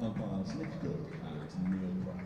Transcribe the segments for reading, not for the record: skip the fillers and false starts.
Umpires Nick Cook and Neil Pratt.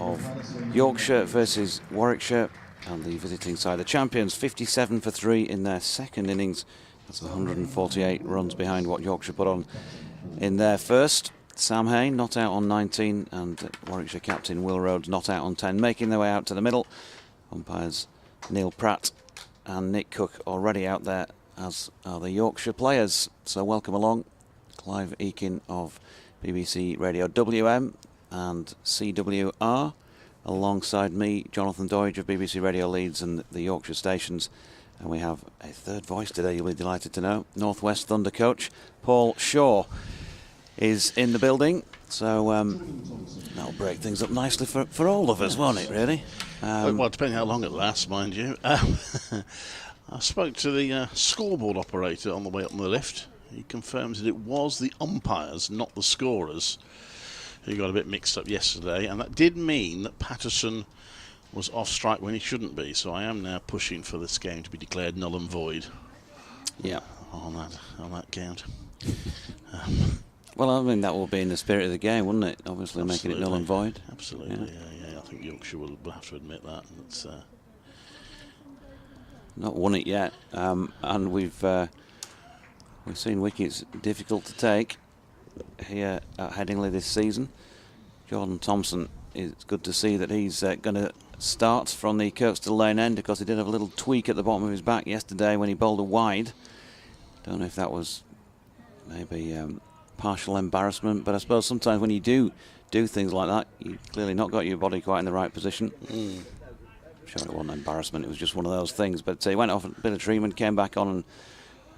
Of Yorkshire versus Warwickshire, and the visiting side, the champions, 57 for 3 in their second innings. That's 148 runs behind what Yorkshire put on in their first. Sam Hain not out on 19, and Warwickshire captain Will Rhodes not out on 10, making their way out to the middle. Umpires Neil Pratt and Nick Cook already out there, as are the Yorkshire players. So welcome along, Clive Eakin of BBC Radio WM and CWR, alongside me, Jonathan Doidge of BBC Radio Leeds and the Yorkshire stations. And we have a third voice today, you'll be delighted to know. Northwest Thunder coach Paul Shaw is in the building, so that'll break things up nicely for all of us, won't it, really? Well, depending how long it lasts, mind you. I spoke to the scoreboard operator on the way up on the lift. He confirms that it was the umpires, not the scorers, who got a bit mixed up yesterday, and that did mean that Patterson was off strike when he shouldn't be. So I am now pushing for this game to be declared null and void. Yeah, on that count. Well, I mean, that will be in the spirit of the game, wouldn't it? Obviously, Absolutely. making it null and void. Absolutely, yeah. I think Yorkshire will have to admit that. It's not won it yet, and we've seen wickets difficult to take here at Headingley this season. Jordan Thompson, it's good to see that he's going to start from the Kirkstall Lane end, because he did have a little tweak at the bottom of his back yesterday when he bowled a wide. Don't know if that was maybe partial embarrassment, but I suppose sometimes when you do things like that, you've clearly not got your body quite in the right position. I'm sure it wasn't embarrassment, it was just one of those things. But he went off a bit of treatment, came back on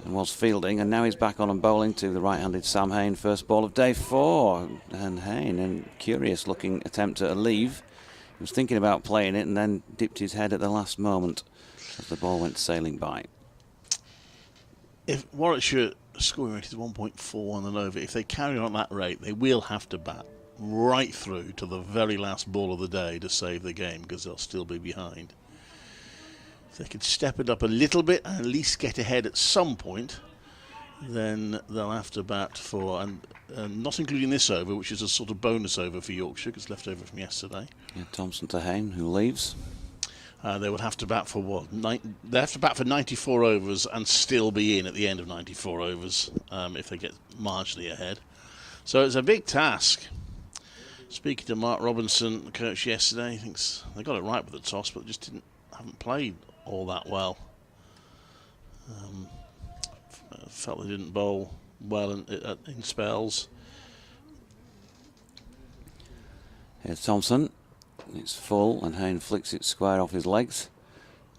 and was fielding, and now he's back on and bowling to the right-handed Sam Hain. First ball of day 4, and Hain, in curious looking attempt at a leave. He was thinking about playing it and then dipped his head at the last moment as the ball went sailing by. If Warwickshire scoring rate is 1.41 and over, if they carry on at that rate, they will have to bat right through to the very last ball of the day to save the game, because they'll still be behind. If they could step it up a little bit and at least get ahead at some point, then they'll have to bat for, and not including this over, which is a sort of bonus over for Yorkshire, because left over from yesterday. Yeah, Thompson to Hain, who leaves. They would have to bat for what? They have to bat for 94 overs and still be in at the end of 94 overs if they get marginally ahead. So it's a big task. Speaking to Mark Robinson, the coach, yesterday, he thinks they got it right with the toss, but just haven't played all that well. Felt they didn't bowl well in spells. Here's Thompson. It's full, and Hain flicks it square off his legs.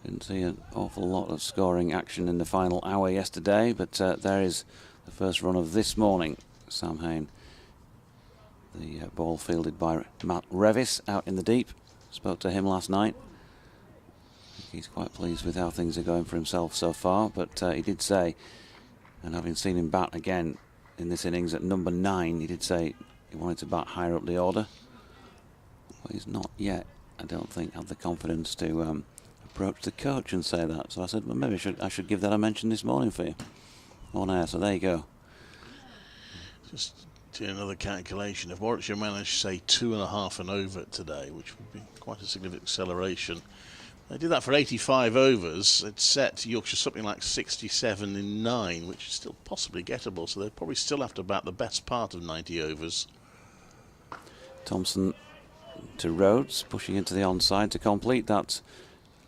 Didn't see an awful lot of scoring action in the final hour yesterday, but there is the first run of this morning. Sam Hain, the ball fielded by Matt Revis out in the deep. Spoke to him last night. He's quite pleased with how things are going for himself so far, but he did say, and having seen him bat again in this innings at number 9, he did say he wanted to bat higher up the order. But he's not yet, I don't think, had the confidence to approach the coach and say that. So I said, well, maybe I should give that a mention this morning for you on air. So there you go. Just do another calculation. If Warwickshire managed, say, 2.5 and over today, which would be quite a significant acceleration, they did that for 85 overs. It set Yorkshire something like 67 in 9, which is still possibly gettable. So they'd probably still have to bat the best part of 90 overs. Thompson to Rhodes, pushing into the onside to complete that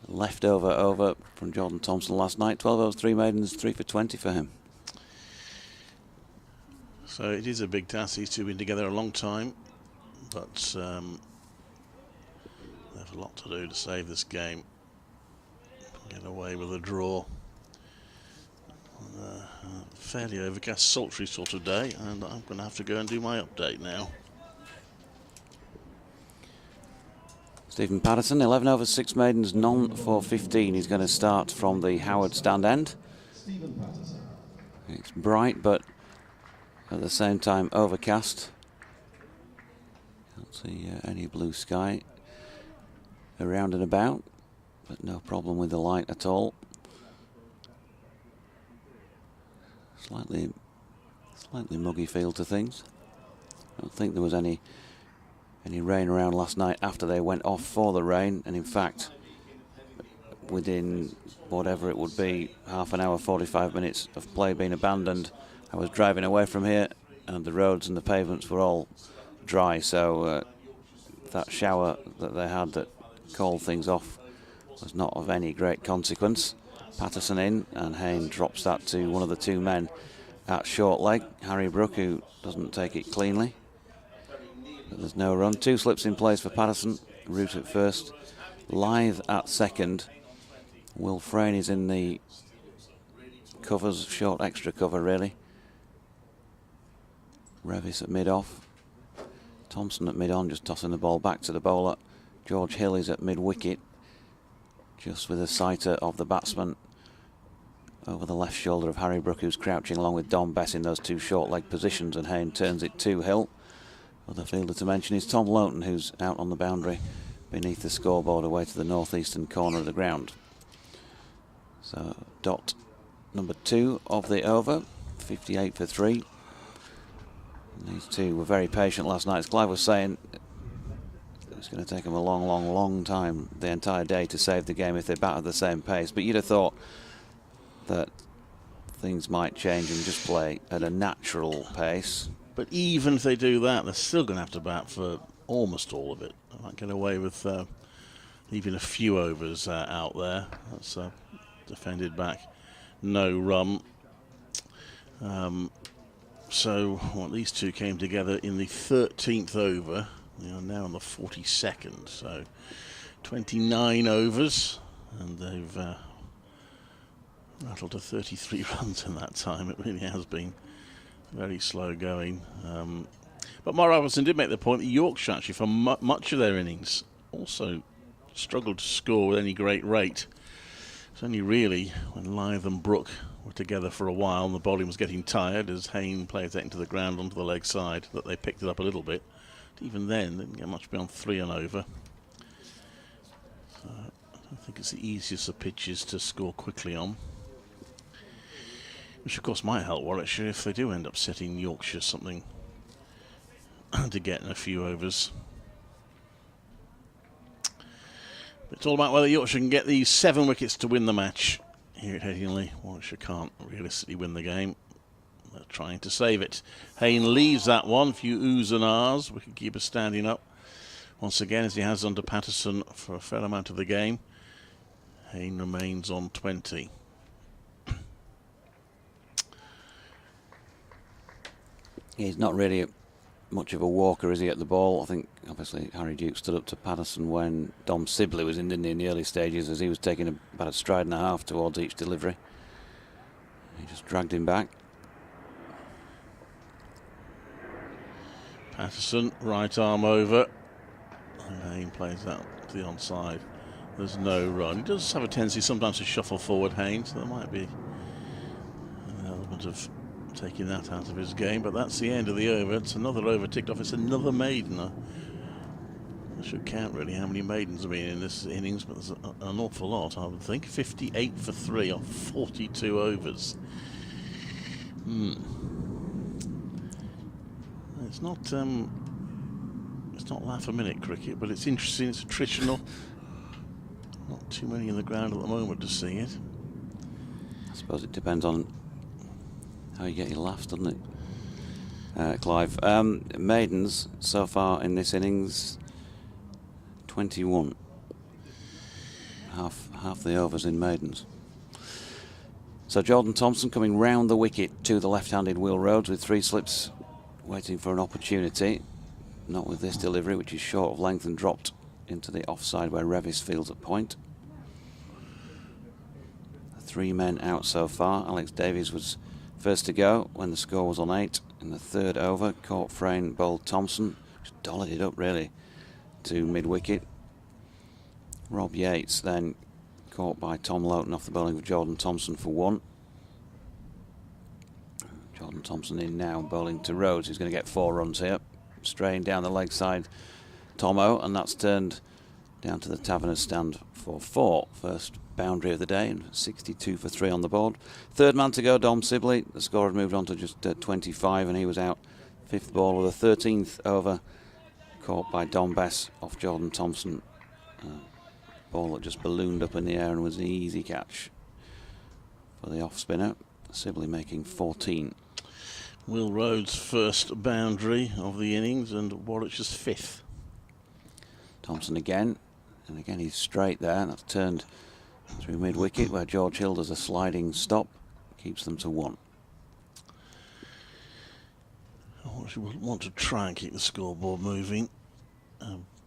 leftover over from Jordan Thompson last night. 12 overs, 3 maidens, 3 for 20 for him. So it is a big task. These two have been together a long time, but they have a lot to do to save this game. Get away with a draw. Fairly overcast, sultry sort of day, and I'm going to have to go and do my update now. Stephen Patterson, 11 overs, 6 maidens, none for 15. He's going to start from the Howard stand end. It's bright, but at the same time overcast. Can't see any blue sky around and about, but no problem with the light at all. Slightly muggy feel to things. I don't think there was any rain around last night after they went off for the rain, and in fact within whatever it would be, half an hour, 45 minutes of play being abandoned, I was driving away from here and the roads and the pavements were all dry, so that shower that they had that called things off was not of any great consequence. Patterson in, and Hayne drops that to one of the two men at short leg, Harry Brook, who doesn't take it cleanly. But there's no run. 2 slips in place for Patterson. Root at first, Lythe at second. Will Frayne is in the covers, short extra cover really. Revis at mid-off. Thompson at mid-on, just tossing the ball back to the bowler. George Hill is at mid-wicket, just with a sighter of the batsman over the left shoulder of Harry Brook, who's crouching along with Dom Bess in those 2 short leg positions, and Hayne turns it to Hill. Other fielder to mention is Tom Loughton, who's out on the boundary beneath the scoreboard away to the northeastern corner of the ground. So dot number 2 of the over, 58 for 3. And these two were very patient last night. As Clive was saying, it's going to take them a long time, the entire day, to save the game if they bat at the same pace. But you'd have thought that things might change and just play at a natural pace. But even if they do that, they're still going to have to bat for almost all of it. They might get away with leaving a few overs out there. That's defended back, no run. So these two came together in the 13th over. They are now on the 42nd, so 29 overs, and they've rattled to 33 runs in that time. It really has been very slow going. But Mark Robertson did make the point that Yorkshire, actually, for much of their innings, also struggled to score with any great rate. It's only really when Lythe and Brook were together for a while and the bowling was getting tired as Hayne played that into the ground onto the leg side that they picked it up a little bit. But even then, they didn't get much beyond 3 and over. So I don't think it's the easiest of pitches to score quickly on. Which of course might help Warwickshire if they do end up setting Yorkshire something to get in a few overs. But it's all about whether Yorkshire can get these 7 wickets to win the match here at Headingley. Warwickshire can't realistically win the game. They're trying to save it. Hayne leaves that one, a few oohs and ahs. Wicketkeeper standing up once again, as he has under Patterson for a fair amount of the game. Hayne remains on 20. He's not really much of a walker, is he, at the ball? I think, obviously, Harry Duke stood up to Patterson when Dom Sibley was in, didn't he, in the early stages, as he was taking about a stride and a half towards each delivery. He just dragged him back. Patterson, right arm over. And Hayne plays that to the onside. There's no run. He does have a tendency sometimes to shuffle forward, Hayne, so there might be an element of taking that out of his game, but that's the end of the over. It's another over ticked off. It's another maiden. I should count really how many maidens have been in this innings, but there's an awful lot, I would think. 58 for 3 off 42 overs. It's not laugh a minute cricket, but it's interesting. It's attritional. Not too many in the ground at the moment to see it. I suppose it depends on how you get your laughs, doesn't it? Clive. Maidens so far in this innings, 21. Half the overs in maidens. So Jordan Thompson coming round the wicket to the left-handed Will Rhodes with 3 slips, waiting for an opportunity. Not with this delivery, which is short of length and dropped into the offside where Revis fields at point. 3 men out so far. Alex Davies was first to go when the score was on 8 in the 3rd over. Caught Frayne, bowled Thompson, just dolled it up really to mid-wicket. Rob Yates then caught by Tom Loughton off the bowling of Jordan Thompson for 1. Jordan Thompson in now, bowling to Rhodes, who's going to get 4 runs here. Straying down the leg side, Tomo, and that's turned down to the Taverners stand for 4. First boundary of the day, and 62 for 3 on the board. 3rd man to go, Dom Sibley. The score had moved on to just 25, and he was out 5th ball of the 13th over, caught by Dom Bess off Jordan Thompson. Ball that just ballooned up in the air and was an easy catch for the off spinner. Sibley making 14. Will Rhodes' first boundary of the innings and Warwickshire's 5th. Thompson again, and again he's straight there. That's turned through mid-wicket where George Hill does a sliding stop, keeps them to 1. Warwickshire will want to try and keep the scoreboard moving,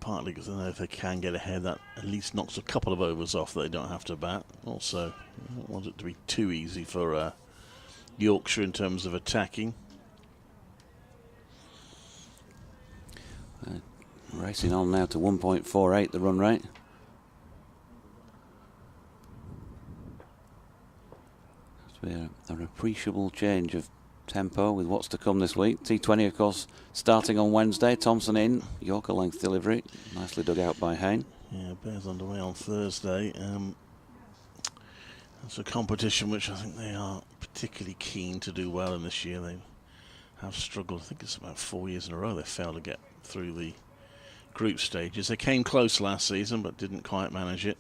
partly because I know if they can get ahead, that at least knocks a couple of overs off that they don't have to bat. Also, I don't want it to be too easy for Yorkshire in terms of attacking. Racing on now to 1.48 the run rate. An appreciable change of tempo with what's to come this week. T20 of course starting on Wednesday. Thompson in, Yorker length delivery, nicely dug out by Hayne. Yeah, Bears underway on Thursday. It's a competition which I think they are particularly keen to do well in this year. They have struggled, I think it's about 4 years in a row they failed to get through the group stages. They came close last season but didn't quite manage it.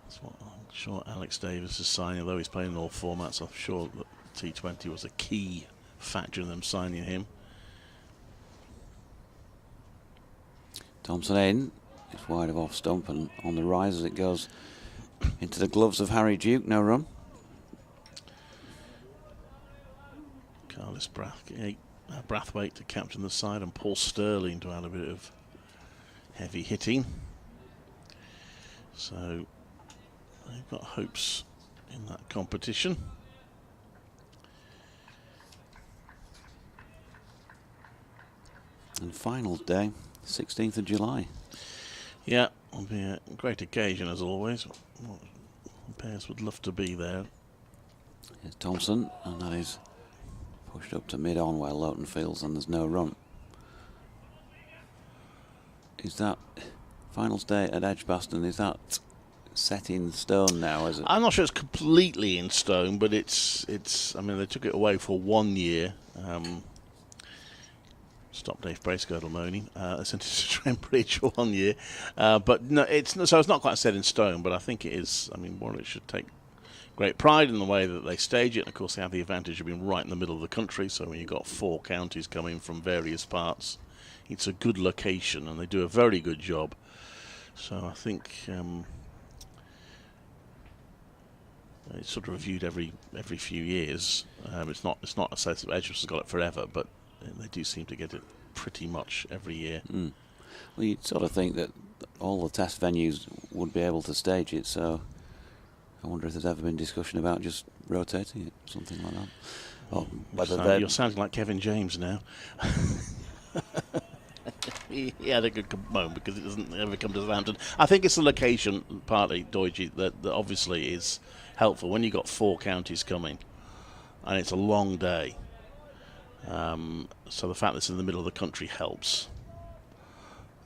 That's what I'm sure Alex Davis is signing, although he's playing in all formats. I'm sure that T20 was a key factor in them signing him. Thompson in, it's wide of off stump and on the rise as it goes into the gloves of Harry Duke. No run. Carlos Brathwaite to captain the side and Paul Sterling to add a bit of heavy hitting. So they've got hopes in that competition. And finals day, 16th of July. Yeah, it'll be a great occasion as always. The pairs would love to be there. Here's Thompson, and that is pushed up to mid-on where Loughton fields and there's no run. Is that finals day at Edgbaston, is that set in stone now, is it? I'm not sure it's completely in stone, but it's. I mean, they took it away for 1 year. Stop Dave Bracegirdle moaning. They sent it to Trent for 1 year, but no, it's not quite set in stone. But I think it is. I mean, Warwick should take great pride in the way that they stage it. And of course, they have the advantage of being right in the middle of the country. So when you've got 4 counties coming from various parts, it's a good location, and they do a very good job. So I think it's sort of reviewed every few years. It's not a sense of Edgeworth has got it forever, but they do seem to get it pretty much every year. Well, you'd sort of think that all the test venues would be able to stage it, so I wonder if there's ever been discussion about just rotating it, something like that. Or whether you're sounding like Kevin James now. He had a good moment because it doesn't ever come to Southampton. I think it's the location, partly, Doige, that obviously is helpful when you've got 4 counties coming and it's a long day. So the fact that it's in the middle of the country helps.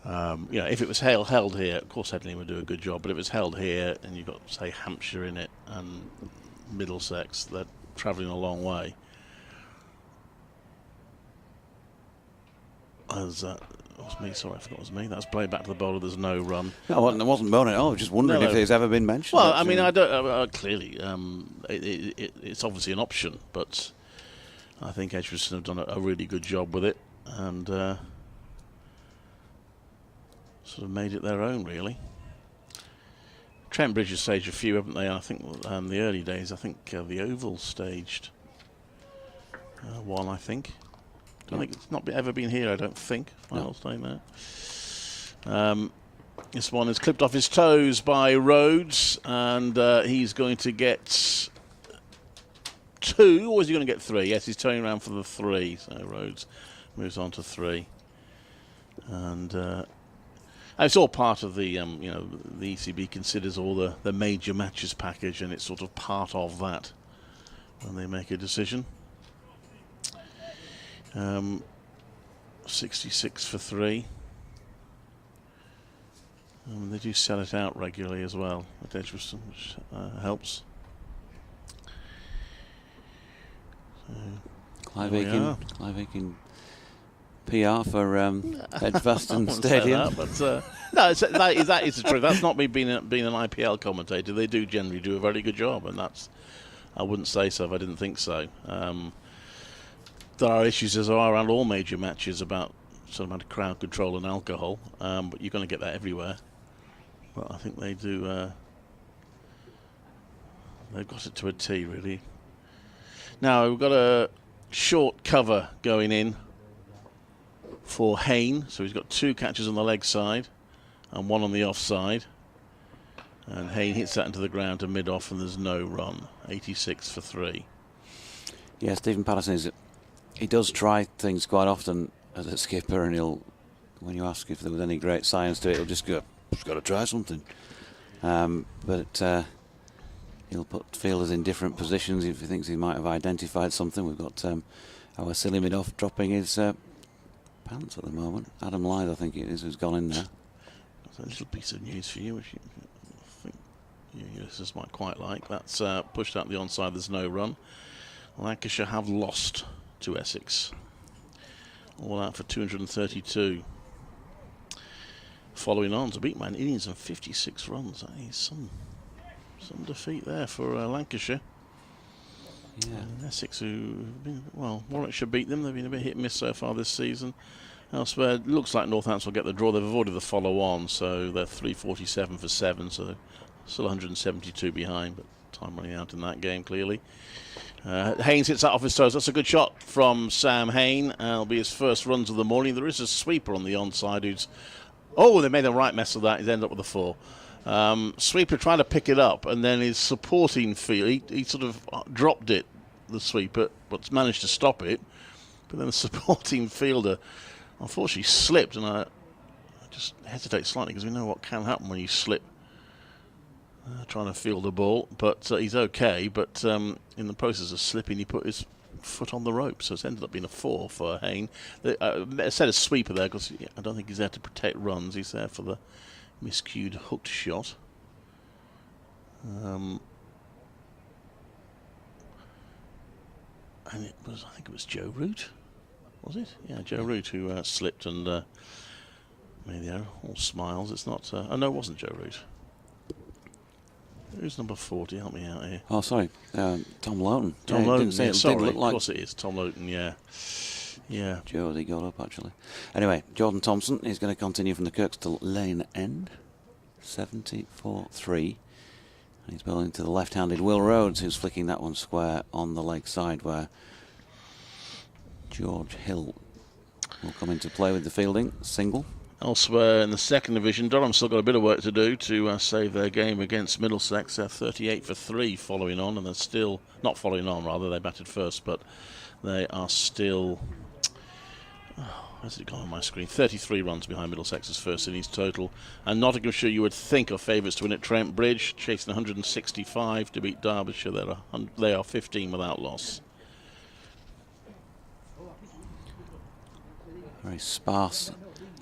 If it was held here, of course Headingley would do a good job, but if it's held here and you've got, say, Hampshire in it and Middlesex, they're travelling a long way. Was me, sorry, I forgot it was me. That's played back to the bowler, there's no run. No, I wasn't moaning at all, I was just wondering if it's ever been mentioned. Well, I mean, I don't, clearly, it's obviously an option, but I think Edgbaston have done a really good job with it, and sort of made it their own, really. Trent Bridge has staged a few, haven't they? I think the early days, I think the Oval staged one, I think. Don't think it's not ever been here, I don't think. Final staying there. This one is clipped off his toes by Rhodes, and he's going to get 2, or is he going to get 3? Yes, he's turning around for the 3, so Rhodes moves on to 3. And it's all part of the, you know, the ECB considers all the major matches package, and it's sort of part of that when they make a decision. 66 for 3. They do sell it out regularly as well at Edgbaston, which helps. So, Clive Aiken PR for Edgbaston Stadium. But no, that is the truth. That's not me being an IPL commentator. They do generally do a very good job, and that's, I wouldn't say so if I didn't think so. There are issues as there are around all major matches about some amount of crowd control and alcohol, but you're going to get that everywhere. But I think they do. They've got it to a T, really. Now we've got a short cover going in for Hayne, so he's got 2 catches on the leg side and 1 on the offside, and Hayne hits that into the ground to mid-off, and there's no run. 86 for 3. Yeah, Stephen Patterson he does try things quite often as a skipper, and when you ask if there was any great science to it, he'll just go, "Just got to try something." But he'll put fielders in different positions if he thinks he might have identified something. We've got our silly mid-off dropping his pants at the moment. Adam Lythe, I think it is, who's gone in there. That's a little piece of news for you, which you think your listeners might quite like. That's pushed out the onside. There's no run. Lancashire have lost to Essex. All out for 232. Following on to beat Man innings and 56 runs. That is some defeat there for Lancashire. Yeah. Essex, Warwickshire beat them. They've been a bit hit and miss so far this season. Elsewhere, it looks like Northampton will get the draw. They've avoided the follow-on, so they're 347 for 7, so still 172 behind, but time running out in that game, clearly. Haynes hits that off his toes. That's a good shot from Sam Hayne. It'll be his first runs of the morning. There is a sweeper on the onside who's... Oh, they made a right mess of that. He's ended up with a 4. Sweeper trying to pick it up, and then his supporting field, he sort of dropped it, the sweeper, but managed to stop it. But then the supporting fielder unfortunately slipped, and I just hesitate slightly because we know what can happen when you slip trying to field a ball. But he's okay, but in the process of slipping, he put his foot on the rope, so it's ended up being a 4 for Hayne. I said a sweeper there because I don't think he's there to protect runs. He's there for the miscued hooked shot. And it was, I think it was Joe Root, was it? Yeah, Joe Root who slipped and made the error. All smiles. It's not. Oh no, it wasn't Joe Root. Who's number 40? Help me out here. Oh, sorry, Tom Lowton. Tom Lowton. Didn't say Yeah, it sorry, did look like of course it is Tom Lowton. Yeah, yeah. Jody got up actually. Anyway, Jordan Thompson is going to continue from the Kirkstall Lane end. 74-3. And he's bowling to the left-handed Will Rhodes, who's flicking that one square on the leg side, where George Hill will come into play with the fielding. Single. Elsewhere in the second division, Durham still got a bit of work to do to save their game against Middlesex. They're 38 for 3 following on, and they're still not following on. Rather, they batted first, but they are still. Where's it gone on my screen? 33 runs behind Middlesex's first innings total. And Nottinghamshire, you would think, are favourites to win at Trent Bridge, chasing 165 to beat Derbyshire. They are 15 without loss. Very sparse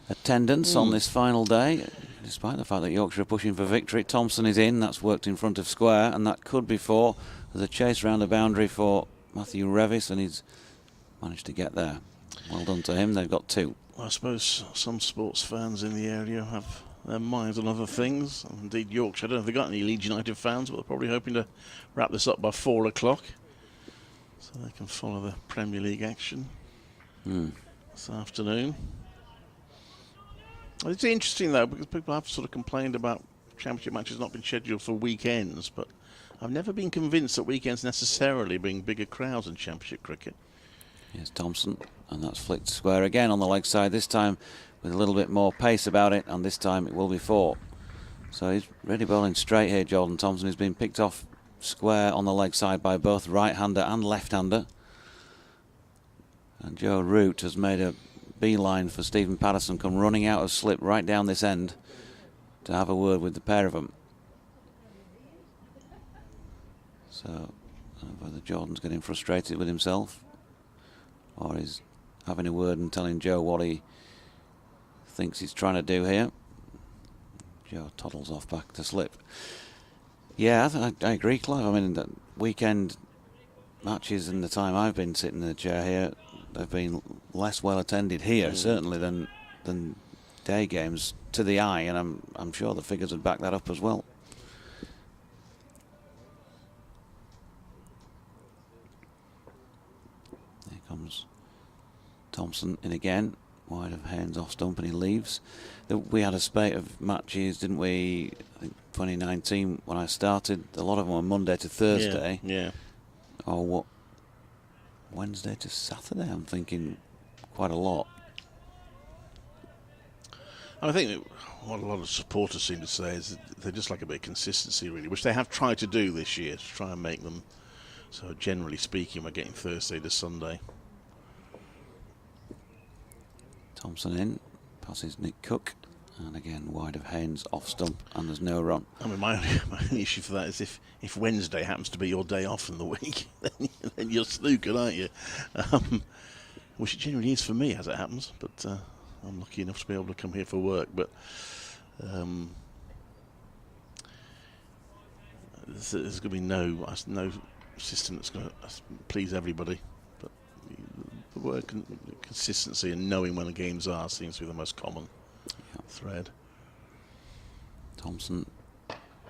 attendance on this final day, despite the fact that Yorkshire are pushing for victory. Thompson is in. That's worked in front of square, and that could be 4. There's a chase round the boundary for Matthew Revis, and he's managed to get there. Well done to him. They've got 2. I suppose some sports fans in the area have their minds on other things. Indeed, Yorkshire, I don't know if they've got any Leeds United fans, but they're probably hoping to wrap this up by 4 o'clock. so they can follow the Premier League action this afternoon. It's interesting though, because people have sort of complained about Championship matches not being scheduled for weekends, but I've never been convinced that weekends necessarily bring bigger crowds in Championship cricket. Here's Thompson, and that's flicked square again on the leg side, this time with a little bit more pace about it, and this time it will be 4. So he's really bowling straight here, Jordan Thompson. He's been picked off square on the leg side by both right-hander and left-hander. And Joe Root has made a beeline for Stephen Patterson, come running out of slip right down this end to have a word with the pair of them. So, I don't know whether Jordan's getting frustrated with himself or he's having a word and telling Joe what he thinks he's trying to do here. Joe toddles off back to slip. Yeah, I agree, Clive. I mean, the weekend matches in the time I've been sitting in the chair here, they've been less well attended here, certainly, than day games to the eye, and I'm sure the figures would back that up as well. Here comes Thompson in again, wide of Haynes off stump, and he leaves. We had a spate of matches, didn't we? I think 2019 when I started. A lot of them were Monday to Thursday. Yeah. Or what? Wednesday to Saturday. I'm thinking quite a lot. I think what a lot of supporters seem to say is that they just like a bit of consistency, really, which they have tried to do this year, to try and make them. So generally speaking, we're getting Thursday to Sunday. Thompson in, passes Nick Cook, and again wide of Haynes off stump, and there's no run. I mean, my only issue for that is if Wednesday happens to be your day off in the week, then you're snookered, aren't you? Which it generally is for me, as it happens, but I'm lucky enough to be able to come here for work. But there's going to be no system that's going to please everybody. But the work and consistency and knowing when the games are seems to be the most common thread. Thompson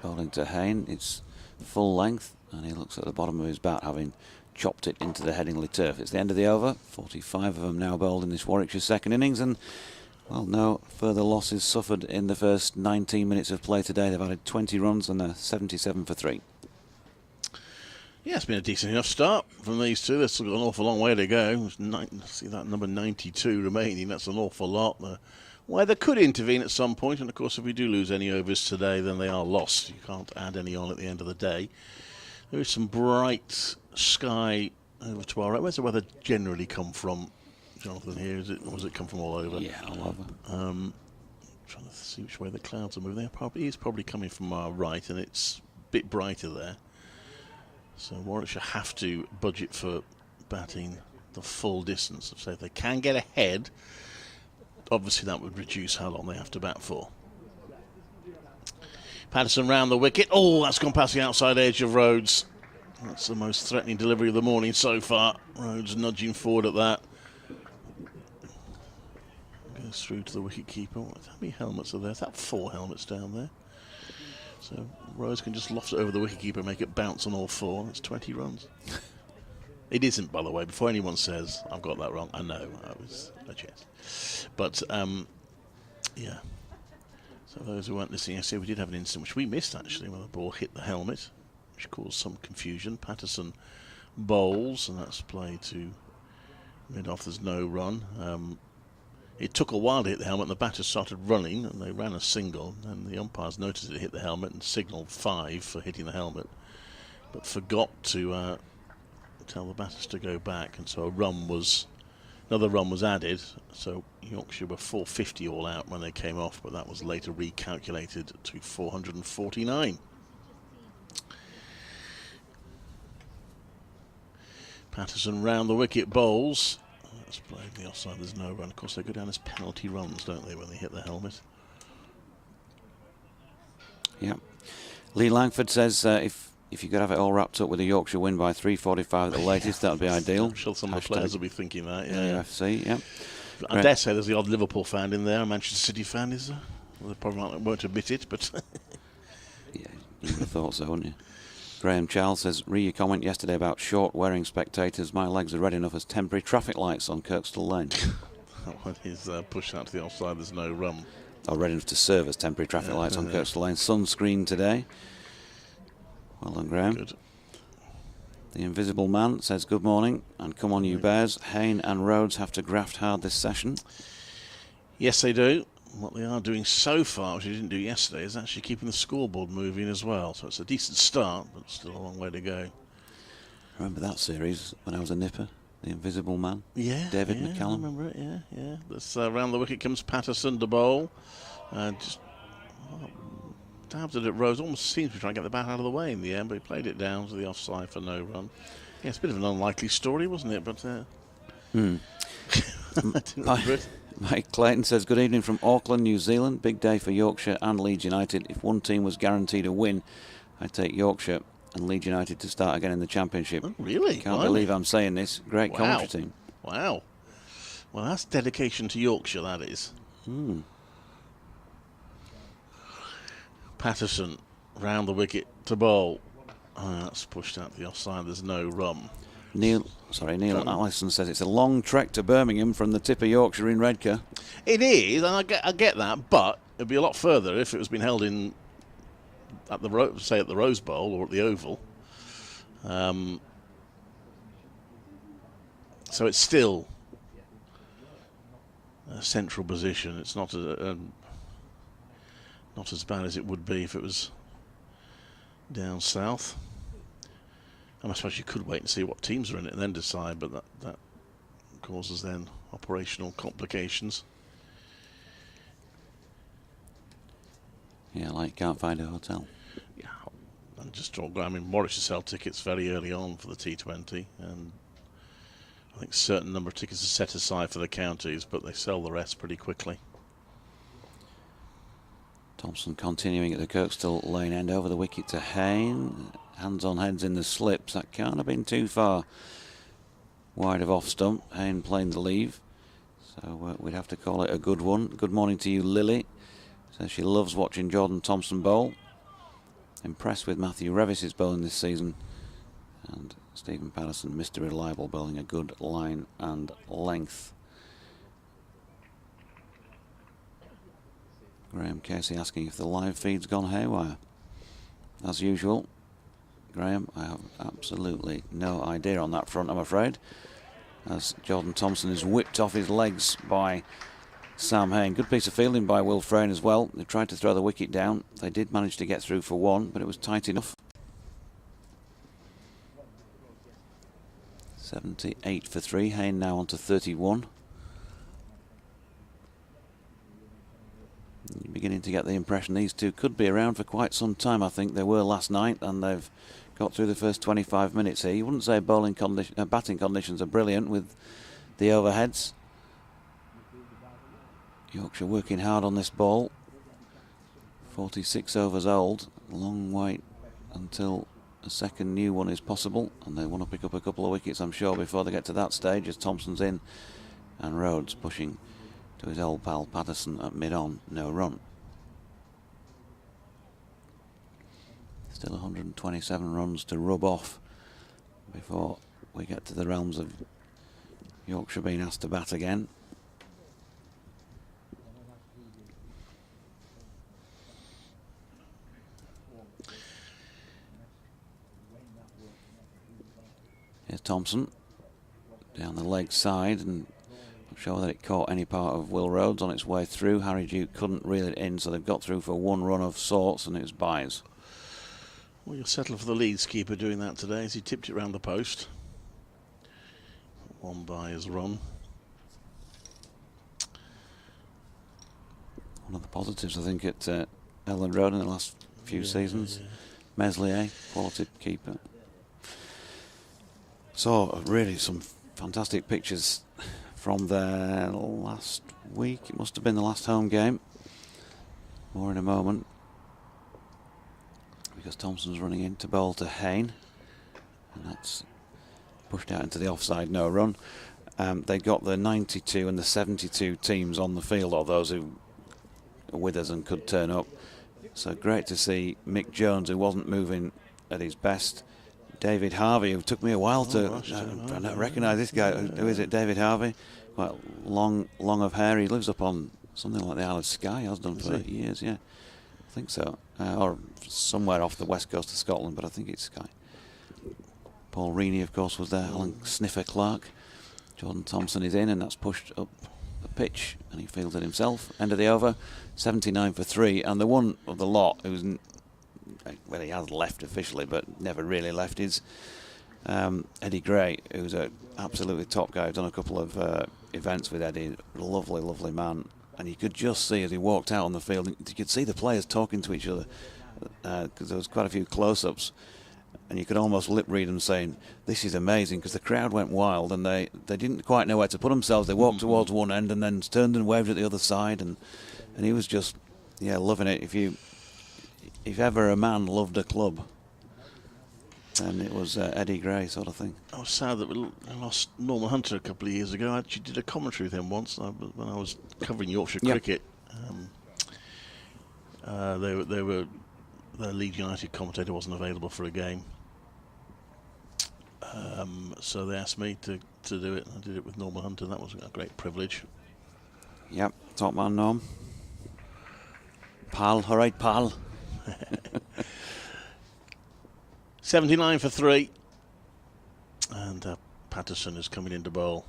bowling to Hayne. It's full length, and he looks at the bottom of his bat, having chopped it into the Headingley turf. It's the end of the over. 45 of them now bowled in this Warwickshire second innings, and well, no further losses suffered in the first 19 minutes of play today. They've added 20 runs and they're 77 for 3. Yeah, it's been a decent enough start from these two. They've still got an awful long way to go. See that number 92 remaining. That's an awful lot. Weather could intervene at some point, and of course, if we do lose any overs today, then they are lost. You can't add any on at the end of the day. There is some bright sky over to our right. Where's the weather generally come from, Jonathan? Here is it, or does it come from all over? Yeah, all over. Trying to see which way the clouds are moving. It's probably coming from our right, and it's a bit brighter there. So Warwickshire have to budget for batting the full distance. So if they can get ahead, obviously that would reduce how long they have to bat for. Patterson round the wicket. Oh, that's gone past the outside edge of Rhodes. That's the most threatening delivery of the morning so far. Rhodes nudging forward at that. Goes through to the wicket keeper. How many helmets are there? Is that 4 helmets down there? So Rhodes can just loft it over the wicketkeeper and make it bounce on all 4. That's 20 runs. It isn't, by the way. Before anyone says I've got that wrong, I know I was a chance. But yeah. So those who weren't listening yesterday, we did have an incident which we missed actually, when the ball hit the helmet, which caused some confusion. Patterson bowls, and that's played to mid-off. There's no run. It took a while to hit the helmet, and the batters started running, and they ran a single, and the umpires noticed it hit the helmet and signalled 5 for hitting the helmet, but forgot to tell the batters to go back, and so another run was added. So Yorkshire were 450 all out when they came off, but that was later recalculated to 449. Patterson round the wicket bowls. That's played the offside, there's no run. Of course, they go down as penalty runs, don't they, when they hit the helmet? Yeah. Lee Langford says if you could have it all wrapped up with a Yorkshire win by 3:45 at the latest, that would be ideal. I'm sure some of the players will be thinking that, yeah. UFC, yeah. I dare say there's the odd Liverpool fan in there, a Manchester City fan, is there? Well, they probably won't admit it, but... Yeah, you would have thought so, wouldn't you? Graham Charles says, re your comment yesterday about short wearing spectators. My legs are red enough as temporary traffic lights on Kirkstall Lane. When he's pushed out to the offside, there's no run. Or red enough to serve as temporary traffic lights on Kirkstall Lane. Sunscreen today. Well done, Graham. Good. The Invisible Man says, good morning, and come on you Bears. Hayne and Rhodes have to graft hard this session. Yes, they do. What they are doing so far, which they didn't do yesterday, is actually keeping the scoreboard moving as well. So it's a decent start, but still a long way to go. Remember that series when I was a nipper? The Invisible Man? Yeah. David yeah, McCallum? I remember it, yeah. That's round the wicket comes Patterson to bowl. Just dabs it at Rose. Almost seems to be trying to get the bat out of the way in the end, but he played it down to the offside for no run. Yeah, it's a bit of an unlikely story, wasn't it? But I didn't remember it. Mike Clayton says, good evening from Auckland, New Zealand. Big day for Yorkshire and Leeds United. If one team was guaranteed a win, I'd take Yorkshire and Leeds United to start again in the Championship. Oh, really? Can't believe I'm saying this. Great commentary team. Wow. Well, that's dedication to Yorkshire, that is. Patterson round the wicket to bowl. That's pushed out the offside. There's no run. Neil Allison says it's a long trek to Birmingham from the tip of Yorkshire in Redcar. It is, and I get that, but it'd be a lot further if it was being held in at the Rose Bowl or at the Oval. So it's still a central position. It's not not as bad as it would be if it was down south. I suppose you could wait and see what teams are in it and then decide, but that causes then operational complications. Yeah, like can't find a hotel. Yeah, and just Warwickshire sell tickets very early on for the T20, and I think a certain number of tickets are set aside for the counties, but they sell the rest pretty quickly. Thompson continuing at the Kirkstall Lane end over the wicket to Hayne. Hands on heads in the slips. That can't have been too far wide of off stump. Hayne playing the leave. So we'd have to call it a good one. Good morning to you, Lily. Says she loves watching Jordan Thompson bowl. Impressed with Matthew Revis's bowling this season. And Stephen Patterson, Mr. Reliable, bowling a good line and length. Graham Casey asking if the live feed's gone haywire. As usual, Graham, I have absolutely no idea on that front, I'm afraid. As Jordan Thompson is whipped off his legs by Sam Hayne. Good piece of fielding by Will Frayne as well. They tried to throw the wicket down. They did manage to get through for one, but it was tight enough. 78 for 3. Hayne now on to 31. You're beginning to get the impression these two could be around for quite some time. I think they were last night, and they've got through the first 25 minutes here. You wouldn't say batting conditions are brilliant with the overheads. Yorkshire working hard on this ball. 46 overs old. Long wait until a second new one is possible, and they want to pick up a couple of wickets, I'm sure, before they get to that stage, as Thompson's in and Rhodes pushing to his old pal Patterson at mid-on, no run. Still 127 runs to rub off before we get to the realms of Yorkshire being asked to bat again. Here's Thompson down the leg side, and not sure that it caught any part of Will Rhodes on its way through. Harry Duke couldn't reel it in, so they've got through for one run of sorts, and it was byes. Well, you'll settle for the Leeds keeper doing that today as he tipped it round the post. One by his run. One of the positives, I think, at Elland Road in the last few seasons. Yeah. Meslier, quality keeper. So, really some fantastic pictures from there last week. It must have been the last home game. More in a moment. Because Thompson's running in to bowl to Hayne. And that's pushed out into the offside, no run. They got the 92 and the 72 teams on the field, or those who are with us and could turn up. So great to see Mick Jones, who wasn't moving at his best. David Harvey, who took me a while to recognise this guy. Who is it? David Harvey, quite long of hair. He lives up on something like the Isle of Skye. Has done for years. Yeah, I think so, or somewhere off the west coast of Scotland, but I think it's Skye. Paul Reaney, of course, was there. Alan Sniffer Clark. Jordan Thompson is in, and that's pushed up the pitch, and he fielded himself. End of the over, 79 for 3, and the one of the lot who's well, he has left officially, but never really left, is Eddie Gray, who's an absolutely top guy. I've done a couple of events with Eddie. Lovely, lovely man. And you could just see as he walked out on the field, you could see the players talking to each other, because there was quite a few close-ups, and you could almost lip read them saying, "This is amazing," because the crowd went wild and they didn't quite know where to put themselves. They walked towards one end and then turned and waved at the other side, and he was just, yeah, loving it. If ever a man loved a club, then it was Eddie Gray, sort of thing. I was sad that we lost Norman Hunter a couple of years ago. I actually did a commentary with him once when I was covering Yorkshire cricket. Their Leeds United commentator wasn't available for a game, so they asked me to do it. I did it with Norman Hunter. That was a great privilege. Yep, top man, Norm. Pal, all right, pal. 79 for 3, and Patterson is coming into bowl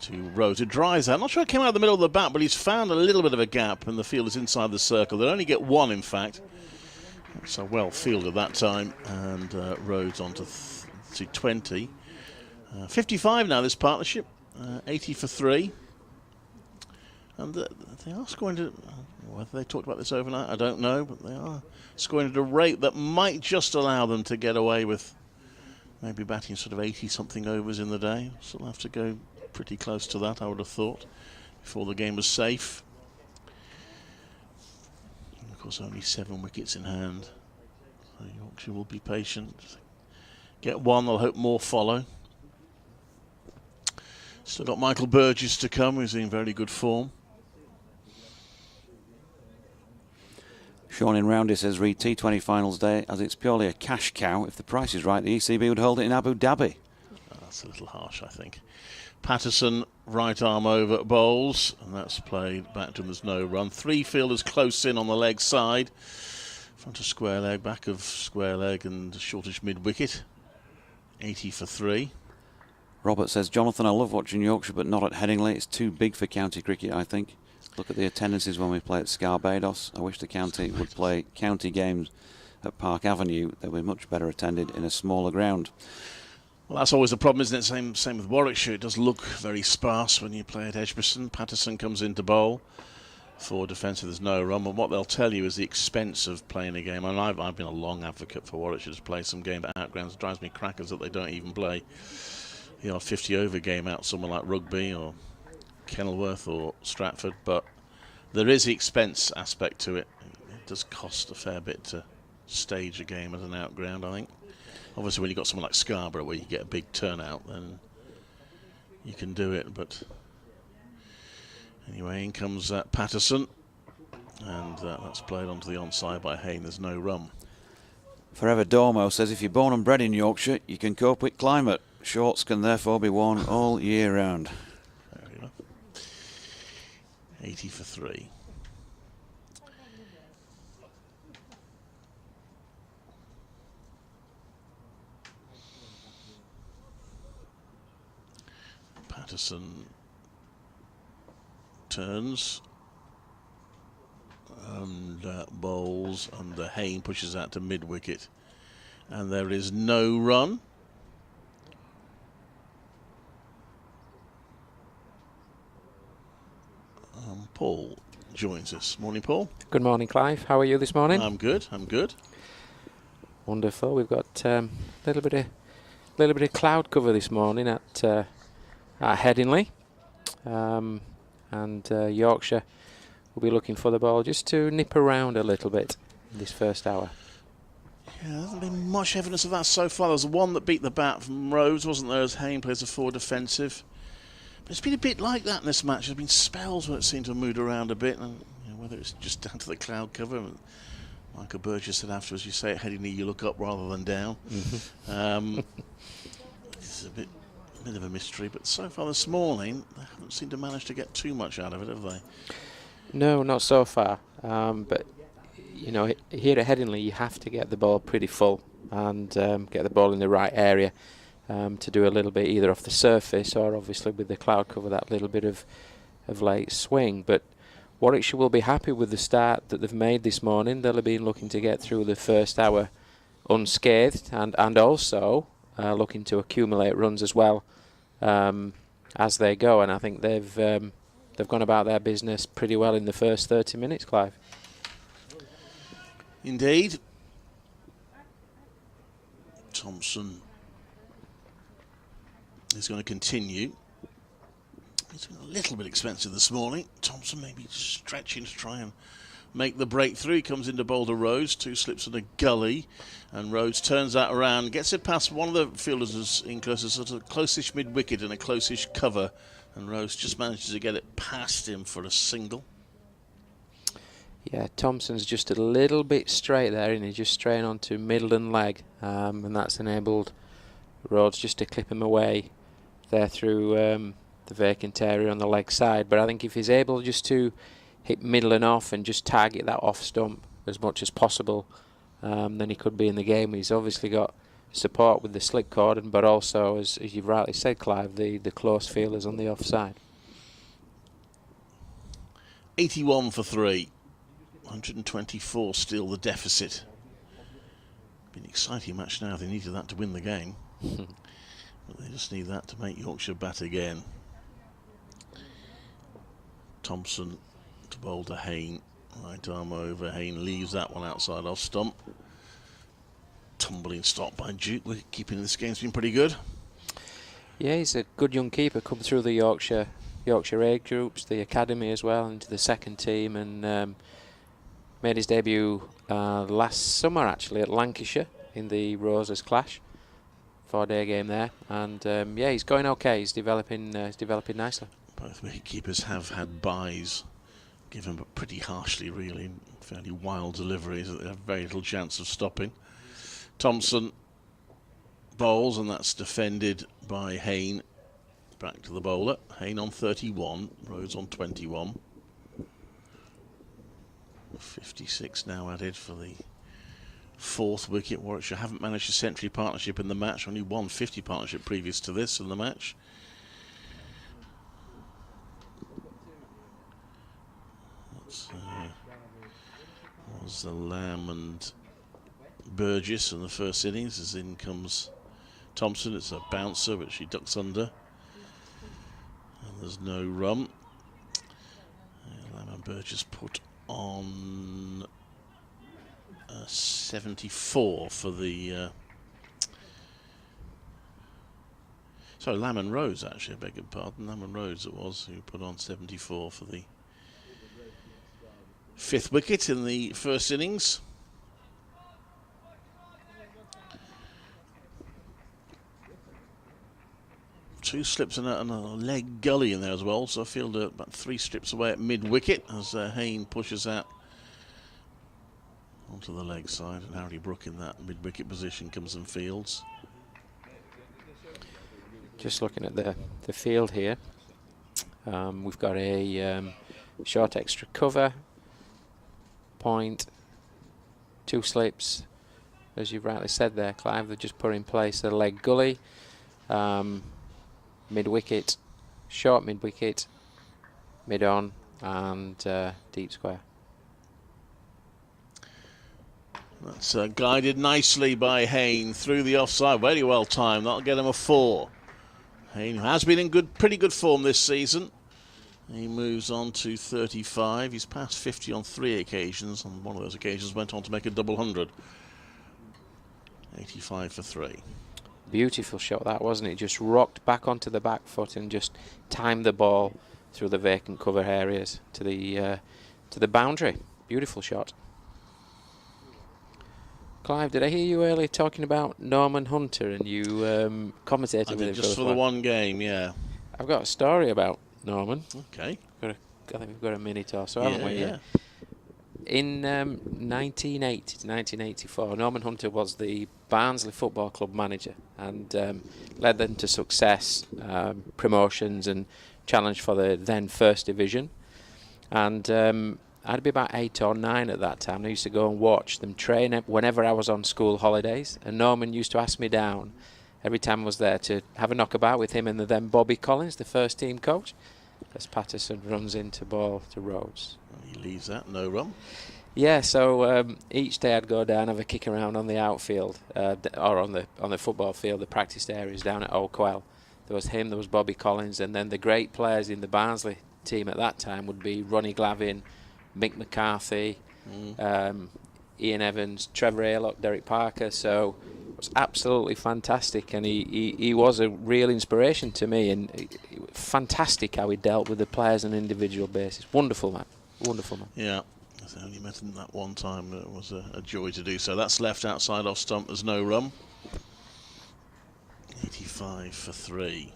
to Rose, who drives out. I'm not sure it came out of the middle of the bat, but he's found a little bit of a gap, and the field is inside the circle. They'll only get one, in fact. So well fielded that time, and Rhodes on to 20. 55 now, this partnership, 80 for 3. And they are scoring to, whether they talked about this overnight, I don't know, but they are scoring at a rate that might just allow them to get away with maybe batting sort of 80-something overs in the day. So they'll have to go pretty close to that, I would have thought, before the game was safe. And of course, only 7 wickets in hand. So Yorkshire will be patient. Get one, they'll hope more follow. Still got Michael Burgess to come, who's in very good form. Sean in Roundy says, read T20 finals day as it's purely a cash cow. If the price is right, the ECB would hold it in Abu Dhabi. That's a little harsh, I think. Patterson, right arm over bowls, and that's played back to him. There's no run. 3 fielders close in on the leg side. Front of square leg, back of square leg, and shortish mid-wicket. 80 for 3. Robert says, Jonathan, I love watching Yorkshire, but not at Headingley. It's too big for county cricket, I think. Look at the attendances when we play at Scarbados. I wish the county would play county games at Park Avenue. They were much better attended in a smaller ground. Well, that's always the problem, isn't it? Same with Warwickshire. It does look very sparse when you play at Edgbaston. Patterson comes into bowl. For defensive, there's no run. And what they'll tell you is the expense of playing a game. And I've been a long advocate for Warwickshire to play some game at outgrounds. It drives me crackers that they don't even play the odd 50-over game out somewhere like Rugby or Kenilworth or Stratford, but there is the expense aspect to it. It does cost a fair bit to stage a game at an outground, I think. Obviously, when you've got somewhere like Scarborough where you get a big turnout, then you can do it. But anyway, in comes Patterson, and that's played onto the onside by Hayne. There's no run. Forever Dormo says, if you're born and bred in Yorkshire, you can cope with climate. Shorts can therefore be worn all year round. 80 for 3. Patterson turns and bowls, and Hayne pushes out to mid-wicket, and there is no run. Paul joins us. Morning, Paul. Good morning, Clive. How are you this morning? I'm good. Wonderful. We've got a little bit of cloud cover this morning at Headingley, and Yorkshire will be looking for the ball just to nip around a little bit in this first hour. Yeah, there hasn't been much evidence of that so far. There was one that beat the bat from Rhodes, wasn't there, as Hayne plays a forward defensive. But it's been a bit like that in this match. There's been spells where it seemed to have moved around a bit, and whether it's just down to the cloud cover, Michael Burgess said afterwards, you say at Headingley you look up rather than down. It's a bit of a mystery, but so far this morning they haven't seemed to manage to get too much out of it, have they? No, not so far. But you know, here at Headingley, you have to get the ball pretty full and get the ball in the right area to do a little bit either off the surface or obviously with the cloud cover, that little bit of late swing. But Warwickshire will be happy with the start that they've made this morning. They'll have been looking to get through the first hour unscathed and also looking to accumulate runs as well as they go. And I think they've gone about their business pretty well in the first 30 minutes, Clive. Indeed. Thompson is going to continue. It's been a little bit expensive this morning. Thompson maybe stretching to try and make the breakthrough. He comes into Boulder Rhodes, 2 slips in a gully, and Rhodes turns that around, gets it past one of the fielders in closest, sort of closish mid-wicket and a closish cover, and Rhodes just manages to get it past him for a single. Yeah, Thompson's just a little bit straight there, and he's just straying onto middle and leg, and that's enabled Rhodes just to clip him away there through the vacant area on the leg side. But I think if he's able just to hit middle and off and just target that off stump as much as possible, then he could be in the game. He's obviously got support with the slick cord, but also, as you've rightly said, Clive, the close fielders on the offside. 81 for 3. 124 still the deficit. Been an exciting match now. They needed that to win the game. But they just need that to make Yorkshire bat again. Thompson to bowl to Hayne. Right arm over. Hayne leaves that one outside off stump. Tumbling stop by Duke. We're keeping this game's been pretty good. Yeah, he's a good young keeper. Come through the Yorkshire age groups, the academy as well, into the second team, and made his debut last summer actually at Lancashire in the Roses Clash. 4-day game there, and yeah, he's going okay. He's developing nicely. Both wicket-keepers have had byes given, but pretty harshly, really. Fairly wild deliveries that they have very little chance of stopping. Thompson bowls, and that's defended by Hayne. Back to the bowler. Hayne on 31, Rhodes on 21. 56 now added for the 4th wicket. Warwickshire haven't managed a century partnership in the match, only one 50 partnership previous to this in the match. That's was the Lamb and Burgess in the first innings. As in comes Thompson. It's a bouncer, but she ducks under. And there's no run. Lamb and Burgess put on 74 for the sorry, Lamb and Rhodes, actually, I beg your pardon. Lamb and Rhodes it was who put on 74 for the 5th wicket in the first innings. Two slips and a leg gully in there as well, so fielder about 3 strips away at mid-wicket as Hayne pushes that onto the leg side, and Harry Brook in that mid-wicket position comes and fields. Just looking at the field here, we've got a short extra cover, point, 2 slips, as you've rightly said there, Clive. They've just put in place the leg gully, mid-wicket, short mid-wicket, mid-on, and deep square. That's guided nicely by Hayne through the offside. Very well timed. That'll get him a 4. Hayne has been in pretty good form this season. He moves on to 35. He's passed 50 on 3 occasions. On one of those occasions went on to make a double 100. 85 for 3. Beautiful shot that, wasn't it? Just rocked back onto the back foot and just timed the ball through the vacant cover areas to the boundary. Beautiful shot. Clive, did I hear you earlier talking about Norman Hunter, and you commentated with him just for the one game? Yeah. I've got a story about Norman. Okay. I think we've got a minute or so, haven't we? Yeah. In 1980 to 1984, Norman Hunter was the Barnsley Football Club manager and led them to success, promotions and challenge for the then First Division. And I'd be about 8 or 9 at that time. I used to go and watch them train whenever I was on school holidays. And Norman used to ask me down every time I was there to have a knockabout with him and then Bobby Collins, the first team coach, as Patterson runs into ball to Rhodes. He leaves that, no run. Yeah, so each day I'd go down, have a kick around on the outfield, or on the football field, the practice areas down at Oakwell. There was him, there was Bobby Collins, and then the great players in the Barnsley team at that time would be Ronnie Glavin, Mick McCarthy, Ian Evans, Trevor Aylock, Derek Parker. So it was absolutely fantastic, and he was a real inspiration to me, and fantastic how he dealt with the players on an individual basis. Wonderful man. Yeah, I only met him that one time. It was a joy to do so. That's left outside off stump. There's no run. 85 for 3.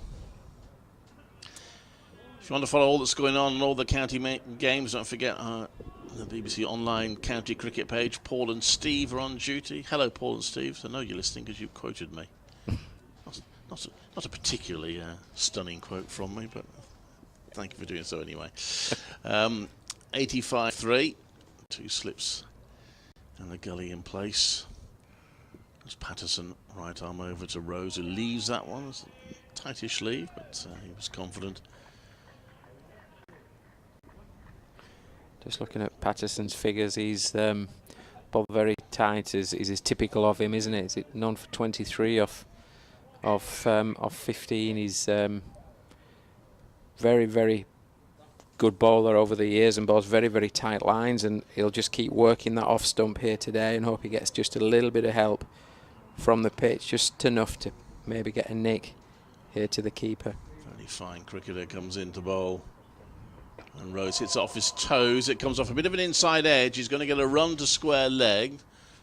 If you want to follow all that's going on and all the county games, don't forget the BBC Online County Cricket page. Paul and Steve are on duty. Hello, Paul and Steve. I know you're listening because you quoted me. Not a particularly stunning quote from me, but thank you for doing so anyway. 85-3. 2 slips and the gully in place. There's Patterson, right arm over to Rose, who leaves that one. It's a tightish leave, but he was confident. Just looking at Patterson's figures, he's bowled very tight, is typical of him, isn't it? Is it known for 23 off 15? He's very, very good bowler over the years and bowls very, very tight lines, and he'll just keep working that off stump here today and hope he gets just a little bit of help from the pitch, just enough to maybe get a nick here to the keeper. Very fine cricketer comes into bowl, and Rose hits off his toes. It comes off a bit of an inside edge. He's going to get a run to square leg.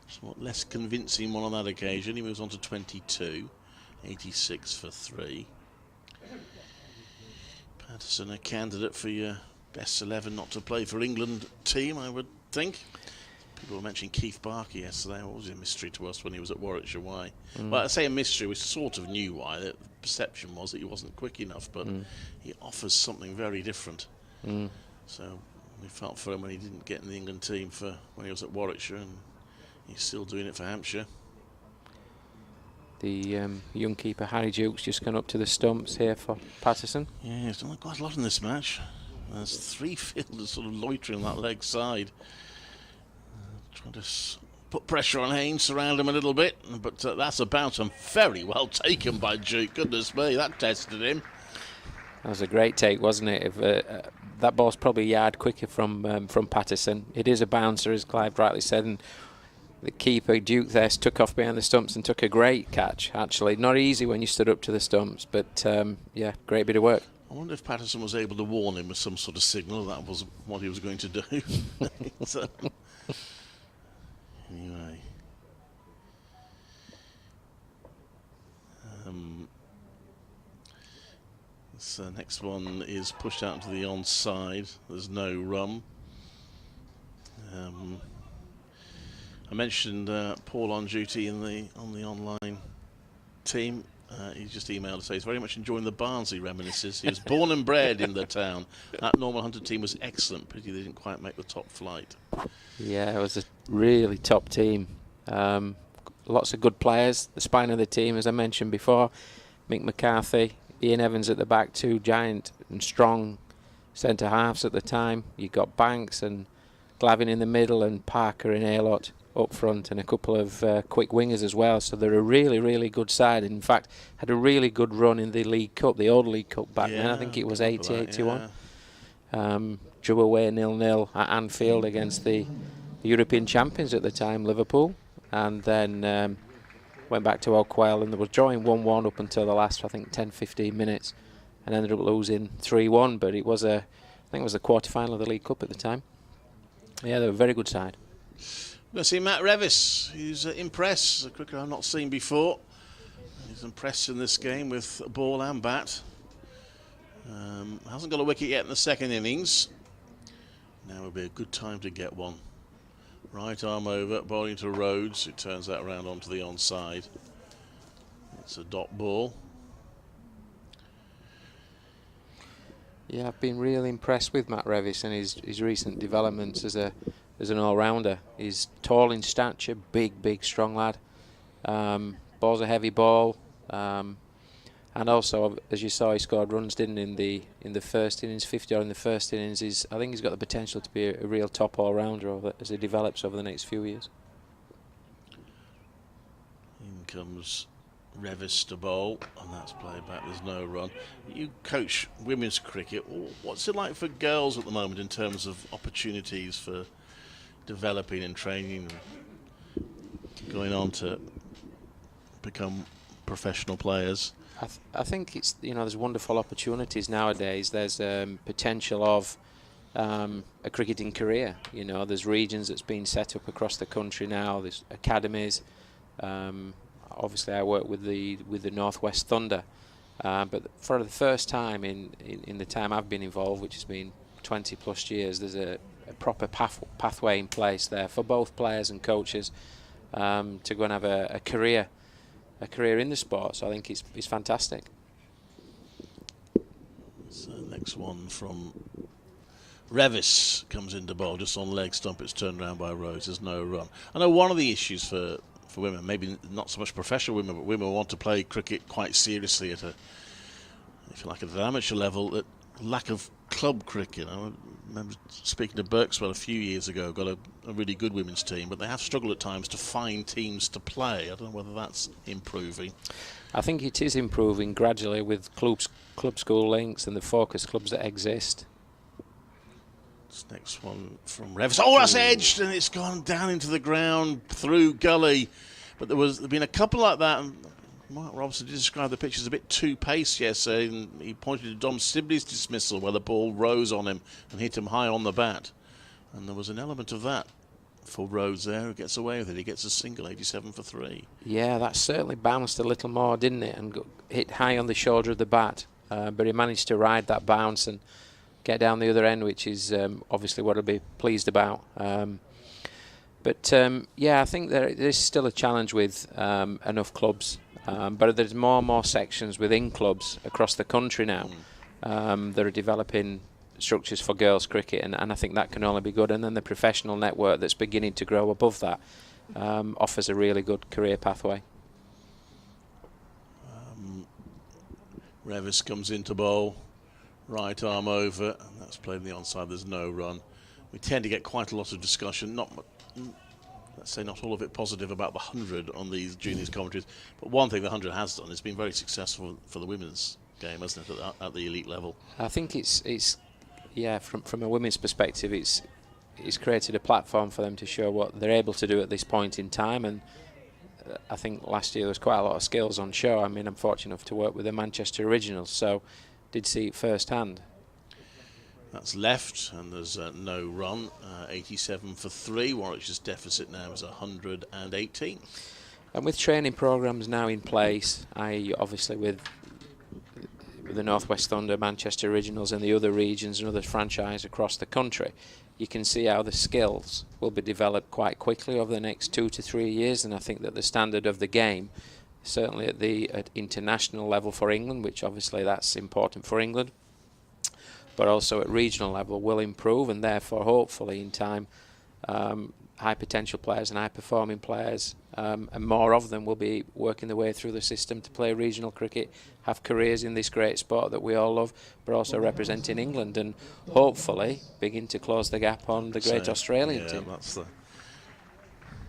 Somewhat less convincing one on that occasion. He moves on to 22. 86 for 3. Patterson, a candidate for your best 11 not to play for England team, I would think. People were mentioning Keith Barker yesterday. What was a mystery to us when he was at Warwickshire? Why? Well, I say a mystery. We sort of knew why. The perception was that he wasn't quick enough, but he offers something very different. So we felt for him when he didn't get in the England team for when he was at Warwickshire, and he's still doing it for Hampshire. The young keeper Harry Duke's just gone up to the stumps here for Patterson. Yeah, he's done quite a lot in this match. There's 3 fielders sort of loitering on that leg side. Trying to put pressure on Haynes, surround him a little bit, but that's about and very well taken by Duke. Goodness me, that tested him. That was a great take, wasn't it? That ball's probably a yard quicker from Patterson. It is a bouncer, as Clive rightly said, and the keeper, Duke, there took off behind the stumps and took a great catch, actually. Not easy when you stood up to the stumps, but yeah, great bit of work. I wonder if Patterson was able to warn him with some sort of signal that was what he was going to do. So, anyway. This next one is pushed out to the onside. There's no run. I mentioned Paul on duty on the online team. He just emailed to say he's very much enjoying the Barnsley reminiscences. He was born and bred in the town. That Norman Hunter team was excellent. Pity they didn't quite make the top flight. Yeah, it was a really top team. Lots of good players. The spine of the team, as I mentioned before, Mick McCarthy, Ian Evans at the back, 2 giant and strong centre halves at the time. You got Banks and Glavin in the middle, and Parker and Aylott up front, and a couple of quick wingers as well. So they're a really, really good side. In fact, had a really good run in the League Cup, the old League Cup back then. I think it was 80-81. Drew away 0-0 at Anfield against the European champions at the time, Liverpool, and then went back to Oakwell, and they were drawing 1-1 up until the last, I think, 10-15 minutes, and ended up losing 3-1. But it was I think it was the quarter-final of the League Cup at the time. Yeah, they were a very good side. We're going to see Matt Revis, who's impressed, a cricketer I've not seen before. He's impressed in this game with ball and bat. Hasn't got a wicket yet in the second innings. Now would be a good time to get one. Right arm over, bowling to Rhodes. It turns that round onto the onside. It's a dot ball. Yeah, I've been really impressed with Matt Revis and his recent developments as an all-rounder. He's tall in stature, big, strong lad. Ball's a heavy ball, and also, as you saw, he scored runs, didn't he, in the first innings, 50 odd in the first innings. I think he's got the potential to be a real top all-rounder as he develops over the next few years. In comes Revis to bowl, and that's played back. There's no run. You coach women's cricket. What's it like for girls at the moment in terms of opportunities for developing and training, going on to become professional players? I think it's, there's wonderful opportunities nowadays. There's potential of a cricketing career. There's regions that's been set up across the country now. There's academies. Obviously, I work with the Northwest Thunder, but for the first time in the time I've been involved, which has been 20 plus years, there's a proper pathway in place there for both players and coaches to go and have a career in the sport. So I think it's fantastic. So next one from Revis comes into bowl just on leg stump. It's turned around by Rhodes. There's no run. I know one of the issues for women, maybe not so much professional women, but women want to play cricket quite seriously at if you like, at an amateur level, that lack of club cricket. I remember speaking to Burgess a few years ago, got a really good women's team, but they have struggled at times to find teams to play. I don't know whether that's improving. I think it is improving gradually with club school links and the focus clubs that exist. This next one from Revis. Oh, that's edged, and it's gone down into the ground through gully. But there's been a couple like that. And Mark Robson did describe the pitch as a bit too pacey yesterday, and he pointed to Dom Sibley's dismissal where the ball rose on him and hit him high on the bat. And there was an element of that for Rhodes there, who gets away with it. He gets a single, 87 for 3. Yeah, that certainly bounced a little more, didn't it? And hit high on the shoulder of the bat. But he managed to ride that bounce and get down the other end, which is obviously what I'll be pleased about. Yeah, I think there's still a challenge with enough clubs, but there's more and more sections within clubs across the country now that are developing structures for girls cricket, and I think that can only be good. And then the professional network that's beginning to grow above that offers a really good career pathway. Revis comes into bowl, right arm over, and that's played on the onside. There's no run. We tend to get quite a lot of discussion, let's say not all of it positive, about the 100 on these juniors commentaries, but one thing the 100 has done is been very successful for the women's game, hasn't it, at the elite level? I think it's yeah, from a women's perspective, it's created a platform for them to show what they're able to do at this point in time, and I think last year there was quite a lot of skills on show. I mean, I'm fortunate enough to work with the Manchester Originals, so did see it firsthand. That's left, and there's no run. 87 for 3. Warwickshire's deficit now is 118. And with training programmes now in place, obviously with the Northwest Thunder, Manchester Originals and the other regions and other franchises across the country, you can see how the skills will be developed quite quickly over the next 2 to 3 years. And I think that the standard of the game, certainly at international level for England, which obviously that's important for England, but also at regional level, will improve, and therefore hopefully in time high potential players and high performing players, and more of them will be working their way through the system to play regional cricket, have careers in this great sport that we all love, but also representing England, and hopefully begin to close the gap on the great Australian team. That's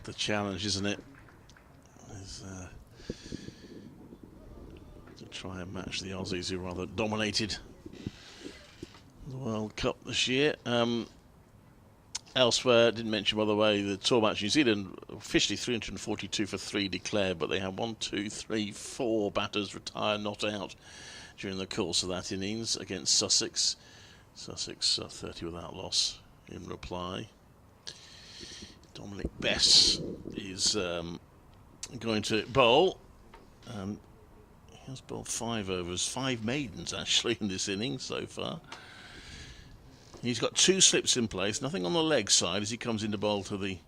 the challenge, isn't it? To try and match the Aussies, who rather dominated the World Cup this year. Elsewhere, didn't mention, by the way, the tour match New Zealand, officially 342 for 3 declared, but they had 4 batters retire, not out during the course of that innings against Sussex. Sussex 30 without loss in reply. Dominic Bess is going to bowl. He has bowled 5 overs, 5 maidens actually in this innings so far. He's got 2 slips in place, nothing on the leg side as he comes into bowl to the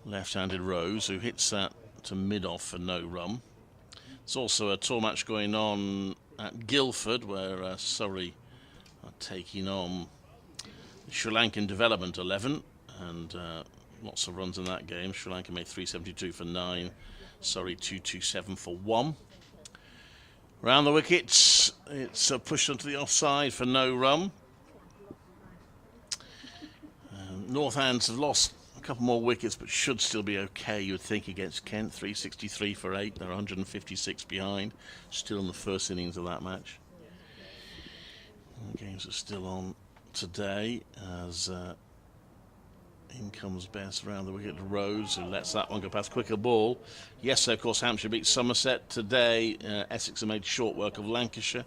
left-handed Rose, who hits that to mid-off for no run. There's also a tour match going on at Guildford, where Surrey are taking on Sri Lankan Development 11, and lots of runs in that game. Sri Lanka made 372 for 9, Surrey 227 for 1. Round the wickets, it's pushed onto the offside for no run. Northands have lost a couple more wickets, but should still be okay, you would think, against Kent. 363 for 8, they're 156 behind, still in the first innings of that match. The games are still on today, as in comes Best round the wicket to Rose, who lets that one go past. Quicker ball. Yesterday, of course, Hampshire beat Somerset. Today, Essex have made short work of Lancashire,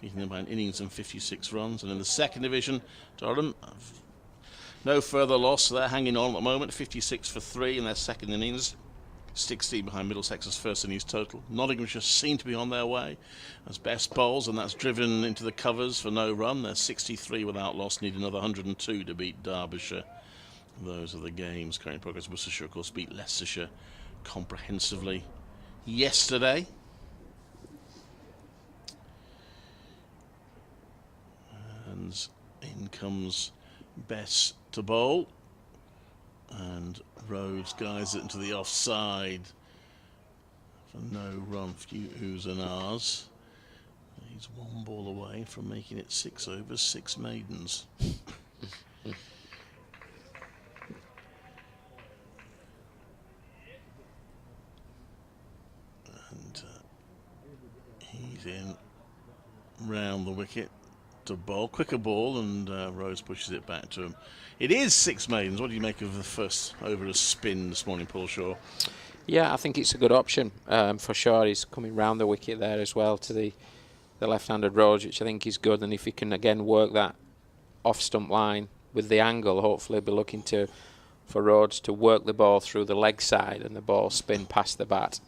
beating them by an innings and 56 runs. And in the second division, Durham, no further loss, so they're hanging on at the moment, 56 for 3 in their second innings, 16 behind Middlesex's first innings total. Nottinghamshire seem to be on their way as Best bowls, and that's driven into the covers for no run. They're 63 without loss, need another 102 to beat Derbyshire. Those are the games currently in progress. Worcestershire, of course, beat Leicestershire comprehensively yesterday. And in comes Best to bowl, and Rhodes guides it into the offside for no run. Few oohs and ahs. He's one ball away from making it 6 overs, 6 maidens. And he's in round the wicket to bowl. Quicker ball, and Rose pushes it back to him. It is 6 maidens. What do you make of the first over a spin this morning, Paul Shaw? Yeah, I think it's a good option for sure. He's coming round the wicket there as well to the left-handed Rose, which I think is good. And if he can again work that off-stump line with the angle, hopefully he'll be looking for Rhodes to work the ball through the leg side and the ball spin past the bat.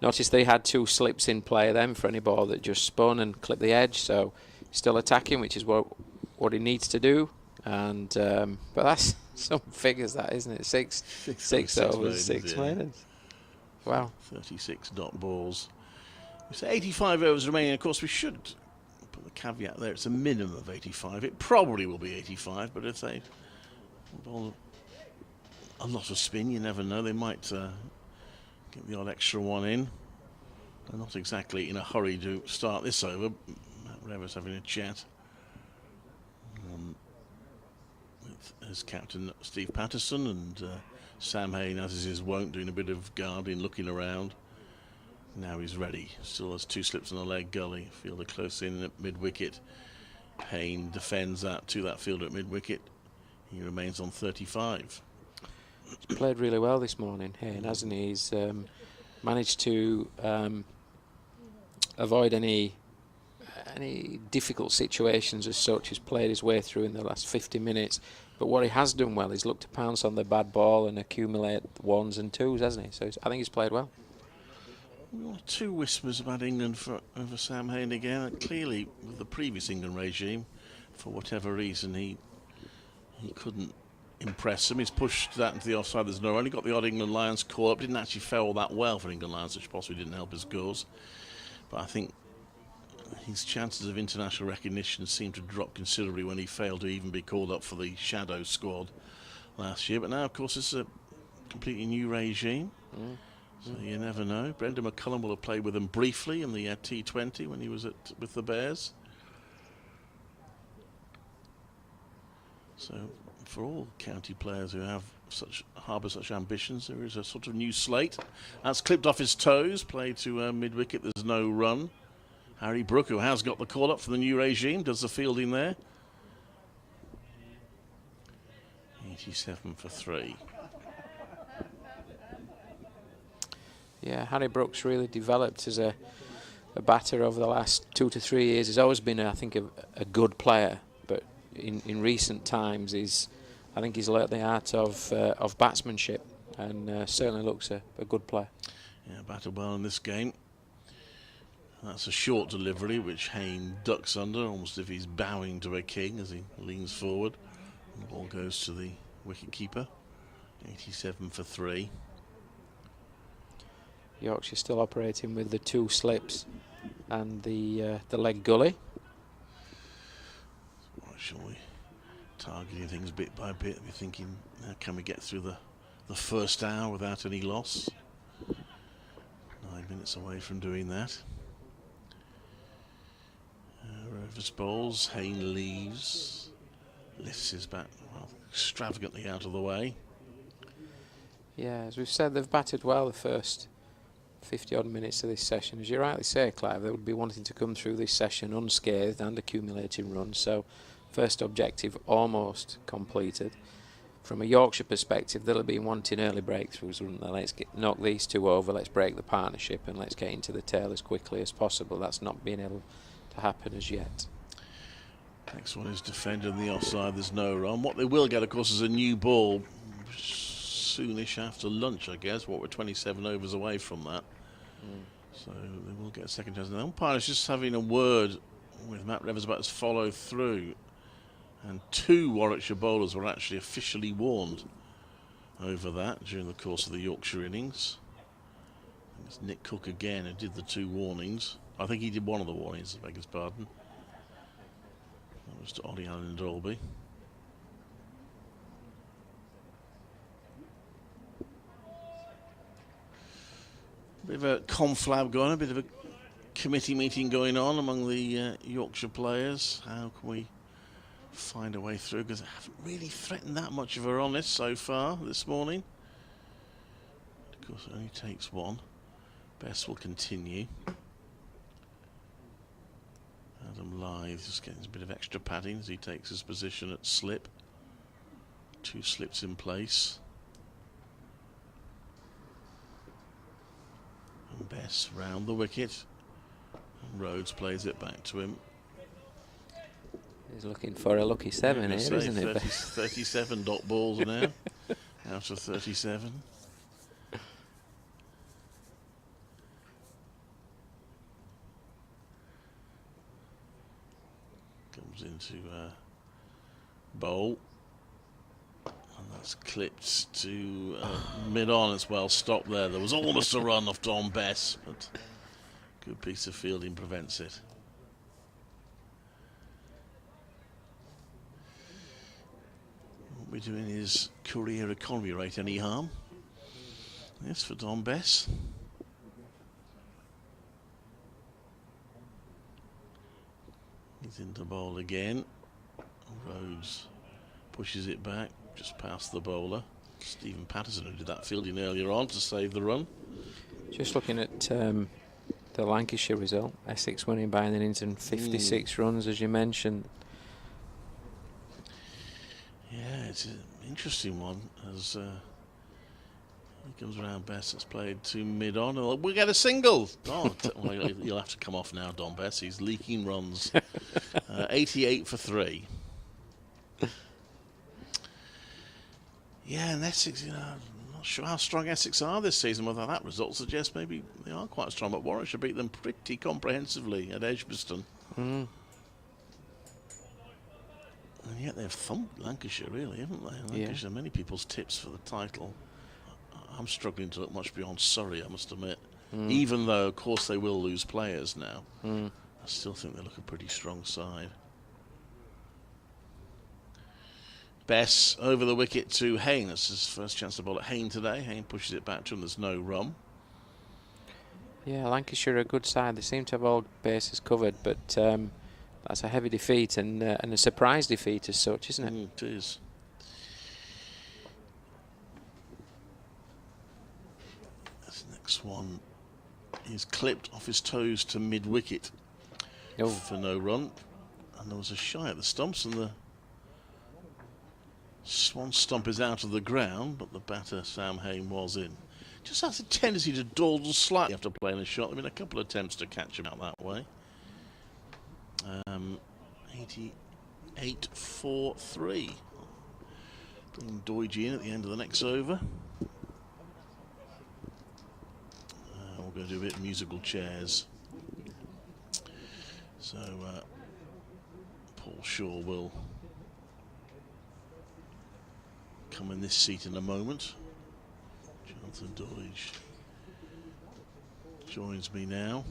Notice they had 2 slips in play then for any ball that just spun and clipped the edge, so still attacking, which is what he needs to do. And but that's some figures, that, isn't it? Six overs, 6 maidens. Wow. 36 dot balls. We say 85 overs remaining. Of course, we should put the caveat there. It's a minimum of 85. It probably will be 85, but if they bowl a lot of spin, you never know. They might get the odd extra one in. They're not exactly in a hurry to start this over. Rever's having a chat with his captain Steve Patterson, and Sam Hain, as is his wont, doing a bit of guarding, looking around. Now he's ready. Still has 2 slips on the leg gully. Fielder close in at mid-wicket. Hain defends that to that fielder at mid-wicket. He remains on 35. He's played really well this morning, Hain, hasn't he? He's managed to avoid any difficult situations as such. He's played his way through in the last 50 minutes. But what he has done well is look to pounce on the bad ball and accumulate 1s and 2s, hasn't he? So I think he's played well. We want 2 whispers about England over Sam Hain again. Clearly, with the previous England regime, for whatever reason, he couldn't impress him. He's pushed that into the offside. There's no run. He got the odd England Lions call up. Didn't actually fare all that well for England Lions, which possibly didn't help his goals. But I think his chances of international recognition seemed to drop considerably when he failed to even be called up for the shadow squad last year. But now, of course, it's a completely new regime. So you never know. Brendan McCullum will have played with them briefly in the T20 when he was with the Bears. So for all county players who have harbour such ambitions, there is a sort of new slate. That's clipped off his toes, played to mid-wicket. There's no run. Harry Brook, who has got the call up for the new regime, does the fielding there. 87 for 3. Yeah, Harry Brook's really developed as a batter over the last 2 to 3 years. He's always been, I think, a good player, but in recent times, I think he's learnt the art of batsmanship, and certainly looks a good player. Yeah, batted well in this game. That's a short delivery, which Hain ducks under, almost as if he's bowing to a king as he leans forward. The ball goes to the wicket-keeper. 87 for 3. Yorkshire still operating with the 2 slips and the leg gully. Right, shall we? Targeting things bit by bit. We're thinking, can we get through the first hour without any loss? 9 minutes away from doing that. Rovers bowls. Hayne leaves. Lifts his bat extravagantly out of the way. Yeah, as we've said, they've batted well the first 50-odd minutes of this session. As you rightly say, Clive, they would be wanting to come through this session unscathed and accumulating runs. So, first objective almost completed. From a Yorkshire perspective, they'll be wanting early breakthroughs, wouldn't they? Let's knock these 2 over, let's break the partnership, and let's get into the tail as quickly as possible. That's not been able to happen as yet. Next one is defended in the offside. There's no run. What they will get, of course, is a new ball soonish after lunch, I guess. We're 27 overs away from that. So they will get a second chance. And the umpire is just having a word with Matt Revers about to follow through. And 2 Warwickshire bowlers were actually officially warned over that during the course of the Yorkshire innings. I think it's Nick Cook again who did the 2 warnings. I think he did one of the warnings, I beg his pardon. That was to Ollie Allen and Dolby. A bit of a conflab going on, a bit of a committee meeting going on among the Yorkshire players. How can we find a way through? Because they haven't really threatened that much of a run this so far this morning. Of course, it only takes 1. Best will continue. Adam Lythe just getting a bit of extra padding as he takes his position at slip. 2 slips in place. And Bess round the wicket. And Rhodes plays it back to him. He's looking for a lucky 7 here, isn't it? 37 dot balls now out of 37. Comes into bowl, and that's clipped to mid-on as well. Stop there. There was almost a run off Don Bess, but good piece of fielding prevents it. Won't be doing his career economy rate any harm. Yes, for Don Bess. He's into bowl again. Rhodes pushes it back, just past the bowler. Stephen Patterson, who did that fielding earlier on to save the run. Just looking at the Lancashire result, Essex winning by an innings and 56 runs, as you mentioned. Yeah, it's an interesting one as he comes around. Bess has played to mid-on. We get a single. Oh, well, you'll have to come off now, Don Bess. He's leaking runs. 88 for 3. Yeah, and Essex, I'm not sure how strong Essex are this season. Whether that result suggests maybe they are quite strong, but Warwickshire beat them pretty comprehensively at Edgbaston. And yet they've thumped Lancashire, really, haven't they? Lancashire, many people's tips for the title. I'm struggling to look much beyond Surrey, I must admit. Even though, of course, they will lose players now. I still think they look a pretty strong side. Bess over the wicket to Hayne. That's his first chance to bowl at Hayne today. Hayne pushes it back to him. There's no run. Yeah, Lancashire are a good side. They seem to have all bases covered, but that's a heavy defeat and a surprise defeat as such, isn't it? It is. This next one is clipped off his toes to mid-wicket for no run. And there was a shy at the stumps, and the one stump is out of the ground, but the batter, Sam Hayne, was in. Just has a tendency to dawdle slightly after playing a shot. There have been a couple of attempts to catch him out that way. 88 for 3. Bring Doige in at the end of the next over. We're going to do a bit of musical chairs. So Paul Shaw will come in this seat in a moment. Jonathan Doidge joins me now.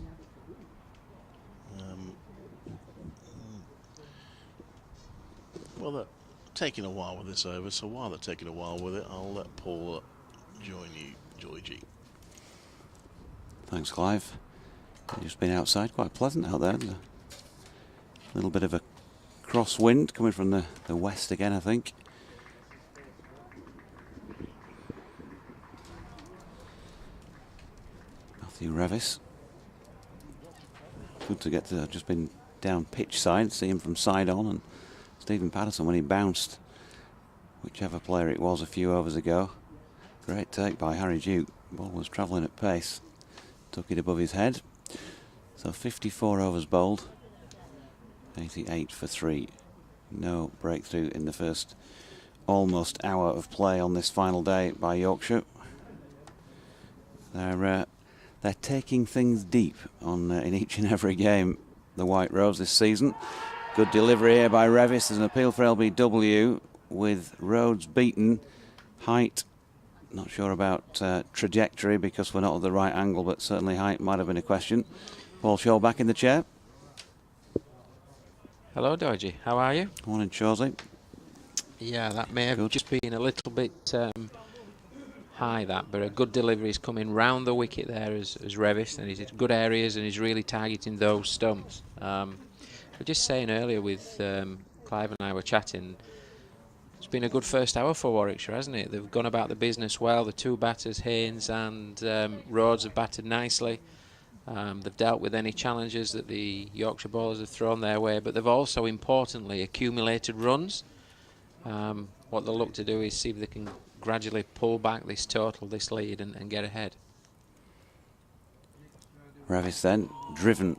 Well, they're taking a while with this over, so while they're taking a while with it, I'll let Paul join you, Georgie. Thanks, Clive. You've just been outside, quite pleasant out there. There's a little bit of a crosswind coming from the west again, I think. Matthew Revis. Good to get to, just been down pitch side, see him from side on, and Stephen Patterson when he bounced whichever player it was a few overs ago. Great take by Harry Duke. Ball was travelling at pace. Took it above his head. So 54 overs bowled. 88 for 3. No breakthrough in the first almost hour of play on this final day by Yorkshire. They're taking things deep on in each and every game, the White Rose, this season. Good delivery here by Revis. There's an appeal for LBW with Rhodes beaten. Height, not sure about trajectory because we're not at the right angle, but certainly height might have been a question. Paul Shaw back in the chair. Hello, Dodgy. How are you? Morning, Chausley. Yeah, that may have just been a little bit high, that, but a good delivery is coming round the wicket there as Revis, and he's in good areas and he's really targeting those stumps. I was just saying earlier with Clive and I were chatting, it's been a good first hour for Warwickshire, hasn't it? They've gone about the business well. The two batters, Haynes and Rhodes, have batted nicely. They've dealt with any challenges that the Yorkshire bowlers have thrown their way, but they've also importantly accumulated runs. What they'll look to do is see if they can gradually pull back this total, this lead, and get ahead. Revis then driven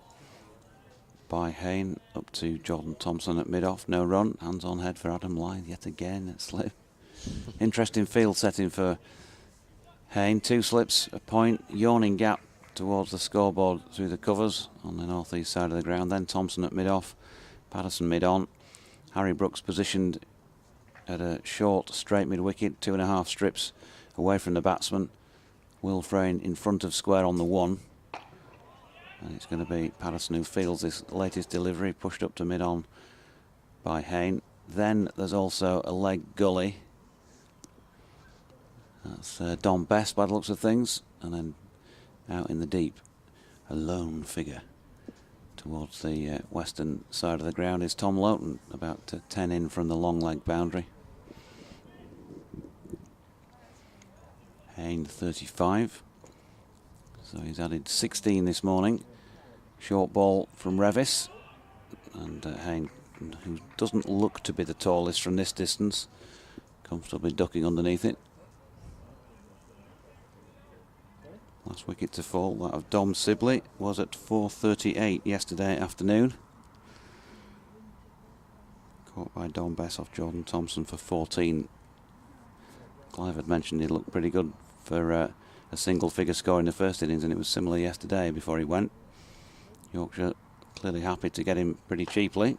by Hayne up to Jordan Thompson at mid-off. No run. Hands on head for Adam Lyth yet again at slip. Interesting field setting for Hayne. 2 slips, a point, yawning gap towards the scoreboard through the covers on the north-east side of the ground. Then Thompson at mid-off, Patterson mid-on. Harry Brooks positioned at a short, straight mid-wicket, 2.5 strips away from the batsman. Will Frayne in front of square on the 1. And it's going to be Patterson who fields this latest delivery, pushed up to mid-on by Hayne. Then there's also a leg gully. That's Dom Best by the looks of things. And then out in the deep, a lone figure towards the western side of the ground is Tom Loughton, about 10 in from the long leg boundary. Hayne 35. So he's added 16 this morning. Short ball from Revis. And Hayne, who doesn't look to be the tallest from this distance, comfortably ducking underneath it. Last wicket to fall, that of Dom Sibley, was at 4:38 yesterday afternoon. Caught by Dom Bess off Jordan Thompson for 14. Clive had mentioned he looked pretty good for a single figure score in the first innings, and it was similar yesterday before he went. Yorkshire clearly happy to get him pretty cheaply,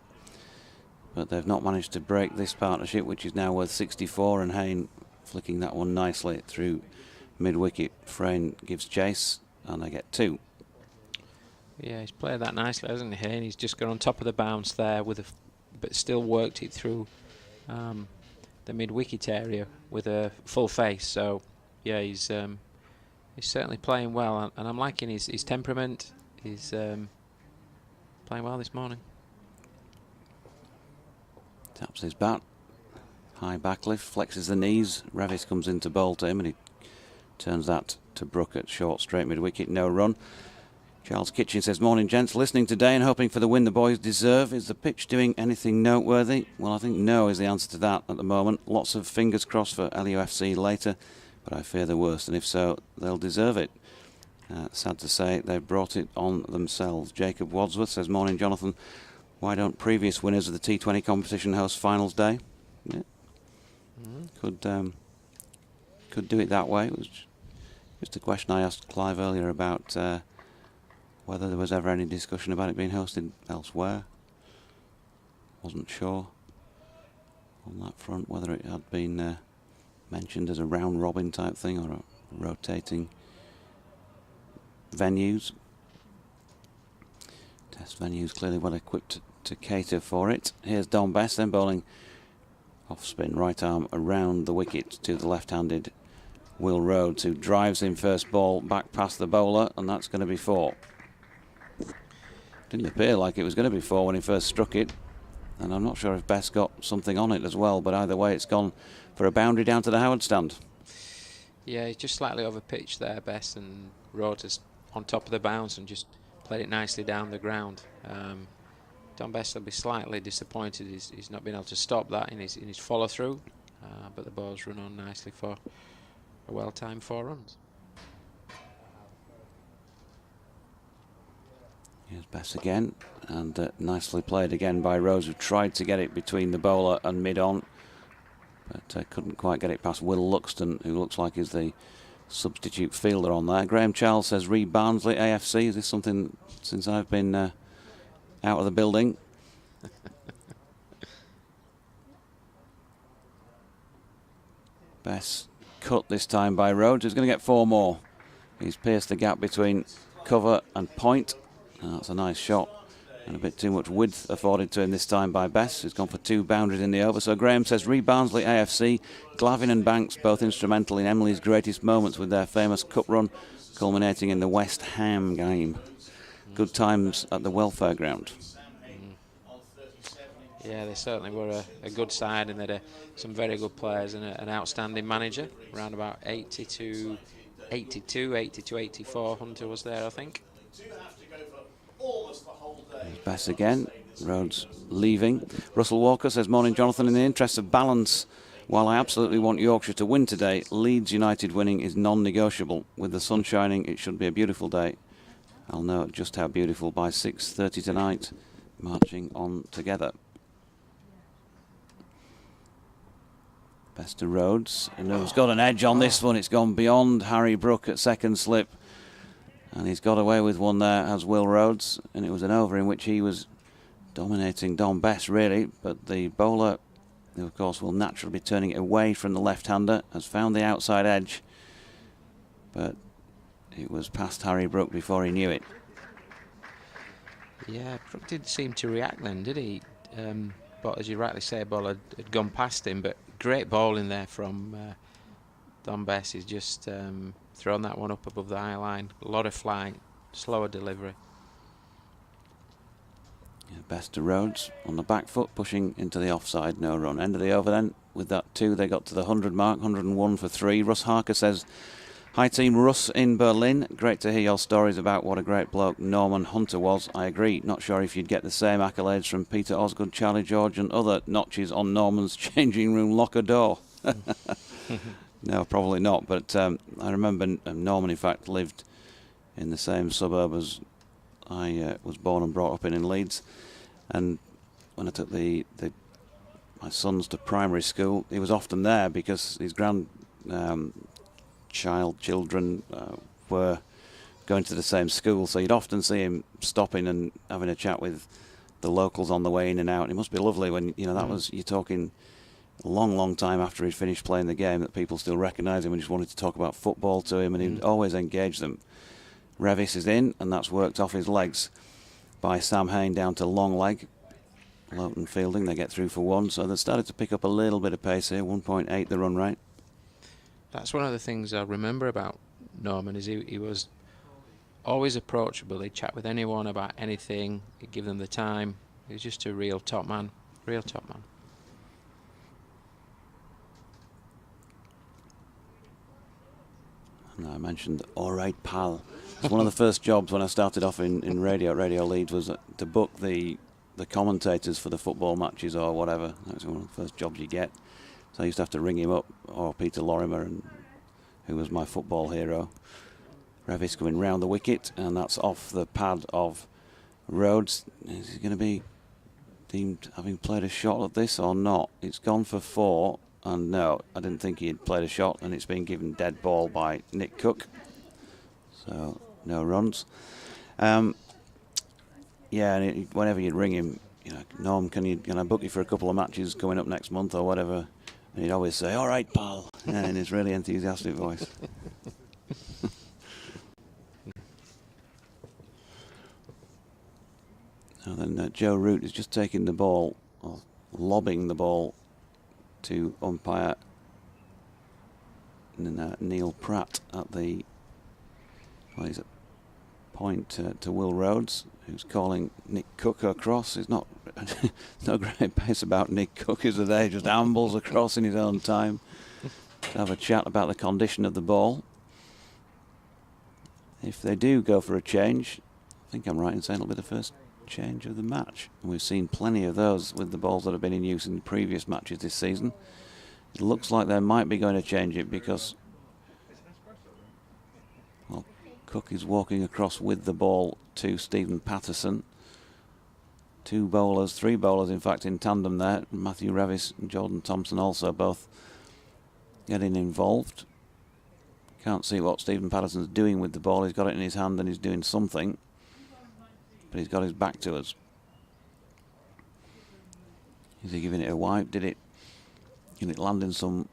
but they've not managed to break this partnership, which is now worth 64, and Hayne flicking that one nicely through mid-wicket. Frayne gives chase and they get 2. Yeah, he's played that nicely, hasn't he, Hayne? He's just got on top of the bounce there with but still worked it through the mid-wicket area with a full face. So yeah, he's certainly playing well, and I'm liking his temperament. He's playing well this morning. Taps his bat, high backlift, flexes the knees. Revis comes in to bowl to him, and he turns that to Brook at short, straight mid-wicket, no run. Charles Kitchen says, morning gents, listening today and hoping for the win the boys deserve. Is the pitch doing anything noteworthy? Well, I think no is the answer to that at the moment. Lots of fingers crossed for LUFC later, but I fear the worst, and if so, they'll deserve it. Sad to say, they've brought it on themselves. Jacob Wadsworth says, morning Jonathan, why don't previous winners of the T20 competition host finals day? Yeah. Could do it that way. It was just a question I asked Clive earlier about whether there was ever any discussion about it being hosted elsewhere. Wasn't sure on that front whether it had been mentioned as a round robin type thing, or a rotating venues. Test venues clearly well equipped to cater for it. Here's Don Best then bowling off spin, right arm around the wicket to the left-handed Will Rhodes, who drives in first ball back past the bowler, and that's going to be 4. Didn't appear like it was going to be 4 when he first struck it, and I'm not sure if Best got something on it as well, but either way it's gone for a boundary down to the Howard stand. Yeah, he's just slightly over pitch there, Best, and Rhodes is on top of the bounce and just played it nicely down the ground. Don Best will be slightly disappointed he's not been able to stop that in his follow through, but the ball's run on nicely for a well-timed 4 runs. Here's Best again, and nicely played again by Rose, who tried to get it between the bowler and mid-on, but couldn't quite get it past Will Luxton, who looks like is the substitute fielder on there. Graham Charles says, Reed Barnsley, AFC. Is this something since I've been out of the building? Best cut this time by Rhodes, who's going to get 4 more. He's pierced the gap between cover and point. That's a nice shot, and a bit too much width afforded to him this time by Best, who's gone for 2 boundaries in the over. So Graham says, Reed Barnsley, AFC, Glavin and Banks both instrumental in Emily's greatest moments with their famous cup run, culminating in the West Ham game. Good times at the welfare ground. Yeah, they certainly were a good side, and they had some very good players and an outstanding manager. Around about 82, 84, Hunter was there, I think. Here's Best again. Rhodes leaving. Russell Walker says, morning Jonathan, in the interest of balance, while I absolutely want Yorkshire to win today, Leeds United winning is non-negotiable. With the sun shining, it should be a beautiful day. I'll know just how beautiful by 6:30 tonight, marching on together. Best to Rhodes, and who's got an edge on this one. It's gone beyond Harry Brook at second slip, and he's got away with one there as Will Rhodes, and it was an over in which he was dominating Don Best really, but the bowler, who of course will naturally be turning it away from the left-hander, has found the outside edge, but it was past Harry Brook before he knew it. Yeah, Brook didn't seem to react then, did he? But as you rightly say, ball had gone past him, but great ball in there from Don Best. He's just thrown that one up above the eye line. A lot of flight, slower delivery. Yeah, Best to Rhodes on the back foot, pushing into the offside, no run. End of the over then. With that 2, they got to the 100 mark, 101 for 3. Russ Harker says, hi team, Russ in Berlin. Great to hear your stories about what a great bloke Norman Hunter was. I agree. Not sure if you'd get the same accolades from Peter Osgood, Charlie George and other notches on Norman's changing room locker door. No, probably not. But I remember Norman, in fact, lived in the same suburb as I was born and brought up in Leeds. And when I took my sons to primary school, he was often there because his children were going to the same school, so you'd often see him stopping and having a chat with the locals on the way in and out. It must be lovely when, you know, that was, you're talking a long time after he'd finished playing the game, that people still recognise him and just wanted to talk about football to him, and he'd always engage them. Revis is in, and that's worked off his legs by Sam Hain down to long leg. Lowton fielding, they get through for 1, so they started to pick up a little bit of pace here. 1.8 the run rate. That's one of the things I remember about Norman, is he was always approachable. He'd chat with anyone about anything. He'd give them the time. He was just a real top man. Real top man. And I mentioned All Right Pal. It's one of the first jobs when I started off in radio Leeds was to book the commentators for the football matches or whatever. That was one of the first jobs you get. So I used to have to ring him up, or Peter Lorimer, who was my football hero. Revis going round the wicket, and that's off the pad of Rhodes. Is he going to be deemed having played a shot at this or not? It's gone for 4, and no, I didn't think he had played a shot, and it's been given dead ball by Nick Cook. So no runs. Yeah, and whenever you'd ring him, you know, Norm, can I book you for a couple of matches coming up next month or whatever? And he'd always say, "All right, pal," in his really enthusiastic voice. And then Joe Root is just taking the ball, or lobbing the ball to umpire Neil Pratt at the, well, he's at point to Will Rhodes, who's calling Nick Cook across. He's not no great pace about Nick Cook, is there? He just ambles across in his own time to have a chat about the condition of the ball. If they do go for a change, I think I'm right in saying it'll be the first change of the match. And we've seen plenty of those with the balls that have been in use in previous matches this season. It looks like they might be going to change it because, well, Cook is walking across with the ball to Stephen Patterson. Three bowlers in fact in tandem there. Matthew Revis and Jordan Thompson also both getting involved. Can't see what Stephen Patterson's doing with the ball. He's got it in his hand and he's doing something, but he's got his back to us. Is he giving it a wipe? Did it land in some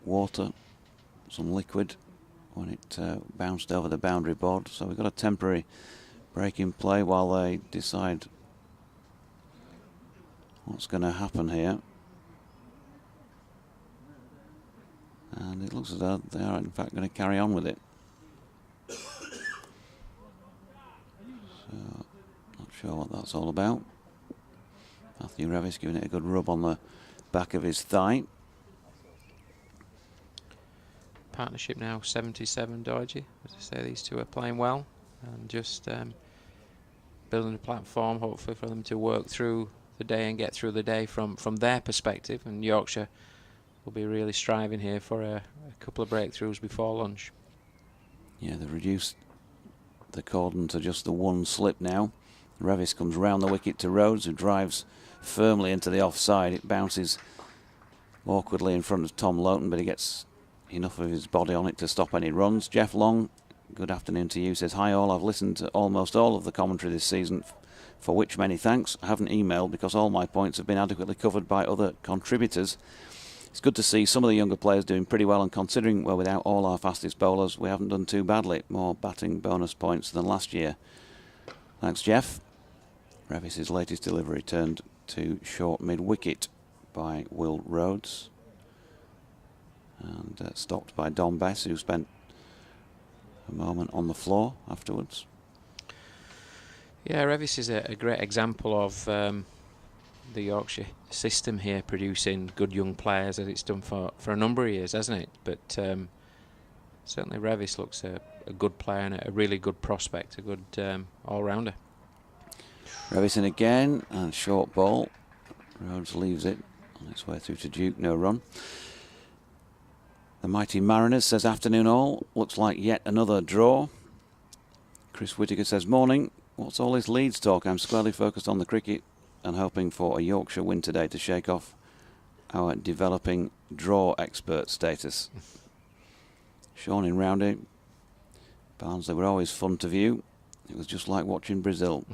water, some liquid, when it bounced over the boundary board? So we've got a temporary break in play while they decide what's going to happen here. And it looks as though they are in fact going to carry on with it. So, not sure what that's all about. Matthew Revis giving it a good rub on the back of his thigh. Partnership now 77, Dorji. As I say, these two are playing well and just building a platform, hopefully, for them to work through the day and get through the day from their perspective. And Yorkshire will be really striving here for a couple of breakthroughs before lunch. Yeah, they've reduced the cordon to just the one slip now. Revis comes round the wicket to Rhodes, who drives firmly into the offside. It bounces awkwardly in front of Tom Loughton, but he gets enough of his body on it to stop any runs. Jeff Long, good afternoon to you, says, "Hi all, I've listened to almost all of the commentary this season, for which many thanks. I haven't emailed because all my points have been adequately covered by other contributors. It's good to see some of the younger players doing pretty well, and considering we're without all our fastest bowlers, we haven't done too badly. More batting bonus points than last year." Thanks, Jeff. Revis's latest delivery turned to short mid-wicket by Will Rhodes, and stopped by Don Bess, who spent a moment on the floor afterwards. Yeah, Revis is a great example of the Yorkshire system here, producing good young players, as it's done for a number of years, hasn't it? But certainly Revis looks a good player and a really good prospect, a good all-rounder. Revis in again, and short ball. Rhodes leaves it on its way through to Duke, no run. The Mighty Mariners says, "Afternoon all, looks like yet another draw." Chris Whittaker says, "Morning, what's all this Leeds talk? I'm squarely focused on the cricket and hoping for a Yorkshire win today to shake off our developing draw expert status." Sean in Roundy, Barnes, they were always fun to view. It was just like watching Brazil.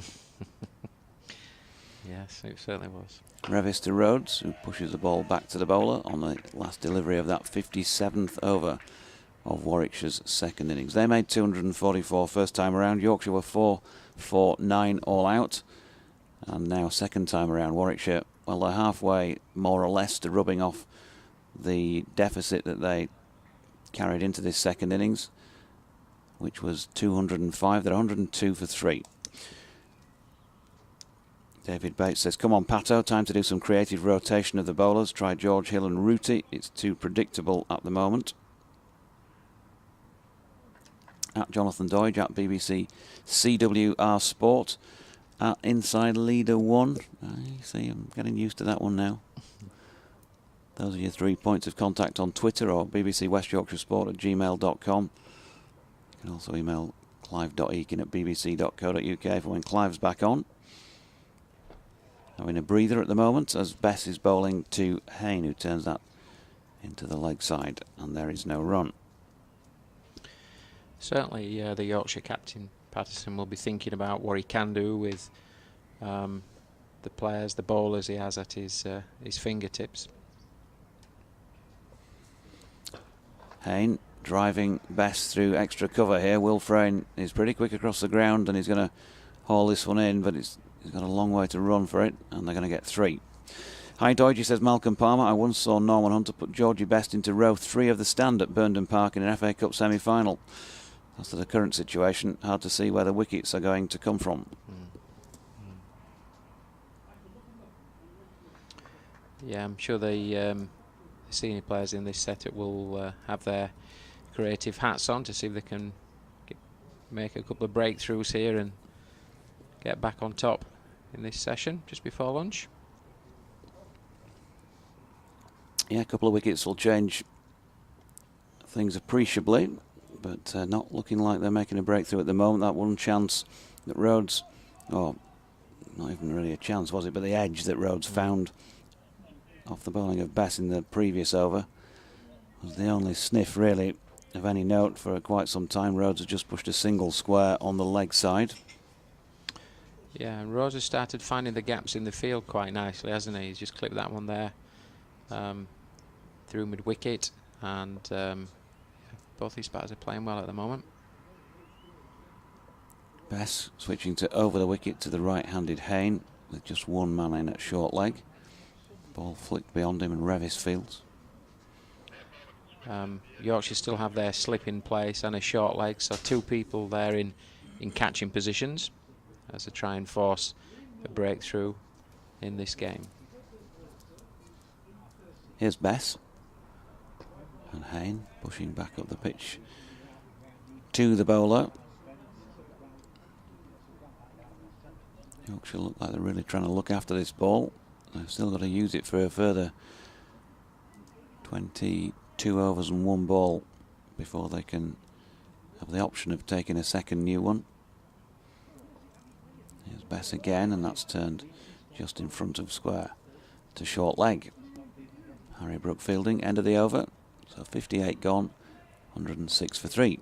Yes, it certainly was. Revis to Rhodes, who pushes the ball back to the bowler on the last delivery of that 57th over of Warwickshire's second innings. They made 244 first time around. Yorkshire were 4-4-9 all out. And now second time around, Warwickshire, well, they're halfway more or less to rubbing off the deficit that they carried into this second innings, which was 205. They're 102 for 3. David Bates says, "Come on, Pato, time to do some creative rotation of the bowlers. Try George Hill and Rooty. It's too predictable at the moment." At Jonathan Doidge, at BBC CWR Sport, at Inside Leader 1. I see, I'm getting used to that one now. Those are your 3 points of contact on Twitter or BBC West Yorkshire Sport at gmail.com. You can also email clive.eakin@bbc.co.uk for when Clive's back on. Having a breather at the moment as Bess is bowling to Hayne, who turns that into the leg side, and there is no run. Certainly the Yorkshire captain, Patterson, will be thinking about what he can do with the the players, the bowlers he has at his fingertips. Hayne driving best through extra cover here. Will Frayne is pretty quick across the ground and he's going to haul this one in, but he's got a long way to run for it, and they're going to get 3. Hi Dodgy, says Malcolm Palmer. I once saw Norman Hunter put Georgie Best into row 3 of the stand at Burnden Park in an FA Cup semi-final. As to the current situation, hard to see where the wickets are going to come from. Yeah, I'm sure the senior players in this setup will have their creative hats on to see if they can make a couple of breakthroughs here and get back on top in this session just before lunch. Yeah, a couple of wickets will change things appreciably, but not looking like they're making a breakthrough at the moment. That one chance that Rhodes, not even really a chance was it, but the edge that Rhodes found off the bowling of Bess in the previous over was the only sniff really of any note for quite some time. Rhodes has just pushed a single square on the leg side. Yeah, and Rhodes has started finding the gaps in the field quite nicely, hasn't he? He's just clipped that one there through mid-wicket, and both these batters are playing well at the moment. Bess switching to over the wicket to the right-handed Hayne with just one man in at short leg. Ball flicked beyond him and Revis fields. Yorkshire still have their slip in place and a short leg, so 2 people there in catching positions as they try and force a breakthrough in this game. Here's Bess and Hayne pushing back up the pitch to the bowler. Yorkshire look like they're really trying to look after this ball. They've still got to use it for a further 22 overs and 1 ball before they can have the option of taking a second new one. Here's Bess again, and that's turned just in front of square to short leg. Harry Brook fielding, end of the over, so 58 gone, 106 for 3.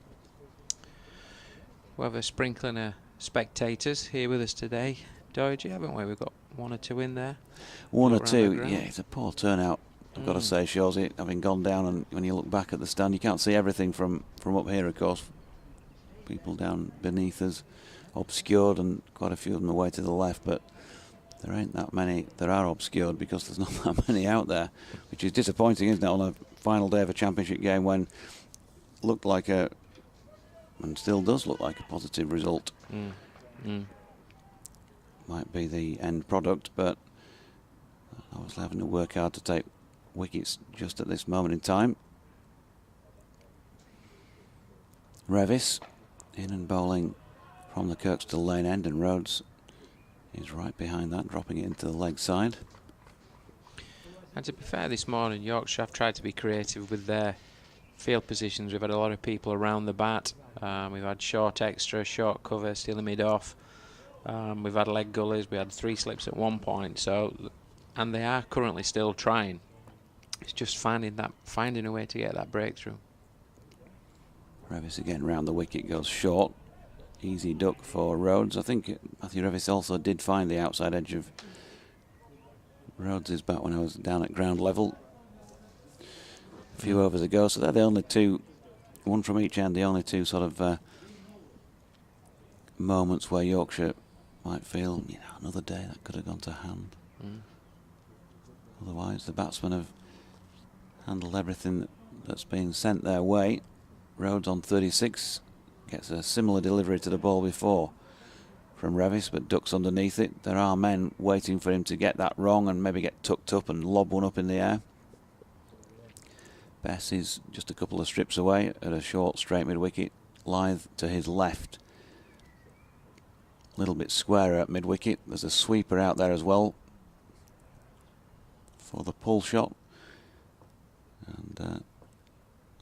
We have a sprinkling of spectators here with us today, Doji, haven't we? We've got 1 or 2 in there. 1 or 2, yeah, it's a poor turnout, I've got to say, Shawsey, having gone down, and when you look back at the stand, you can't see everything from up here, of course. People down beneath us obscured, and quite a few of them away to the left, but there ain't that many that are obscured because there's not that many out there, which is disappointing, isn't it, on a final day of a championship game when looked like and still does look like a positive result. Might be the end product, but obviously having to work hard to take wickets just at this moment in time. Revis in and bowling from the Kirkstall lane end, and Rhodes is right behind that, dropping it into the leg side. And to be fair, this morning Yorkshire have tried to be creative with their field positions. We've had a lot of people around the bat. We've had short extra, short cover, stealing mid off. We've had leg gullies. We had 3 slips at one point. And they are currently still trying. It's just finding a way to get that breakthrough. Revis again round the wicket, goes short. Easy duck for Rhodes. I think Matthew Revis also did find the outside edge of Rhodes' bat when I was down at ground level a few overs ago. So they're the only 2, 1 from each end, the only 2 sort of moments where Yorkshire might feel, another day that could have gone to hand. Otherwise, the batsmen have handled everything that's been sent their way. Rhodes on 36 gets a similar delivery to the ball before from Revis, but ducks underneath it. There are men waiting for him to get that wrong and maybe get tucked up and lob one up in the air. Bess is just a couple of strips away at a short straight mid-wicket. Lythe to his left. A little bit squarer at mid-wicket. There's a sweeper out there as well for the pull shot. And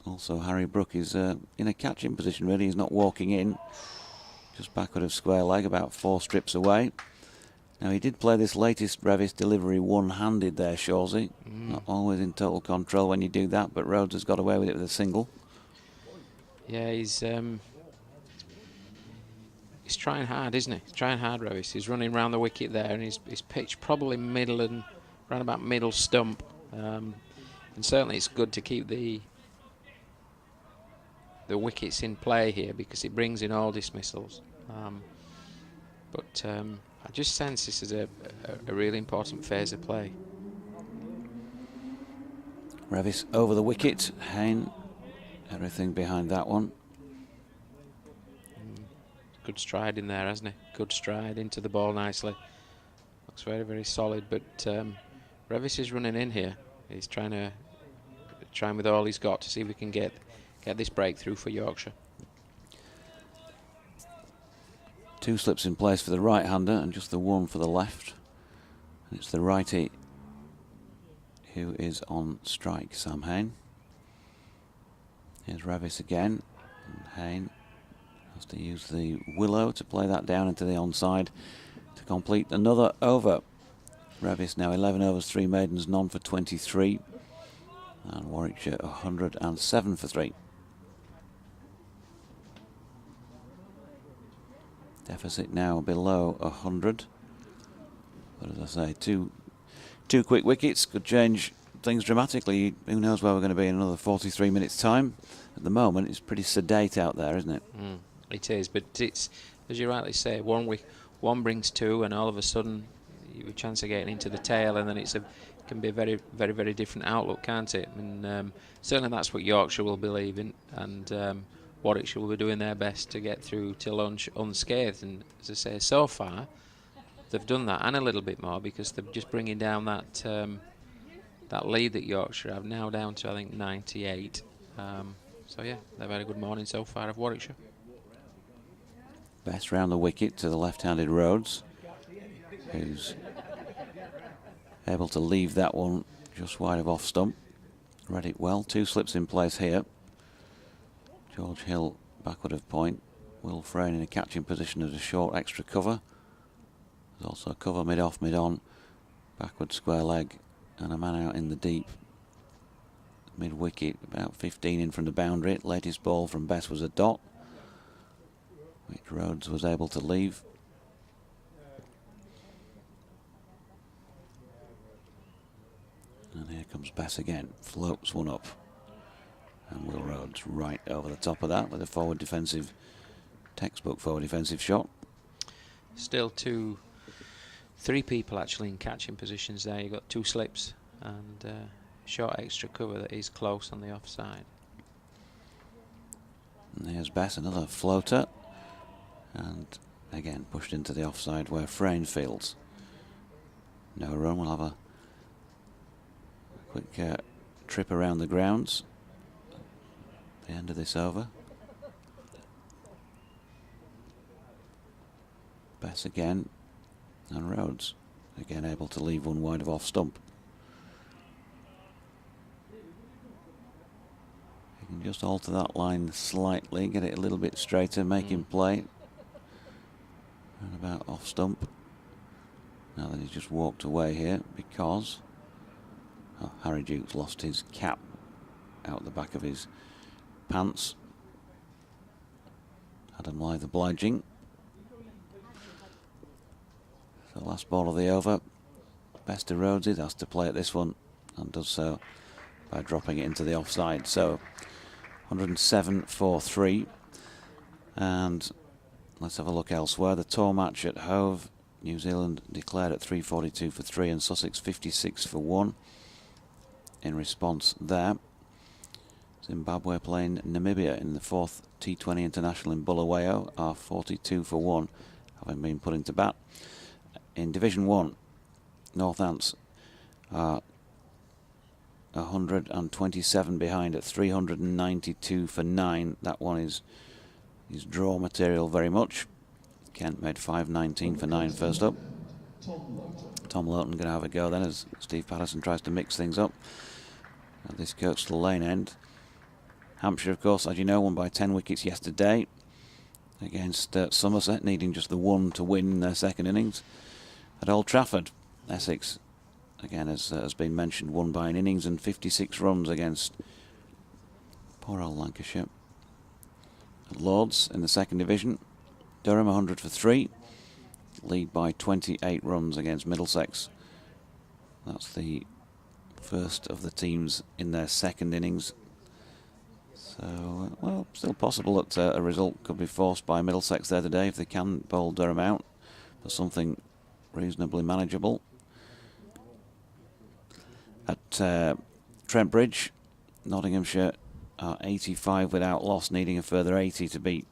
also Harry Brook is in a catching position really. He's not walking in. Just backward of square leg, about 4 strips away. Now he did play this latest Revis delivery one-handed there, Shawsey. Not always in total control when you do that, but Rhodes has got away with it with a single. Yeah, he's He's trying hard, isn't he? He's trying hard, Revis. He's running round the wicket there, and he's pitched probably middle and round about middle stump. And certainly it's good to keep the wickets in play here because it brings in all dismissals. But I just sense this is a really important phase of play. Revis over the wicket. Hayne, everything behind that one. Good stride in there, hasn't he? Good stride into the ball nicely. Looks very, very solid. But Revis is running in here. He's trying with all he's got to see if we can get this breakthrough for Yorkshire. 2 slips in place for the right-hander and just the 1 for the left. And it's the righty who is on strike, Sam Hayne. Here's Revis again. And Hayne has to use the willow to play that down into the onside to complete another over. Revis now 11 overs, 3 maidens, none for 23. And Warwickshire 107 for 3. Deficit now below 100. But as I say, two quick wickets could change things dramatically. Who knows where we're going to be in another 43 minutes' time. At the moment, it's pretty sedate out there, isn't it? It is, but it's, as you rightly say, one brings 2, and all of a sudden you have a chance of getting into the tail, and then it can be a very, very, very different outlook, can't it? And certainly that's what Yorkshire will believe in, and Warwickshire will be doing their best to get through till lunch unscathed. And as I say, so far they've done that and a little bit more because they're just bringing down that that lead that Yorkshire have now down to I think 98. So yeah, they've had a good morning so far of Warwickshire. Best round the wicket to the left-handed Rhodes, who's able to leave that one just wide of off stump. Read it well. 2 slips in place here. George Hill backward of point. Will Frayne in a catching position as a short extra cover. There's also a cover mid-off, mid-on. Backward square leg and a man out in the deep. Mid-wicket, about 15 in from the boundary. Latest ball from Bess was a dot, which Rhodes was able to leave. And here comes Bess again. Floats one up. And Will Rhodes right over the top of that with a textbook forward defensive shot. Still 3 people actually in catching positions there. You've got 2 slips and short extra cover that is close on the offside. And here's Bess, another floater. And again pushed into the offside where Frayne fields. No run. We'll have a quick trip around the grounds. The end of this over. Bess again, and Rhodes again able to leave one wide of off stump. You can just alter that line slightly, get it a little bit straighter, make him play. And about off stump. Now that he's just walked away here because Harry Duke's lost his cap out the back of his pants. Adam Lythe obliging. So last ball of the over. Best to Rhodes has to play at this one and does so by dropping it into the offside. So 107 for 3. And let's have a look elsewhere. The tour match at Hove. New Zealand declared at 342 for 3 and Sussex 56 for 1. In response there. Zimbabwe playing Namibia in the 4th T20 International in Bulawayo are 42 for 1, having been put into bat. In Division 1, North Ants are 127 behind at 392 for 9. That one is draw material very much. Kent made 519 for 9 first up. Tom Lowton going to have a go then as Steve Patterson tries to mix things up at this Kirkstall Lane end. Hampshire, of course, as you know, won by 10 wickets yesterday against Somerset, needing just the 1 to win their second innings. At Old Trafford, Essex, again, as has been mentioned, won by an innings and 56 runs against poor old Lancashire. At Lords, in the second division, Durham 100 for 3. Lead by 28 runs against Middlesex. That's the first of the teams in their second innings. So, well, still possible that a result could be forced by Middlesex there today if they can bowl Durham out for something reasonably manageable. At Trent Bridge, Nottinghamshire are 85 without loss, needing a further 80 to beat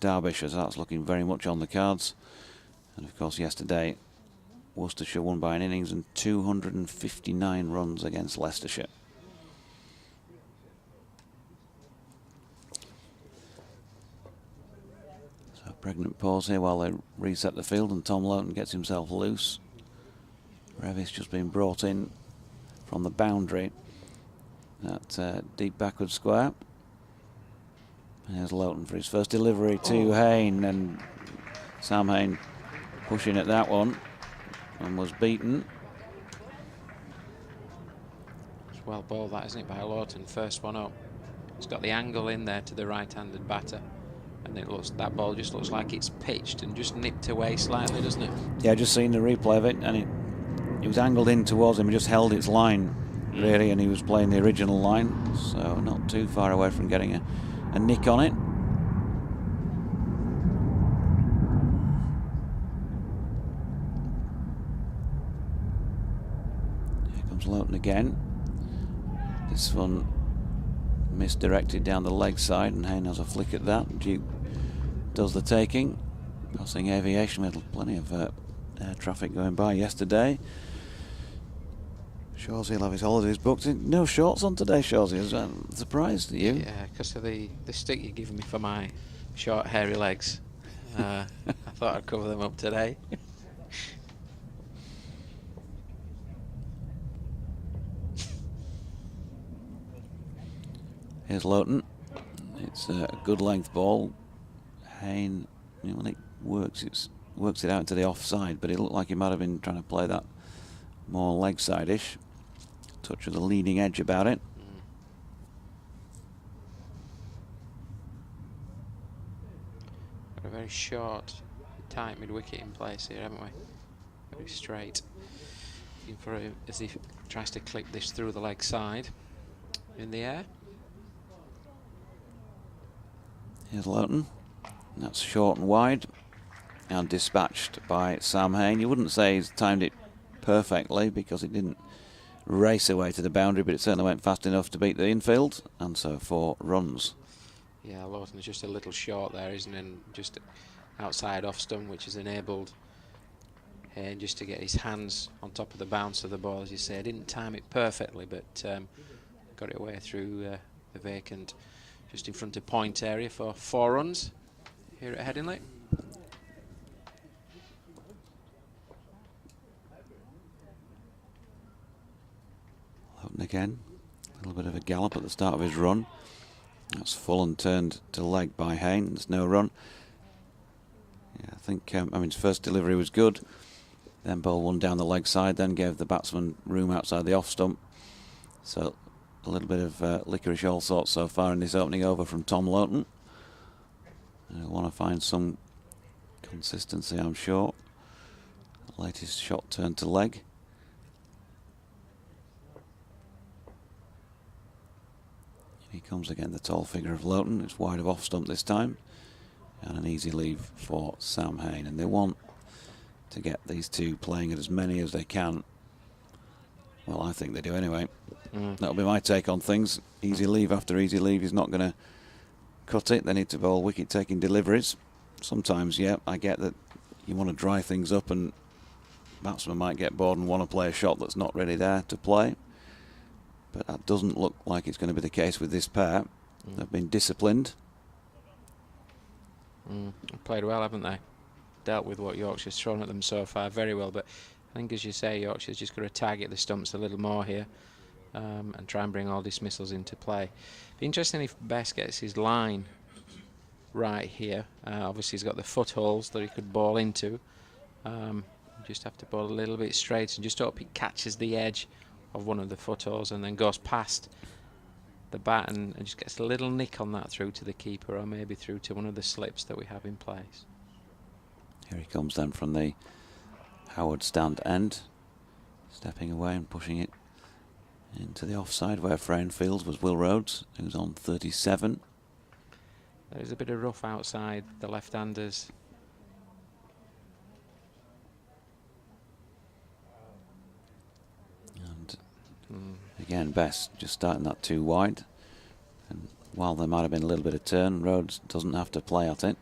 Derbyshire, so that's looking very much on the cards. And of course yesterday Worcestershire won by an innings and 259 runs against Leicestershire. So a pregnant pause here while they reset the field and Tom Loughton gets himself loose. Revis just been brought in from the boundary at deep backward square. There's Loughton for his first delivery to Hayne, and Sam Hayne pushing at that one and was beaten. It's well bowled, that, isn't it, by Loughton? First one up. It's got the angle in there to the right-handed batter, and it looks, that ball just looks like it's pitched and just nipped away slightly, doesn't it? Yeah, just seen the replay of it, and it was angled in towards him. He just held its line, really, and he was playing the original line, so not too far away from getting a nick on it. Here comes Loughton again. This one misdirected down the leg side, and Hayne has a flick at that. Duke does the taking. Passing aviation, we had plenty of air traffic going by yesterday. Shawsey will have his holidays booked. No shorts on today, Shawsey. Is that a surprise to you? Yeah, because of the stick you're giving me for my short, hairy legs. I thought I'd cover them up today. Here's Loughton. It's a good length ball. Hayne, when it works it out into the offside, but it looked like he might have been trying to play that more leg side-ish. Touch of the leading edge about it. Got a very short, tight mid-wicket in place here, haven't we? Very straight. Looking for as he tries to clip this through the leg side. In the air. Here's Loughton. That's short and wide, and dispatched by Sam Hayne. You wouldn't say he's timed it perfectly because it didn't race away to the boundary, but it certainly went fast enough to beat the infield, and so 4 runs. Yeah, Loughton is just a little short there, isn't he? And just outside off stump, which has enabled Hayne just to get his hands on top of the bounce of the ball, as you say. Didn't time it perfectly, but got it away through the vacant, just in front of point area for 4 runs here at Headingley. Loughton again, a little bit of a gallop at the start of his run. That's full and turned to leg by Hayne. There's no run. Yeah, I think his first delivery was good. Then ball one down the leg side, then gave the batsman room outside the off stump. So a little bit of licorice all sorts so far in this opening over from Tom Loughton. I want to find some consistency, I'm sure. The latest shot turned to leg. Here comes again the tall figure of Loughton. It's wide of off stump this time. And an easy leave for Sam Hayne. And they want to get these two playing at as many as they can. Well, I think they do anyway. That'll be my take on things. Easy leave after easy leave is not going to cut it. They need to bowl wicket-taking deliveries. Sometimes, yeah, I get that you want to dry things up and batsmen might get bored and want to play a shot that's not really there to play. But that doesn't look like it's going to be the case with this pair. They've been disciplined. Played well, haven't they? Dealt with what Yorkshire's thrown at them so far very well, but I think, as you say, Yorkshire's just got to target the stumps a little more here and try and bring all dismissals into play. Be interesting if Best gets his line right here. Obviously, he's got the footholes that he could ball into. Just have to bowl a little bit straight and just hope he catches the edge of one of the footholes and then goes past the bat and just gets a little nick on that through to the keeper, or maybe through to one of the slips that we have in place. Here he comes then from the Howard stand end, stepping away and pushing it into the offside where Frayne Fields was Will Rhodes, who's on 37. There's a bit of rough outside the left-handers. And again, Bess just starting that too wide. And while there might have been a little bit of turn, Rhodes doesn't have to play at it.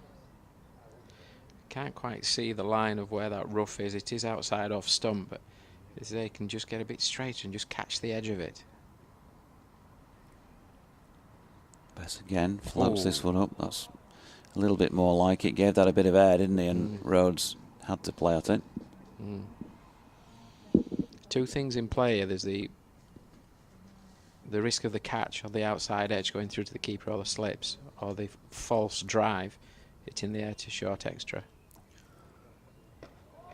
Can't quite see the line of where that rough is. It is outside off stump, but they can just get a bit straighter and just catch the edge of it. Bess again floats this one up. That's a little bit more like it. Gave that a bit of air, didn't he? And Rhodes had to play at it. Two things in play here. There's the risk of the catch on the outside edge going through to the keeper or the slips, or the false drive hitting the air to short extra.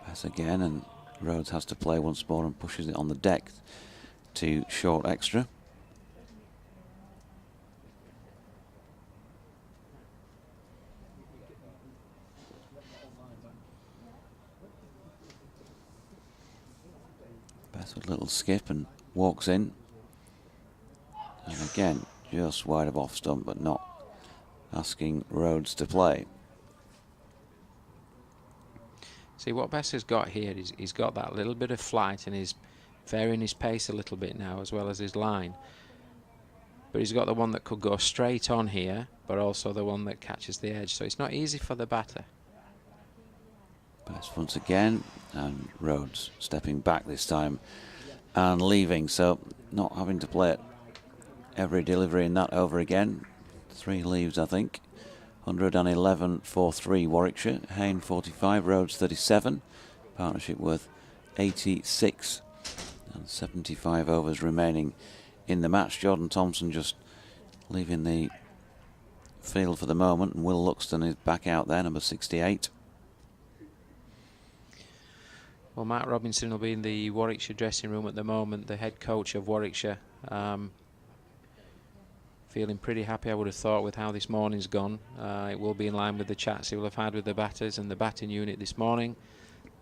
Bess again, and Rhodes has to play once more and pushes it on the deck to short extra. Bess with a little skip and walks in. And again, just wide of off stump, but not asking Rhodes to play. See, what Bess has got here is he's got that little bit of flight and he's varying his pace a little bit now as well as his line. But he's got the one that could go straight on here, but also the one that catches the edge. So it's not easy for the batter. Bess once again, and Rhodes stepping back this time and leaving, so not having to play it every delivery in that over again. 3 leaves, I think. 111 for 3 Warwickshire. Hayne 45, Rhodes 37. Partnership worth 86 and 75 overs remaining in the match. Jordan Thompson just leaving the field for the moment, and Will Luxton is back out there, number 68. Well, Matt Robinson will be in the Warwickshire dressing room at the moment, the head coach of Warwickshire. Feeling pretty happy, I would have thought, with how this morning's gone. It will be in line with the chats he will have had with the batters and the batting unit this morning.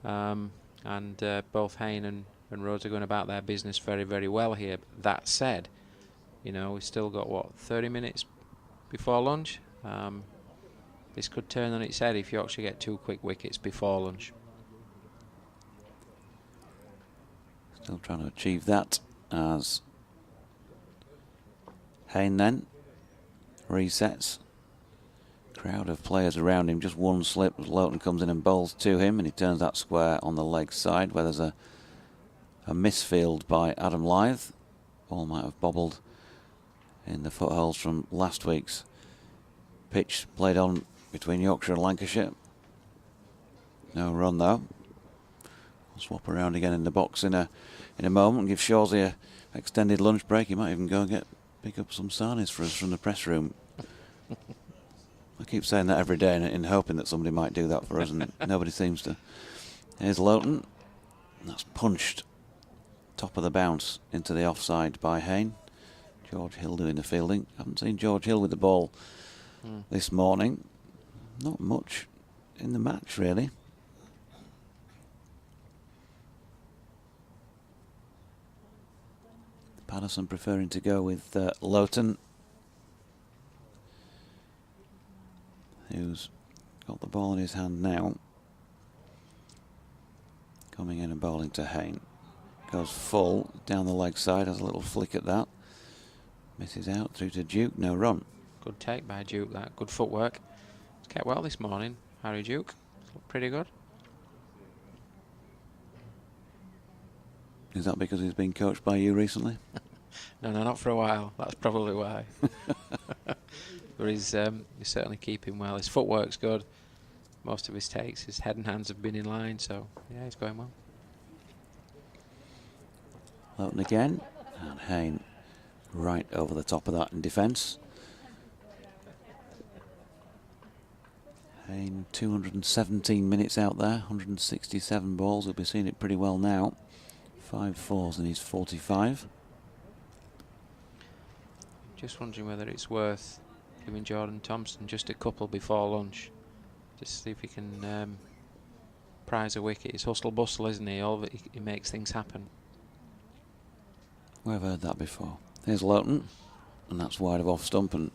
Both Hayne and Rhodes are going about their business very, very well here. That said, you know, we've still got, what, 30 minutes before lunch? This could turn on its head if Yorkshire get 2 quick wickets before lunch. Still trying to achieve that as Hayne then resets. Crowd of players around him, just one slip as Lowton comes in and bowls to him, and he turns that square on the leg side where there's a misfield by Adam Lyth. Ball might have bobbled in the footholes from last week's pitch played on between Yorkshire and Lancashire. No run though. We'll swap around again in the box in a moment and give Shawsey a extended lunch break. He might even go and pick up some sarnies for us from the press room. I keep saying that every day in hoping that somebody might do that for us, and nobody seems to. Here's Lowton. That's punched top of the bounce into the offside by Hayne. George Hill doing the fielding. Haven't seen George Hill with the ball this morning. Not much in the match, really. Patterson preferring to go with Lowton, who's got the ball in his hand now. Coming in and bowling to Hayne. Goes full down the leg side, has a little flick at that. Misses out through to Duke, no run. Good take by Duke, that. Good footwork. He's kept well this morning, Harry Duke. Looked pretty good. Is that because he's been coached by you recently? No, not for a while. That's probably why. But he's certainly keeping well. His footwork's good. Most of his takes, his head and hands have been in line, so yeah, he's going well. Lowton again, and Hayne right over the top of that in defence. Hayne 217 minutes out there, 167 balls. We'll be seeing it pretty well now. 5 fours and he's 45. Just wondering whether it's worth giving Jordan Thompson just a couple before lunch, just to see if he can prize a wicket. It's hustle bustle, isn't he? He makes things happen. We've heard that before. Here's Loughton, and that's wide of off stump, and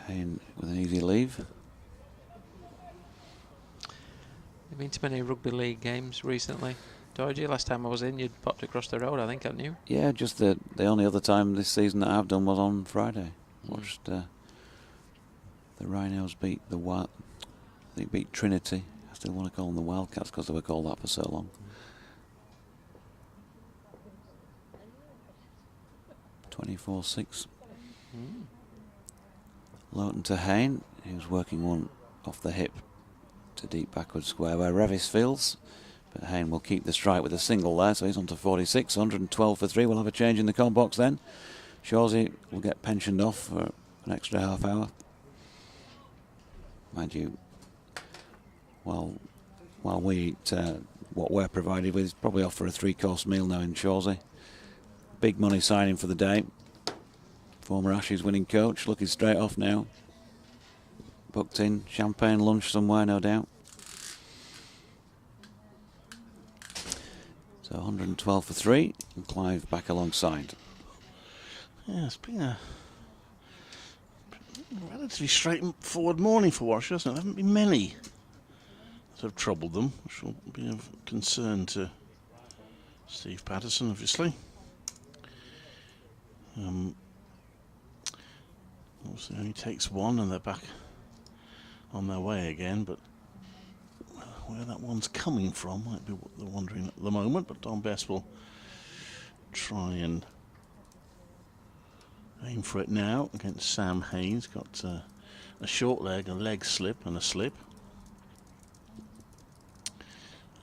Hayne with an easy leave. You've been to many rugby league games recently, Georgie? Last time I was in, you'd popped across the road, I think, hadn't you? Yeah, just the only other time this season that I've done was on Friday. Watched the Rhinos beat they beat Trinity. I still want to call them the Wildcats because they were called that for so long. 24-6. Loughton to Hayne, who's working one off the hip to deep backward square where Revis fields. But Hayne will keep the strike with a single there, so he's on to 46, 112 for 3. We'll have a change in the com box then. Shawsey will get pensioned off for an extra half hour. Mind you, while we eat what we're provided with, he's probably off for a 3-course meal now in Shawsey. Big money signing for the day. Former Ashes winning coach, looking straight off now. Booked in, champagne lunch somewhere, no doubt. So 112 for 3, and Clive back alongside. Yeah, it's been a relatively straightforward morning for Warwickshire, hasn't it? There haven't been many that have troubled them, which will be of concern to Steve Patterson, obviously. Obviously only takes one and they're back on their way again, but where that one's coming from might be what they're wondering at the moment. But Don Best will try and aim for it now against Sam Haynes. Got a short leg, a leg slip and a slip,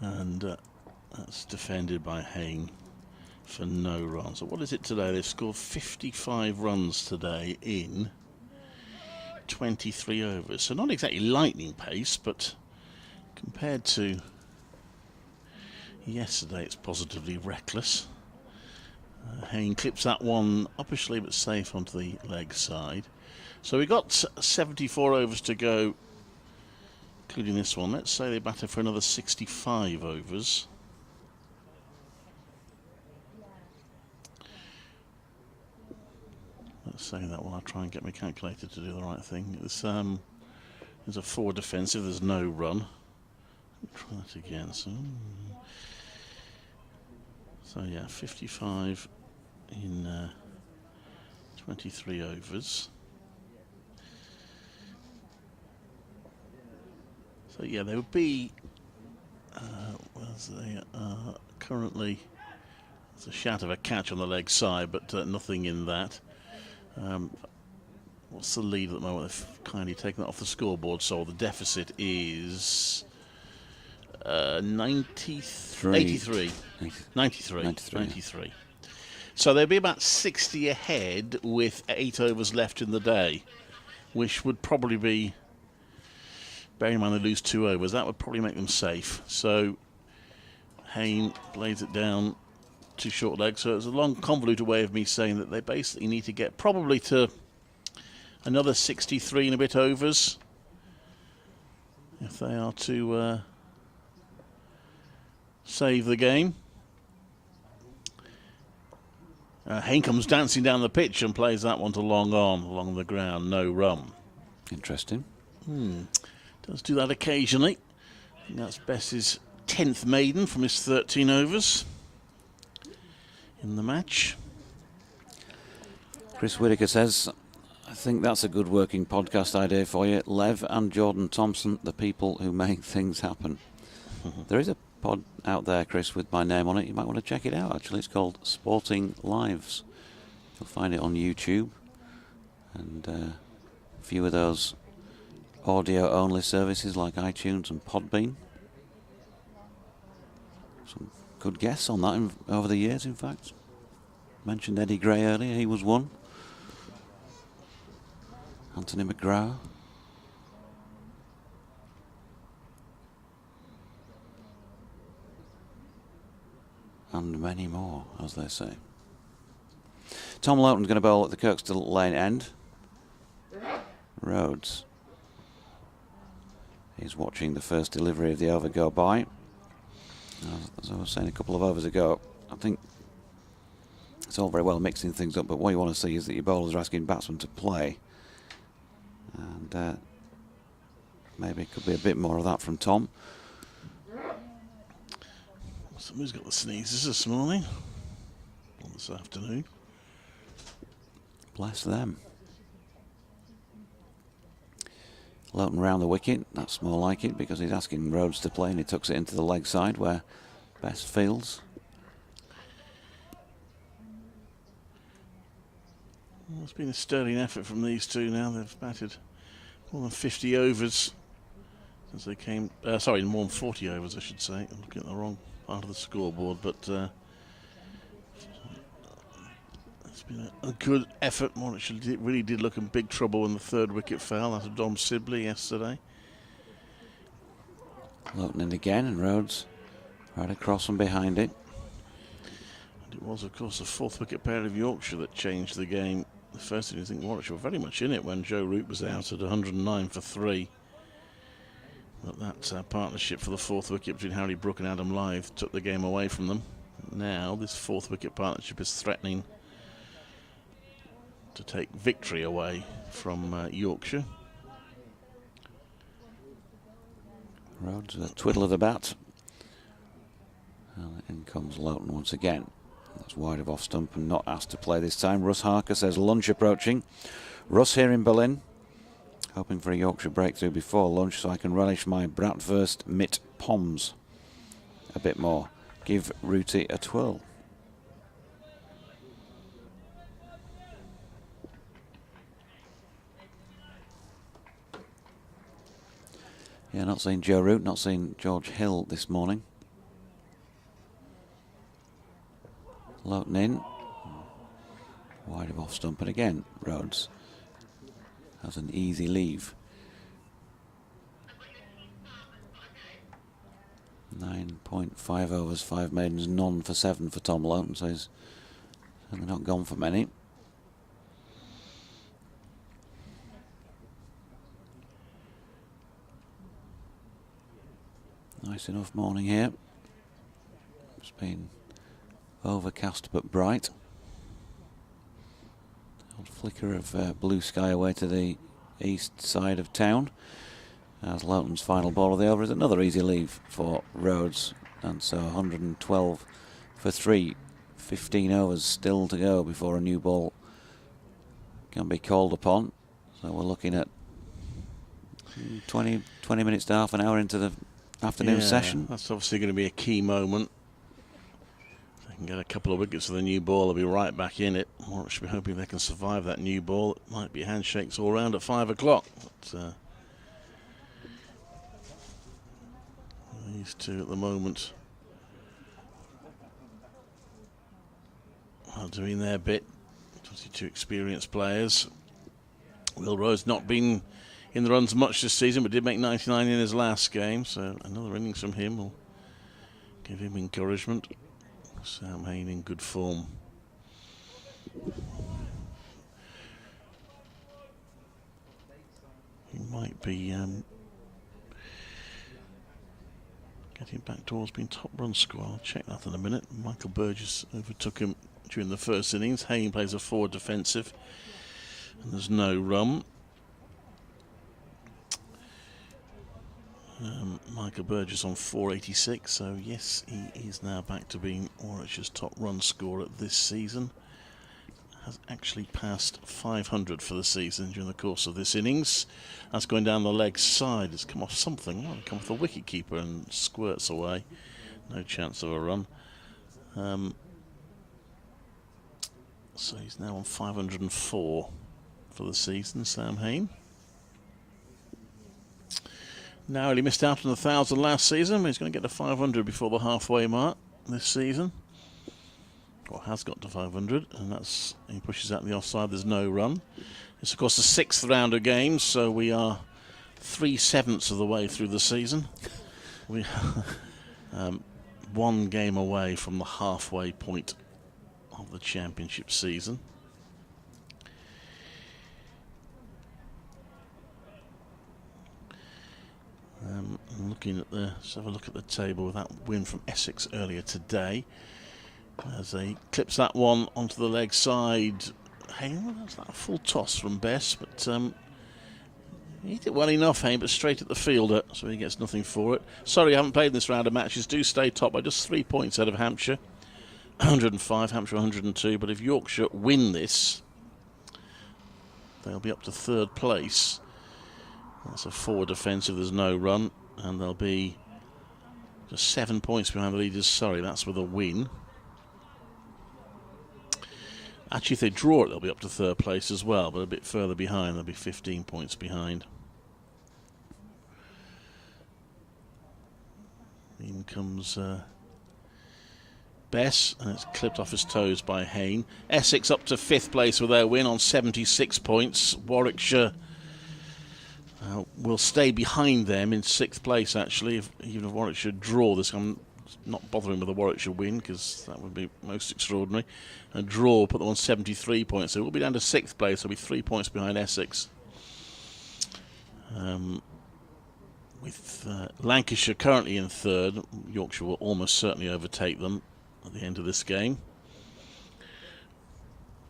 and that's defended by Haynes for no runs. So what is it today? They've scored 55 runs today in 23 overs. So not exactly lightning pace, but compared to yesterday, it's positively reckless. Hayne clips that one uppishly but safe onto the leg side. So we've got 74 overs to go, including this one. Let's say they batter for another 65 overs. Let's say that while I try and get my calculator to do the right thing. There's a 4 defensive, there's no run. Try that again. So yeah, 55 in 23 overs. So yeah, there would be currently there's a shout of a catch on the leg side, but nothing in that. What's the lead at the moment? They've kindly taken that off the scoreboard, so the deficit is 93. So they'll be about 60 ahead with 8 overs left in the day, which would probably be, bearing in mind they lose 2 overs, that would probably make them safe. So Hayne lays it down to short legs. So it's a long, convoluted way of me saying that they basically need to get probably to another 63 and a bit overs if they are to save the game. Hayne comes dancing down the pitch and plays that one to long on along the ground, no run. Interesting. Does do that occasionally. I think that's Bess's 10th maiden from his 13 overs in the match. Chris Whitaker says, I think that's a good working podcast idea for you. Lev and Jordan Thompson, the people who make things happen. There is a pod out there, Chris, with my name on it. You might want to check it out, actually. It's called Sporting Lives. You'll find it on YouTube. And a few of those audio-only services like iTunes and Podbean. Some good guests on that over the years, in fact. Mentioned Eddie Gray earlier, he was one. Anthony McGrath. And many more, as they say. Tom Loughton's going to bowl at the Kirkstall Lane end. Rhodes. He's watching the first delivery of the over go by. As I was saying a couple of overs ago, I think it's all very well mixing things up, but what you want to see is that your bowlers are asking batsmen to play. And maybe it could be a bit more of that from Tom. Somebody's got the sneezes this morning, or this afternoon. Bless them. Loughton round the wicket, that's more like it because he's asking Rhodes to play and he tucks it into the leg side where Best fields. Well, it's been a sterling effort from these two now. They've batted more than 50 overs since they came. Sorry, more than 40 overs, I should say. I'm looking at the wrong part of the scoreboard, but it's been a good effort. Warwickshire really did look in big trouble when the third wicket fell out of Dom Sibley yesterday. Loughton in again, and Rhodes right across from behind it. And it was, of course, the fourth wicket pair of Yorkshire that changed the game. The first thing, I think Warwickshire were very much in it when Joe Root was out at 109 for 3. But that partnership for the fourth wicket between Harry Brook and Adam Lyth took the game away from them. Now this fourth wicket partnership is threatening to take victory away from Yorkshire. Rhodes, a twiddle of the bat. And in comes Loughton once again. That's wide of off stump and not asked to play this time. Russ Harker says lunch approaching. Russ here in Berlin, hoping for a Yorkshire breakthrough before lunch so I can relish my bratwurst mit Pommes a bit more. Give Rooty a twirl. Yeah, not seeing Joe Root, not seeing George Hill this morning. Loughton in. Wide of off stump, and again, Rhodes has an easy leave. 9.5 overs, 5 maidens, none for 7 for Tom Loughton, so he's certainly not gone for many. Nice enough morning here. It's been overcast but bright. Old flicker of blue sky away to the east side of town. As Loughton's final ball of the over is another easy leave for Rhodes, and so 112 for 3. 15 overs still to go before a new ball can be called upon. So we're looking at 20 minutes to half an hour into the afternoon session. That's obviously going to be a key moment. If they can get a couple of wickets with the new ball, they'll be right back in it. Or should be hoping they can survive that new ball. It might be handshakes all round at 5 o'clock. But these two at the moment are doing their bit. 22 experienced players. Will Rhodes not been in the runs much this season, but did make 99 in his last game, so another innings from him will give him encouragement. Sam Hain in good form. He might be getting back towards being top run scorer. I'll check that in a minute. Michael Burgess overtook him during the first innings. Hain plays a forward defensive, and there's no run. Michael Burgess on 486, so yes, he is now back to being Warwickshire's top run scorer this season. Has actually passed 500 for the season during the course of this innings. That's going down the leg side. It's come off something. Oh, come off the wicket keeper and squirts away. No chance of a run. So he's now on 504 for the season, Sam Hain. Narrowly missed out on 1,000 last season, but he's going to get to 500 before the halfway mark this season. Or has got to 500, and that's, he pushes out the offside. There's no run. It's of course the 6th round of games, so we are 3/7 of the way through the season. We are 1 game away from the halfway point of the championship season. Looking at let's have a look at the table with that win from Essex earlier today. As they clips that one onto the leg side. Hey, well, that's that full toss from Bess, but he did well enough, hey, but straight at the fielder, so he gets nothing for it. Sorry, you haven't played this round of matches. Do stay top by just 3 points out of Hampshire. 105, Hampshire 102, but if Yorkshire win this, they'll be up to 3rd place. That's a forward defence if there's no run, and they'll be just 7 points behind the leaders. Sorry, that's with a win. Actually, if they draw it, they'll be up to 3rd place as well, but a bit further behind. They'll be 15 points behind. In comes Bess, and it's clipped off his toes by Hayne. Essex up to 5th place with their win on 76 points. Warwickshire will stay behind them in 6th place, actually, even if Warwickshire draw this. I'm not bothering with a Warwickshire win because that would be most extraordinary. A draw put them on 73 points, so it will be down to 6th place. They'll be 3 points behind Essex. With Lancashire currently in 3rd, Yorkshire will almost certainly overtake them at the end of this game.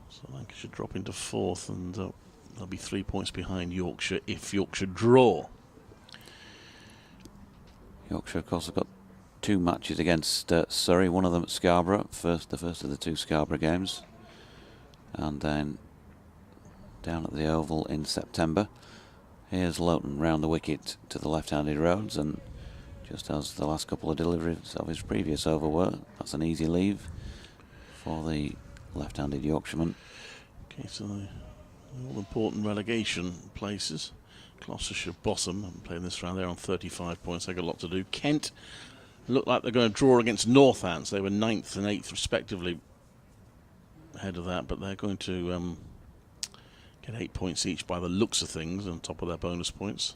So Lancashire drop into 4th, and they'll be 3 points behind Yorkshire if Yorkshire draw. Yorkshire, of course, have got 2 matches against Surrey, one of them at Scarborough, the first of the 2 Scarborough games, and then down at the Oval in September. Here's Loughton round the wicket to the left-handed Rhodes, and just as the last couple of deliveries of his previous over were, that's an easy leave for the left-handed Yorkshireman. Okay, so the all-important relegation places. Gloucestershire bottom, I'm playing this round there on 35 points. They've got a lot to do. Kent look like they're going to draw against Northants. They were 9th and 8th respectively ahead of that, but they're going to get 8 points each by the looks of things on top of their bonus points.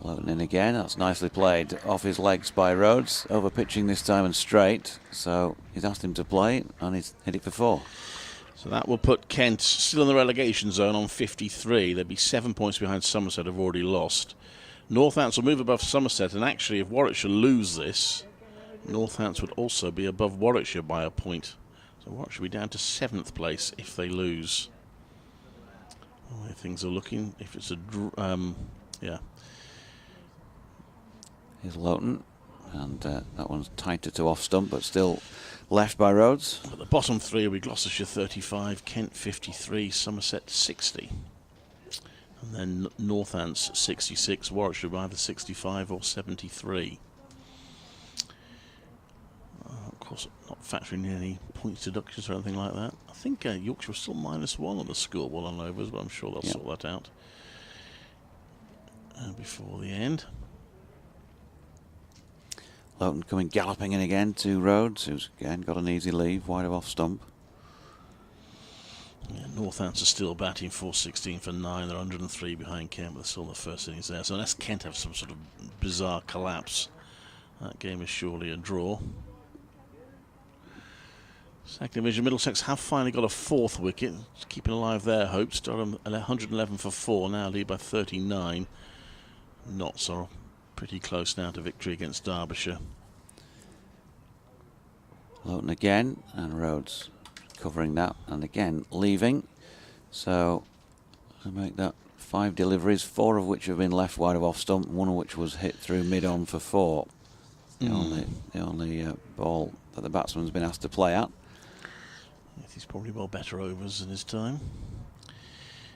Loughton in again, that's nicely played off his legs by Rhodes, over pitching this time and straight, so he's asked him to play and he's hit it for 4. So that will put Kent still in the relegation zone on 53. They'd be 7 points behind Somerset, who've already lost. Northants will move above Somerset, and actually if Warwickshire lose this, Northants would also be above Warwickshire by a point. So Warwickshire will be down to 7th place if they lose. The way things are looking, if it's a yeah. Here's Loughton, and that one's tighter to off stump, but still left by Rhodes. But the bottom 3 will be Gloucestershire 35, Kent 53, Somerset 60. And then Northants 66, Warwickshire by either 65 or 73. Of course, not factoring in any points deductions or anything like that. I think Yorkshire was still -1 on the scoreboard on overs, but I'm sure they'll sort that out before the end. Loughton coming galloping in again to Rhodes, who's again got an easy leave, wide of off stump. Yeah, Northants are still batting 416 for 9. They're 103 behind Kent, but they're still in the first innings there. So unless Kent have some sort of bizarre collapse, that game is surely a draw. Second division, Middlesex have finally got a 4th wicket, keeping alive their hopes. Durham 111 for 4, now lead by 39. Not so pretty close now to victory against Derbyshire. Loughton again, and Rhodes covering that, and again leaving. So I make that 5 deliveries, 4 of which have been left wide of off stump, 1 of which was hit through mid-on for 4. The only ball that the batsman's been asked to play at. He's probably well better overs in his time.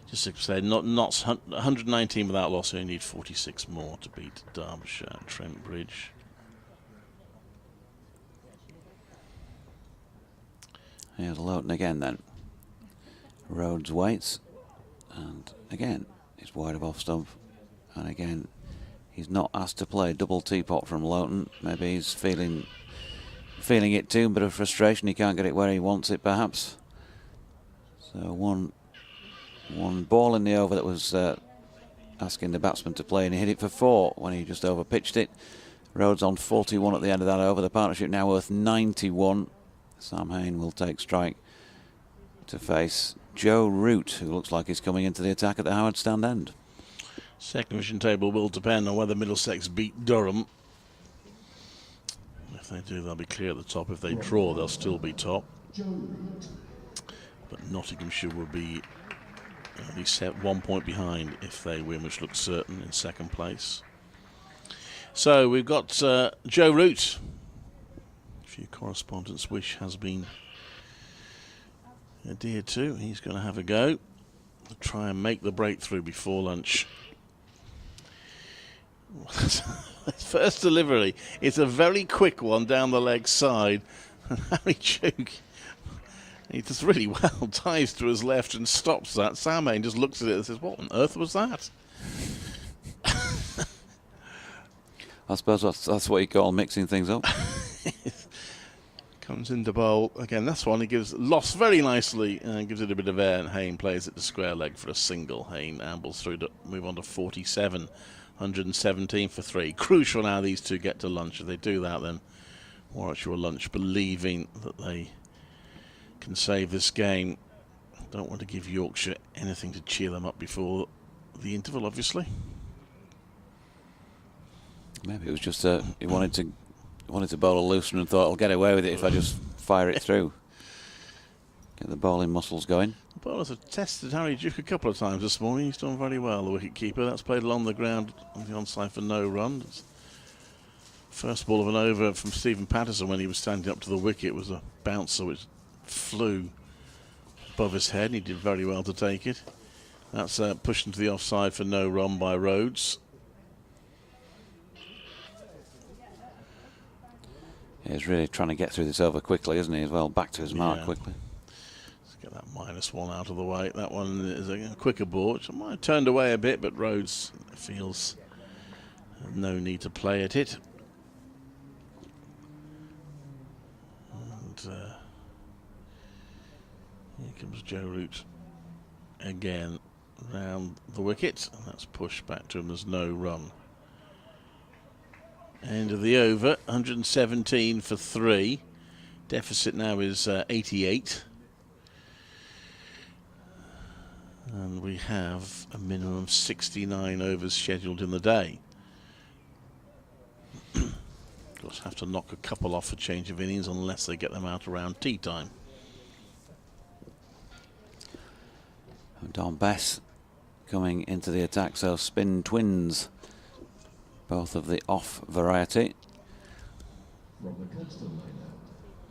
Just to say, not 119 without loss. They need 46 more to beat Derbyshire at Trent Bridge. Here's Loughton again then. Rhodes waits, and again he's wide of off stump, and again he's not asked to play. Double teapot from Loughton. Maybe he's feeling it too, a bit of frustration. He can't get it where he wants it, perhaps. So one ball in the over that was asking the batsman to play, and he hit it for 4 when he just over pitched it. Rhodes on 41 at the end of that over. The partnership now worth 91. Sam Hayne will take strike to face Joe Root, who looks like he's coming into the attack at the Howard Stand end. Second division table will depend on whether Middlesex beat Durham. If they do, they'll be clear at the top. If they draw, they'll still be top. But Nottinghamshire will be at least 1 point behind if they win, which looks certain, in second place. So we've got Joe Root, if your correspondence wish has been adhered to. He's going to have a go to try and make the breakthrough before lunch. First delivery, it's a very quick one down the leg side. Harry Duke, he does really well, dives to his left and stops that. Sam Hain just looks at it and says, what on earth was that? I suppose that's what you call mixing things up. Comes into bowl again. That's one he gives lost very nicely and gives it a bit of air, and Hain plays it to square leg for a single. Hain ambles through to move on to 47, 117 for 3. Crucial now these two get to lunch. If they do that, then Warwickshire will lunch believing that they can save this game. Don't want to give Yorkshire anything to cheer them up before the interval, obviously. Maybe it was just he wanted to bowl a looser and thought, I'll get away with it if I just fire it through. Get the bowling muscles going. The bowlers have tested Harry Duke a couple of times this morning. He's done very well, the wicket-keeper. That's played along the ground on the onside for no run. First ball of an over from Stephen Patterson when he was standing up to the wicket was a bouncer which flew above his head, and he did very well to take it. That's pushed into the offside for no run by Rhodes. He's really trying to get through this over quickly, isn't he, as well? Back to his mark quickly. Let's get that -1 out of the way. That one is a quicker ball, which I might have turned away a bit, but Rhodes feels no need to play at it. And here comes Joe Root again round the wicket, and that's pushed back to him. There's no run. End of the over, 117 for 3. Deficit now is 88. And we have a minimum of 69 overs scheduled in the day. Of course, have to knock a couple off for change of innings unless they get them out around tea time. Don Bess coming into the attack, so spin twins. Both of the off variety. From the Cuxton line out,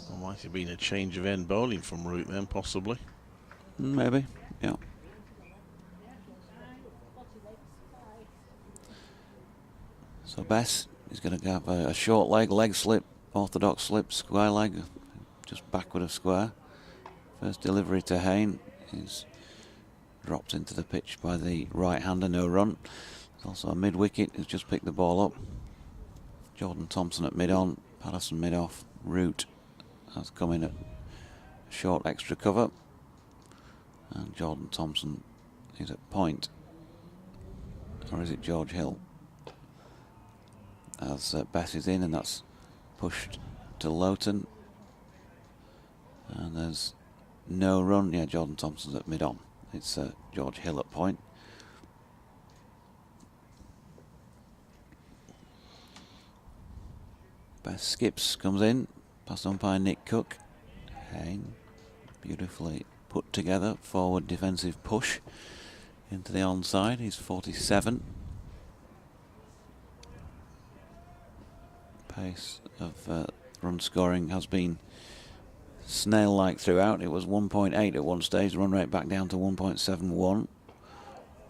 There might have been a change of end bowling from Root then, possibly. Maybe, yeah. So Bess is going to have a short leg slip, orthodox slip, square leg, just backward of square. First delivery to Hain is dropped into the pitch by the right-hander, no run. Also a mid-wicket who's just picked the ball up. Jordan Thompson at mid-on, Patterson mid-off. Root has come in at short extra cover. And Jordan Thompson is at point. Or is it George Hill? As Bess is in, and that's pushed to Lowton. And there's no run. Yeah, Jordan Thompson's at mid-on. It's George Hill at point. Bess skips, comes in, past umpire Nick Cook. Hain, beautifully put together, forward defensive push into the onside. He's 47. Pace of run scoring has been snail-like throughout. It was 1.8 at one stage, run rate back down to 1.71.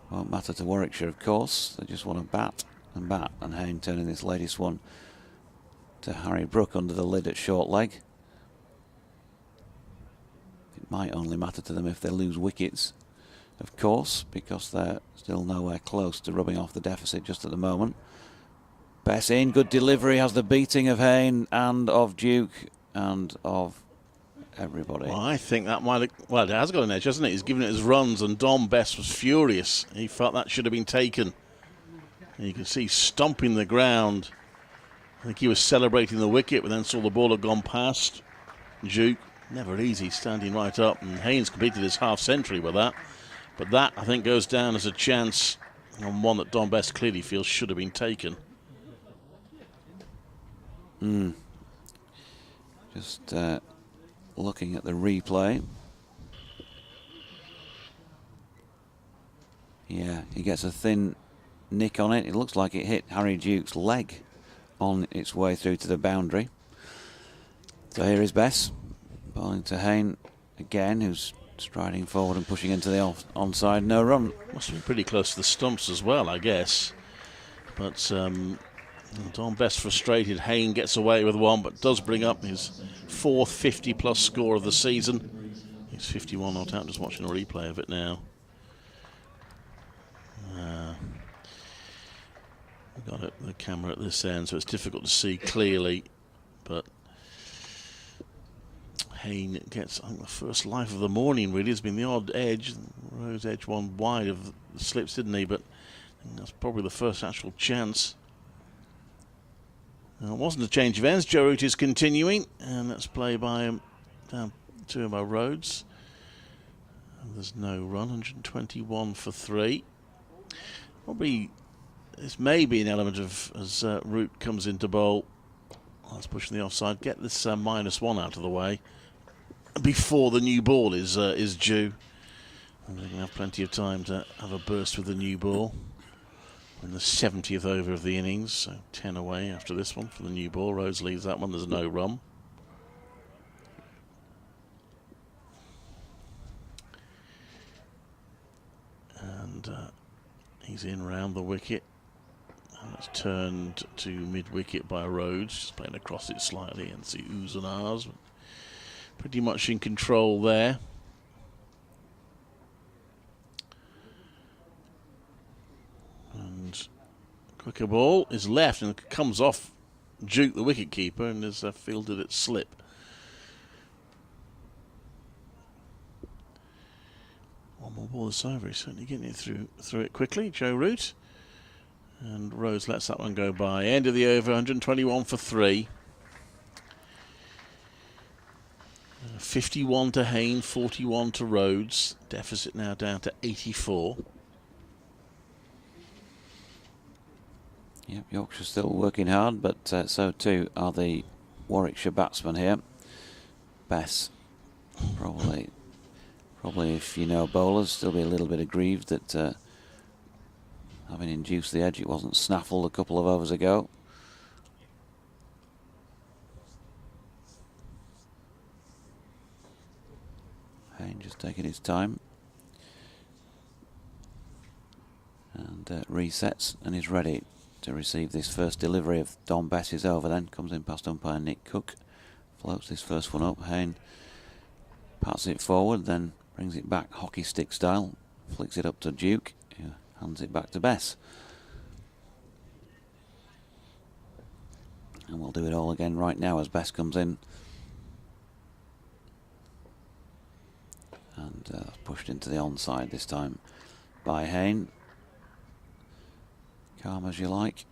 Won't matter to Warwickshire, of course. They just want to bat, and Hain turning this latest one to Harry Brook under the lid at short leg. It might only matter to them if they lose wickets, of course, because they're still nowhere close to rubbing off the deficit just at the moment. Bess in, good delivery, has the beating of Hain and of Duke and of everybody. Well, I think that might have, well, it has got an edge, hasn't it? He's given it his runs, and Dom Bess was furious. He felt that should have been taken. And you can see stomping the ground. I think he was celebrating the wicket, but then saw the ball had gone past. Duke, never easy, standing right up, and Hain's completed his half-century with that. But that, I think, goes down as a chance. and one that Don Best clearly feels should have been taken. Just looking at the replay. Yeah, he gets a thin nick on it. It looks like it hit Harry Duke's leg on its way through to the boundary. So here is Bess, bowling to Hayne again, who's striding forward and pushing into the onside. No run. Must have been pretty close to the stumps as well, I guess. But Don Best frustrated. Hayne gets away with one, but does bring up his 4th 50-plus score of the season. He's 51 not out, just watching a replay of it now. We've got the camera at this end, so it's difficult to see clearly, but Hayne gets, I think, the first life of the morning, really. Has been the odd edge. Rose edge one wide of the slips, didn't he? But I think that's probably the first actual chance. It wasn't a change of ends. Joe Root is continuing, and that's play by him down to him by Rhodes. And there's no run, 121 for 3. Probably this may be an element of, as Root comes into bowl, let's push the offside, get this -1 out of the way before the new ball is due. And they're going to have plenty of time to have a burst with the new ball. In the 70th over of the innings, so 10 away after this one for the new ball. Rhodes leaves that one, there's no run. And he's in round the wicket. And it's turned to mid-wicket by Rhodes, just playing across it slightly, and see oohs and ahs. Pretty much in control there. And quicker ball is left and comes off Duke, the wicket-keeper, and is fielded at slip. One more ball this over. He's certainly getting it through it quickly, Joe Root. And Rhodes lets that one go by. End of the over, 121 for 3. 51 to Hayne, 41 to Rhodes. Deficit now down to 84. Yep, Yorkshire still working hard, but so too are the Warwickshire batsmen here. Bess, probably if you know bowlers, still be a little bit aggrieved that having induced the edge, it wasn't snaffled a couple of overs ago. Hayne just taking his time. And resets and is ready to receive this first delivery of Don Bess's over. Then comes in past umpire Nick Cook, floats this first one up. Hayne pats it forward, then brings it back hockey stick style, flicks it up to Duke, who hands it back to Bess. And we'll do it all again right now as Bess comes in. And pushed into the onside this time by Hayne. Calm as you like,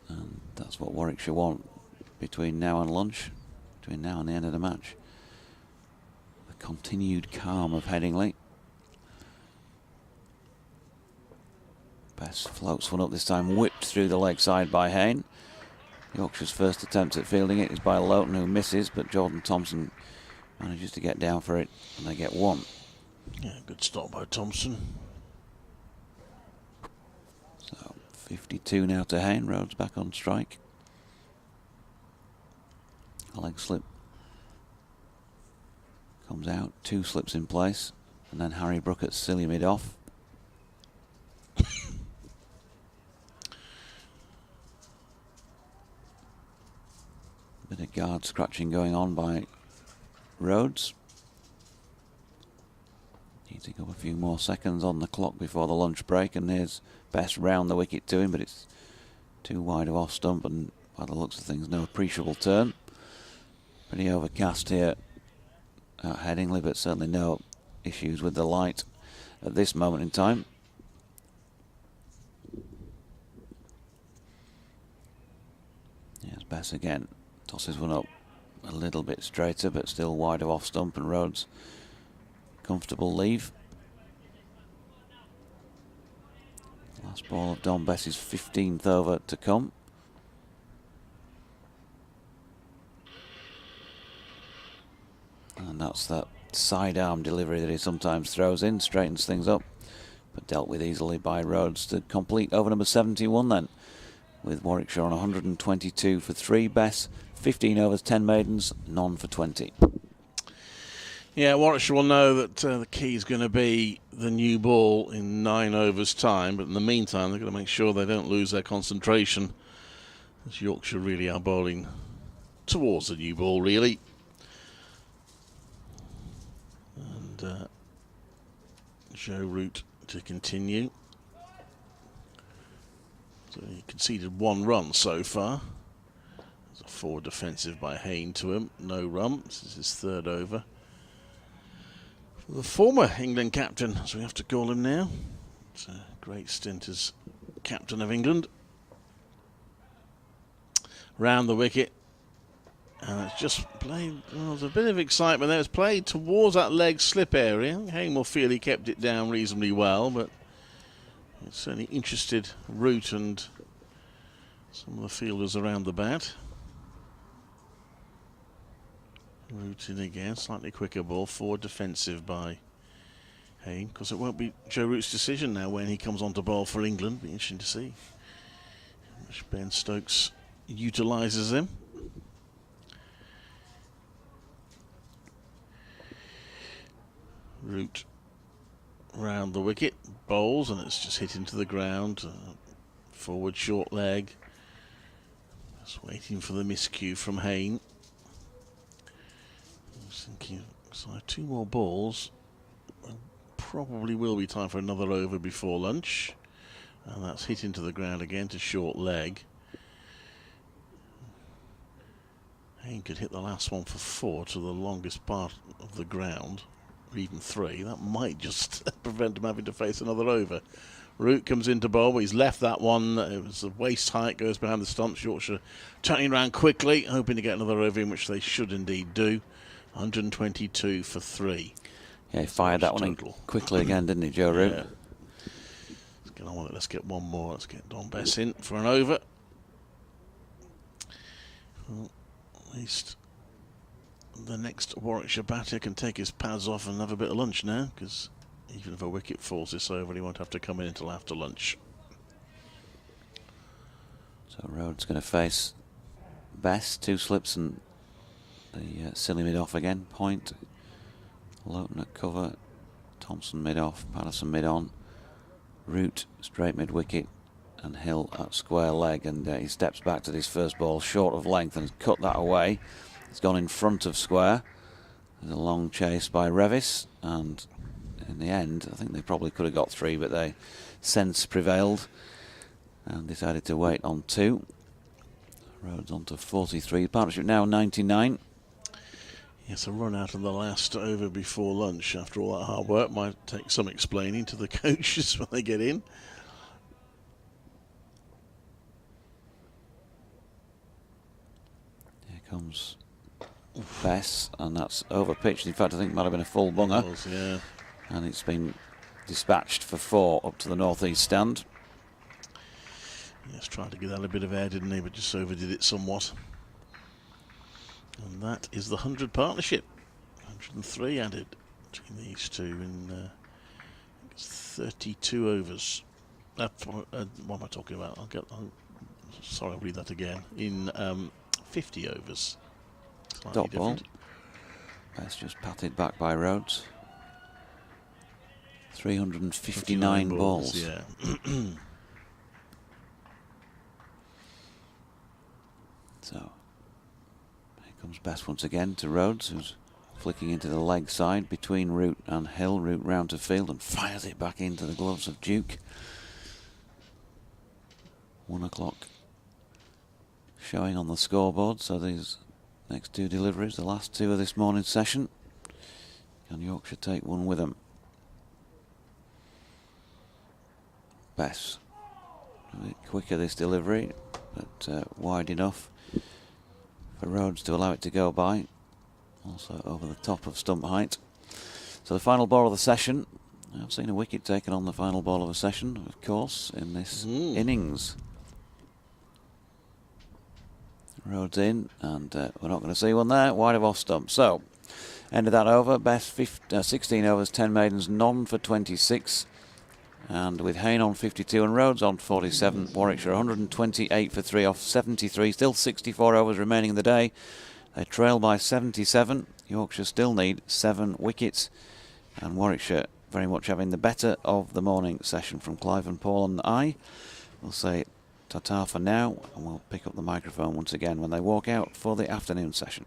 and that's what Warwickshire want between now and lunch, between now and the end of the match. The continued calm of Headingley. Bess floats one up this time, whipped through the leg side by Hayne. Yorkshire's first attempt at fielding it is by Lowton, who misses, but Jordan Thompson manages to get down for it, and they get one. Yeah, good stop by Thompson. So 52 now to Hayne. Rhodes back on strike. A leg slip comes out, 2 slips in place, and then Harry Brookett's silly mid off. Bit of guard scratching going on by Rhodes. Needs to go a few more seconds on the clock before the lunch break, and there's Best round the wicket to him, but it's too wide of off stump, and by the looks of things, no appreciable turn. Pretty overcast here at Headingley, but certainly no issues with the light at this moment in time. Yes, Bess again tosses one up a little bit straighter, but still wide of off stump, and Rhodes comfortable leave. Last ball of Don Bess's 15th over to come. And that's that sidearm delivery that he sometimes throws in, straightens things up, but dealt with easily by Rhodes to complete over number 71 then, with Warwickshire on 122 for 3. Bess, 15 overs, 10 maidens, none for 20. Yeah, Warwickshire will know that the key is going to be the new ball in 9 overs' time, but in the meantime they've got to make sure they don't lose their concentration, as Yorkshire really are bowling towards the new ball, really. And Joe Root to continue. So he conceded 1 run so far. There's a forward defensive by Hayne to him, no run. This is his 3rd over. The former England captain, as we have to call him now. It's a great stint as captain of England. Round the wicket. And it's just played, well, there's a bit of excitement there. It's played towards that leg slip area. Hayne will feel he kept it down reasonably well, but it certainly interested Root and some of the fielders around the bat. Root in again, slightly quicker ball, forward defensive by Hayne, because it won't be Joe Root's decision now when he comes on to bowl for England. Be interesting to see which Ben Stokes utilises him. Root round the wicket, bowls, and it's just hit into the ground. Forward short leg. Just waiting for the miscue from Hayne. Thinking, so 2 more balls. Probably will be time for another over before lunch. And that's hit into the ground again to short leg. Hayne could hit the last one for 4 to the longest part of the ground, or even 3. That might just prevent him having to face another over. Root comes into bowl, but he's left that one. It was a waist height, goes behind the stumps. Yorkshire turning around quickly, hoping to get another over in, which they should indeed do. 122 for 3. Yeah, he fired that one in quickly again, didn't he, Joe Root? Yeah. Let's get on with it. Let's get one more. Let's get Don Bess in for an over. Well, at least the next Warwickshire batter can take his pads off and have a bit of lunch now, because even if a wicket falls this over, he won't have to come in until after lunch. So Rhodes going to face Bess, 2 slips and the silly mid-off again. Point, Lowton at cover, Thompson mid-off, Patterson mid-on, Root straight mid-wicket, and Hill at square leg. And he steps back to his first ball short of length and has cut that away. He's gone in front of square. There's a long chase by Revis, and in the end I think they probably could have got 3, but they sense prevailed and decided to wait on 2. Rhodes on to 43. Partnership now 99. Yes, a run out of the last over before lunch after all that hard work might take some explaining to the coaches when they get in. Here comes Bess, and that's over pitched. In fact, I think it might have been a full bunger. It was, yeah. And it's been dispatched for 4 up to the northeast stand. Yes, tried to get out a bit of air, didn't he, but just overdid it somewhat. And that is the 100 partnership. 103 added between these two in 32 overs. What am I talking about? Sorry, I'll read that again. In 50 overs. Slightly Dot ball. different. That's just patted back by Rhodes. 359 balls. Yeah. So here comes Bess once again to Rhodes, who's flicking into the leg side between Root and Hill. Root round to field and fires it back into the gloves of Duke. 1 o'clock showing on the scoreboard. So these next 2 deliveries, the last 2 of this morning's session. Can Yorkshire take one with them? Bess, a bit quicker this delivery, but wide enough for Rhodes to allow it to go by. Also over the top of stump height. So the final ball of the session, I've seen a wicket taken on the final ball of a session, of course, in this innings. Rhodes in, and we're not going to see one there, wide of off stump. So, end of that over, best 16 overs, 10 maidens, none for 26. And with Hayne on 52 and Rhodes on 47, Warwickshire 128 for 3 off 73. Still 64 overs remaining in the day. They trail by 77. Yorkshire still need 7 wickets. And Warwickshire very much having the better of the morning session from Clive and Paul and I. We'll say ta-ta for now, and we'll pick up the microphone once again when they walk out for the afternoon session.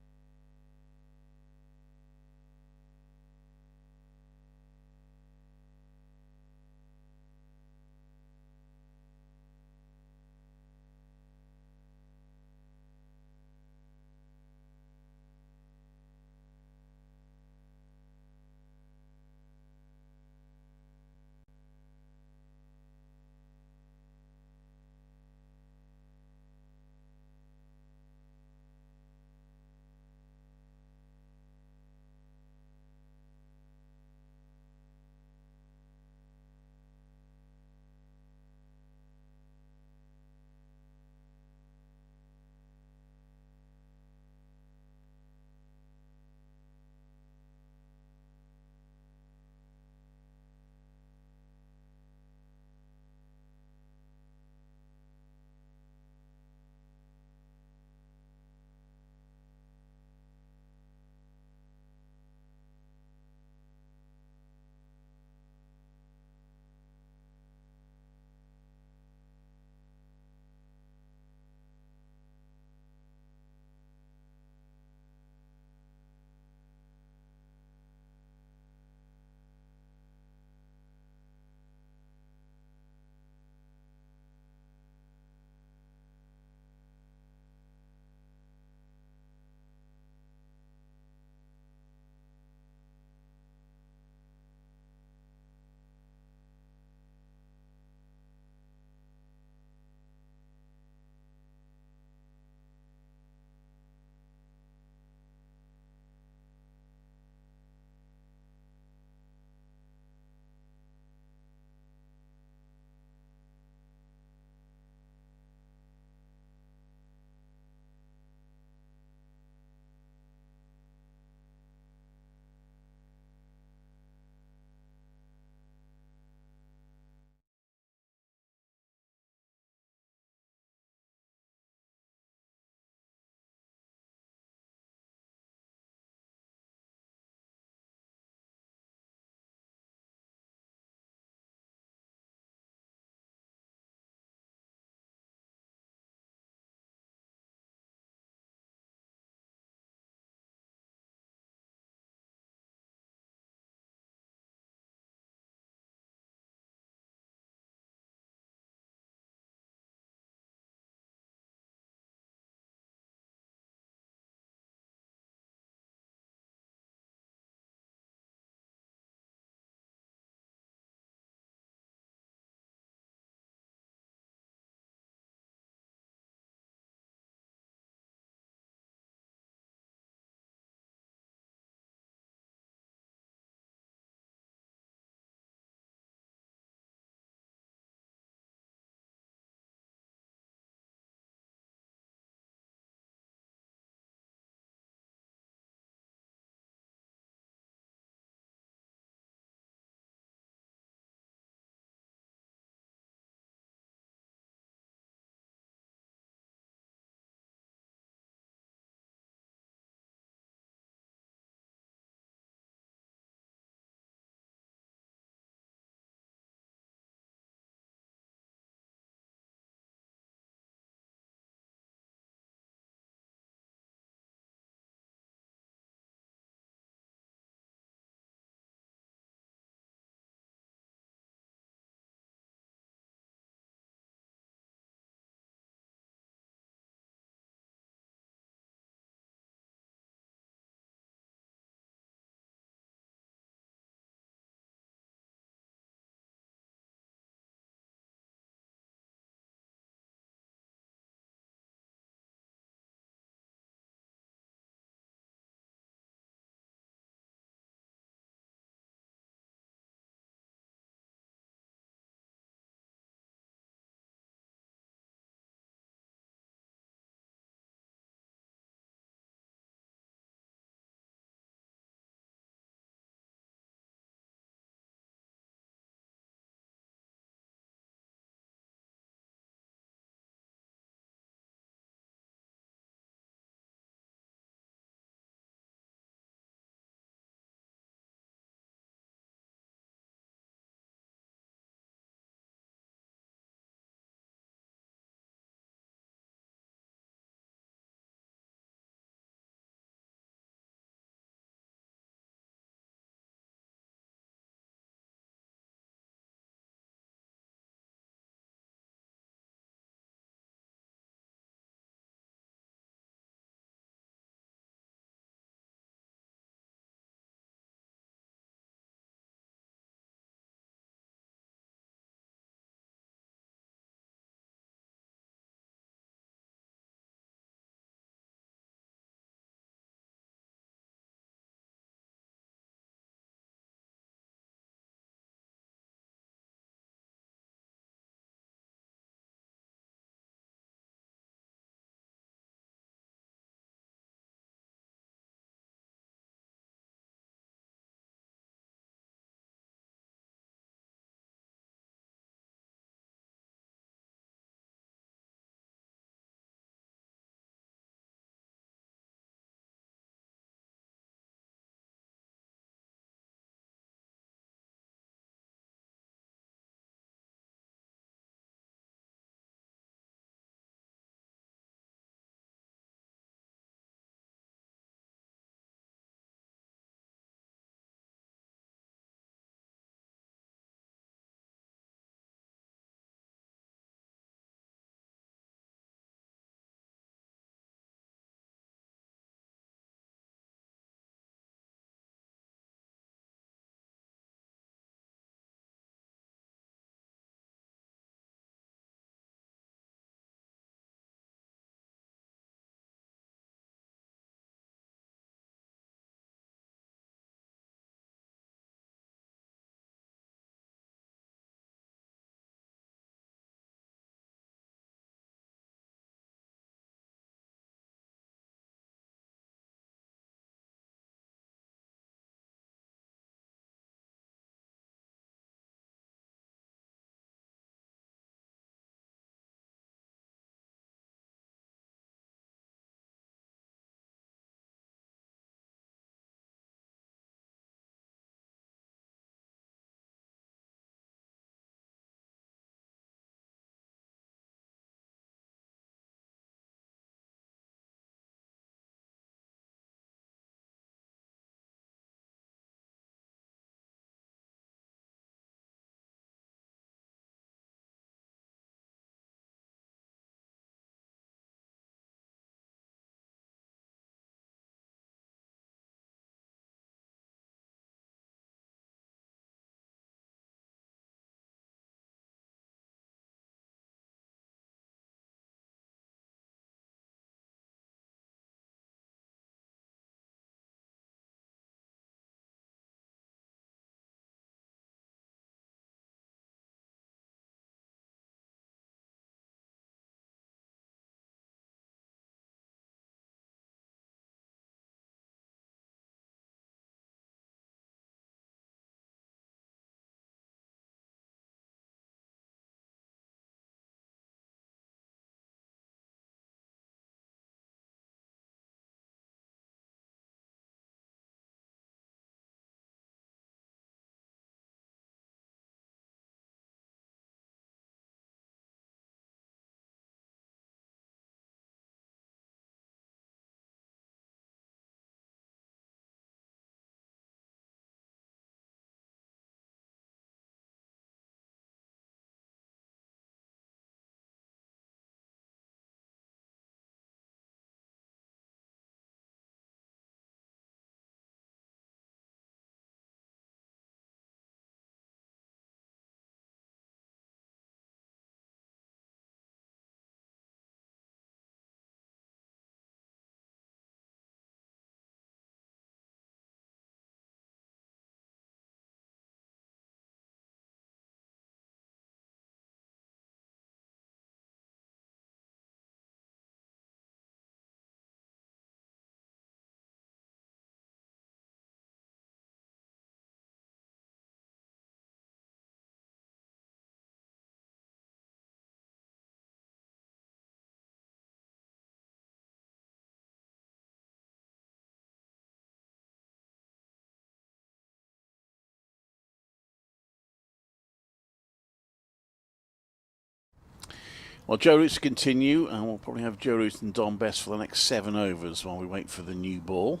Well, Joe Root's continue, and we'll probably have Joe Root and Don Best for the next 7 overs while we wait for the new ball.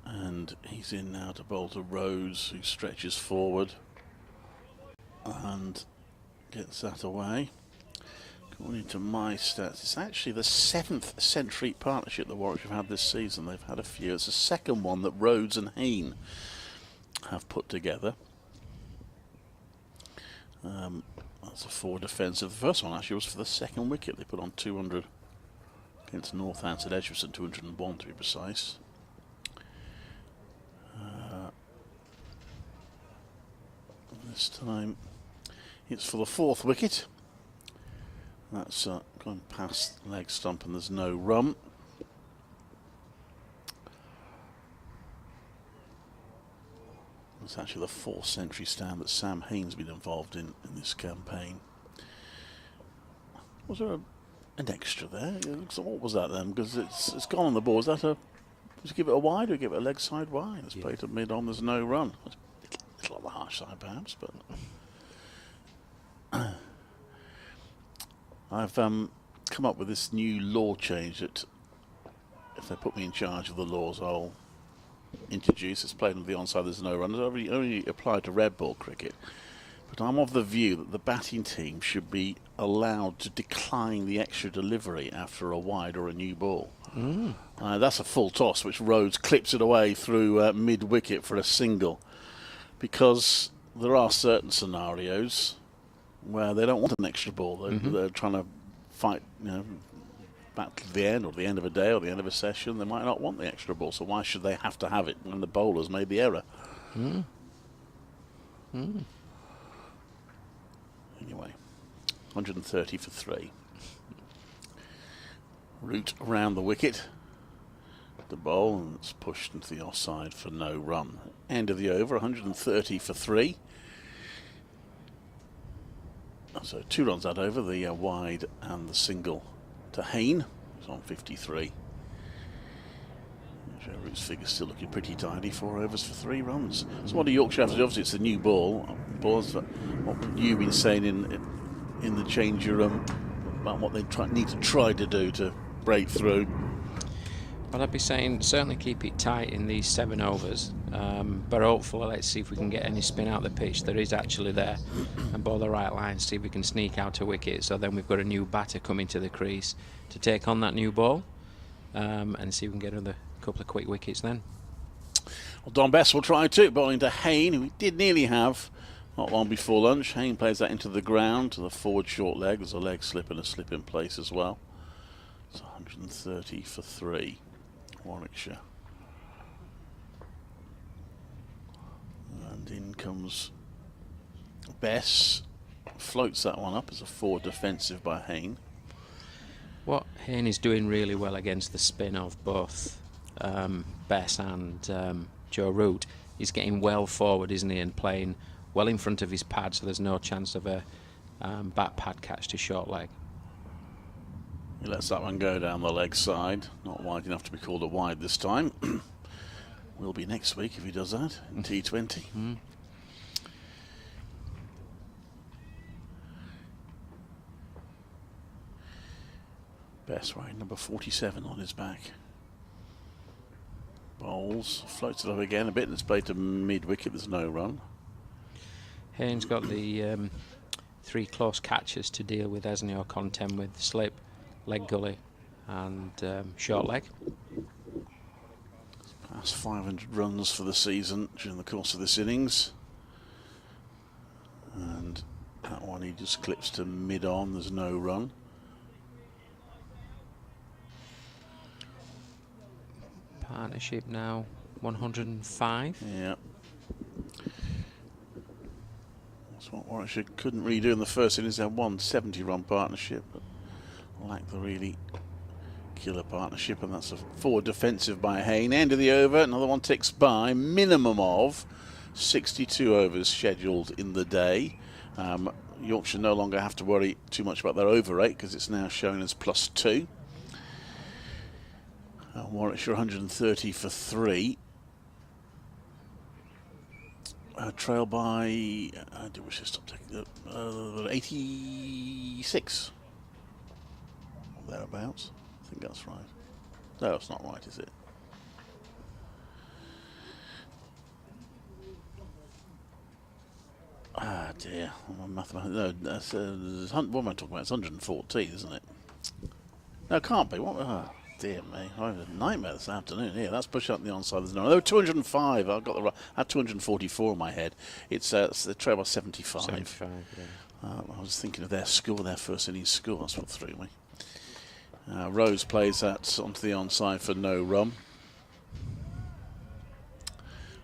And he's in now to bowl to Rose, who stretches forward and gets that away. According to my stats, it's actually the 7th century partnership that Warwickshire have had this season. They've had a few. It's the second one that Rhodes and Hayne have put together. That's a 4 defensive. The first one actually was for the 2nd wicket. They put on 200 against Northampton Edgerton, 201 to be precise. This time it's for the 4th wicket. That's gone past the leg stump and there's no run. It's actually the 4th century stand that Sam Hayne's been involved in this campaign. Was there an extra there? So what was that then? Because it's gone on the ball. Is that a... Did you give it a wide or give it a leg side wide? It's played to mid on, there's no run. A little on the harsh side perhaps, but... I've come up with this new law change that if they put me in charge of the laws, I'll introduce. It's played on the onside, there's no run. It's only applied to red ball cricket. But I'm of the view that the batting team should be allowed to decline the extra delivery after a wide or a new ball. That's a full toss, which Rhodes clips it away through mid-wicket for a single. Because there are certain scenarios where they don't want an extra ball. They're trying to fight, back to the end, or the end of a day, or the end of a session. They might not want the extra ball, so why should they have to have it when the bowler's made the error? Anyway, 130 for 3. Root around the wicket. The bowl, and it's pushed into the offside for no run. End of the over, 130 for 3. So 2 runs out over, the wide and the single to Hayne, who's on 53. Joe Root's figure's still looking pretty tidy, 4 overs for 3 runs. So what do Yorkshire have to do? Obviously it's the new ball. What have you been saying in the change room about what they need to try to do to break through? Well, I'd be saying certainly keep it tight in these 7 overs, but hopefully let's see if we can get any spin out the pitch that is actually there and bowl the right line, see if we can sneak out a wicket. So then we've got a new batter coming to the crease to take on that new ball, and see if we can get another couple of quick wickets then. Well, Don Best will try to, bowling to Hayne, who we did nearly have not long before lunch. Hayne plays that into the ground to the forward short leg. There's a leg slip and a slip in place as well. It's 130 for 3. Warwickshire. And in comes Bess, floats that one up as a 4 defensive by Hayne. What Hayne is doing really well against the spin of both Bess and Joe Root, he's getting well forward, isn't he, and playing well in front of his pad, so there's no chance of a back pad catch to short leg. He lets that one go down the leg side. Not wide enough to be called a wide this time. Will be next week if he does that in T20. Best right, number 47 on his back. Bowls, floats it up again a bit, and it's played to mid-wicket, there's no run. Hayne's got the 3 close catches to deal with, hasn't he, or contend with: slip, leg gully and short leg. Past 500 runs for the season during the course of this innings. And that one he just clips to mid-on, there's no run. Partnership now 105. Yeah. That's what Warwickshire couldn't really do in the first innings. They had one 70-run partnership, but lacked the really killer partnership, and that's a 4 defensive by Hayne. End of the over, another one ticks by. Minimum of 62 overs scheduled in the day. Yorkshire no longer have to worry too much about their over rate because it's now shown as +2. Warwickshire 130 for 3. trail by, I do wish to stop taking 86. Or thereabouts. I think that's right. No, it's not right, is it? Ah, dear. No, that's, what am I talking about? It's 114, isn't it? No, it can't be. What? Oh, dear me. I had a nightmare this afternoon. Here, that's push up the onside. There's no. 205. I got the right. I had 244 in my head. It's the trail by 75. 75, yeah. I was thinking of their score, their first innings score. That's what threw me. Rose plays that onto the onside for no run.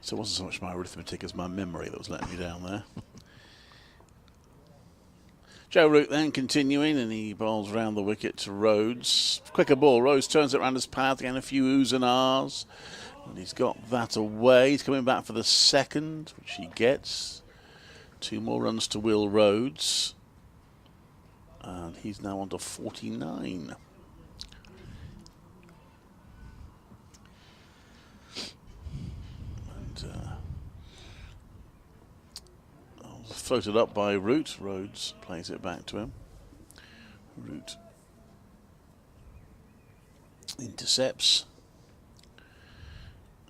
So it wasn't so much my arithmetic as my memory that was letting me down there. Joe Root then continuing, and he bowls round the wicket to Rhodes. Quicker ball. Rhodes turns it around his path, again a few oohs and ahs. And he's got that away. He's coming back for the second, which he gets. 2 more runs to Will Rhodes. And he's now on to 49. Floated up by Root. Rhodes plays it back to him. Root intercepts.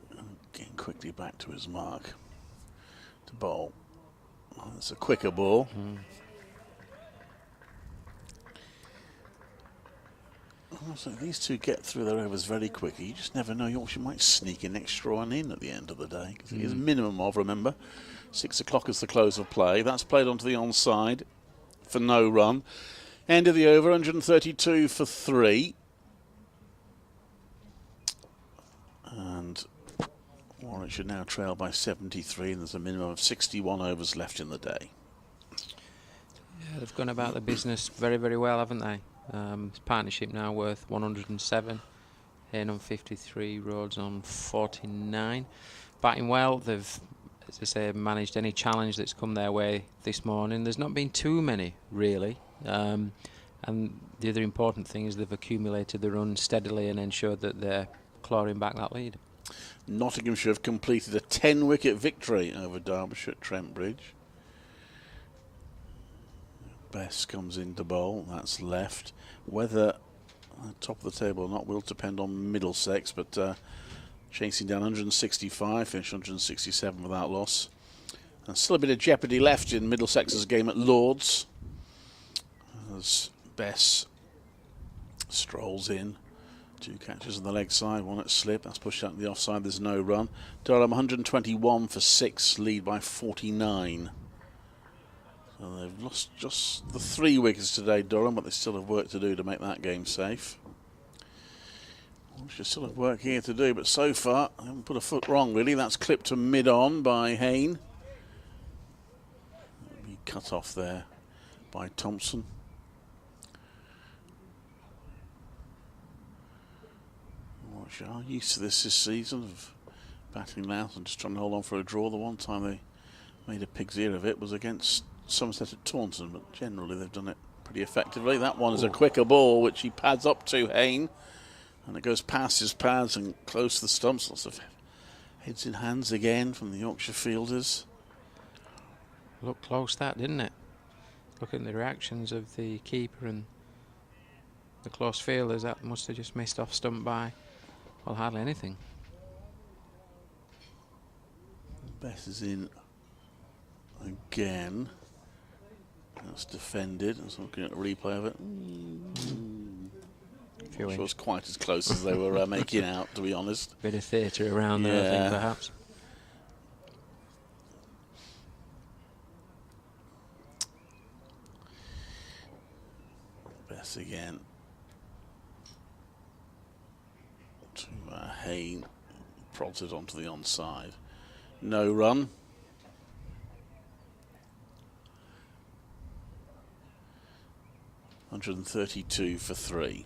And getting quickly back to his mark. To bowl. Oh, that's a quicker ball. So these two get through their overs very quickly. You just never know. Yorkshire might sneak an extra one in at the end of the day. Because it is a minimum of, remember, 6 o'clock is the close of play. That's played onto the onside for no run. End of the over, 132 for 3. And Warwickshire now trail by 73, and there's a minimum of 61 overs left in the day. Yeah, they've gone about the business very, very well, haven't they? This partnership now worth 107. Hayne on 53, Rhodes on 49. Batting well, they've, as I say, managed any challenge that's come their way this morning. There's not been too many, really. And the other important thing is they've accumulated the runs steadily and ensured that they're clawing back that lead. Nottinghamshire have completed a 10-wicket victory over Derbyshire at Trent Bridge. Bess comes in to bowl, that's left. Whether top of the table or not will depend on Middlesex, but chasing down 165, finished 167 without loss. And still a bit of jeopardy left in Middlesex's game at Lords, as Bess strolls in. 2 catches on the leg side, 1 at slip, that's pushed out to the offside, there's no run. Durham 121 for 6, lead by 49. So they've lost just the 3 wickets today, Durham, but they still have work to do to make that game safe. They still have work here to do, but so far, they haven't put a foot wrong, really. That's clipped to mid-on by Hayne. Be cut off there by Thompson. Warwickshire are used to this season of batting out and just trying to hold on for a draw. The one time they made a pig's ear of it was against Somerset at Taunton, but generally they've done it pretty effectively. That one is a quicker ball, which he pads up to Hayne, and it goes past his pads and close to the stumps. Lots of heads in hands again from the Yorkshire fielders. Looked close, that, didn't it? Looking at the reactions of the keeper and the close fielders, that must have just missed off stump by, well, hardly anything. Bess is in again. That's defended. I was looking at a replay of it. I'm sure it's quite as close as they were making out, to be honest. Bit of theatre around there, I think, perhaps. Bess again. To Hayne. Prods it onto the onside. No run. $132 for 3.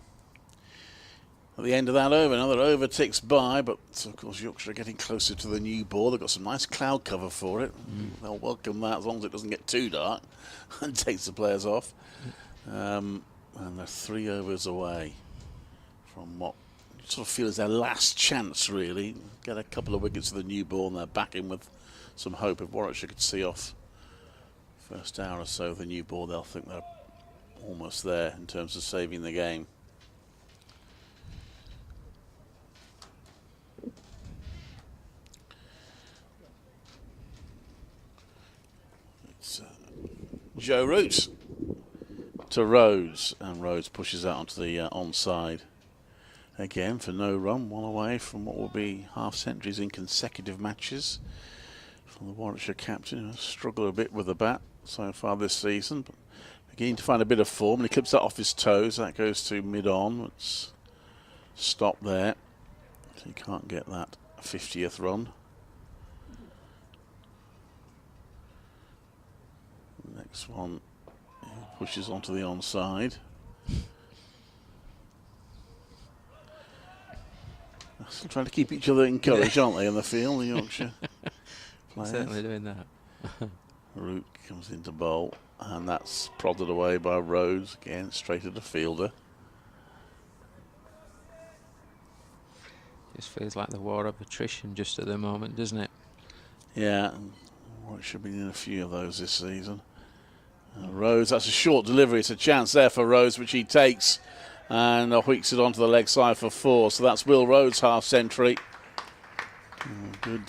At the end of that over, another over ticks by, but of course Yorkshire are getting closer to the new ball. They've got some nice cloud cover for it. They'll welcome that as long as it doesn't get too dark and takes the players off. And they're 3 overs away from what sort of feel is their last chance, really. Get a couple of wickets to the new ball and they're back in with some hope. If Warwickshire could see off first hour or so of the new ball, they'll think they're almost there in terms of saving the game. It's Joe Root to Rhodes, and Rhodes pushes out onto the onside again for no run, one away from what will be half centuries in consecutive matches for the Warwickshire captain, who has struggled a bit with the bat so far this season, but beginning to find a bit of form, and he clips that off his toes. That goes to mid-on. It's stopped there, so he can't get that 50th run. The next one pushes onto the onside. Still trying to keep each other encouraged, aren't they, in the field, the Yorkshire players? Certainly doing that. Root comes into bowl, and that's prodded away by Rhodes, again, straight at the fielder. Just feels like the war of attrition just at the moment, doesn't it? Yeah, well, it should be in a few of those this season. Rhodes, that's a short delivery. It's a chance there for Rhodes, which he takes, and wheeks it onto the leg side for 4. So that's Will Rhodes' half century. Good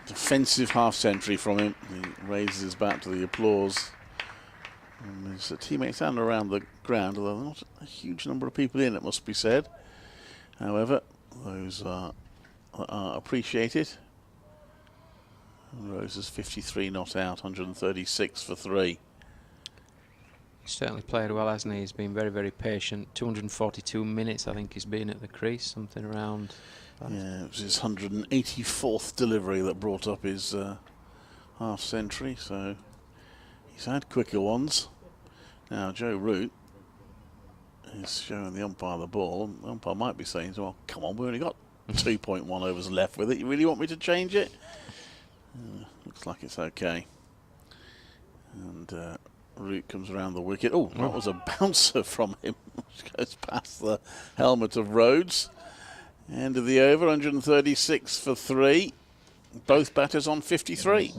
defensive half century from him. He raises his bat to the applause. And his teammates stand around the ground, although not a huge number of people in, it must be said. However, those are appreciated. Rose is 53 not out, 136 for 3. He's certainly played well, hasn't he? He's been very, very patient. 242 minutes, I think he's been at the crease, something around that. Yeah, it was his 184th delivery that brought up his half century, so he's had quicker ones. Now, Joe Root is showing the umpire the ball, and the umpire might be saying, well, come on, we only got 2.1 overs left with it. You really want me to change it? Looks like it's okay. And Root comes around the wicket. Oh, that was a bouncer from him, which goes past the helmet of Rhodes. End of the over, 136 for 3. Both batters on 53.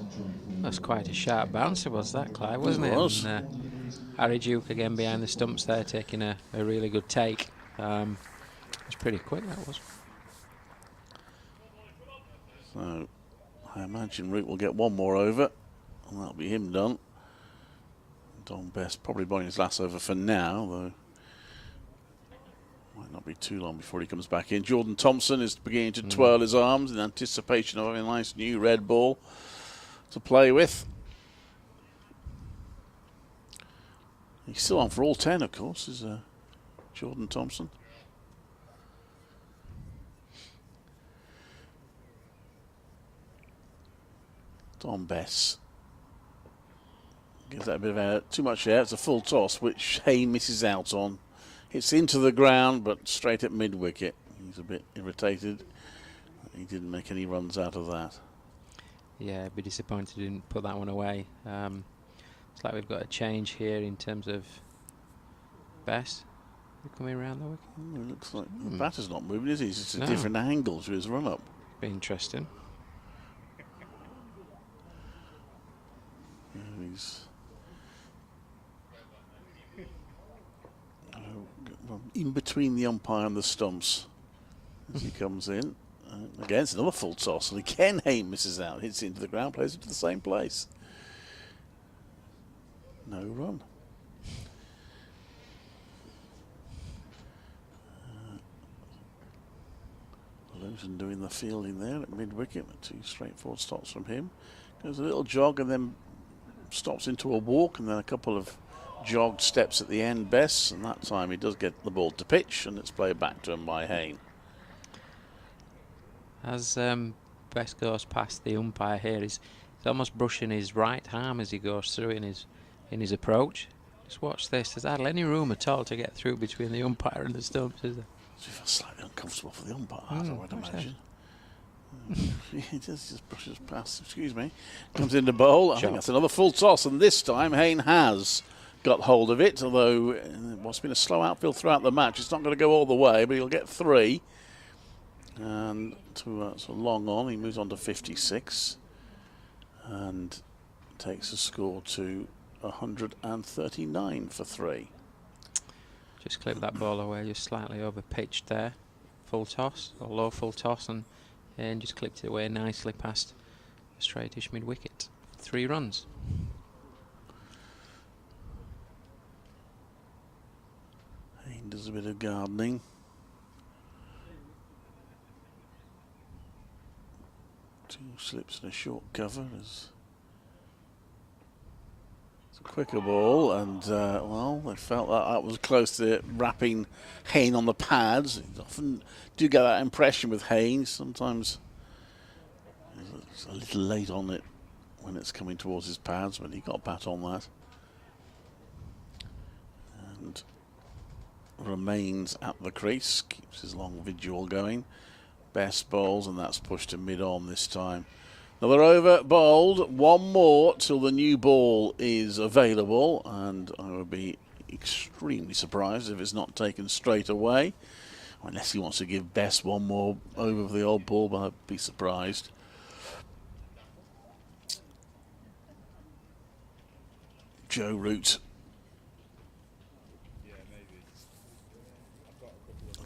That's quite a sharp bouncer, was that, Clive, wasn't it? It was. And, Harry Duke again behind the stumps there, taking a really good take. It was pretty quick, that was. So I imagine Root will get one more over, and that'll be him done. Don Best probably bowling his last over for now, though might not be too long before he comes back in. Jordan Thompson is beginning to twirl his arms in anticipation of having a nice new red ball to play with. He's still on for all 10, of course, is Jordan Thompson. Don Bess gives that a bit of air, too much air. It's a full toss, which Hayne misses out on. It's into the ground, but straight at mid-wicket. He's a bit irritated. He didn't make any runs out of that. Yeah, I'd be disappointed he didn't put that one away. It's like we've got a change here in terms of Bess coming around the wicket. It looks like the batter's not moving, is he? It's just a different angle to his run-up. Be interesting. He's in between the umpire and the stumps as he comes in. Again, it's another full toss, and again Hayne misses out, hits into the ground, plays it to the same place. No run. Luton doing the fielding there at mid-wicket, with 2 straightforward stops from him. Goes a little jog and then stops into a walk, and then a couple of jogged steps at the end best, and that time he does get the ball to pitch, and it's played back to him by Hayne. As Bess goes past the umpire here, he's almost brushing his right arm as he goes through in his approach. Just watch this. There's hardly any room at all to get through between the umpire and the stumps, is there? It feels slightly uncomfortable for the umpire, I would imagine. He just brushes past, excuse me. Comes into bowl. I think that's another full toss, and this time Hayne has got hold of it, although it's been a slow outfield throughout the match. It's not going to go all the way, but he'll get 3. And to sort of long on, he moves on to 56 and takes a score to 139 for 3. Just clip that ball away, just slightly over pitched there. Full toss, or low full toss, and just clipped it away nicely past a straightish mid wicket. 3 runs. Hayne does a bit of gardening. 2 slips and a short cover. It's a quicker ball, and well, they felt that was close to wrapping Hayne on the pads. You often do get that impression with Hayne. Sometimes it's a little late on it when it's coming towards his pads, but he got bat on that. And remains at the crease, keeps his long vigil going. Best bowls, and that's pushed to mid-on this time. Another over bowled, 1 more till the new ball is available, and I would be extremely surprised if it's not taken straight away, unless he wants to give Best 1 more over for the old ball, but I'd be surprised. Joe Root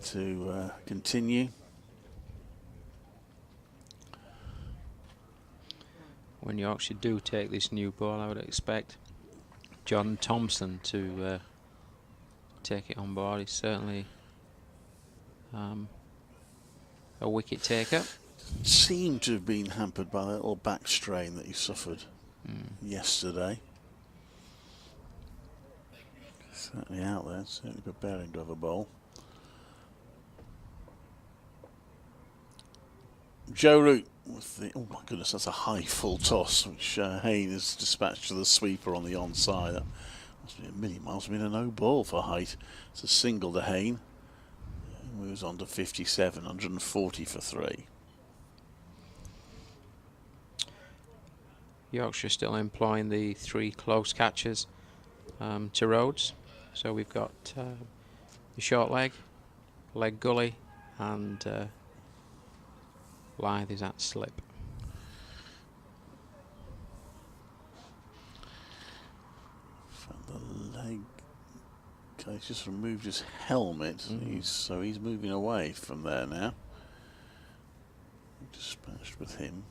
to continue. When Yorkshire do take this new ball, I would expect John Thompson to take it on board. He's certainly a wicket taker. Seemed to have been hampered by that little back strain that he suffered yesterday. Certainly out there, certainly preparing to have a bowl. Joe Root with the, oh my goodness, that's a high full toss, which Hayne has dispatched to the sweeper on the onside. That must be a million miles from being a no ball for height. It's a single to Hayne. He moves on to 57, 140 for 3. Yorkshire still employing the 3 close catches to Rhodes. So we've got the short leg gully, and Lythe is at slip. The leg guy's just removed his helmet. So he's moving away from there now. Dispatched with him.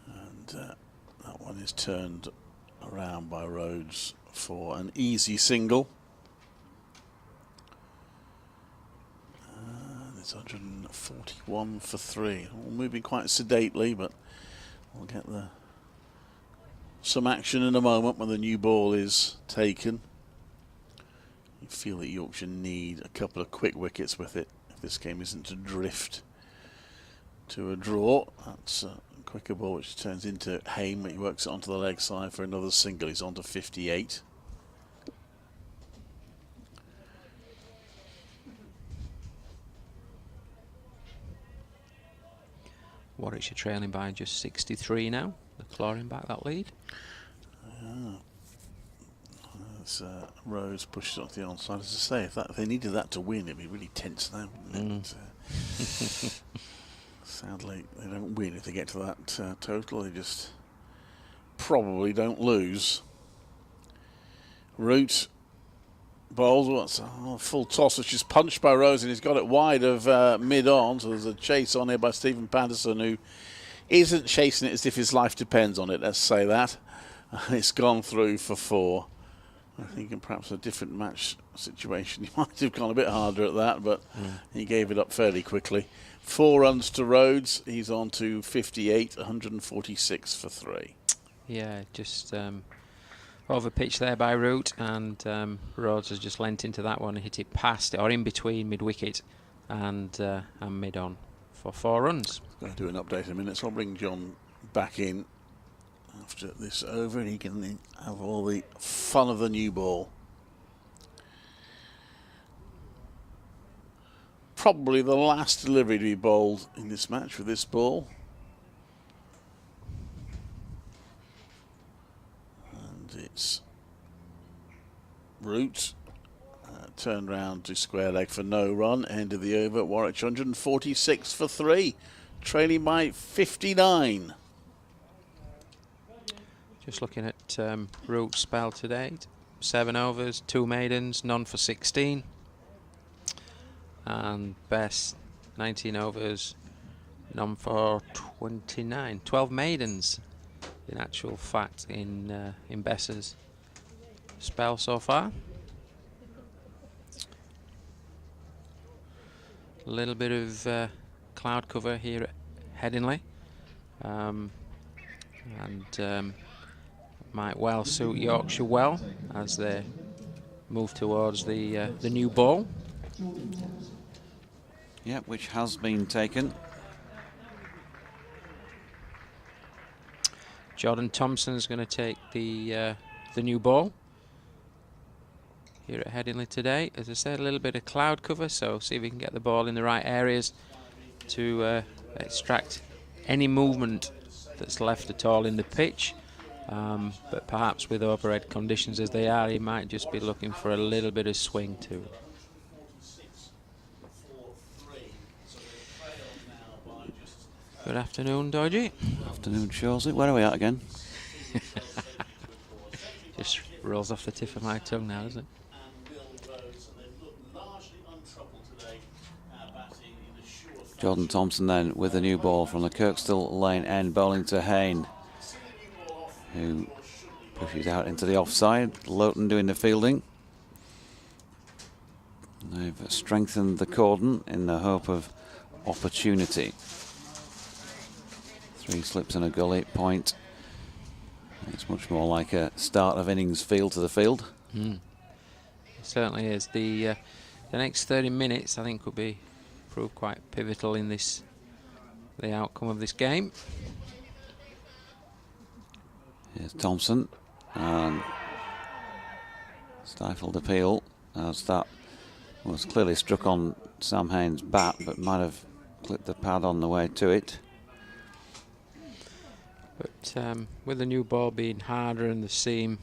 And that one is turned around by Rhodes for an easy single. It's 141 for 3. All moving quite sedately, but we'll get some action in a moment when the new ball is taken. You feel that Yorkshire need a couple of quick wickets with it if this game isn't to drift to a draw. That's a quicker ball which turns into Hayne, but he works it onto the leg side for another single. He's on to 58. Warwickshire trailing by just 63 now. They're clawing back that lead. As Rose pushes off the onside. As I say, if they needed that to win, it'd be really tense now, wouldn't it? Sadly, they don't win if they get to that total. They just probably don't lose. Root bowls, what's a full toss, which is punched by Rose, and he's got it wide of mid-on. So there's a chase on here by Stephen Patterson, who isn't chasing it as if his life depends on it, let's say that. It's gone through for 4. I think in perhaps a different match situation, he might have gone a bit harder at that, but he gave it up fairly quickly. 4 runs to Rhodes. He's on to 58, 146 for 3. Yeah, just over pitch there by Root, and Rhodes has just leant into that one and hit it past or in between mid-wicket and mid-on for 4 runs. Going to do an update in a minute, so I'll bring John back in after this over, and he can have all the fun of the new ball. Probably the last delivery to be bowled in this match with this ball. And it's Root turned round to square leg for no run. End of the over. Warwickshire 146 for 3. Trailing by 59. Just looking at Root's spell to date. 7 overs, 2 maidens, none for 16. And Bess, 19 overs, none for 29. 12 maidens, in actual fact, in Bess's spell so far. A little bit of cloud cover here at Headingley, and might well suit Yorkshire well as they move towards the new ball. Yeah, which has been taken. Jordan Thompson's going to take the new ball here at Headingley today. As I said, a little bit of cloud cover, so see if we can get the ball in the right areas to extract any movement that's left at all in the pitch. But perhaps with overhead conditions as they are, he might just be looking for a little bit of swing too. Good afternoon, Dodgy. Afternoon, Shawsey. Where are we at again? Just rolls off the tip of my tongue now, doesn't it? Jordan Thompson then with the new ball from the Kirkstall lane end, bowling to Hayne, who pushes out into the offside. Lowton doing the fielding. They've strengthened the cordon in the hope of opportunity. 3 slips and a gully point. It's much more like a start of innings feel to the field. It certainly is. The next 30 minutes I think could prove quite pivotal in the outcome of this game. Here's Thompson, and stifled appeal as that was clearly struck on Sam Hayne's bat, but might have clipped the pad on the way to it. But with the new ball being harder and the seam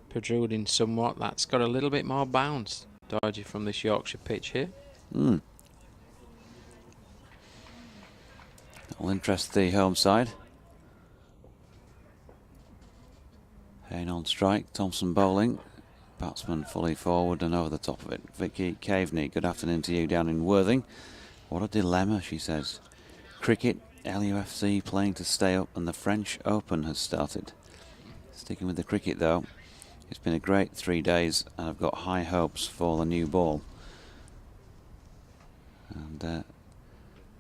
protruding somewhat, that's got a little bit more bounce, Dodgy, from this Yorkshire pitch here. That will interest the home side. Hayne on strike, Thompson bowling. Batsman fully forward and over the top of it. Vicky Caveney, good afternoon to you down in Worthing. What a dilemma, she says. Cricket, LUFC playing to stay up, and the French Open has started. Sticking with the cricket though, it's been a great 3 days and I've got high hopes for the new ball. And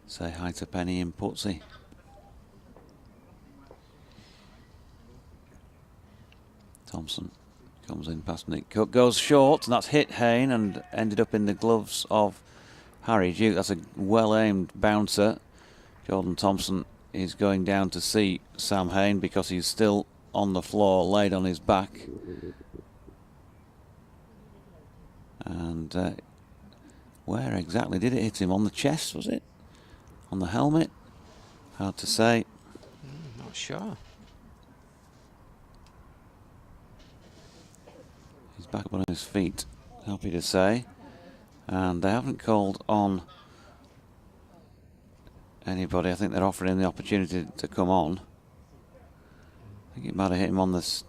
say hi to Penny in Putsey. Thompson comes in past Nick Cook, goes short, and that's hit Hayne and ended up in the gloves of Harry Duke. That's a well-aimed bouncer. Jordan Thompson is going down to see Sam Hayne because he's still on the floor, laid on his back. And where exactly did it hit him? On the chest, was it? On the helmet? Hard to say. Not sure. He's back up on his feet, happy to say. And they haven't called on anybody. I think they're offering him the opportunity to come on. I think it might have hit him on the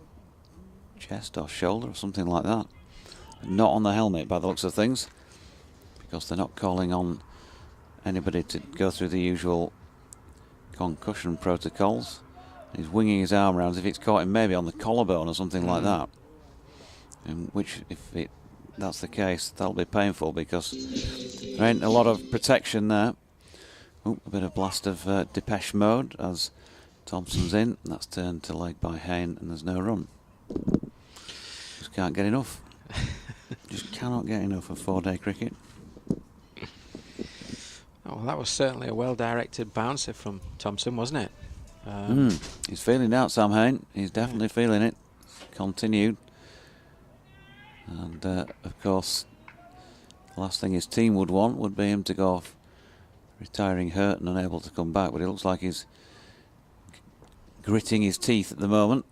chest or shoulder or something like that. Not on the helmet by the looks of things, because they're not calling on anybody to go through the usual concussion protocols. He's winging his arm around as if it's caught him maybe on the collarbone or something like that. In which, if that's the case, that'll be painful because there ain't a lot of protection there. Ooh, a bit of blast of Depeche Mode as Thompson's in. And that's turned to leg by Hayne, and there's no run. Just can't get enough. Just cannot get enough of 4-day cricket. Oh, well, that was certainly a well-directed bouncer from Thompson, wasn't it? He's feeling it out, Sam Hayne. He's definitely feeling it. Continued. And, of course, the last thing his team would want would be him to go off retiring hurt and unable to come back. But it looks like he's gritting his teeth at the moment.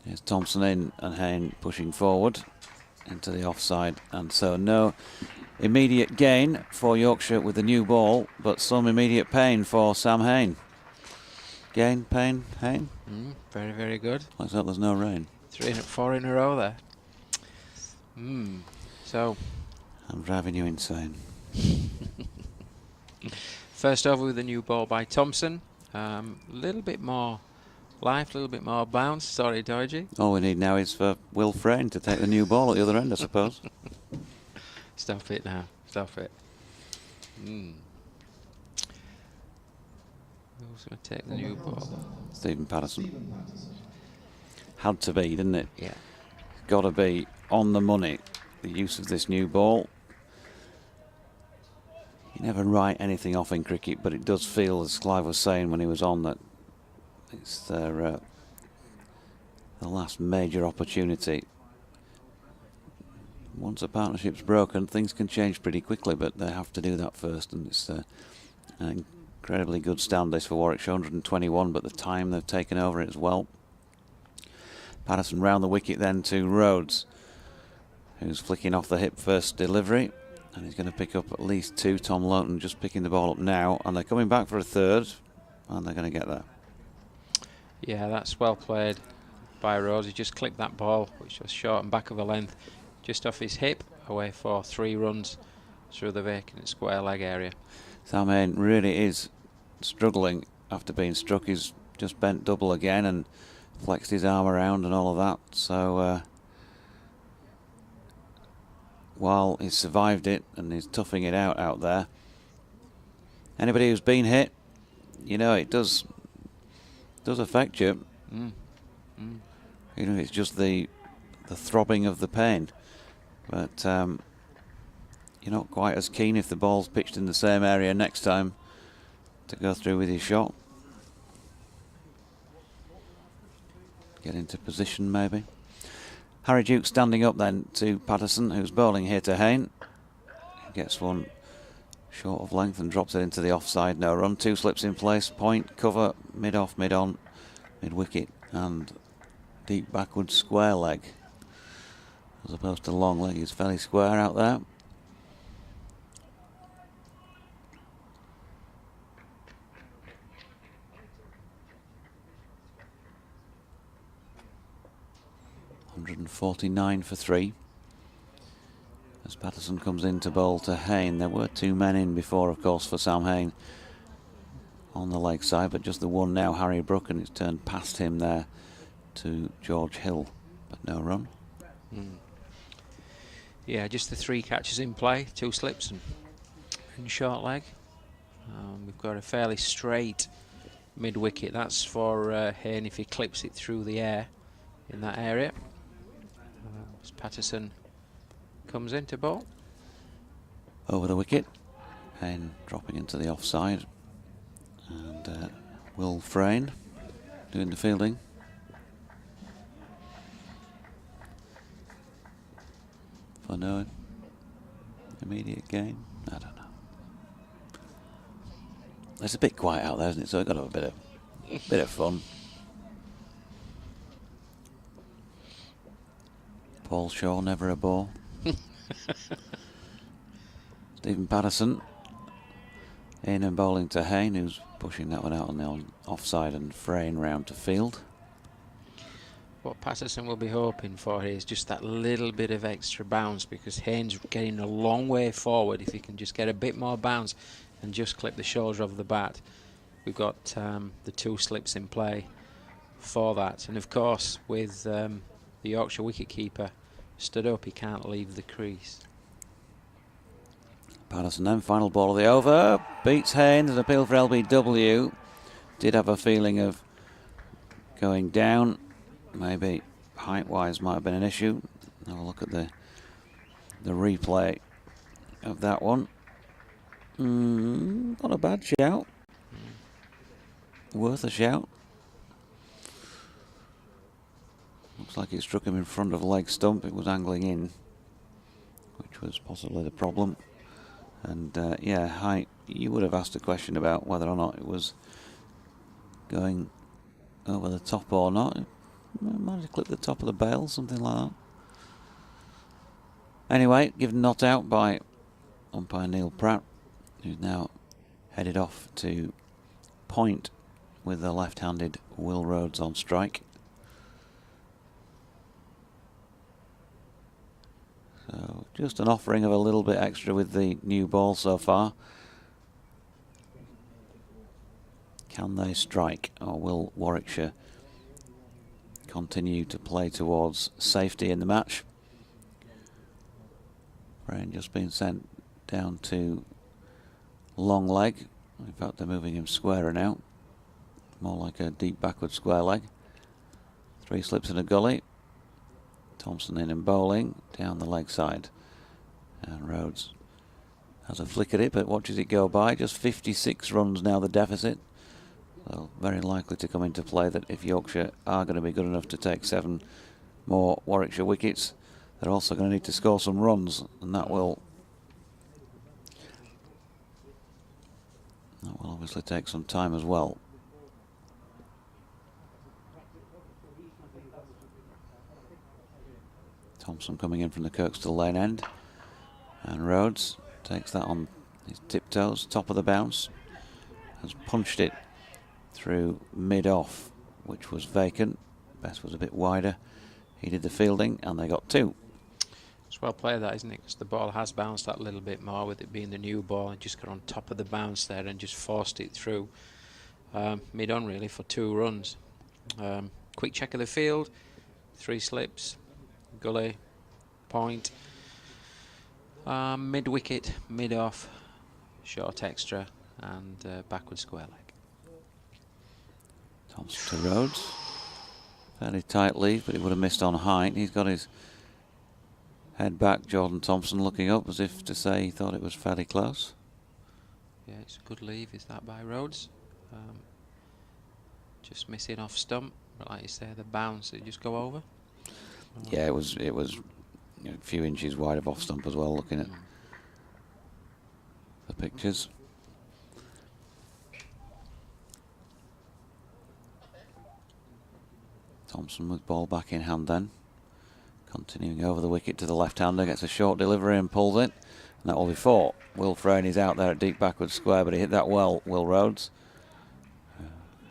Here's Thompson in and Hayne pushing forward into the offside, and so no immediate gain for Yorkshire with the new ball, but some immediate pain for Sam Hayne. Gain, pain, Hayne? Very, very good. Let's hope there's no rain. 4 in a row there. So, I'm driving you insane. first over with the new ball by Thompson. A little bit more life, a little bit more bounce. Sorry, Dodgy. All we need now is for Will Frayne to take the new ball at the other end, I suppose. Stop it now. Stop it. Who's going to take the new ball? Stephen Patterson. Had to be, didn't it? Yeah. Got to be on the money, the use of this new ball. You never write anything off in cricket, but it does feel, as Clive was saying when he was on, that it's their the last major opportunity. Once a partnership's broken, things can change pretty quickly, but they have to do that first, and it's an incredibly good stand this for Warwickshire, 121, but the time they've taken over it as well. Patterson round the wicket then to Rhodes, who's flicking off the hip first delivery, and he's going to pick up at least 2. Tom Loughton just picking the ball up now, and they're coming back for a third, and they're going to get there. Yeah, that's well played by Rhodes. He just clipped that ball, which was short and back of the length, just off his hip, away for 3 runs through the vacant square leg area. Sam Hayne really is struggling after being struck. He's just bent double again and flexed his arm around and all of that. So while he's survived it and he's toughing it out there, anybody who's been hit, you know, it does affect you. You know, it's just the throbbing of the pain. But you're not quite as keen if the ball's pitched in the same area next time to go through with your shot. Get into position maybe. Harry Duke standing up then to Patterson, who's bowling here to Hayne. Gets one short of length and drops it into the offside. No run. 2 slips in place. Point, cover, mid-off, mid-on, mid-wicket, and deep backward square leg. As opposed to long leg, he's fairly square out there. $149 for 3. As Patterson comes in to bowl to Hayne. There were 2 men in before, of course, for Sam Hayne on the leg side, but just the one now, Harry Brook, and it's turned past him there to George Hill, but no run. Yeah, just the 3 catches in play, 2 slips and short leg. We've got a fairly straight mid-wicket. That's for Hayne if he clips it through the air in that area. As Patterson comes into bowl. Over the wicket. Hayne dropping into the offside. And Will Frayne doing the fielding. For no immediate gain. I don't know. It's a bit quiet out there, isn't it? So we've got to have a bit of fun. Paul Shaw, never a bore. Stephen Patterson in and bowling to Hayne, who's pushing that one out on the offside and Frayne round to field. What Patterson will be hoping for here is just that little bit of extra bounce, because Hayne's getting a long way forward. If he can just get a bit more bounce and just clip the shoulder of the bat, we've got the 2 slips in play for that. And of course, with the Yorkshire wicketkeeper stood up, he can't leave the crease. Patterson then, final ball of the over, beats Hayne. An appeal for LBW. Did have a feeling of going down. Maybe height-wise might have been an issue. Have a look at the replay of that one. Not a bad shout. Worth a shout. Looks like it struck him in front of the leg stump. It was angling in, which was possibly the problem. And yeah, height. You would have asked a question about whether or not it was going over the top or not. Might have clipped the top of the bail, something like that. Anyway, given not out by umpire Neil Pratt, who's now headed off to point with the left-handed Will Rhodes on strike. So just an offering of a little bit extra with the new ball so far. Can they strike, or will Warwickshire continue to play towards safety in the match? Brain just been sent down to long leg. In fact, they're moving him squarer now. More like a deep backward square leg. 3 slips in a gully. Thompson in and bowling down the leg side. And Rhodes has a flick at it, but watches it go by. Just 56 runs now, the deficit. So very likely to come into play that if Yorkshire are going to be good enough to take 7 more Warwickshire wickets, they're also going to need to score some runs, and that will obviously take some time as well. Thompson coming in from the Kirkstall lane end, and Rhodes takes that on his tiptoes, top of the bounce, has punched it through mid-off, which was vacant. Best was a bit wider. He did the fielding, and they got 2. It's well played, that, isn't it? Because the ball has bounced that a little bit more with it being the new ball, and just got on top of the bounce there and just forced it through mid-on really for 2 runs. Quick check of the field, 3 slips, gully, point, mid-wicket, mid-off, short extra, and backward square leg. Thompson to Rhodes. Fairly tight lead, but he would have missed on height. He's got his head back, Jordan Thompson looking up as if to say he thought it was fairly close. Yeah, it's a good leave, is that, by Rhodes. Just missing off stump, but like you say, the bounce, it just go over. Yeah, it was a few inches wide of off stump as well, looking at the pictures. Thompson with ball back in hand then. Continuing over the wicket to the left-hander, gets a short delivery and pulls it. And that will be 4. Will Frayne's out there at deep backward square, but he hit that well, Will Rhodes.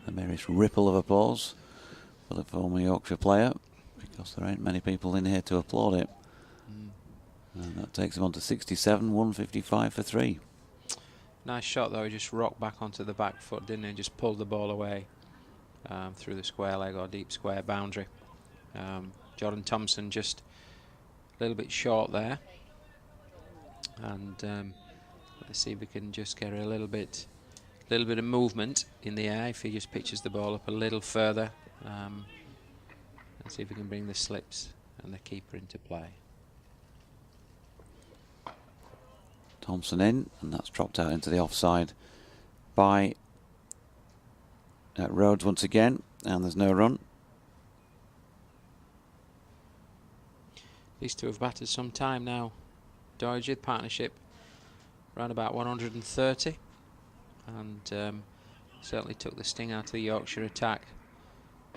The merest ripple of applause for the former Yorkshire player, because there ain't many people in here to applaud it. And that takes him on to 67, 155 for 3. Nice shot though, he just rocked back onto the back foot, didn't he? Just pulled the ball away through the square leg or deep square boundary. Jordan Thompson just a little bit short there, and let's see if we can just get a little bit of movement in the air if he just pitches the ball up a little further, and see if we can bring the slips and the keeper into play. Thompson in, and that's dropped out into the offside by Rhodes once again, and there's no run. These two have batted some time now. Doherty partnership around about 130, and certainly took the sting out of the Yorkshire attack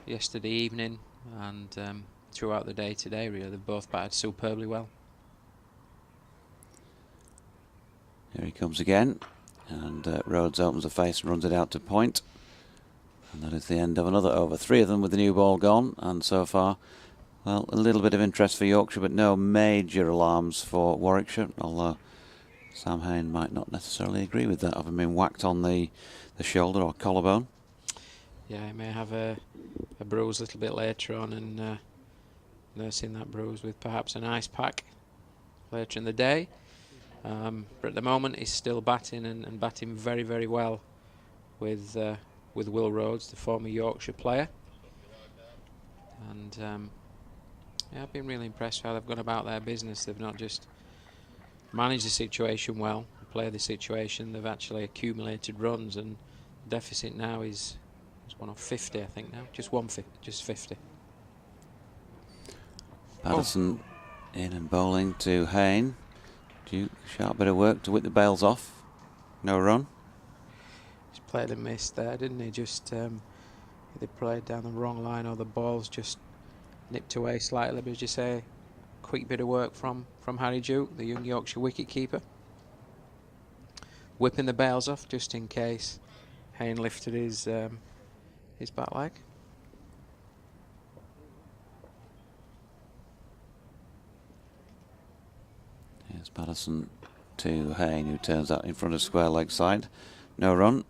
yesterday evening, and throughout the day today really. They've both batted superbly well. Here he comes again, and Rhodes opens the face and runs it out to point, and that is the end of another over. 3 of them with the new ball gone, and so far, well, a little bit of interest for Yorkshire, but no major alarms for Warwickshire, although Sam Hain might not necessarily agree with that, having been whacked on the shoulder or collarbone. Yeah, he may have a bruise a little bit later on, and nursing that bruise with perhaps an ice pack later in the day. But at the moment he's still batting, and batting very, very well with Will Rhodes, the former Yorkshire player. And yeah, I've been really impressed how they've gone about their business. They've not just managed the situation well, played the situation, they've actually accumulated runs, and deficit now is one of 50, I think now. Just 50. Patterson in and bowling to Hain. Duke, sharp bit of work to whip the bails off. No run. He's played and missed there, didn't he? Just either played down the wrong line, or the ball's just nipped away slightly, but as you say, quick bit of work from Harry Duke, the young Yorkshire wicket-keeper. Whipping the bails off just in case Hayne lifted his back leg. Here's Patterson to Hayne, who turns that in front of square leg side. No run.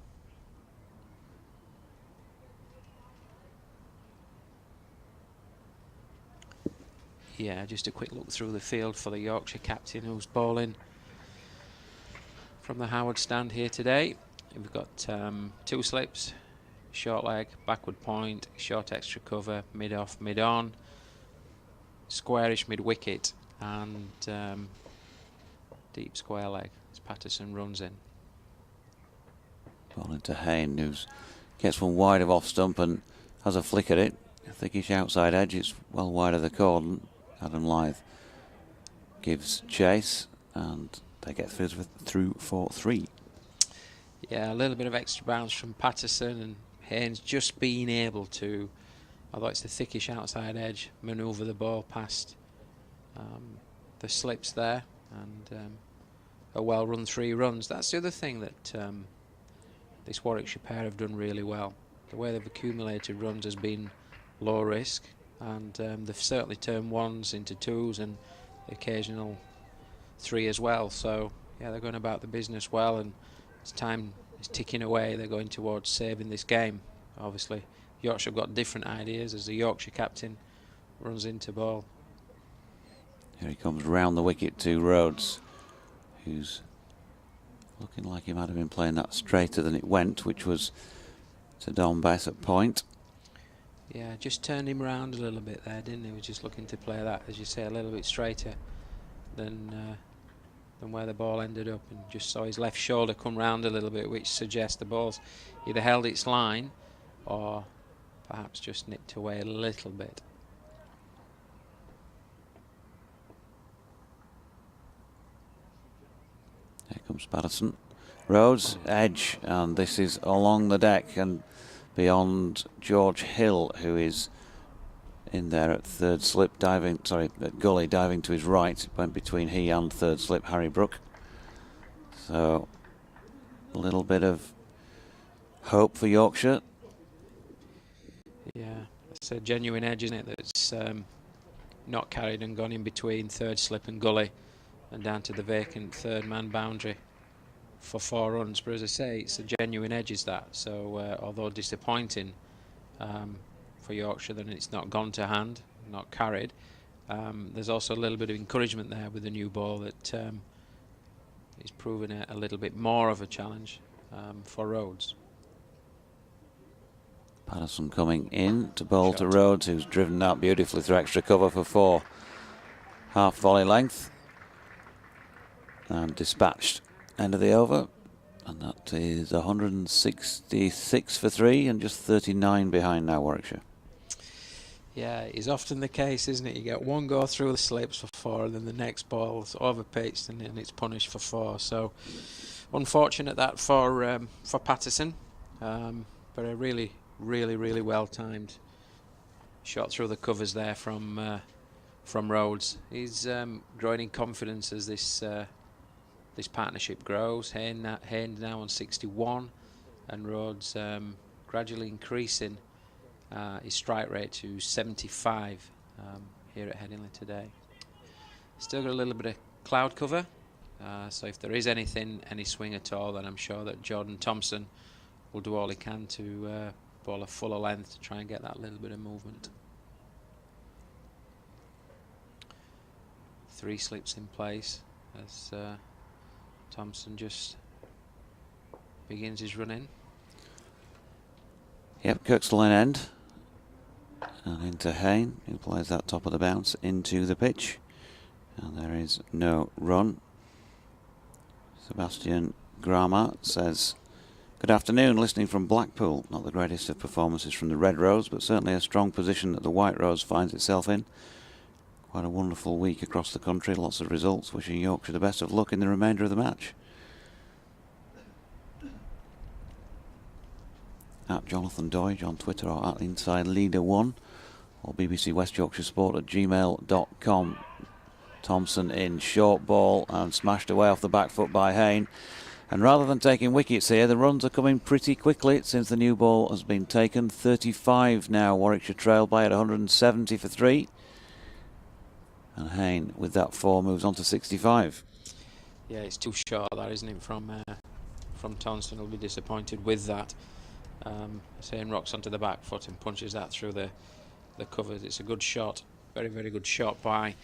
Yeah, just a quick look through the field for the Yorkshire captain, who's bowling from the Howard stand here today. We've got 2 slips, short leg, backward point, short extra cover, mid off, mid on, squarish mid wicket, and deep square leg as Patterson runs in. Ball into Hayne, who gets one wide of off stump and has a flick at it. A thickish outside edge, it's well wide of the cordon. Adam Lyth gives chase, and they get through for 3. Yeah, a little bit of extra bounce from Patterson, and Haynes just being able to, although it's the thickish outside edge, manoeuvre the ball past the slips there, and a well run 3 runs. That's the other thing that this Warwickshire pair have done really well. The way they've accumulated runs has been low risk, and they've certainly turned 1s into 2s and the occasional 3 as well. So yeah, they're going about the business well, and as time is ticking away, they're going towards saving this game. Obviously Yorkshire have got different ideas as the Yorkshire captain runs into ball. Here he comes round the wicket to Rhodes, who's looking like he might have been playing that straighter than it went, which was to Don Bess at point. Yeah, just turned him round a little bit there, didn't he? He was just looking to play that, as you say, a little bit straighter than where the ball ended up, and just saw his left shoulder come round a little bit, which suggests the ball's either held its line or perhaps just nipped away a little bit. Here comes Patterson. Rhodes, edge, and this is along the deck and beyond George Hill, who is in there at third slip, at gully, diving to his right. It went between he and third slip, Harry Brook. So a little bit of hope for Yorkshire. Yeah, it's a genuine edge, isn't it, that's not carried and gone in between third slip and gully and down to the vacant third man boundary for 4 runs. But as I say, it's a genuine edge, is that. So although disappointing for Yorkshire, then it's not gone to hand, not carried. There's also a little bit of encouragement there with the new ball that is proving a little bit more of a challenge for Rhodes. Patterson coming in to bowl to Rhodes, who's driven out beautifully through extra cover for 4. Half volley length and dispatched. End of the over, and that is 166 for 3 and just 39 behind now Warwickshire. Yeah, it's often the case, isn't it? You get one go through the slips for 4, and then the next ball's overpitched and it's punished for 4. So unfortunate that for Patterson, but a really well timed shot through the covers there from Rhodes. He's growing in confidence as this partnership grows. Hayne now on 61, and Rhodes gradually increasing his strike rate to 75 here at Headingley today. Still got a little bit of cloud cover, so if there is any swing at all, then I'm sure that Jordan Thompson will do all he can to bowl a fuller length to try and get that little bit of movement. 3 slips in place as Thompson just begins his run in. Yep, Kirkstall end. And into Hayne, who plays that top of the bounce into the pitch. And there is no run. Sebastian Grama says, "Good afternoon, listening from Blackpool. Not the greatest of performances from the Red Rose, but certainly a strong position that the White Rose finds itself in. Quite a wonderful week across the country, lots of results. Wishing Yorkshire the best of luck in the remainder of the match." At Jonathan Doidge on Twitter, or at Inside Leader 1, or BBC West Yorkshire Sport at gmail.com. Thompson in, short ball, and smashed away off the back foot by Hayne. And rather than taking wickets here, the runs are coming pretty quickly since the new ball has been taken. 35 now, Warwickshire trail by at 170 for 3. And Hayne, with that 4, moves on to 65. Yeah, it's too short, that, isn't it, from Thompson. Will be disappointed with that. Hayne rocks onto the back foot and punches that through the covers. It's a good shot, very, very good shot by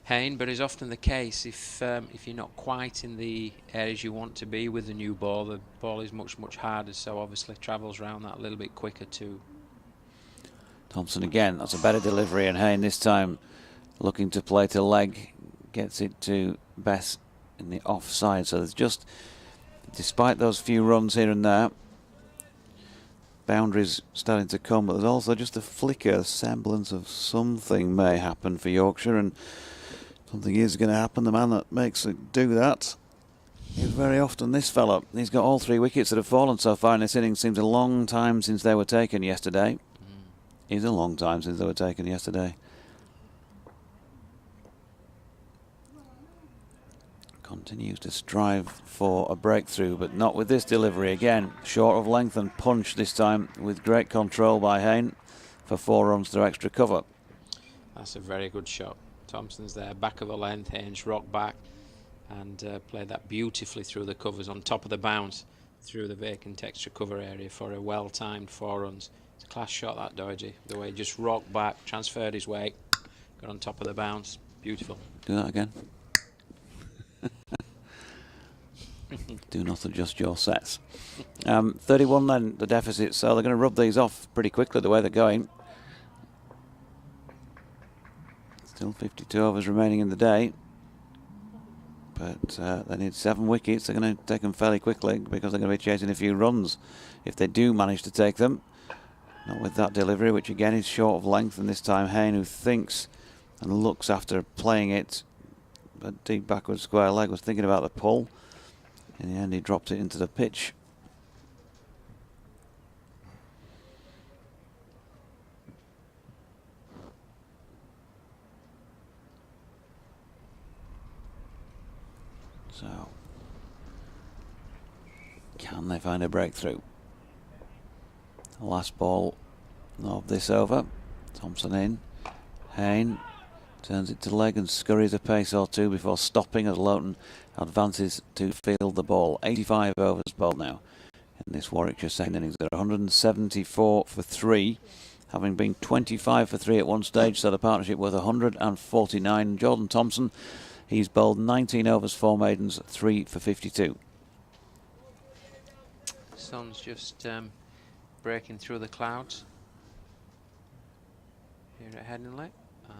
Hayne, but as often the case, if you're not quite in the areas you want to be with the new ball, the ball is much, much harder, so obviously travels around that a little bit quicker too. Thompson again, that's a better delivery, and Hayne this time looking to play to leg, gets it to Bess in the offside. So there's just, despite those few runs here and there, boundaries starting to come, but there's also just a flicker, semblance of something may happen for Yorkshire, and something is going to happen. The man that makes it do that is very often this fella. He's got all 3 wickets that have fallen so far in this innings. Seems a long time since they were taken yesterday. Is a long time since they were taken yesterday. Continues to strive for a breakthrough, but not with this delivery again. Short of length and punch this time, with great control by Hayne for 4 runs through extra cover. That's a very good shot. Thompson's there, back of the length, Haynes rocked back and played that beautifully through the covers on top of the bounce through the vacant extra cover area for a well-timed 4 runs. It's a class shot, that, Doige. The way he just rocked back, transferred his weight, got on top of the bounce. Beautiful. Do that again. Do not adjust your sets. 31 then, the deficit, so they're going to rub these off pretty quickly the way they're going. Still 52 overs remaining in the day, but they need 7 wickets. They're going to take them fairly quickly because they're going to be chasing a few runs if they do manage to take them. Not with that delivery, which again is short of length, and this time Hayne, who thinks and looks after playing it a deep backward square leg, was thinking about the pull. In the end, he dropped it into the pitch. So, can they find a breakthrough? The last ball of this over. Thompson in. Hayne turns it to leg and scurries a pace or 2 before stopping as Loughton advances to field the ball. 85 overs bowled now in this Warwickshire second innings. They're 174 for 3, having been 25 for 3 at one stage, so the partnership worth 149. Jordan Thompson, he's bowled 19 overs, 4 maidens, 3 for 52. Sun's just breaking through the clouds here at Headingley,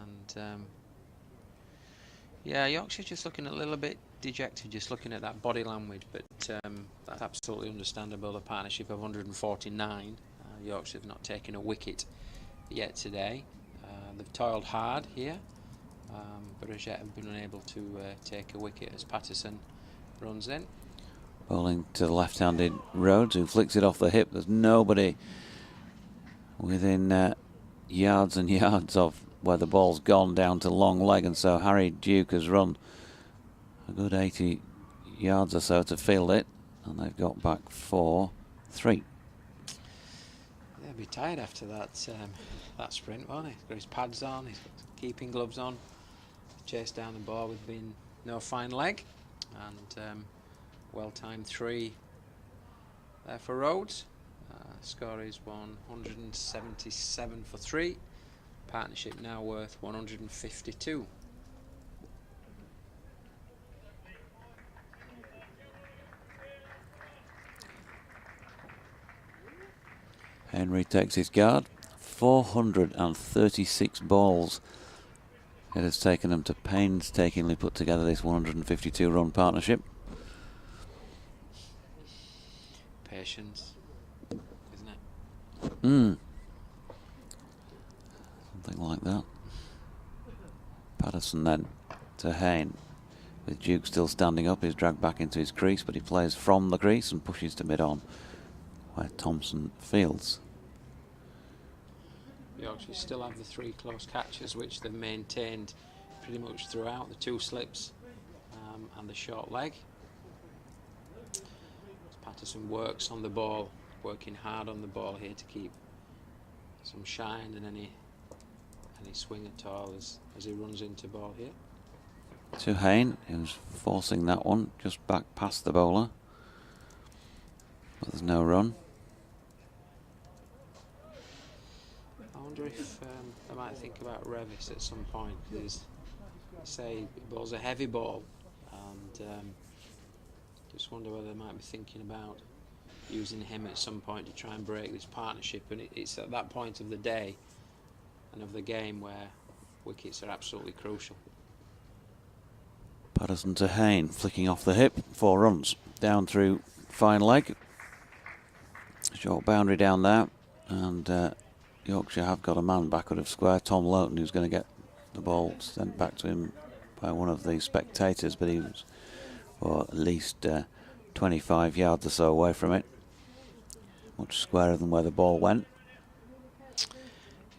and yeah, Yorkshire just looking a little bit dejected, just looking at that body language, but that's absolutely understandable. The partnership of 149. Yorkshire's not taken a wicket yet today. They've toiled hard here, but as yet have been unable to take a wicket as Patterson runs in. Bowling to the left-handed Rhodes, who flicks it off the hip. There's nobody within yards and yards of where the ball's gone down to long leg, and so Harry Duke has run a good 80 yards or so to field it, and they've got back 4-3. They'll be tired after that sprint, won't he? He's got his pads on, he's got keeping gloves on, chased down the ball with being no fine leg, and well-timed 3 there for Rhodes. Score is 177 for 3. Partnership now worth 152. Henry takes his guard. 436 balls. It has taken them to painstakingly put together this 152 run partnership. Patience, isn't it? Something like that. Patterson then to Hayne. With Duke still standing up, he's dragged back into his crease, but he plays from the crease and pushes to mid-on, where Thompson fields. Yorkshire still have the 3 close catches, which they've maintained pretty much throughout, the 2 slips and the short leg. Patterson works on the ball, working hard on the ball here to keep some shine and any swing at all as he runs into ball here. To Hayne, who's forcing that one just back past the bowler, but there's no run. I wonder if they might think about Revis at some point, because say he bowls a heavy ball, and just wonder whether they might be thinking about using him at some point to try and break this partnership. And it's at that point of the day and of the game where wickets are absolutely crucial. Patterson to Hayne, flicking off the hip, 4 runs down through fine leg. Short boundary down there, and Yorkshire have got a man back out of square, Tom Loughton, who's going to get the ball sent back to him by one of the spectators, but he was at least 25 yards or so away from it. Much squarer than where the ball went.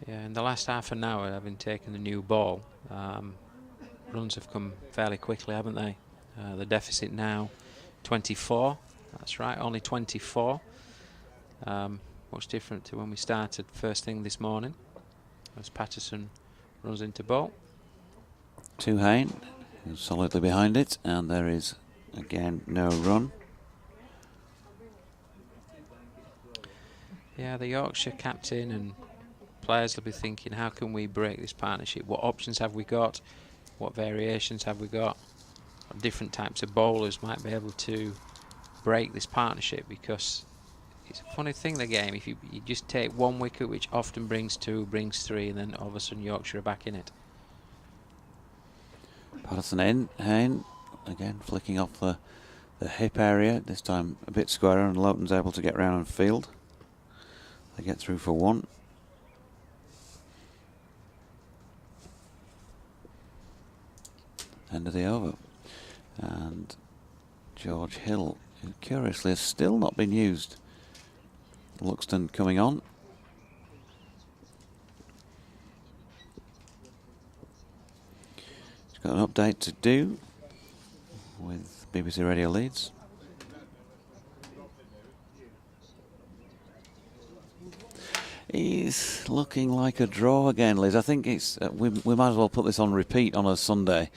Yeah, in the last half an hour, having taken the new ball, runs have come fairly quickly, haven't they? The deficit now 24. That's right, only 24. Much different to when we started first thing this morning, as Patterson runs into ball. To Hayne, who's solidly behind it, and there is again no run. Yeah, the Yorkshire captain and players will be thinking, how can we break this partnership? What options have we got? What variations have we got? What different types of bowlers might be able to break this partnership? Because it's a funny thing, the game. If you just take 1 wicket, which often brings 2, brings 3, and then all of a sudden Yorkshire are back in it. Patterson in, Hayne again flicking off the hip area, this time a bit squarer, and Loughton's able to get round and field. They get through for 1. End of the over. And George Hill, who curiously has still not been used. Luxton coming on. He's got an update to do with BBC Radio Leeds. He's looking like a draw again, Liz. I think it's we might as well put this on repeat on a Sunday.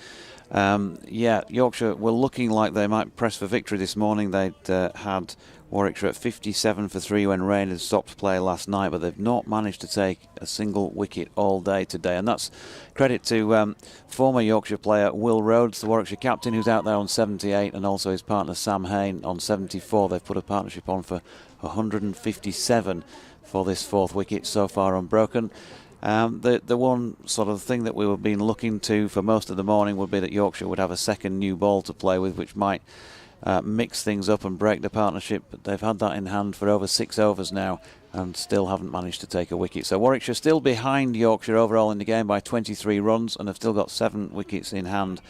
Yeah, Yorkshire were looking like they might press for victory this morning. They'd had Warwickshire at 57 for 3 when rain had stopped play last night, but they've not managed to take a single wicket all day today. And that's credit to former Yorkshire player Will Rhodes, the Warwickshire captain, who's out there on 78, and also his partner Sam Hayne on 74. They've put a partnership on for 157 for this 4th wicket, so far unbroken. The one sort of thing that we were been looking to for most of the morning would be that Yorkshire would have a second new ball to play with, which might mix things up and break the partnership. But they've had that in hand for over 6 overs now and still haven't managed to take a wicket. So Warwickshire still behind Yorkshire overall in the game by 23 runs and have still got 7 wickets in hand.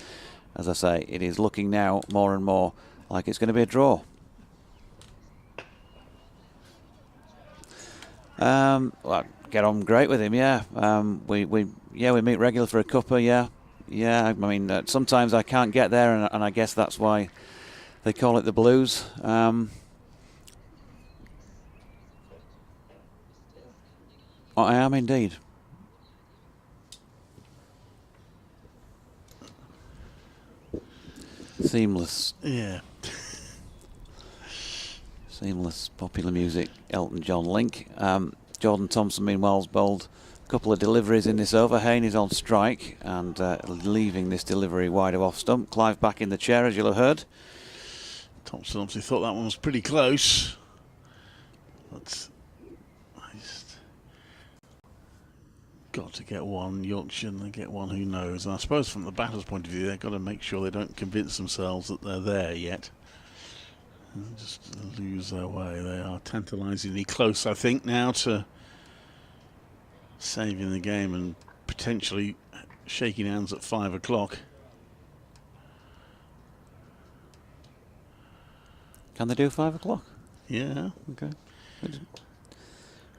As I say, it is looking now more and more like it's going to be a draw. Well, I get on great with him, yeah. We meet regular for a cuppa, yeah. I mean, sometimes I can't get there, and I guess that's why they call it the Blues. I am indeed. Seamless. Yeah. Seamless popular music, Elton John link. Jordan Thompson, meanwhile, has bowled a couple of deliveries in this over. Hayne is on strike and leaving this delivery wide of off stump. Clive back in the chair, as you'll have heard. Thompson obviously thought that one was pretty close. But I just got to get one. Yorkshire, and they get one, who knows. And I suppose from the batter's point of view, they've got to make sure they don't convince themselves that they're there yet. And just lose their way. They are tantalisingly close, I think, now to saving the game and potentially shaking hands at 5 o'clock. Can they do 5 o'clock? Yeah. Okay.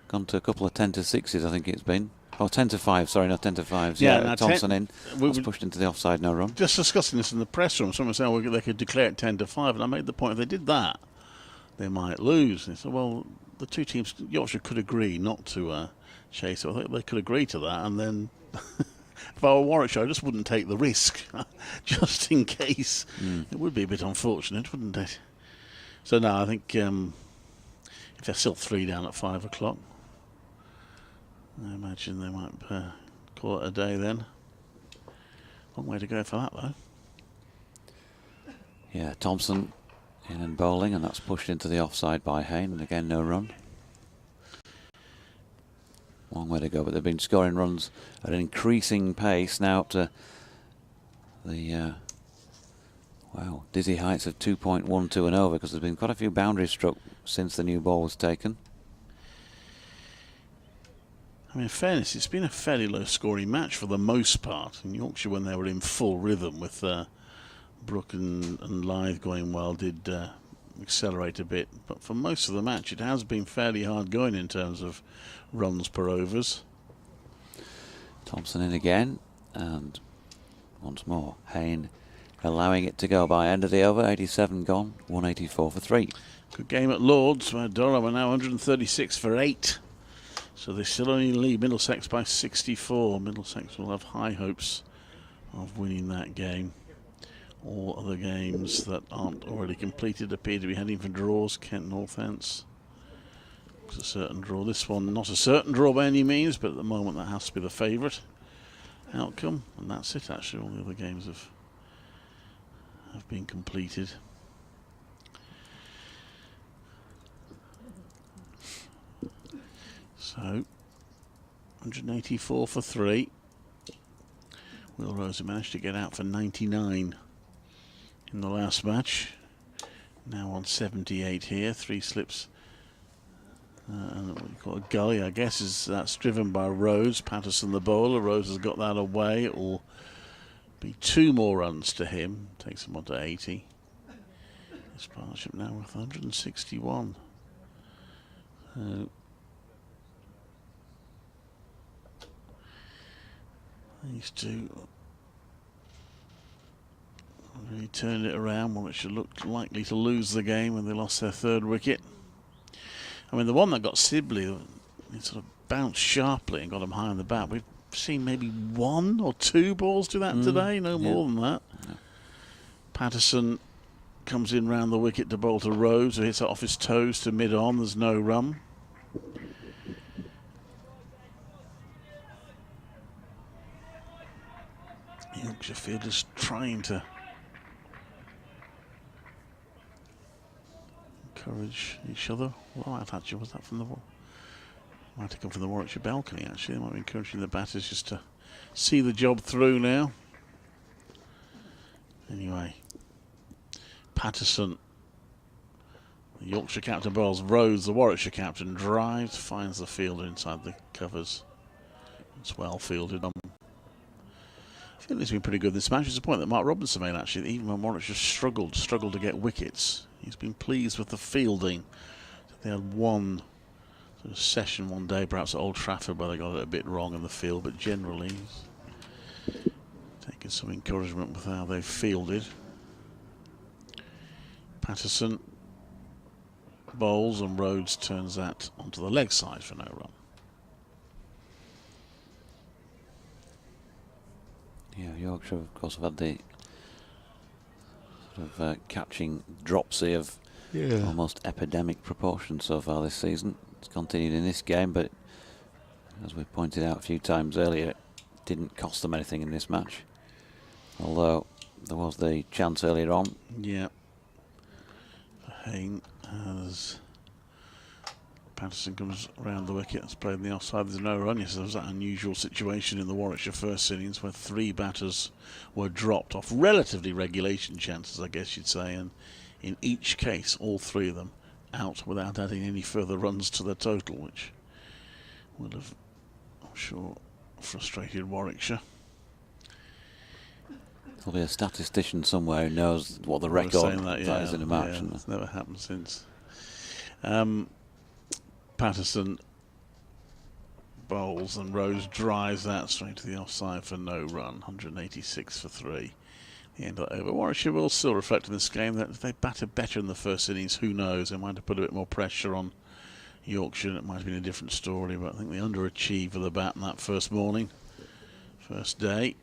Gone to a couple of 10 to 6s, I think it's been. Oh, 10 to 5, sorry, not 10 to 5. Yeah, Yeah, now Thompson in. we Was were pushed into the offside, no run. just discussing this in the press room. Someone said, well, they could declare it 10 to 5, and I made the point if they did that, they might lose. And they said, well, the two teams, Yorkshire could agree not to chase it. I think they could agree to that, and then if I were Warwickshire, I just wouldn't take the risk, just in case. It would be a bit unfortunate, wouldn't it? So, no, I think if they're still 3 down at 5 o'clock, I imagine they might call it a day then. Long way to go for that, though. Yeah, Thompson in and bowling, and that's pushed into the offside by Hayne, and again no run. Long way to go, but they've been scoring runs at an increasing pace now up to the dizzy heights of 2.12 and over, because there's been quite a few boundaries struck since the new ball was taken. I mean, in fairness, it's been a fairly low-scoring match for the most part. In Yorkshire, when they were in full rhythm with Brook and Lythe going well, did accelerate a bit. But for most of the match, it has been fairly hard going in terms of runs per overs. Thompson in again, and once more, Hayne allowing it to go by end of the over, 87 gone, 184 for 3. Good game at Lords, where Durham are now 136 for 8. So they still only lead Middlesex by 64. Middlesex will have high hopes of winning that game. All other games that aren't already completed appear to be heading for draws. Kent Northants. It's a certain draw. This one, not a certain draw by any means, but at the moment that has to be the favourite outcome. And that's it, actually. All the other games have been completed. So, 184 for 3. Will Rosa managed to get out for 99 in the last match. Now on 78 here. 3 slips. And what you call a gully, I guess, that's driven by Rose. Patterson, the bowler. Rose has got that away. It will be 2 more runs to him. Takes him on to 80. This partnership now with 161. These two really turned it around. Warwickshire looked likely to lose the game when they lost their 3rd wicket. I mean, the one that got Sibley, it sort of bounced sharply and got him high on the bat. We've seen maybe 1 or 2 balls do that today, no more than that. No. Patterson comes in round the wicket to bowl to Rose, who hits it off his toes to mid-on. There's no run. Yorkshire fielders trying to encourage each other. Well, actually, was that from the might have come from the Warwickshire balcony? Actually, they might be encouraging the batters just to see the job through now. Anyway, Patterson, the Yorkshire captain, bowls. Rose, the Warwickshire captain, drives, finds the fielder inside the covers. It's well fielded. I think he's been pretty good this match. It's a point that Mark Robinson made, actually. Even when Warwickshire struggled to get wickets, he's been pleased with the fielding. They had one sort of session one day, perhaps at Old Trafford, where they got it a bit wrong in the field, but generally he's taken some encouragement with how they've fielded. Patterson bowls, and Rhodes turns that onto the leg side for no run. Yeah, Yorkshire, of course, have had the sort of catching dropsy of almost epidemic proportions so far this season. It's continued in this game, but as we pointed out a few times earlier, it didn't cost them anything in this match. Although there was the chance earlier on. Yeah. Hayne as Patterson comes around the wicket, has played in the offside, there's no run. Yes, there was that unusual situation in the Warwickshire first innings where 3 batters were dropped off relatively regulation chances, I guess you'd say, and in each case, all 3 of them out without adding any further runs to the total, which would have, I'm sure, frustrated Warwickshire. There'll be a statistician somewhere who knows what the record that is in a match. Yeah, it's never happened since. Patterson bowls, and Rose drives that straight to the offside for no run. 186 for 3. The end of that over. Warwickshire will still reflect in this game that if they batted better in the first innings, who knows? They might have put a bit more pressure on Yorkshire. It might have been a different story, but I think they underachieved for the bat in that first morning, first day.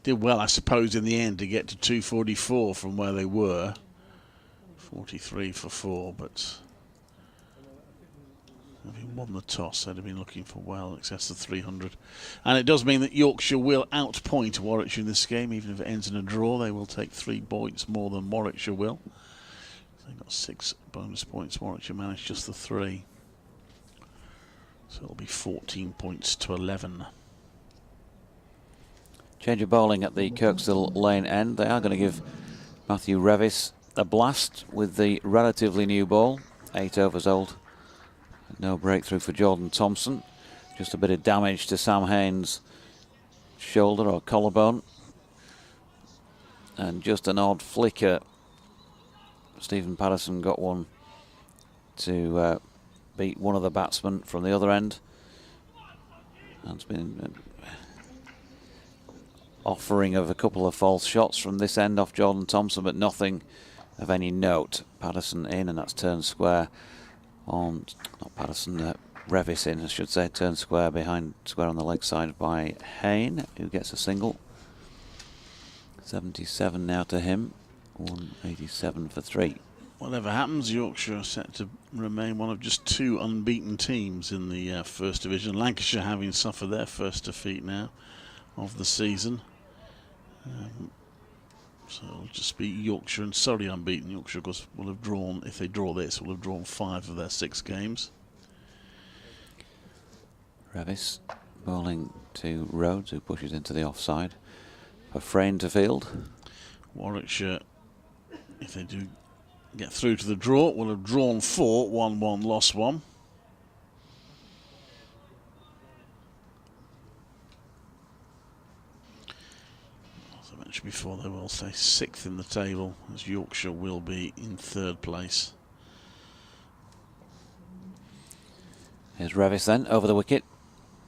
Did well, I suppose, in the end to get to 244 from where they were. 43 for 4, but having won the toss, they'd have been looking for well in excess of 300. And it does mean that Yorkshire will outpoint Warwickshire in this game. Even if it ends in a draw, they will take 3 points more than Warwickshire will. They've got 6 bonus points. Warwickshire managed just the 3. So it'll be 14 points to 11. Change of bowling at the Kirkstall Lane end. They are going to give Matthew Revis a blast with the relatively new ball. 8 overs old. No breakthrough for Jordan Thompson. Just a bit of damage to Sam Haynes' shoulder or collarbone. And just an odd flicker. Stephen Patterson got one to beat one of the batsmen from the other end. And it's been offering of a couple of false shots from this end off Jordan Thompson, but nothing of any note. Patterson in, and that's turned square on, not Patterson, Revis in, I should say, turned square behind, square on the leg side by Hayne, who gets a single. 77 now to him, 187 for 3. Whatever happens, Yorkshire are set to remain one of just 2 unbeaten teams in the First Division. Lancashire having suffered their first defeat now of the season. So it'll just be Yorkshire and Surrey unbeaten. Yorkshire, of course, will have drawn, if they draw this, will have drawn 5 of their 6 games. Revis bowling to Rhodes, who pushes into the offside for Frayne to field. Warwickshire, if they do get through to the draw, will have drawn 4, 1-1, lost 1. As I mentioned before, they will stay 6th in the table, as Yorkshire will be in 3rd place. Here's Revis then, over the wicket.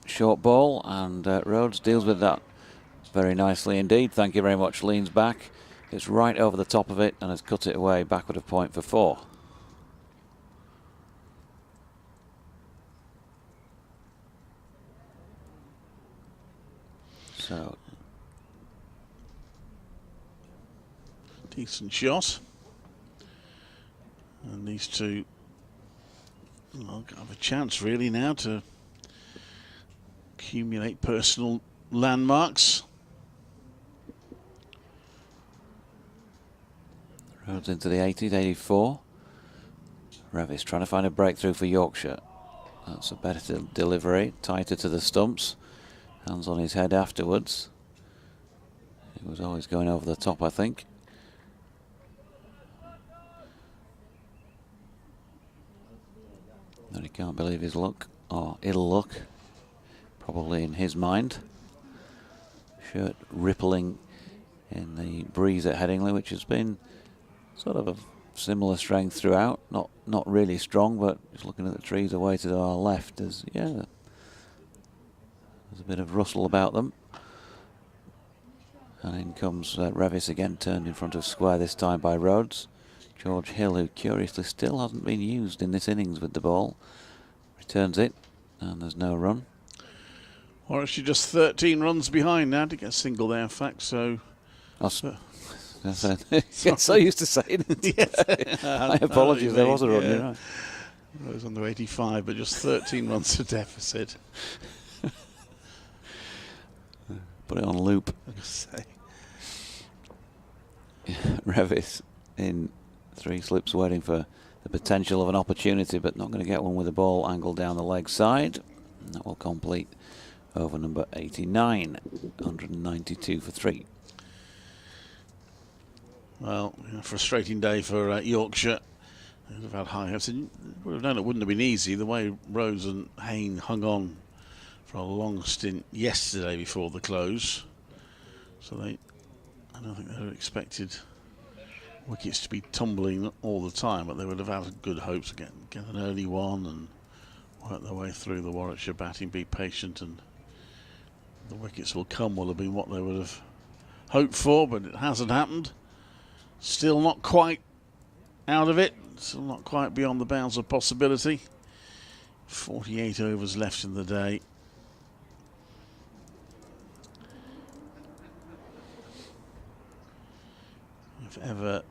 Short ball, and Rhodes deals with that very nicely indeed. Thank you very much. Leans back. It's right over the top of it and has cut it away. Backward of point for 4. So decent shot. And these two have a chance really now to accumulate personal landmarks. Rhodes into the 80s, 84. Revis trying to find a breakthrough for Yorkshire. That's a better delivery, tighter to the stumps. Hands on his head afterwards. It was always going over the top, I think. And he can't believe his luck, or ill luck, probably in his mind. Shirt rippling in the breeze at Headingley, which has been sort of a similar strength throughout. Not really strong, but just looking at the trees away to our left, there's a bit of rustle about them. And in comes Revis again, turned in front of square this time by Rhodes. George Hill, who curiously still hasn't been used in this innings with the ball, returns it, and there's no run. Warwickshire just 13 runs behind now to get a single there, in fact, so... Get so used to saying it. Yes. My apologies, there was a run, you're right. It was under 85, but just 13 runs to deficit. Put it on loop. Revis in 3 slips, waiting for the potential of an opportunity, but not going to get one with the ball angled down the leg side. And that will complete over number 89, 192 for 3. Well, frustrating day for Yorkshire. They'd have had high hopes. Would have known it wouldn't have been easy. The way Rose and Hayne hung on for a long stint yesterday before the close. So I don't think they were expected wickets to be tumbling all the time, but they would have had good hopes of getting an early one and work their way through the Warwickshire batting, be patient, and the wickets will come will have been what they would have hoped for, but it hasn't happened. Still not quite out of it, still not quite beyond the bounds of possibility. 48 overs left in the day. If ever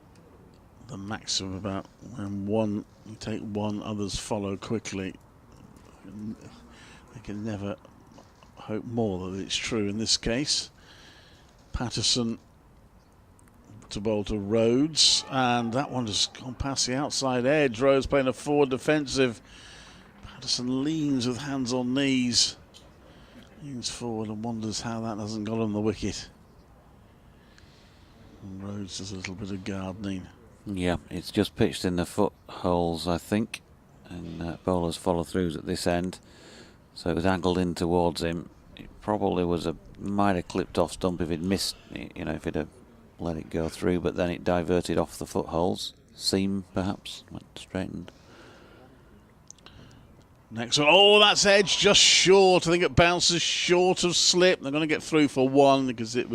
the maxim about when one you take one, others follow quickly, they can never hope more that it's true in this case. Patterson to bowl to Rhodes, and that one has gone past the outside edge. Rhodes playing a forward defensive. Patterson leans with hands on knees, leans forward and wonders how that hasn't got on the wicket. And Rhodes does a little bit of gardening. Yeah, it's just pitched in the footholes, I think, and bowlers follow throughs at this end, so it was angled in towards him. It probably might have clipped off stump if it missed, you know, if it had let it go through, but then it diverted off the footholes. Seam, perhaps, went straightened. Next one, oh, that's edge, just short. I think it bounces short of slip. They're going to get through for one because it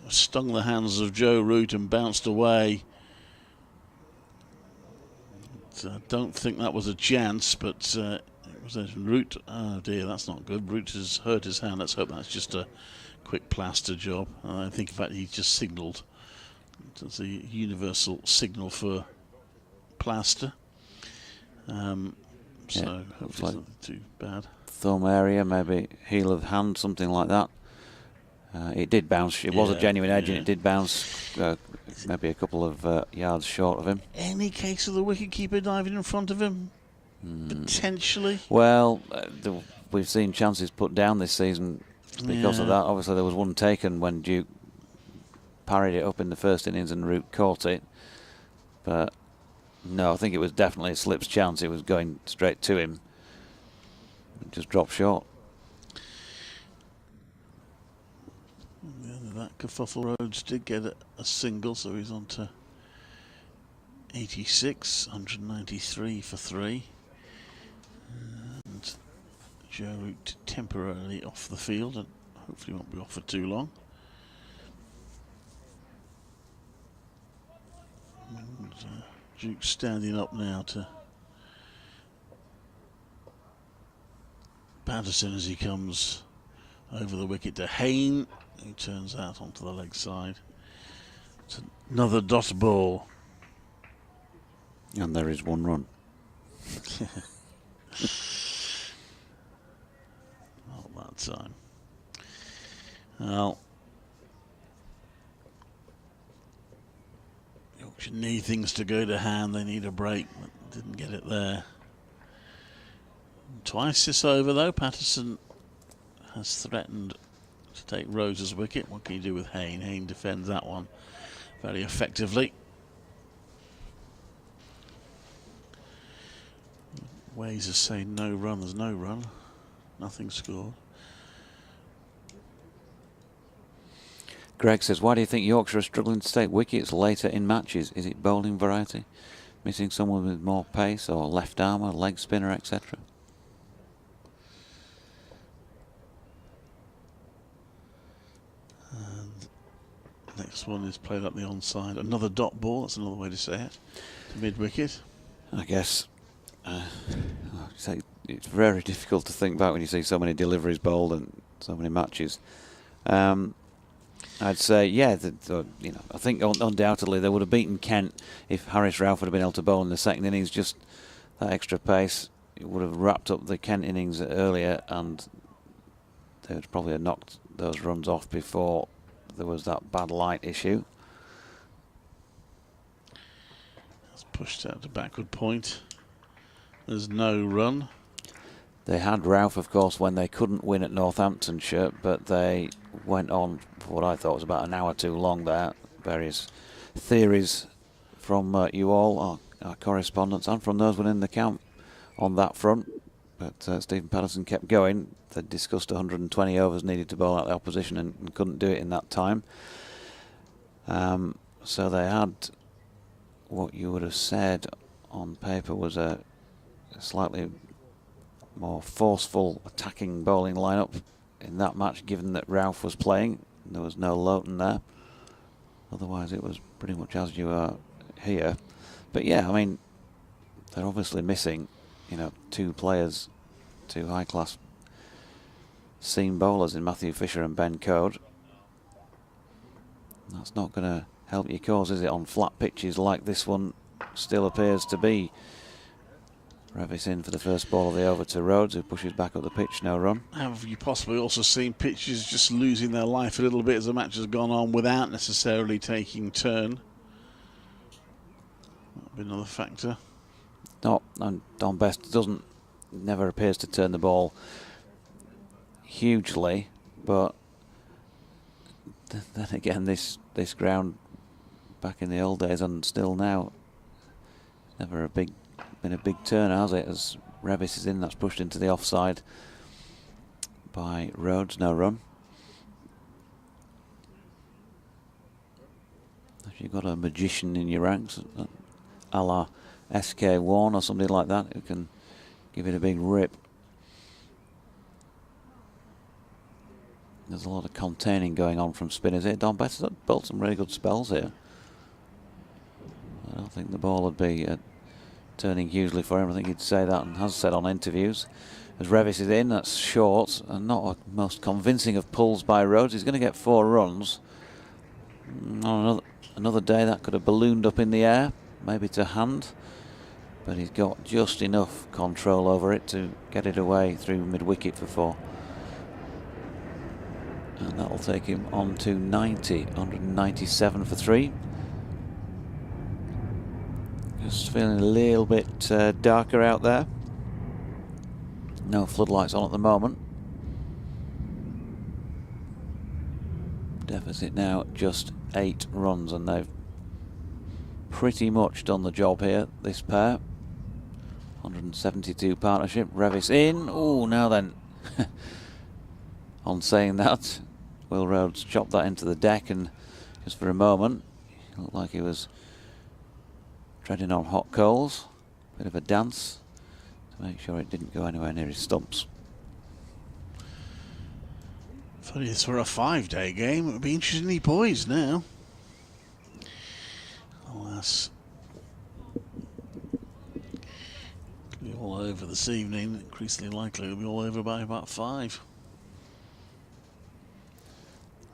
stung the hands of Joe Root and bounced away. I don't think that was a chance, but it was a Root. Oh dear, that's not good. Root has hurt his hand. Let's hope that's just a quick plaster job. I think, in fact, he just signalled. It's a universal signal for plaster. So hopefully it's not too bad. Thumb area, maybe heel of hand, something like that. It did bounce. It was a genuine edge, and it did bounce maybe a couple of yards short of him. Any case of the wicketkeeper diving in front of him? Potentially? Well, we've seen chances put down this season because of that. Obviously, there was one taken when Duke parried it up in the first innings and Root caught it. But no, I think it was definitely a slip's chance. It was going straight to him. It just dropped short. That Kerfuffle Rhodes did get a single, so he's on to 86, 193 for 3. And Joe Root temporarily off the field, and hopefully won't be off for too long. And Duke standing up now to Patterson as he comes over the wicket to Hayne, who turns out onto the leg side. It's another dot ball. And there is one run. Not that time. Well, Yorkshire need things to go to hand. They need a break, but didn't get it there. Twice this over, though. Patterson has threatened to take Rhodes' wicket. What can you do with Hayne? Hayne defends that one very effectively. Ways of saying no run, there's no run. Nothing scored. Greg says, why do you think Yorkshire are struggling to take wickets later in matches? Is it bowling variety? Missing someone with more pace, or left armour, leg spinner, etc.? Next one is played up the onside. Another dot ball, that's another way to say it. Mid wicket. I guess it's very difficult to think back when you see so many deliveries bowled and so many matches. I'd say, yeah, I think undoubtedly they would have beaten Kent if Harris Ralph would have been able to bowl in the second innings. Just that extra pace, it would have wrapped up the Kent innings earlier, and they would probably have knocked those runs off before there was that bad light issue. That's pushed out to backward point. There's no run. They had Ralph, of course, when they couldn't win at Northamptonshire, but they went on for what I thought was about an hour too long there. Various theories from you all, our correspondents, and from those within the camp on that front. But Stephen Patterson kept going. They discussed 120 overs needed to bowl out the opposition and couldn't do it in that time. So they had what you would have said on paper was a slightly more forceful attacking bowling lineup in that match, given that Ralph was playing. There was no Lowton there. Otherwise it was pretty much as you are here. But yeah, I mean, they're obviously missing, you know, two players, two high-class seam bowlers in Matthew Fisher and Ben Code. That's not going to help your cause, is it, on flat pitches like this one still appears to be. Revis in for the first ball of the over to Rhodes, who pushes back up the pitch, no run. Have you possibly also seen pitches just losing their life a little bit as the match has gone on without necessarily taking turn? That'd be another factor. No, and Don Best never appears to turn the ball hugely, but then again, this ground back in the old days and still now, never been a big turn, has it? As Revis is in, that's pushed into the offside by Rhodes, no run. If you've got a magician in your ranks, a la SK1 or somebody like that, who can give it a big rip. There's a lot of containing going on from spinners here. Don Betts built some really good spells here. I don't think the ball would be turning hugely for him. I think he'd say that and has said on interviews. As Revis is in, that's short and not a most convincing of pulls by Rhodes. He's going to get 4 runs. On another day that could have ballooned up in the air, maybe to hand, but he's got just enough control over it to get it away through mid-wicket for 4. And that'll take him on to 90, 197 for 3. Just feeling a little bit darker out there. No floodlights on at the moment. Deficit now just 8 runs, and they've pretty much done the job here, this pair. 172 partnership. Revis in. Oh, now then. On saying that, Will Rhodes chopped that into the deck, and just for a moment, it looked like he was treading on hot coals. Bit of a dance to make sure it didn't go anywhere near his stumps. If only this were a 5-day game, it would be interestingly poised now. Alas. It'll be all over this evening. Increasingly likely it'll be all over by about 5.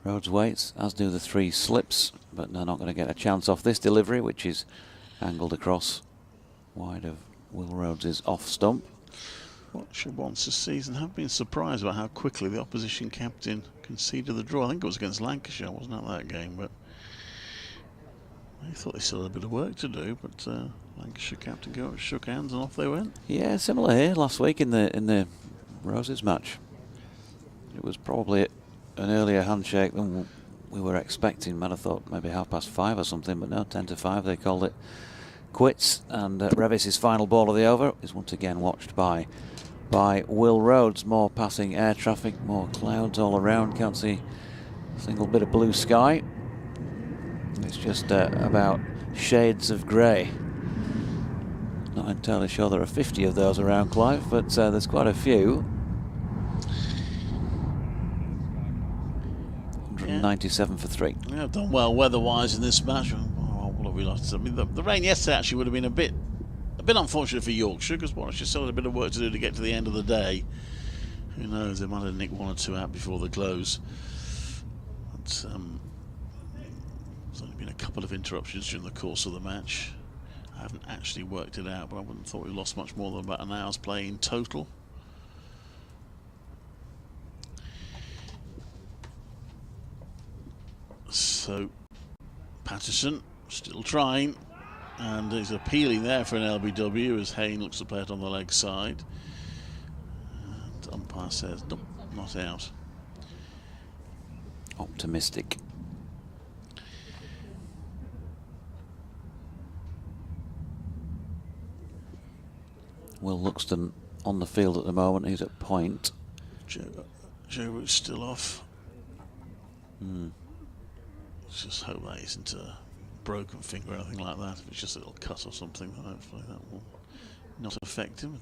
Rhodes waits, as do the 3 slips, but they're not going to get a chance off this delivery, which is angled across wide of Will Rhodes' off stump. Warwickshire once this season have been surprised about how quickly the opposition captain conceded the draw. I think it was against Lancashire, wasn't it, that game? But I thought they still had a bit of work to do. But Lancashire captain shook hands and off they went. Yeah, similar here last week in the Roses match. It was probably an earlier handshake than we were expecting. Man, I thought maybe 5:30 or something, but no, 10 to 5 they called it quits. And Revis' final ball of the over is once again watched by Will Rhodes. More passing air traffic, more clouds all around. Can't see a single bit of blue sky. It's just about shades of grey. Not entirely sure there are 50 of those around, Clive, but there's quite a few. 197 for 3. Yeah, done well weather-wise in this match. What have we lost? I mean, the rain yesterday actually would have been a bit unfortunate for Yorkshire, because Warwickshire still had a bit of work to do to get to the end of the day. Who knows? They might have nicked 1 or 2 out before the close. But, there's only been a couple of interruptions during the course of the match. I haven't actually worked it out, but I wouldn't have thought we lost much more than about an hour's play in total. So Patterson still trying, and he's appealing there for an LBW as Hayne looks to play it on the leg side. And umpire says nope, not out. Optimistic. Will Luxton on the field at the moment. He's at point. Joe Root's still off. Let's just hope that isn't a broken finger or anything like that. If it's just a little cut or something, hopefully that will not affect him.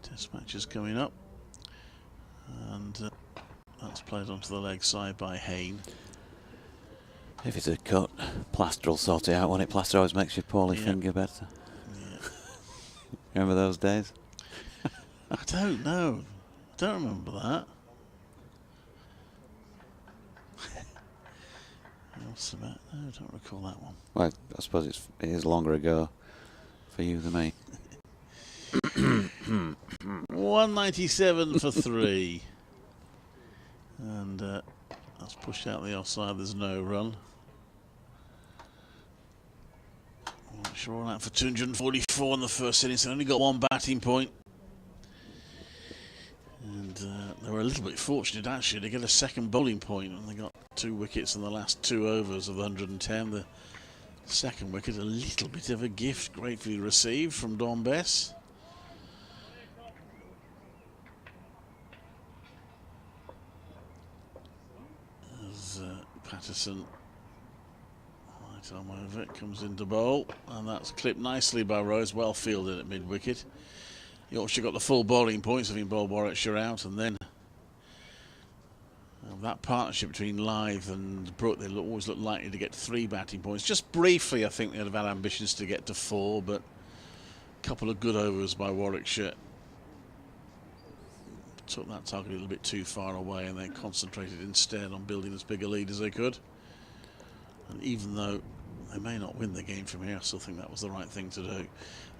Test matches coming up. And that's played onto the leg side by Hayne. If it's a cut, plaster will sort it out, won't it? Plaster always makes your poorly finger better. Yeah. Remember those days? I don't know. I don't remember that. What's the matter? No, I don't recall that one. Well, I suppose it is longer ago for you than me. 197 for 3. And that's pushed out the offside. There's no run. Warwickshire all out for 244 in the first innings. They only got 1 batting point. And they were a little bit fortunate actually to get a second bowling point, and they got 2 wickets in the last 2 overs of the 110. The second wicket, a little bit of a gift, gratefully received from Don Bess. As Patterson, right arm over it, comes into bowl, and that's clipped nicely by Rose, well fielded at mid-wicket. Yorkshire got the full bowling points, having bowled Warwickshire out, and then that partnership between Lythe and Brooke, they always look likely to get 3 batting points. Just briefly, I think they'd have had ambitions to get to 4, but a couple of good overs by Warwickshire took that target a little bit too far away, and they concentrated instead on building as big a lead as they could. And even though they may not win the game from here, I still think that was the right thing to do.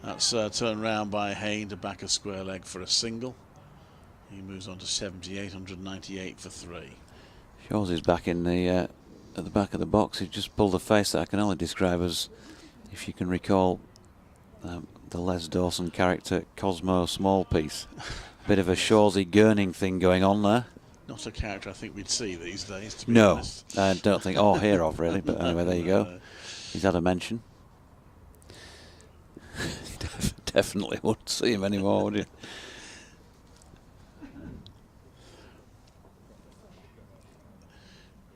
That's turned round by Hayne to back a square leg for a single. He moves on to 78, 198 for 3. Shaw's is back in the at the back of the box. He just pulled a face that I can only describe as, if you can recall, the Les Dawson character Cosmo Smallpiece. Bit of a Shawsy gurning thing going on there. Not a character I think we'd see these days, to be No, honest. I don't think, or hear of really, but anyway, there you go. He's had a mention. Definitely wouldn't see him anymore, would you?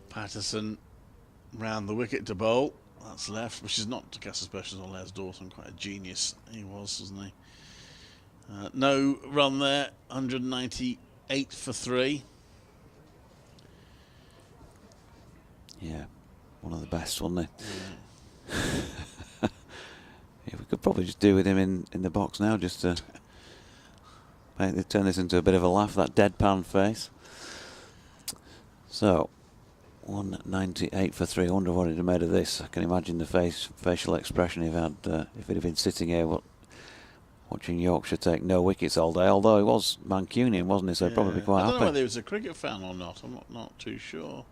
Patterson round the wicket to bowl. That's left, which is not to cast aspersions on Les Dawson. Quite a genius he was, wasn't he? No run there. 198 for 3. Yeah, one of the best, wasn't he? Yeah. Yeah, we could probably just do with him in the box now, just to turn this into a bit of a laugh, that deadpan face. So, 198 for 3. I wonder what he'd have made of this. I can imagine the facial expression he'd had if he'd have been sitting here watching Yorkshire take no wickets all day, although he was Mancunian, wasn't he? So he'd probably be quite I don't happy. know whether he was a cricket fan or not. I'm not too sure.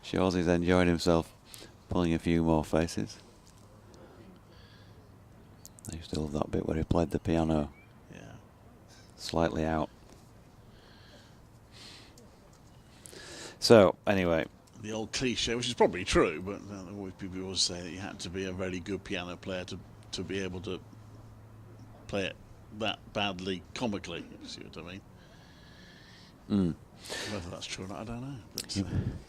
Shows he's enjoying himself, pulling a few more faces. I used to love that bit where he played the piano. Yeah. Slightly out. So, anyway. The old cliche, which is probably true, but people always say that you had to be a very good piano player to be able to play it that badly comically, if you see what I mean. Mm. Whether that's true or not, I don't know. But,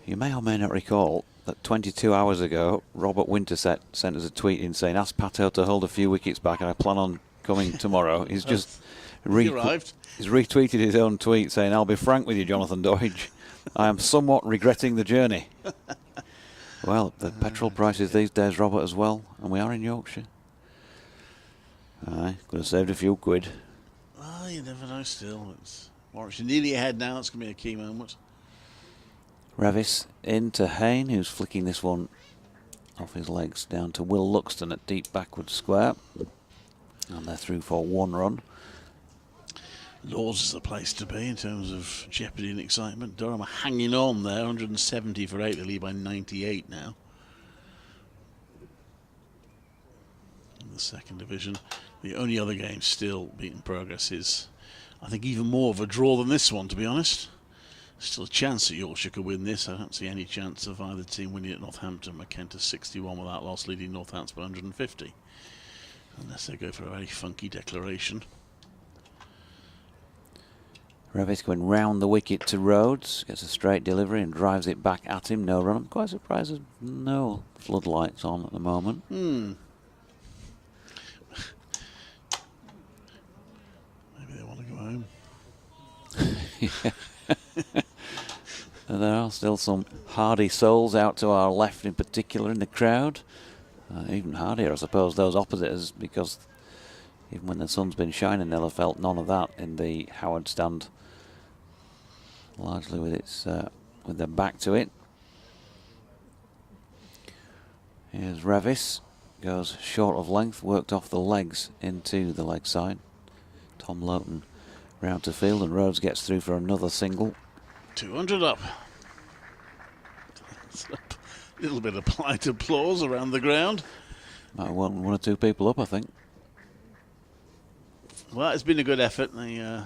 you may or may not recall that 22 hours ago, Robert Winterset sent us a tweet in saying, ask Pato to hold a few wickets back, and I plan on coming tomorrow. He's just arrived. He's retweeted his own tweet saying, I'll be frank with you, Jonathan Doidge. I am somewhat regretting the journey. Well, the petrol prices these days, Robert, as well, and we are in Yorkshire. Aye, could have saved a few quid. Well, you never know still. It's Warwickshire nearly ahead now. It's going to be a key moment. Revis into Hayne, who's flicking this one off his legs down to Will Luxton at deep backward square. And they're through for 1 run. Lords is the place to be in terms of jeopardy and excitement. Durham are hanging on there, 170 for 8. They lead by 98 now. In the second division. The only other game still being progress is, I think, even more of a draw than this one, to be honest. Still a chance that Yorkshire could win this. I don't see any chance of either team winning at Northampton. McKenna 61 without loss, leading Northampton by 150. Unless they go for a very funky declaration. Revis going round the wicket to Rhodes, gets a straight delivery and drives it back at him. No run. I'm quite surprised there's no floodlights on at the moment. Maybe they want to go home. There are still some hardy souls out to our left in particular in the crowd. Even hardier, I suppose, those opposite us, because even when the sun's been shining, they'll have felt none of that in the Howard stand. Largely with its with their back to it. Here's Revis, goes short of length, worked off the legs into the leg side. Tom Loughton round to field, and Rhodes gets through for another single. 200 up. A little bit of polite applause around the ground. Might have one or two people up, I think. Well, it's been a good effort. They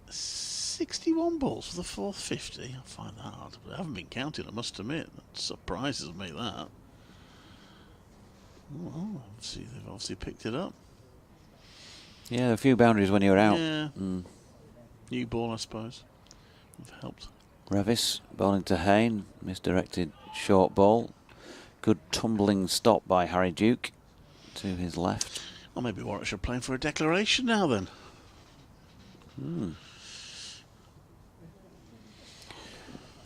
61 balls for the 450. I find that hard. I haven't been counting, I must admit. That surprises me, that. Oh, they've obviously picked it up. Yeah, a few boundaries when you were out. Yeah. New ball, I suppose. Have helped. Revis bowling to Hayne, misdirected short ball. Good tumbling stop by Harry Duke to his left. Well, maybe Warwickshire playing for a declaration now then.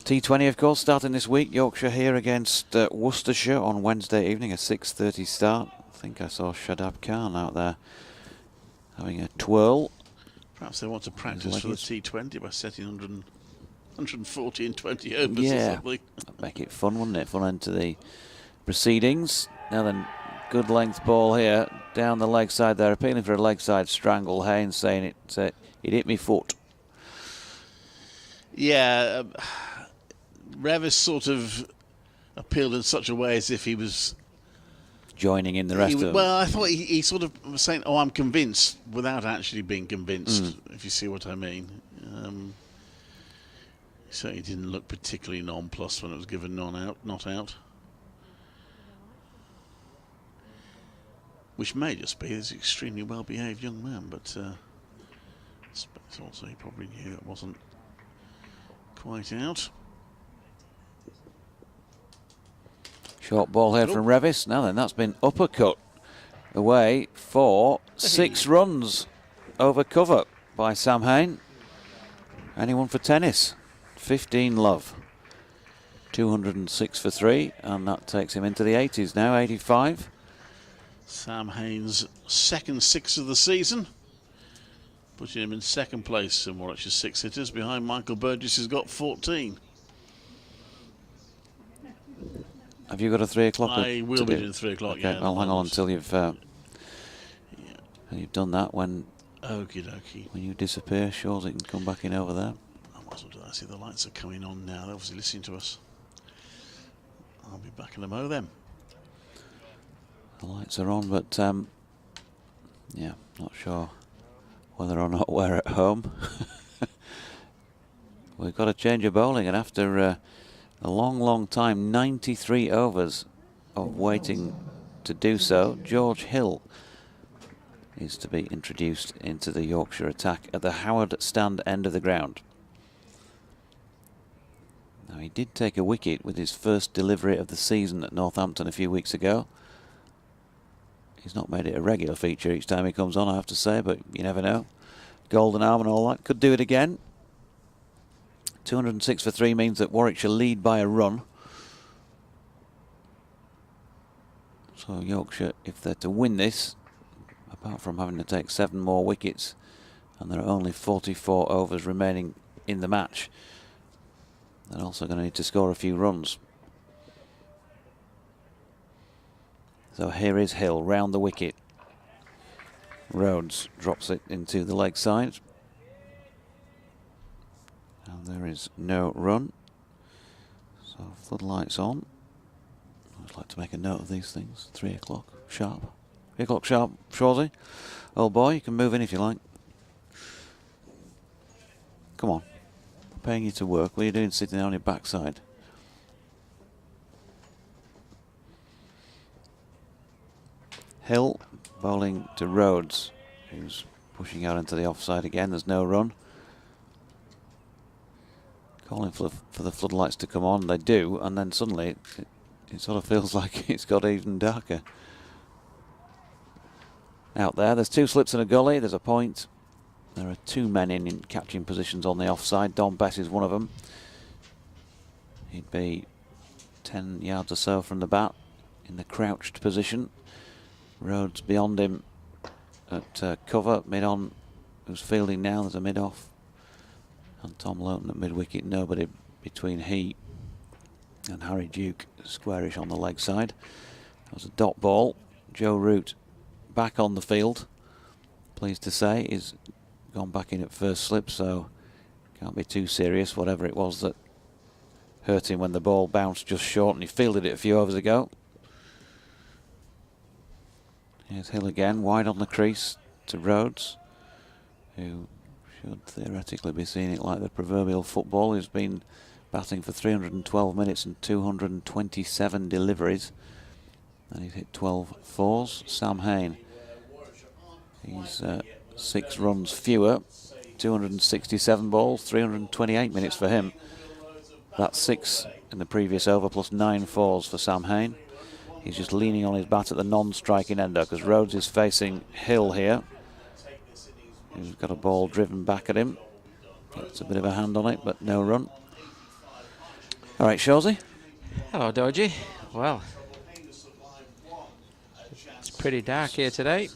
T20, of course, starting this week. Yorkshire here against Worcestershire on Wednesday evening, a 6:30 start. I think I saw Shadab Khan out there having a twirl. Perhaps they want to practice for the T20 by setting 140 and 20 overs or something. That'd make it fun, wouldn't it? Fun end to the proceedings. Now then, good length ball here, down the leg side there, appealing for a leg side strangle. Haynes saying it hit me foot. Yeah, Revis sort of appealed in such a way as if he was joining in the rest of them. Well, I thought he sort of was saying, "Oh, I'm convinced," without actually being convinced, if you see what I mean. He certainly didn't look particularly nonplussed when it was given not out. Which may just be this extremely well-behaved young man, but I suppose also he probably knew it wasn't quite out. Short ball here from Revis. Now then, that's been uppercut away for 6 runs over cover by Sam Hayne. Anyone for tennis? 15 love. 206 for 3, and that takes him into the 80s now, 85. Sam Hayne's second 6 of the season, putting him in second place in Warwickshire's 6 hitters, behind Michael Burgess, who's got 14. Have you got a 3 o'clock? I will be doing 3 o'clock. Okay, yeah, I'll hang on until you've done that. When okie dokie. When you disappear, Shawsey can come back in over there. I might as well do that. I see the lights are coming on now. They're obviously listening to us. I'll be back in a mo then. The lights are on, but yeah, not sure whether or not we're at home. We've got a change of bowling, and after a long time, 93 overs of waiting to do so, George Hill is to be introduced into the Yorkshire attack at the Howard stand end of the ground. Now, he did take a wicket with his first delivery of the season at Northampton a few weeks ago. He's not made it a regular feature each time he comes on, I have to say, but you never know. Golden arm and all that. Could do it again. 206 for 3 means that Warwickshire lead by a run. So Yorkshire, if they're to win this, apart from having to take 7 more wickets, and there are only 44 overs remaining in the match, they're also going to need to score a few runs. So here is Hill round the wicket. Rhodes drops it into the leg side. And there is no run. So floodlights on. I always like to make a note of these things. 3 o'clock sharp. 3 o'clock sharp, Shawsey. Old boy, you can move in if you like. Come on. I'm paying you to work. What are you doing sitting there on your backside? Hill bowling to Rhodes, who's pushing out into the offside again. There's no run. Calling for the floodlights to come on. They do, and then suddenly it sort of feels like it's got even darker. Out there's 2 slips and a gully. There's a point. There are 2 men in catching positions on the offside. Don Bess is one of them. He'd be 10 yards or so from the bat in the crouched position. Rhodes beyond him at cover. Mid-on, who's fielding now. There's a mid-off. And Tom Loughton at mid-wicket. Nobody between he and Harry Duke, squarish on the leg side. That was a dot ball. Joe Root back on the field. Pleased to say, he's gone back in at first slip, so can't be too serious, whatever it was that hurt him when the ball bounced just short, and he fielded it a few overs ago. Here's Hill again, wide on the crease to Rhodes, who should theoretically be seeing it like the proverbial football. He's been batting for 312 minutes and 227 deliveries, and he's hit 12 fours. Sam Hain, he's 6 runs fewer, 267 balls, 328 minutes for him. That's 6 in the previous over, plus 9 fours for Sam Hain. He's just leaning on his bat at the non-striking ender, because Rhodes is facing Hill here. He's got a ball driven back at him. Gets a bit of a hand on it, but no run. All right, Shawsey. Hello, Dodgy. Well, it's pretty dark here today.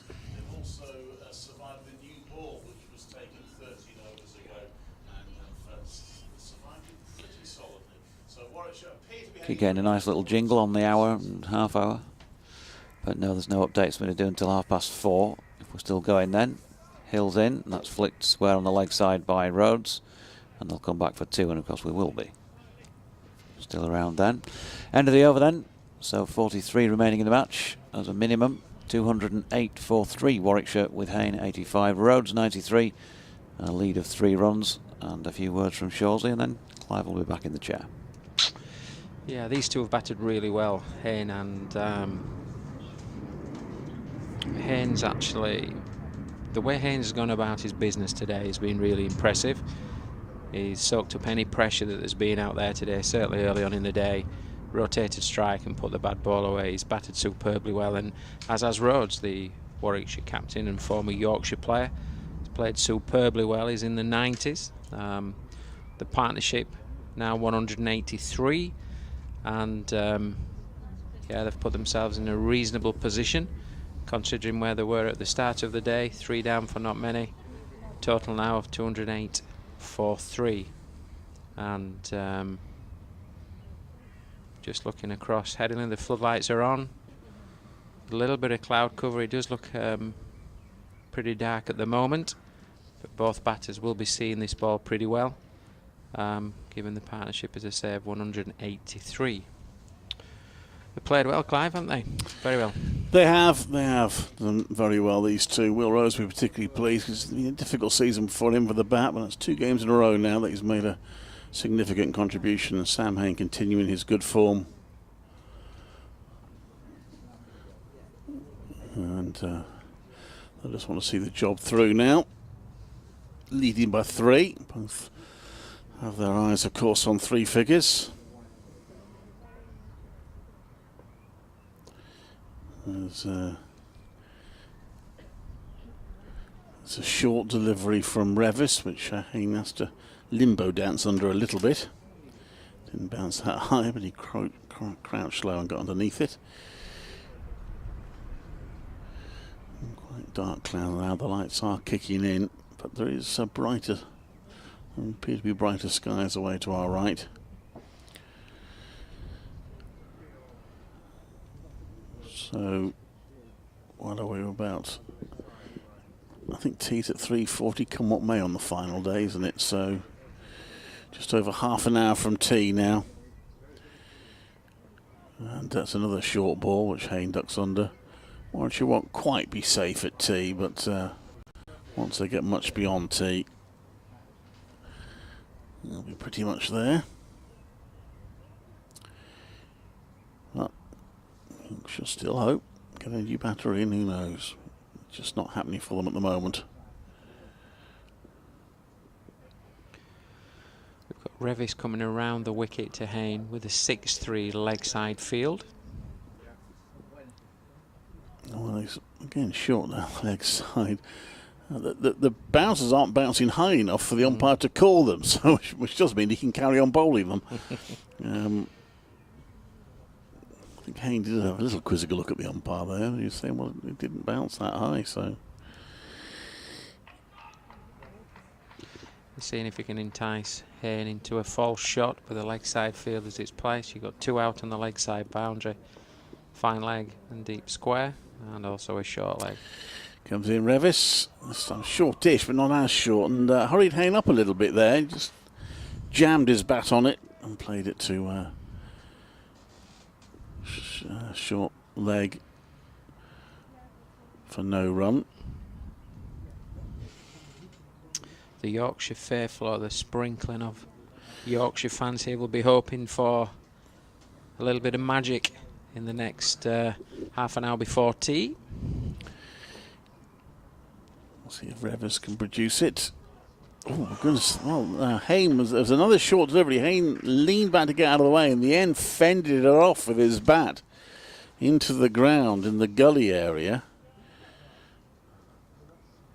Keep getting a nice little jingle on the hour and half hour. But no, there's no updates we're going to do until 4:30, if we're still going then. Hill's in, and that's flicked square on the leg side by Rhodes. And they'll come back for 2, and of course we will be. Still around then. End of the over then. So 43 remaining in the match as a minimum. 208 for 3 Warwickshire with Hain 85, Rhodes 93. A lead of 3 runs, and a few words from Shawsey, and then Clive will be back in the chair. Yeah, these two have batted really well, Hain and Hain's actually, the way Hain's has gone about his business today has been really impressive. He's soaked up any pressure that there's been out there today, certainly early on in the day. Rotated strike and put the bad ball away. He's batted superbly well, and as has Rhodes, the Warwickshire captain and former Yorkshire player. He's played superbly well. He's in the 90s. The partnership now 183, and yeah, they've put themselves in a reasonable position considering where they were at the start of the day. 3 down for not many. Total now of 208 for 3, and just looking across Headingley, the floodlights are on. A little bit of cloud cover. It does look pretty dark at the moment, but both batters will be seeing this ball pretty well, given the partnership, as I say, of 183. They played well, Clive, haven't they? Very well. They have done very well, these two. Will Rose will be particularly pleased because it's been a difficult season for him for the bat, but it's 2 games in a row now that he's made a significant contribution, and Sam Hain continuing his good form. And I just want to see the job through now. Leading by 3. Both have their eyes, of course, on 3 figures. There's a short delivery from Revis, which Hain has to limbo dance under a little bit. Didn't bounce that high, but he crouched low and got underneath it. Quite dark cloud now, the lights are kicking in, but there is a brighter, there appear to be brighter skies away to our right. So, what are we about? I think tea's at 3:40, come what may on the final day, isn't it? So, just over half an hour from tea now. And that's another short ball, which Hain ducks under. Warwickshire won't quite be safe at tea, but once they get much beyond tea, they'll be pretty much there. But Yorkshire still hope. Get a new batter in, who knows? Just not happening for them at the moment. Revis coming around the wicket to Hayne with a 6-3 leg side field. Well, he's again short now, leg side. The bouncers aren't bouncing high enough for the umpire to call them, so which does mean he can carry on bowling them. I think Hayne did have a little quizzical look at the umpire there. He was saying, well, it didn't bounce that high, so. Seeing if he can entice Hayne into a false shot with a leg side field as it's placed. You've got 2 out on the leg side boundary. Fine leg and deep square, and also a short leg. Comes in Revis. This time shortish, but not as short, and hurried Hayne up a little bit there. He just jammed his bat on it and played it to short leg for no run. The Yorkshire faithful, or the sprinkling of Yorkshire fans here, will be hoping for a little bit of magic in the next half an hour before tea. We'll see if Revis can produce it. Oh my goodness! Well, Hayne there's another short delivery. Hayne leaned back to get out of the way. In the end, fended it off with his bat into the ground in the gully area.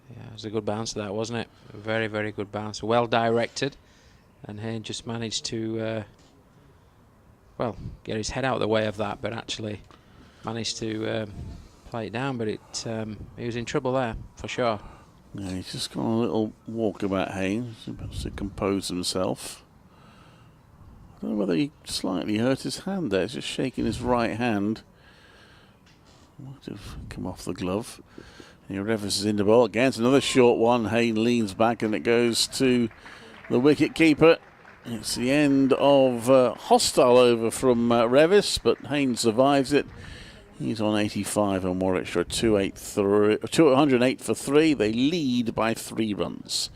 Yeah, it was a good bounce that, wasn't it? A very, very good bounce. Well directed. And Hayne just managed to, well, get his head out of the way of that, but actually managed to play it down. But he was in trouble there, for sure. Yeah, he's just got a little walkabout, Hayne, to compose himself. I don't know whether he slightly hurt his hand there. He's just shaking his right hand. Might have come off the glove. Here Revis is in the ball against another short one. Hayne leans back and it goes to the wicket keeper. It's the end of hostile over from Revis, but Hayne survives it. He's on 85 and Warwickshire 208 for 3. They lead by 3 runs.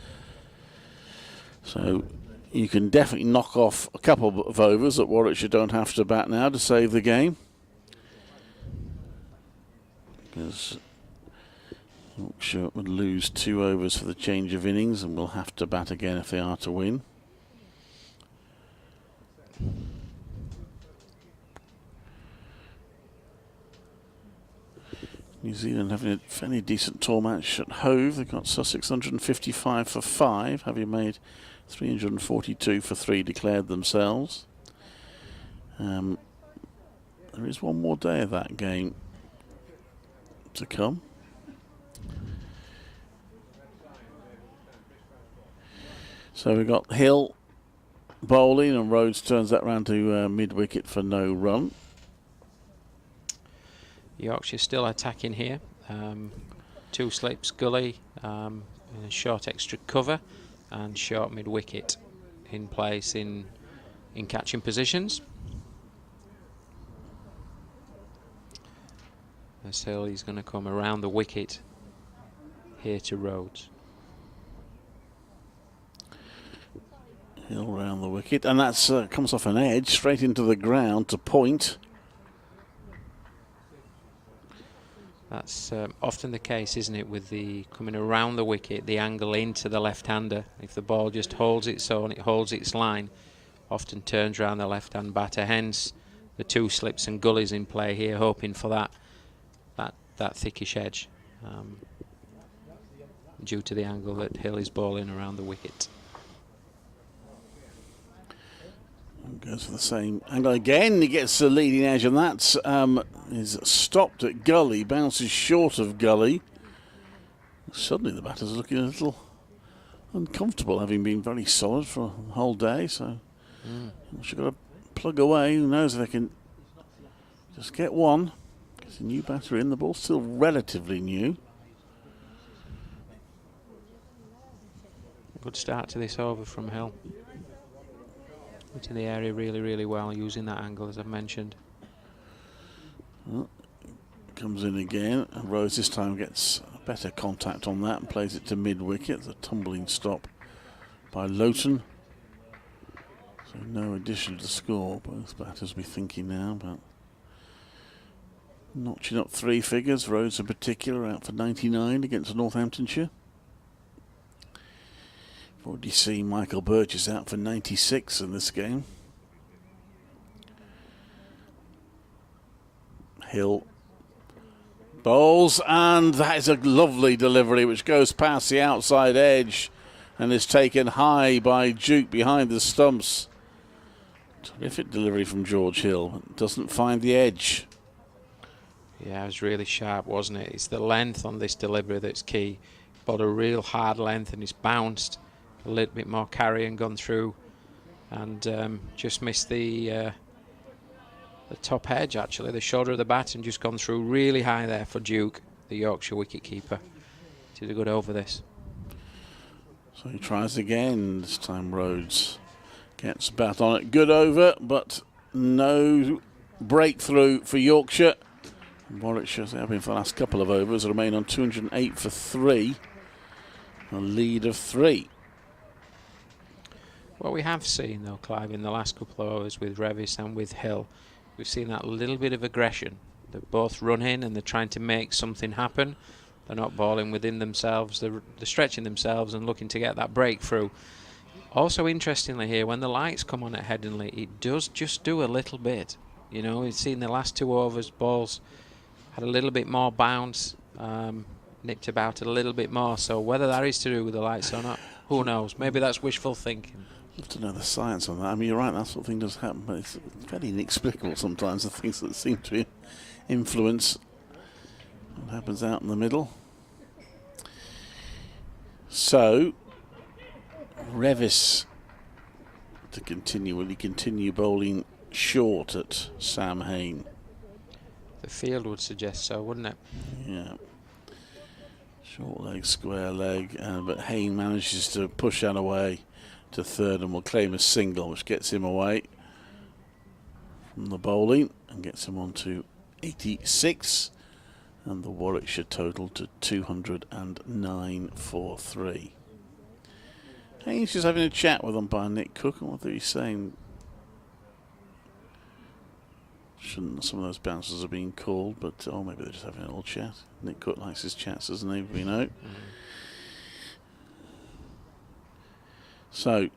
So you can definitely knock off a couple of overs that Warwickshire don't have to bat now to save the game. Because Yorkshire would lose 2 overs for the change of innings and will have to bat again if they are to win. New Zealand having a fairly decent tour match at Hove. They've got Sussex 155 for 5, having made 342 for 3 declared themselves. There is one more day of that game to come. So we've got Hill bowling and Rhodes turns that round to mid-wicket for no run. Yorkshire still attacking here. 2 slips, gully, and a short extra cover, and short mid-wicket in place in catching positions. As Hill, he's going to come around the wicket here to Rhodes. Hill round the wicket, and that's comes off an edge straight into the ground to point. That's often the case, isn't it, with the coming around the wicket, the angle into the left-hander. If the ball just holds its own, it holds its line, often turns around the left-hand batter. Hence, the 2 slips and gullies in play here, hoping for that thickish edge, due to the angle that Hill is bowling around the wicket. Goes for the same angle again. He gets the leading edge, and that is stopped at gully. Bounces short of gully. Suddenly the batter's looking a little uncomfortable, having been very solid for the whole day. So she's got to plug away. Who knows if they can just get one. Gets a new batter in. The ball's still relatively new. Good start to this over from Hill. Into the area really, really well, using that angle, as I've mentioned. Well, comes in again, and Rose this time gets better contact on that and plays it to mid-wicket. The tumbling stop by Loughton. So no addition to the score. Both batters be thinking now about notching up 3 figures. Rose in particular out for 99 against Northamptonshire. Already see Michael Burgess out for 96 in this game. Hill bowls, and that is a lovely delivery which goes past the outside edge and is taken high by Duke behind the stumps. Terrific delivery from George Hill, but doesn't find the edge. Yeah, it was really sharp, wasn't it? It's the length on this delivery that's key. Bowled a real hard length and it's bounced a little bit more carry and gone through, and just missed the top edge, actually, the shoulder of the bat, and just gone through really high there for Duke, the Yorkshire wicket-keeper. Did a good over this. So he tries again. This time Rhodes gets bat on it. Good over, but no breakthrough for Yorkshire. Warwickshire have been for the last couple of overs, remain on 208 for 3. A lead of 3. What we have seen, though, Clive, in the last couple of overs with Revis and with Hill, we've seen that little bit of aggression. They both run in and they're trying to make something happen. They're not bowling within themselves. They're stretching themselves and looking to get that breakthrough. Also, interestingly here, when the lights come on at Headingley, it does just do a little bit. You know, we've seen the last 2 overs, balls had a little bit more bounce, nipped about a little bit more. So whether that is to do with the lights or not, who knows? Maybe that's wishful thinking. I'd love to know the science on that. I mean, you're right, that sort of thing does happen, but it's very inexplicable sometimes, the things that seem to influence what happens out in the middle. So, Revis to continue. Will he continue bowling short at Sam Hain? The field would suggest so, wouldn't it? Yeah. Short leg, square leg, but Hain manages to push that away to third and will claim a single, which gets him away from the bowling and gets him on to 86, and the Warwickshire total to 209 for 3. Hain's just having a chat with umpire Nick Cook, and what he's saying, shouldn't some of those bounces have been called, but maybe they're just having a little chat. Nick Cook likes his chats, doesn't he? We know. So,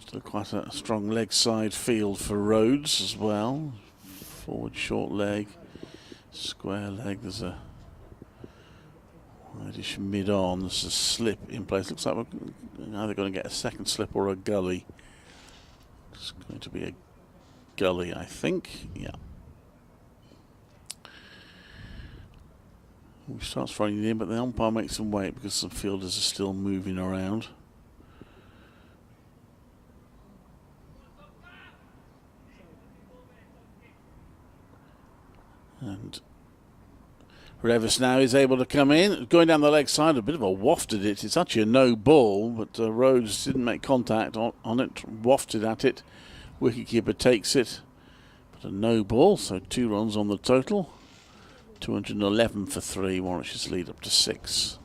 still quite a strong leg side field for Rhodes as well. Forward short leg, square leg. There's a wideish mid-on. There's a slip in place. Looks like we're either going to get a second slip or a gully. It's going to be a gully, I think. Yeah. He starts running in, but the umpire makes him wait because some fielders are still moving around. And Revis now is able to come in. Going down the leg side, a bit of a waft at it. It's actually a no ball, but Rhodes didn't make contact on it, wafted at it. Wicketkeeper takes it, but a no ball, so 2 runs on the total. 211 for 3, Warwickshire's lead up to 6.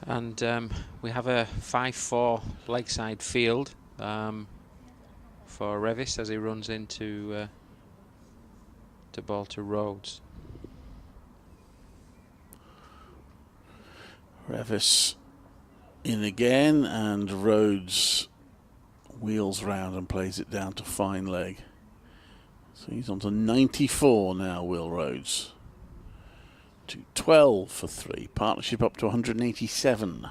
And we have a 5-4 leg side field for Revis as he runs into to ball to Rhodes. Revis in again, and Rhodes wheels round and plays it down to fine leg. So he's on to 94 now, Will Rhodes. To 12 for 3. Partnership up to 187.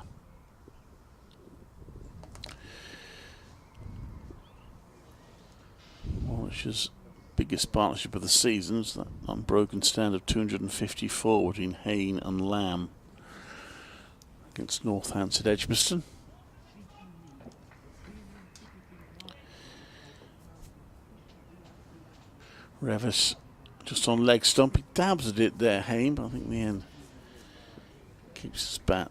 Warwickshire's biggest partnership of the season is that unbroken stand of 254 between Hain and Lamb against Northants at Edgbaston. Revis just on leg stump. He dabs at it there, Hain, but I think in the end keeps his bat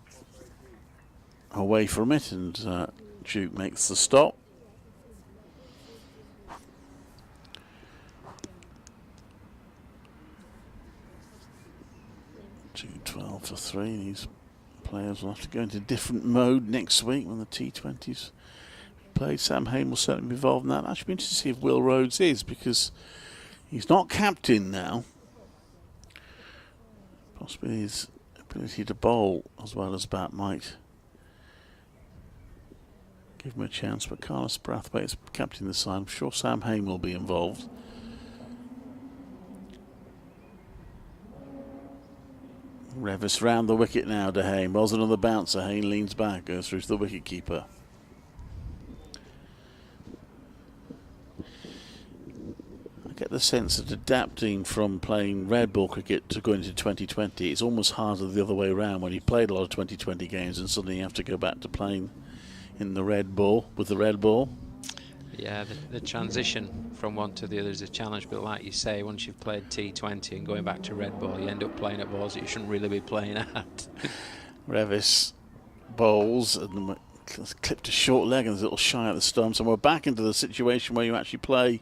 away from it, and Duke makes the stop. Two 12 for 3. These players will have to go into different mode next week when the T20s played. Sam Hain will certainly be involved in that. I should be interested to see if Will Rhodes is, because he's not captain now. Possibly his ability to bowl as well as bat might give him a chance, but Carlos Brathwaite is captain the side. I'm sure Sam Hain will be involved. Revis round the wicket now to Hain. Bowls another bouncer. Hain leans back, goes through to the wicket keeper. I get the sense that adapting from playing red ball cricket to going into 2020 is almost harder the other way around, when you played a lot of 2020 games and suddenly you have to go back to playing in the red ball, with the red ball. Yeah, the transition from one to the other is a challenge, but like you say, once you've played T20 and going back to red ball, you end up playing at balls that you shouldn't really be playing at. Revis bowls and clipped a short leg and there's a little shy at the stumps, and we're back into the situation where you actually play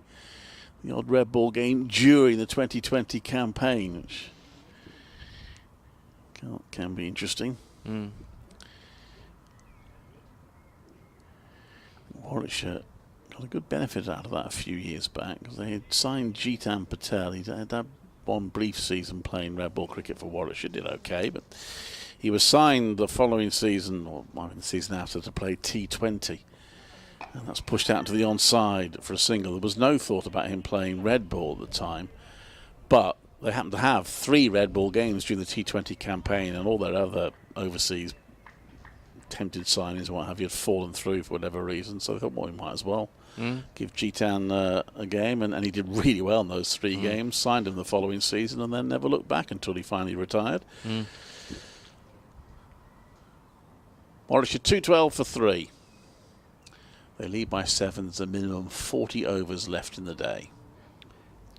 the odd red ball game during the 2020 campaign, which can be interesting. Warwickshire got a good benefit out of that a few years back, because they had signed Jitan Patel. He had that one brief season playing red ball cricket for Warwickshire, did okay, but he was signed the following season, or the season after, to play T20, and that's pushed out to the onside for a single. There was no thought about him playing red ball at the time, but they happened to have 3 red ball games during the T20 campaign, and all their other overseas attempted signings, what have you, had fallen through for whatever reason, so they thought, well, we might as well give Jitan a game, and he did really well in those 3 games, signed him the following season, and then never looked back until he finally retired. Warwickshire 212 for 3. They lead by 7. There's a minimum 40 overs left in the day.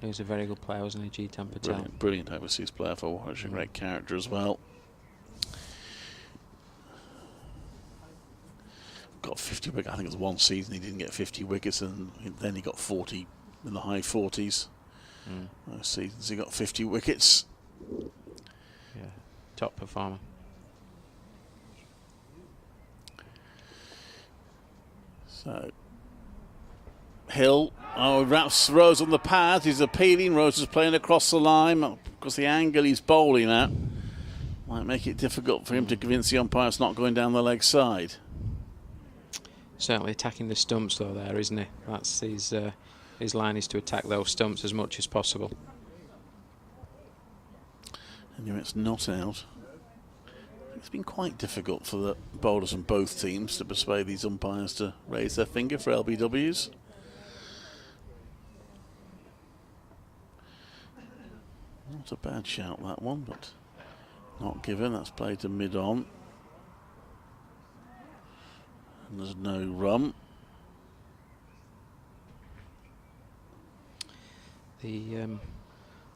He was a very good player, wasn't he, Jitan Patel? Brilliant overseas player for Warwickshire, great character as well. Got 50 wickets. I think it was one season he didn't get 50 wickets, and then he got 40 in the high 40s. Those seasons he got 50 wickets. Yeah, top performer. So Hill, wraps Rose on the pad. He's appealing. Rose is playing across the line because the angle he's bowling at might make it difficult for him to convince the umpire it's not going down the leg side. Certainly attacking the stumps though there, isn't he? That's his line, is to attack those stumps as much as possible. Anyway, it's not out. It's been quite difficult for the bowlers on both teams to persuade these umpires to raise their finger for LBWs. Not a bad shout, that one, but not given. That's played to mid-on. And there's no run. The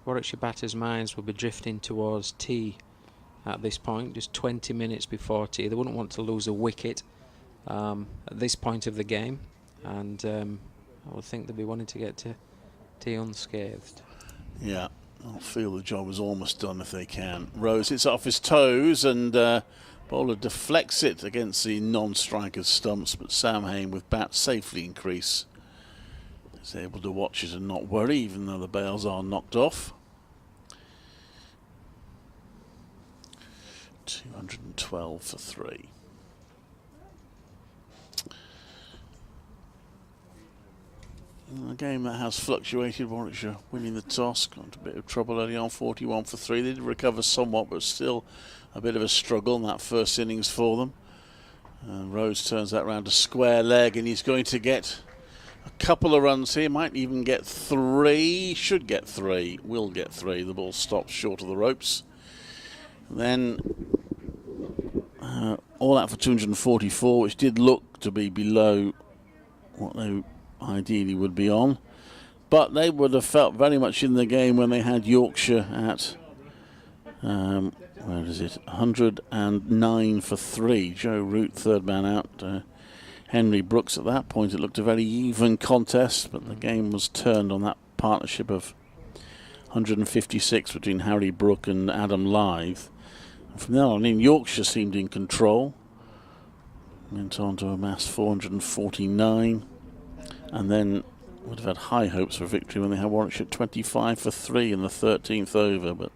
Warwickshire batters' minds will be drifting towards tea at this point, just 20 minutes before tea. They wouldn't want to lose a wicket at this point of the game, and I would think they'd be wanting to get to tea unscathed. Yeah, I feel the job is almost done if they can. Rose hits off his toes, and bowler deflects it against the non-striker's stumps, but Sam Hain with bat safely in crease is able to watch it and not worry, even though the bails are knocked off. 212 for 3. A game that has fluctuated. Warwickshire winning the toss, got into a bit of trouble early on, 41 for 3. They did recover somewhat, but still a bit of a struggle in that first innings for them. Rose turns that round to square leg, and he's going to get a couple of runs here. Might even get 3. Should get 3. Will get 3. The ball stops short of the ropes. Then all out for 244, which did look to be below what they ideally would be on, but they would have felt very much in the game when they had Yorkshire at where is it, 109 for 3. Joe Root third man out, Henry Brooks. At that point it looked a very even contest, but the game was turned on that partnership of 156 between Harry Brook and Adam Lyth. And from then on in, Yorkshire seemed in control, went on to amass 449, and then would have had high hopes for victory when they had Warwickshire 25 for 3 in the 13th over, but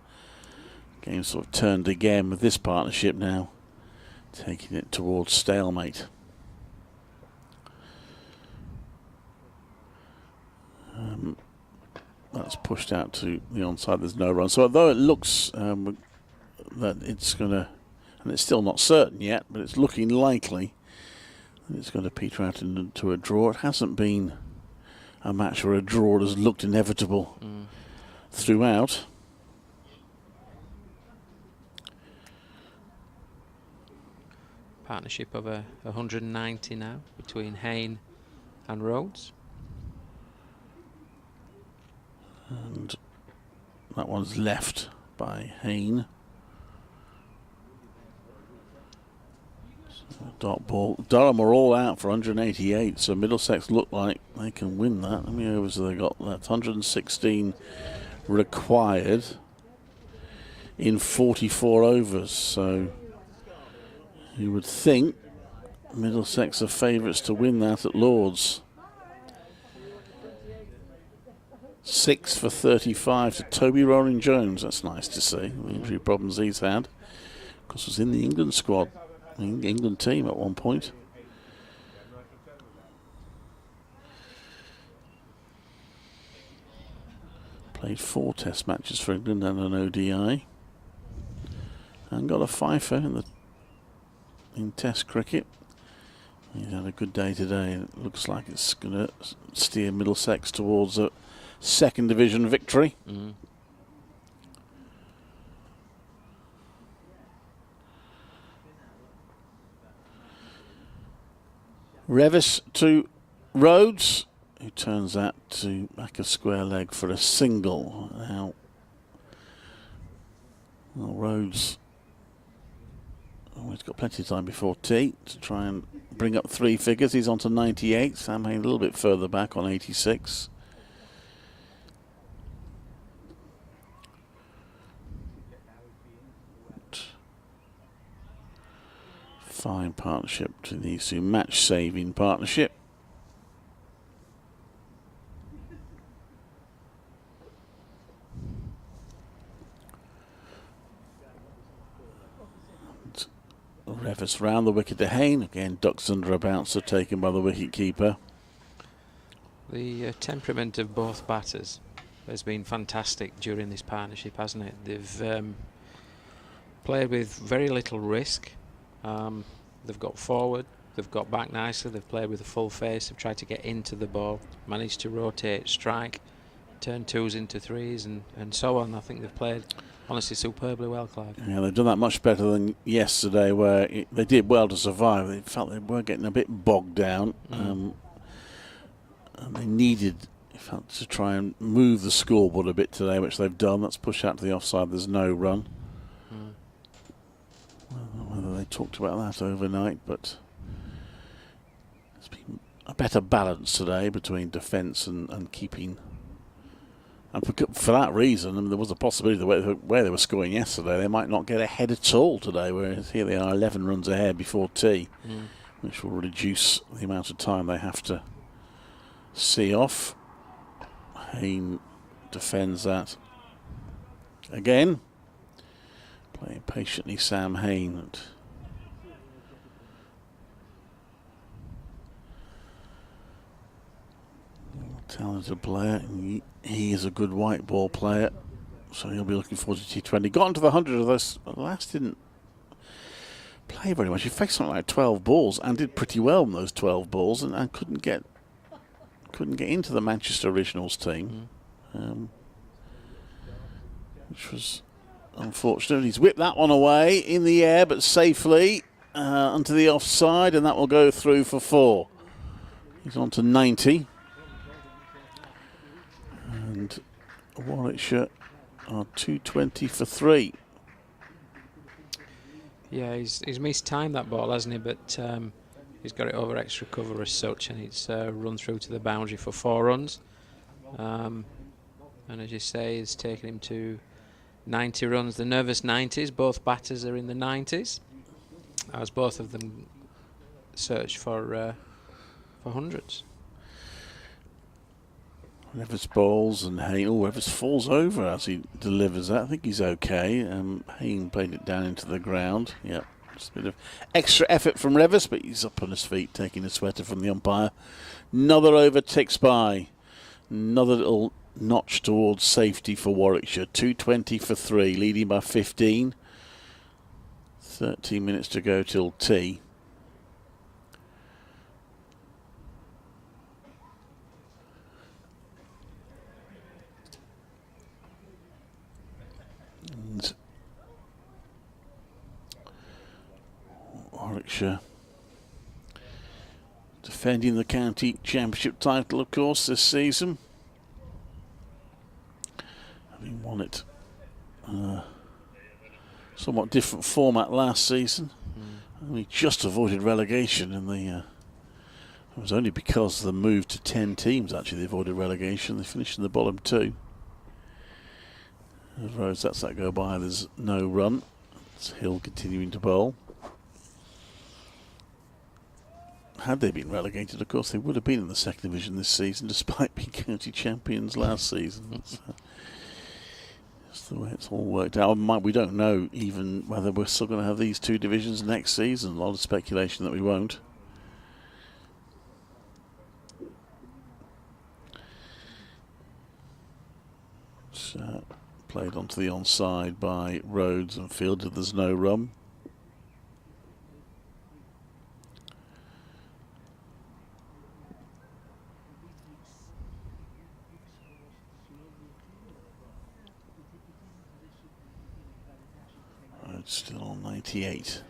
Game sort of turned again with this partnership now, taking it towards stalemate. That's pushed out to the onside. There's no run. So although it looks that it's going to, and it's still not certain yet, but it's looking likely that it's going to peter out into a draw. It hasn't been a match where a draw has looked inevitable throughout. Partnership of 190 now between Hayne and Rhodes. And that one's left by Hayne. So dot ball. Durham are all out for 188, so Middlesex look like they can win that. How many overs have they got? That's 116 required in 44 overs. So you would think Middlesex are favourites to win that at Lord's. 6 for 35 to Toby Rolling Jones. That's nice to see. The injury problems he's had. Of course, was in the England squad, the England team at one point. Played 4 Test matches for England and an ODI, and got a fifer in Test cricket. He's had a good day today. It looks like it's going to steer Middlesex towards a second division victory. Revis to Rhodes, who turns that to back a square leg for a single. Now, well, Rhodes, he's got plenty of time before tea to try and bring up 3 figures. He's on to 98. Sam Hayne a little bit further back on 86. Fine partnership to these two, match-saving partnership. Revis round the wicket to Hayne. Again, ducks under a bouncer taken by the wicket-keeper. The temperament of both batters has been fantastic during this partnership, hasn't it? They've played with very little risk. They've got forward, they've got back nicely, they've played with a full face, they've tried to get into the ball, managed to rotate, strike, turn 2s into 3s and so on. I think they've played honestly superbly well, Clive. Yeah, they've done that much better than yesterday, where they did well to survive. They felt they were getting a bit bogged down, and they needed, felt, to try and move the scoreboard a bit today, which they've done. That's pushed out to the offside. There's no run. I don't know whether they talked about that overnight, but there's been a better balance today between defence and keeping. And for that reason, I mean, there was a possibility the way they were scoring yesterday, they might not get ahead at all today, whereas here they are 11 runs ahead before tea, which will reduce the amount of time they have to see off. Hayne defends that again. Playing patiently, Sam Hayne. Talented player. He is a good white ball player, so he'll be looking forward to T20. Got into the 100 of those. Last didn't play very much. He faced something like 12 balls and did pretty well in those 12 balls, and couldn't get into the Manchester Originals team, which was unfortunate. He's whipped that one away in the air, but safely onto the offside, and that will go through for 4. He's on to 90. And Warwickshire are 220 for 3. Yeah, he's mistimed that ball, hasn't he? But he's got it over extra cover as such, and it's run through to the boundary for 4 runs. And as you say, it's taken him to 90 runs, the nervous 90s. Both batters are in the 90s, as both of them search for hundreds. Revers bowls and Hayne. Oh, Revers falls over as he delivers that. I think he's okay. Hayne played it down into the ground. Yep, just a bit of extra effort from Revers, but he's up on his feet, taking a sweater from the umpire. Another over ticks by. Another little notch towards safety for Warwickshire. 220 for 3, leading by 15. 13 minutes to go till tea. And Warwickshire defending the county championship title, of course, this season. Having won it somewhat different format last season. We just avoided relegation in the it was only because of the move to 10 teams actually they avoided relegation. They finished in the bottom 2. As Rose lets that go by, there's no run. It's Hill continuing to bowl. Had they been relegated, of course, they would have been in the second division this season, despite being county champions last season. That's the way it's all worked out. We don't know even whether we're still going to have these 2 divisions next season. A lot of speculation that we won't. So, played onto the onside by Rhodes and fielded. There's no run. Rhodes still on 98.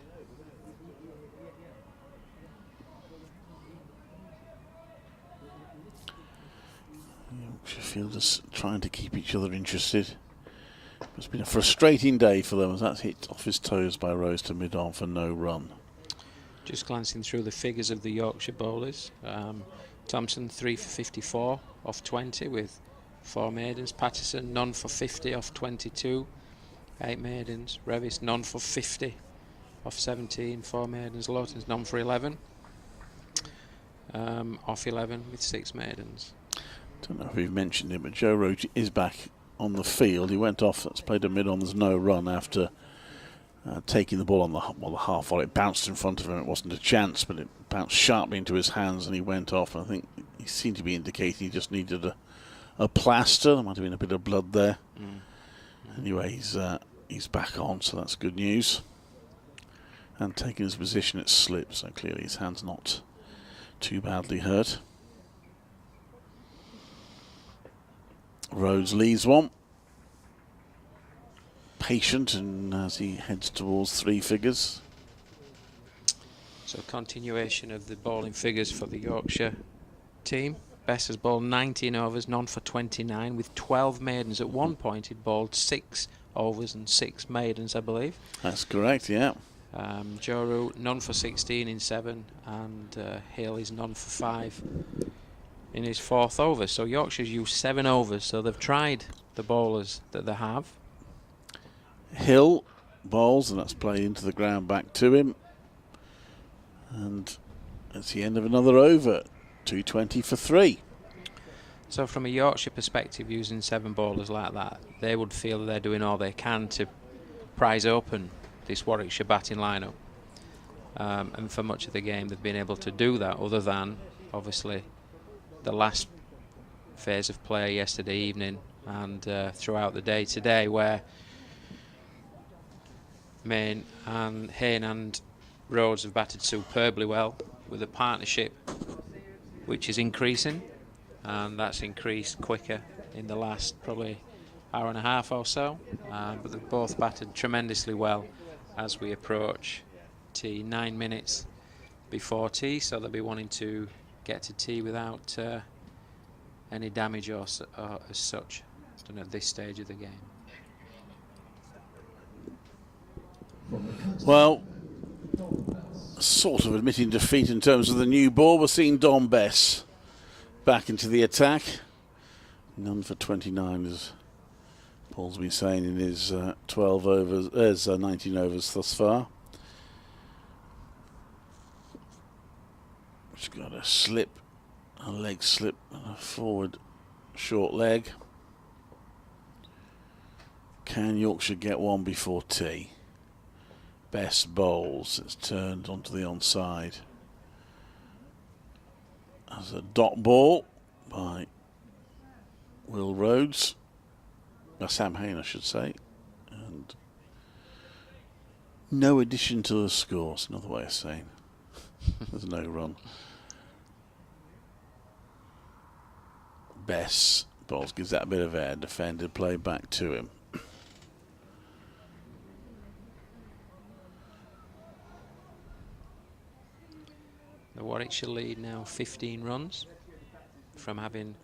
Yorkshire fielders trying to keep each other interested. It's been a frustrating day for them as that's hit off his toes by Rose to mid-on for no run. Just glancing through the figures of the Yorkshire bowlers. Thompson 3 for 54 off 20 with 4 maidens. Patterson none for 50 off 22, 8 maidens. Revis none for 50 off 17, 4 maidens. Lawton's none for 11 off 11 with 6 maidens. Don't know if we've mentioned it, but Joe Roach is back on the field. He went off, that's played a mid-on, there's no run after taking the ball on the half volley. It bounced in front of him, it wasn't a chance, but it bounced sharply into his hands and he went off. I think he seemed to be indicating he just needed a plaster. There might have been a bit of blood there. Anyway, he's back on, so that's good news. And taking his position, it slipped, so clearly his hand's not too badly hurt. Rhodes leads one. Patient, and as he heads towards 3 figures. So continuation of the bowling figures for the Yorkshire team. Bess has bowled 19 overs, none for 29 with 12 maidens. At one point he'd bowled 6 overs and 6 maidens, I believe. That's correct, yeah. Joru none for 16 in 7 and Hill is none for 5 in his 4th over. So Yorkshire's used 7 overs, so they've tried the bowlers that they have. Hill bowls, and that's played into the ground back to him. And it's the end of another over. 220 for 3. So from a Yorkshire perspective, using 7 bowlers like that, they would feel that they're doing all they can to prize open this Warwickshire batting lineup. And for much of the game they've been able to do that, other than obviously the last phase of play yesterday evening and throughout the day today, where Hayne and Rhodes have batted superbly well with a partnership which is increasing, and that's increased quicker in the last probably hour and a half or so, but they've both batted tremendously well as we approach tea, 9 minutes before tea, so they'll be wanting to get to tea without any damage or as such done at this stage of the game. Well, sort of admitting defeat in terms of the new ball. We're seeing Dom Bess back into the attack. None for 29, as Paul's been saying in his 12 overs, 19 overs thus far. He's got a slip, a leg slip, and a forward short leg. Can Yorkshire get one before tea? Best bowls. It's turned onto the onside. As a dot ball by Will Rhodes. Sam Hain, I should say. And no addition to the score. It's another way of saying there's no run. Bess bowls, gives that a bit of air. Defender play back to him. The Warwickshire lead now 15 runs from having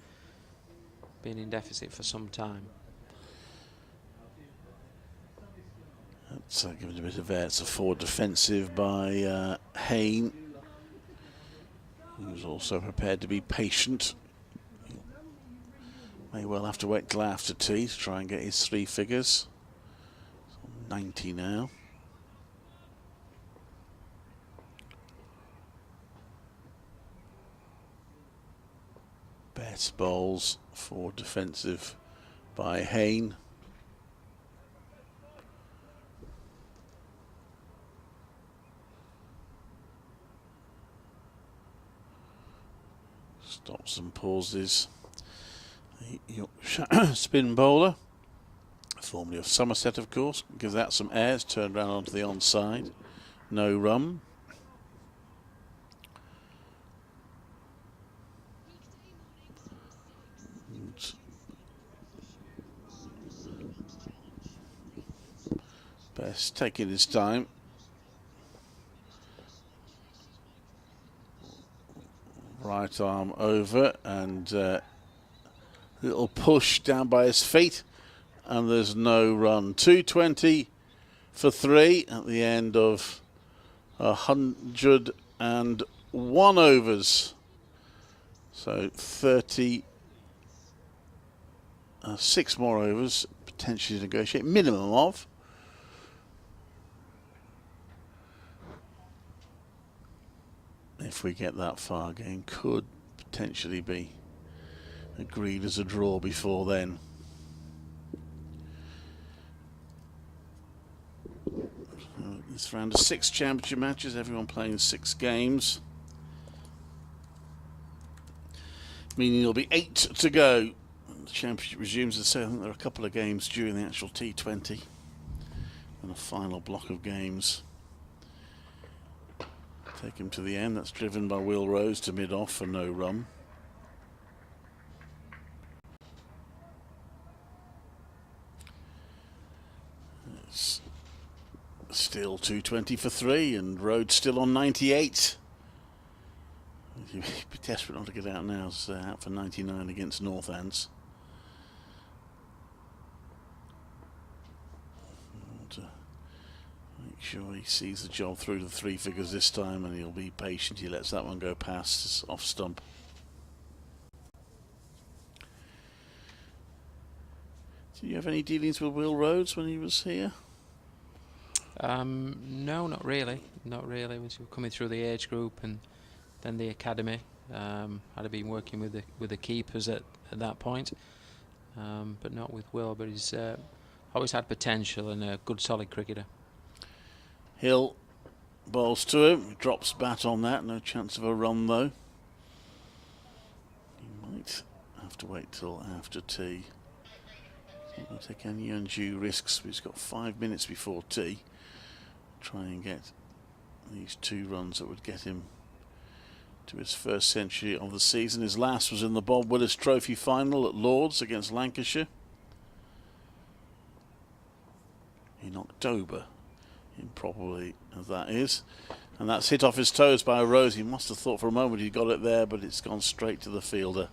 been in deficit for some time. That's given a bit of air. It's a forward defensive by Hain, who's also prepared to be patient. May well have to wait till after tea to try and get his 3 figures. 90 now. Best bowls for defensive by Hain. Stops and pauses. Yorkshire spin bowler, formerly of Somerset, of course, gives that some air. It's turned round onto the onside. No run. Best taking his time. Right arm over and little push down by his feet, and there's no run. 220 for 3 at the end of 101 overs. So 36 more overs potentially to negotiate, minimum of. If we get that far, game could potentially be agreed as a draw before then. This round of 6 championship matches, everyone playing 6 games, meaning there'll be 8 to go. The championship resumes, as I say. I think there are a couple of games during the actual T20 and a final block of games. Take him to the end. That's driven by Will Rose to mid-off for no run. It's still 220 for 3, and Rhodes still on 98. You'd be desperate not to get out now. It's out for 99 against Northants. Make sure he sees the job through to the 3 figures this time, and he'll be patient. He lets that one go past. It's off stump. Did you have any dealings with Will Rhodes when he was here? No, not really. Not really. We were coming through the age group and then the academy. I'd been working with the keepers at that point, but not with Will. But he's always had potential and a good, solid cricketer. Hill bowls to him, drops bat on that, no chance of a run though. He might have to wait till after tea. He's not going to take any undue risks, but he's got 5 minutes before tea. Try and get these 2 runs that would get him to his first century of the season. His last was in the Bob Willis Trophy final at Lord's against Lancashire in October. Improbably as that is, and that's hit off his toes by Rose. He must have thought for a moment he got it there, but it's gone straight to the fielder.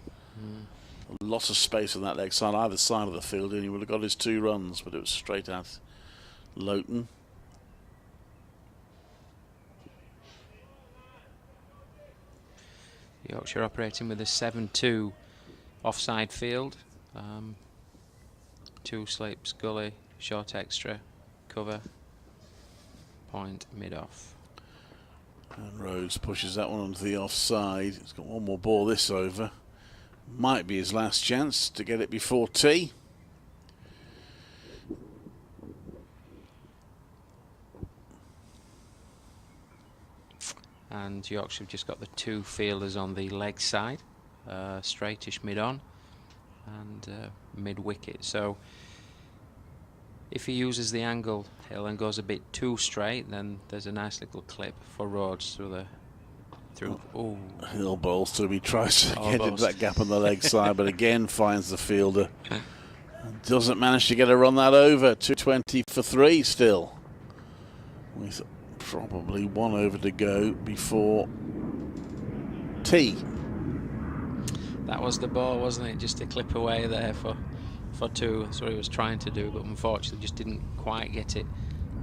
A lot of space on that leg side, either side of the field, and he would have got his 2 runs, but it was straight at Loughton. Yorkshire operating with a 7-2 offside field. 2 slips, gully, short extra, cover, point, mid-off. And Rhodes pushes that one onto the offside. He's got one more ball this over. Might be his last chance to get it before tea. And Yorkshire have just got the 2 fielders on the leg side, straightish mid-on and mid-wicket. So if he uses the angle hill and goes a bit too straight, then there's a nice little clip for Rhodes through the... Oh. Hill bowls through. He tries to get into that gap on the leg side, but again finds the fielder. Doesn't manage to get a run that over. 220 for 3 still, with probably 1 over to go before tea. That was the ball, wasn't it? Just a clip away there for 2. That's what he was trying to do, but unfortunately just didn't quite get it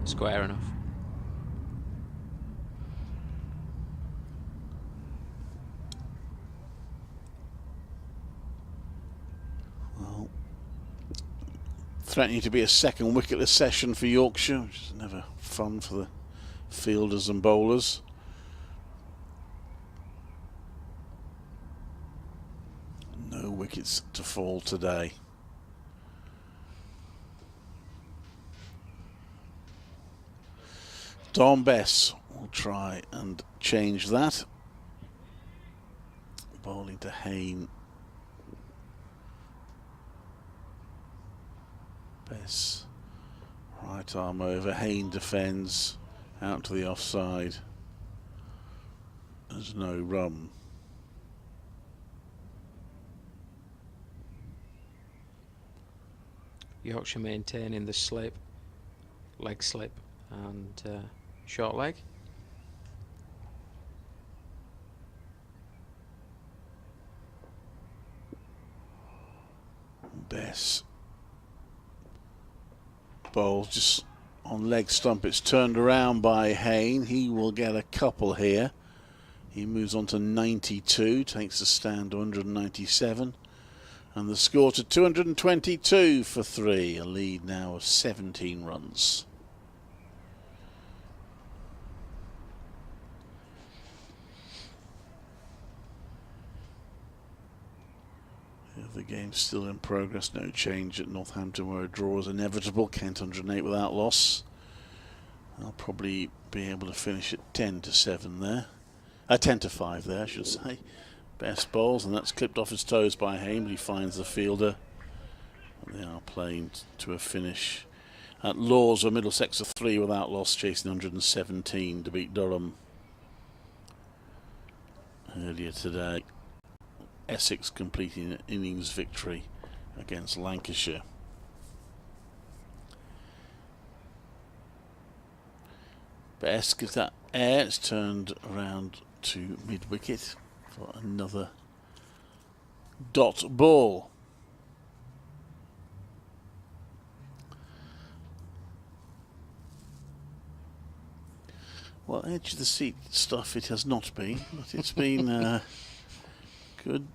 square enough. Well, threatening to be a second wicketless session for Yorkshire, which is never fun for the fielders and bowlers. No wickets to fall today. Dom Bess will try and change that. Bowling to Hayne. Bess, right arm over. Hayne defends. Out to the offside. There's no run. Yorkshire maintaining the slip, leg slip and short leg. Bess. Bowl just on leg stump. It's turned around by Hayne. He will get a couple here. He moves on to 92, takes a stand to 197. And the score to 222 for 3. A lead now of 17 runs. The game's still in progress. No change at Northampton, where a draw is inevitable. Kent 108 without loss. I'll probably be able to finish at 10-7 there. 10-5 there, I should say. Best bowls, and that's clipped off his toes by Hayne, but he finds the fielder. And they are playing to a finish. At Laws, of Middlesex are 3 without loss, chasing 117 to beat Durham earlier today. Essex completing an innings victory against Lancashire. Bess gives that air. It's turned around to mid-wicket for another dot ball. Well, edge of the seat stuff it has not been, but it's been good,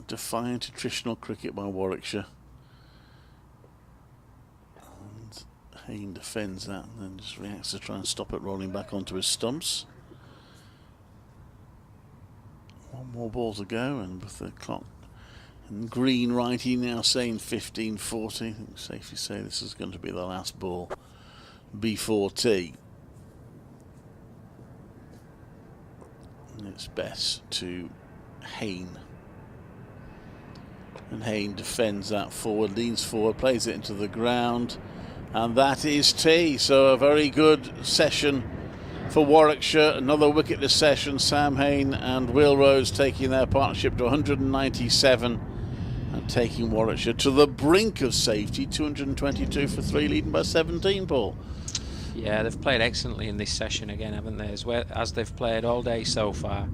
defiant attritional cricket by Warwickshire. And Hayne defends that and then just reacts to try and stop it rolling back onto his stumps. 1 more ball to go, and with the clock and green righty now saying 15:40, I think it's safe to say this is going to be the last ball before tea. And it's Bess to Hayne. And Hayne defends that forward, leans forward, plays it into the ground, and that is tea. So a very good session for Warwickshire. Another wicketless session. Sam Hayne and Will Rhodes taking their partnership to 197 and taking Warwickshire to the brink of safety. 222 for 3, leading by 17, Paul. Yeah, they've played excellently in this session again, haven't they? As they've played all day so far.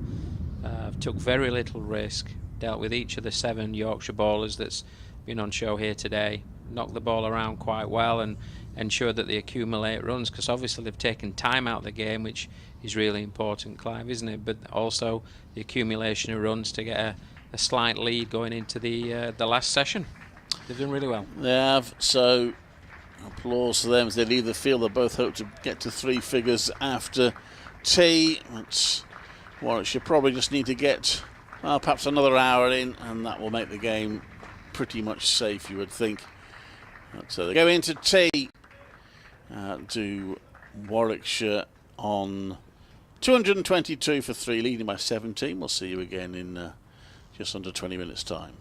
Took very little risk, dealt with each of the 7 Yorkshire bowlers that's been on show here today, knocked the ball around quite well and ensured that they accumulate runs, because obviously they've taken time out of the game, which is really important, Clive, isn't it? But also the accumulation of runs to get a slight lead going into the last session. They've done really well. They have, so applause to them as they leave the field. They both hope to get to 3 figures after tea. Warwickshire probably just need to get Well, perhaps another hour in, and that will make the game pretty much safe, you would think. So they go into tea to Warwickshire on 222 for 3, leading by 17. We'll see you again in just under 20 minutes' time.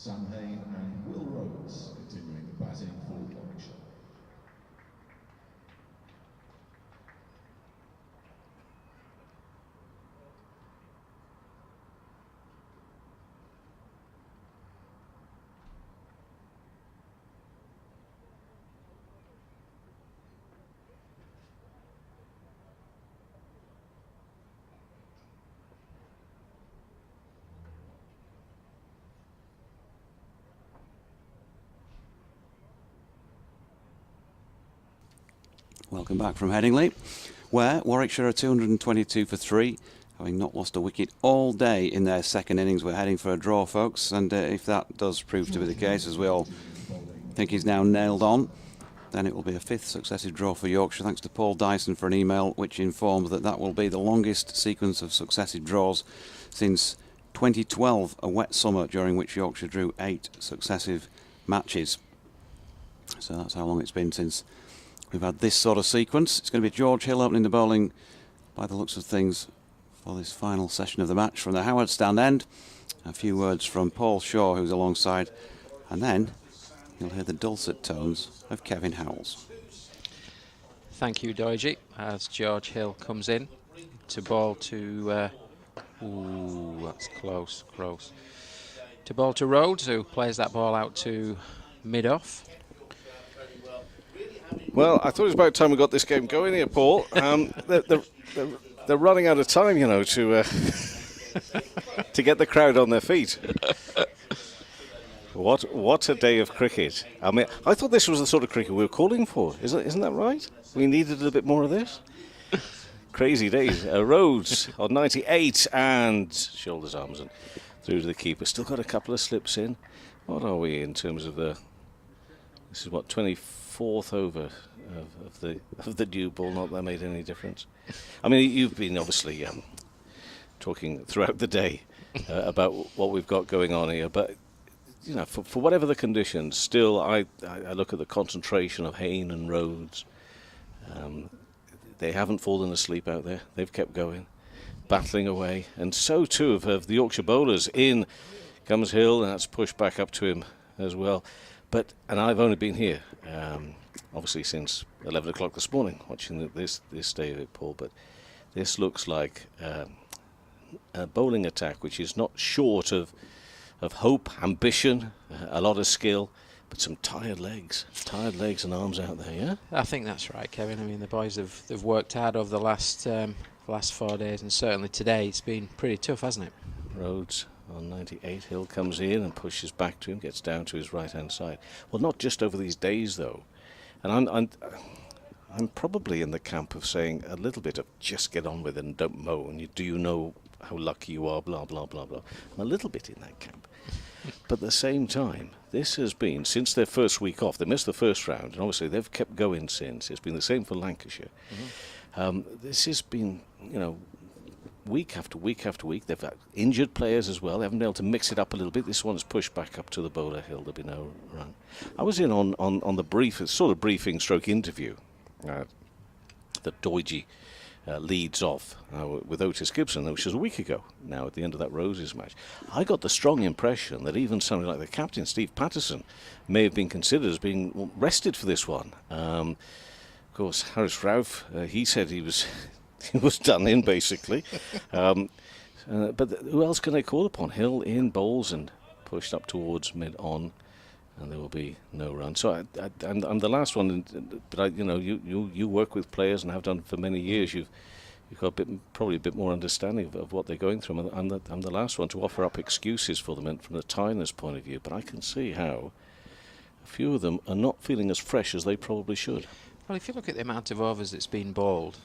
Sam Hain and Will Rhodes continuing the batting for Warwickshire. Welcome back from Headingley, where Warwickshire are 222 for 3, having not lost a wicket all day in their second innings. We're heading for a draw, folks, and if that does prove to be the case, as we all think he's now nailed on, then it will be a 5th successive draw for Yorkshire, thanks to Paul Dyson for an email which informs that that will be the longest sequence of successive draws since 2012, a wet summer during which Yorkshire drew 8 successive matches. So that's how long it's been since we've had this sort of sequence. It's going to be George Hill opening the bowling by the looks of things for this final session of the match from the Howard stand end. A few words from Paul Shaw, who's alongside, and then you'll hear the dulcet tones of Kevin Howells. Thank you, Doige, as George Hill comes in to bowl to ooh, that's close. To bowl to Rhodes, who plays that ball out to mid-off. Well, I thought it was about time we got this game going here, Paul. They're running out of time, you know, to get the crowd on their feet. What a day of cricket! I mean, I thought this was the sort of cricket we were calling for. Isn't that right? We needed a little bit more of this. Crazy days. Rhodes on 98 and shoulders, arms, and through to the keeper. Still got a couple of slips in. What are we in terms of the? This is what 24th over of the new ball. Not that made any difference. I mean, you've been obviously talking throughout the day about what we've got going on here, but you know, for whatever the conditions, still I look at the concentration of Hain and Rhodes. They haven't fallen asleep out there. They've kept going, battling away, and so too of the Yorkshire bowlers. In comes Hill, and that's pushed back up to him as well. And I've only been here, obviously since 11 o'clock this morning, watching this day of it, Paul. But this looks like a bowling attack which is not short of hope, ambition, a lot of skill, but some tired legs and arms out there. Yeah, I think that's right, Kevin. I mean, the boys have worked hard over the last 4 days, and certainly today it's been pretty tough, hasn't it? Rhodes on 98. Hill comes in and pushes back to him, gets down to his right-hand side. Well, not just over these days, though. And I'm probably in the camp of saying a little bit of just get on with it and don't moan. Do you know how lucky you are, blah, blah, blah, blah. I'm a little bit in that camp. But at the same time, this has been, since their first week off, they missed the first round, and obviously they've kept going since. It's been the same for Lancashire. Mm-hmm. This has been, you know, week after week after week. They've had injured players as well. They haven't been able to mix it up a little bit. This one's pushed back up to the bowler Hill. There'll be no run. I was in on the brief, sort of briefing stroke interview that Doige leads off with Otis Gibson, which was a week ago now at the end of that Roses match. I got the strong impression that even somebody like the captain, Steve Patterson, may have been considered as being rested for this one. Of course, Harris Ralph, he said he was he was done in, basically. But who else can they call upon? Hill in, bowls, and pushed up towards mid-on, and there will be no run. So I'm the last one, but you work with players and have done for many years. You've got probably a bit more understanding of what they're going through. I'm the last one to offer up excuses for them and from the tiredness point of view, but I can see how a few of them are not feeling as fresh as they probably should. Well, if you look at the amount of overs that's been bowled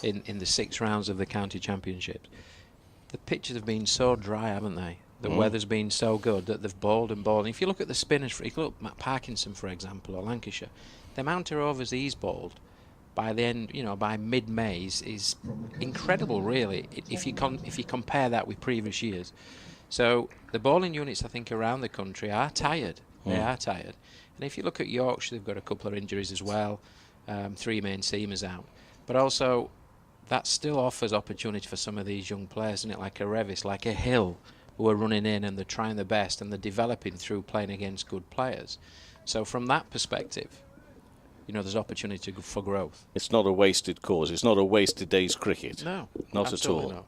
in the 6 rounds of the county championships, the pitches have been so dry, haven't they? The weather's been so good that they've bowled and bowled. And if you look at the spinners, if you look at Matt Parkinson, for example, or Lancashire, the amount of overs he's bowled by the end, by mid-May is incredible, really. If you compare that with previous years, so the bowling units, I think, around the country are tired. They are tired. And if you look at Yorkshire, they've got a couple of injuries as well, 3 main seamers out, but also that still offers opportunity for some of these young players, isn't it? Like a Revis, like a Hill, who are running in and they're trying their best and they're developing through playing against good players. So from that perspective, you know, there's opportunity for growth. It's not a wasted cause. It's not a wasted day's cricket. No, not at all. not.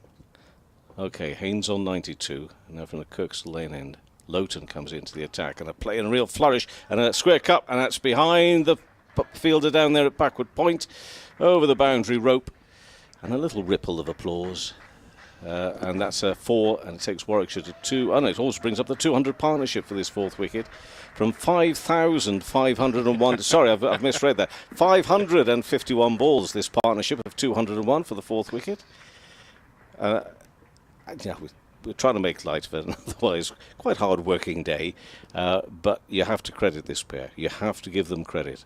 Okay, Haynes on 92. Now from the Kirkstall Lane end, Lowton comes into the attack and a play and a real flourish and a square cut, and that's behind the fielder down there at backward point, over the boundary rope, and a little ripple of applause. And that's a 4, and it takes Warwickshire to 2. Oh no, it also brings up the 200 partnership for this 4th wicket from 5,501. Sorry, I've misread that. 551 balls, this partnership of 201 for the 4th wicket. Yeah, we're trying to make light of it, otherwise quite hard working day. But you have to credit this pair. You have to give them credit.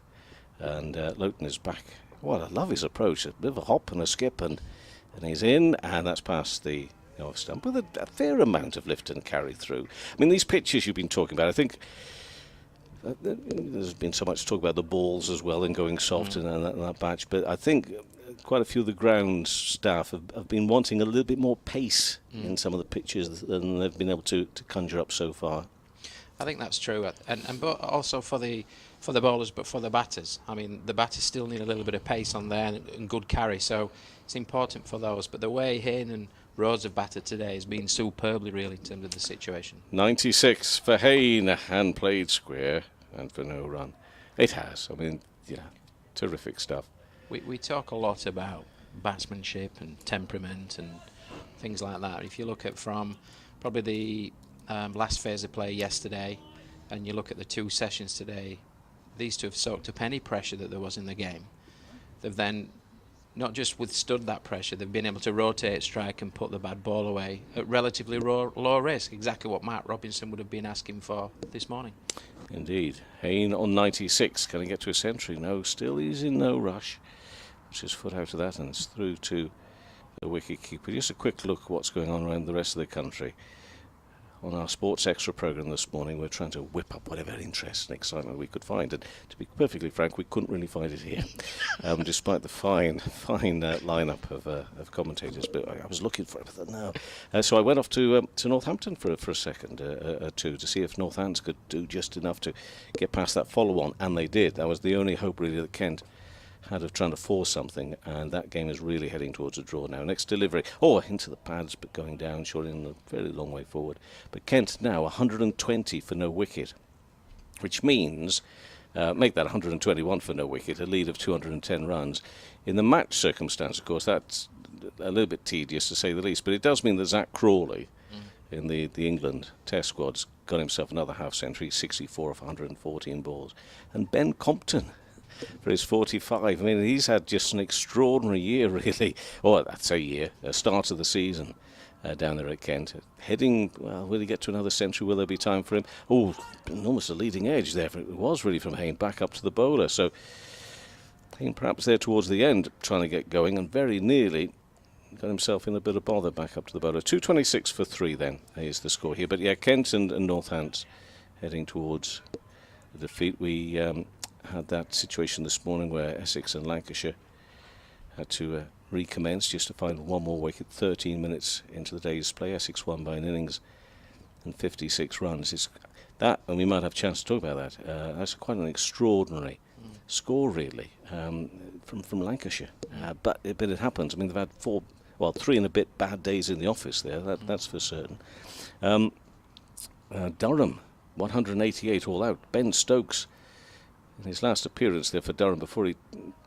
And Lowton is back. Well, I love his approach. A bit of a hop and a skip, and he's in, and that's past the off stump with a fair amount of lift and carry through. I mean, these pitches you've been talking about, I think there's been so much talk about the balls as well and going soft and that batch, but I think quite a few of the ground staff have been wanting a little bit more pace in some of the pitches than they've been able to conjure up so far. I think that's true, and but also for the bowlers, but for the batters. I mean, the batters still need a little bit of pace on there and good carry, so it's important for those. But the way Hayne and Rhodes have batted today has been superbly, really, in terms of the situation. 96 for Hayne, and played square, and for no run. It has. I mean, yeah, terrific stuff. We talk a lot about batsmanship and temperament and things like that. If you look at from probably the last phase of play yesterday, and you look at the 2 sessions today, these two have soaked up any pressure that there was in the game. They've then not just withstood that pressure, they've been able to rotate strike and put the bad ball away at relatively low risk, exactly what Mark Robinson would have been asking for this morning. Indeed. Hayne on 96, can he get to a century? No, still he's in no rush. Puts his foot out of that and it's through to the wicket keeper. Just a quick look at what's going on around the rest of the country. On our Sports Extra programme this morning, we're trying to whip up whatever interest and excitement we could find. And to be perfectly frank, we couldn't really find it here, despite the fine lineup of commentators. But I was looking for it, but no. So I went off to Northampton for a second, two, to see if Northants could do just enough to get past that follow-on, and they did. That was the only hope, really, that Kent had of trying to force something, and that game is really heading towards a draw now. Next delivery, into the pads, but going down, short in a fairly long way forward. But Kent now 120 for no wicket, which means, make that 121 for no wicket, a lead of 210 runs. In the match circumstance, of course, that's a little bit tedious to say the least, but it does mean that Zach Crawley in the England Test squad's got himself another half century, 64 of 114 balls. And Ben Compton for his 45. I mean, he's had just an extraordinary year, really. Or that's a year, start of the season down there at Kent. Heading, well, will he get to another century? Will there be time for him? Oh, almost a leading edge there. It was really from Hayne back up to the bowler. So Hayne perhaps there towards the end trying to get going, and very nearly got himself in a bit of bother back up to the bowler. 226 for 3 then is the score here. But yeah, Kent and Northants heading towards the defeat. We had that situation this morning where Essex and Lancashire had to recommence just to find one more wicket. 13 minutes into the day's play, Essex won by an innings and 56 runs. It's that, and we might have a chance to talk about that. That's quite an extraordinary score, really, from Lancashire. But it happens. I mean, they've had 3 and a bit bad days in the office there. That's for certain. Durham, 188 all out. Ben Stokes, in his last appearance there for Durham before he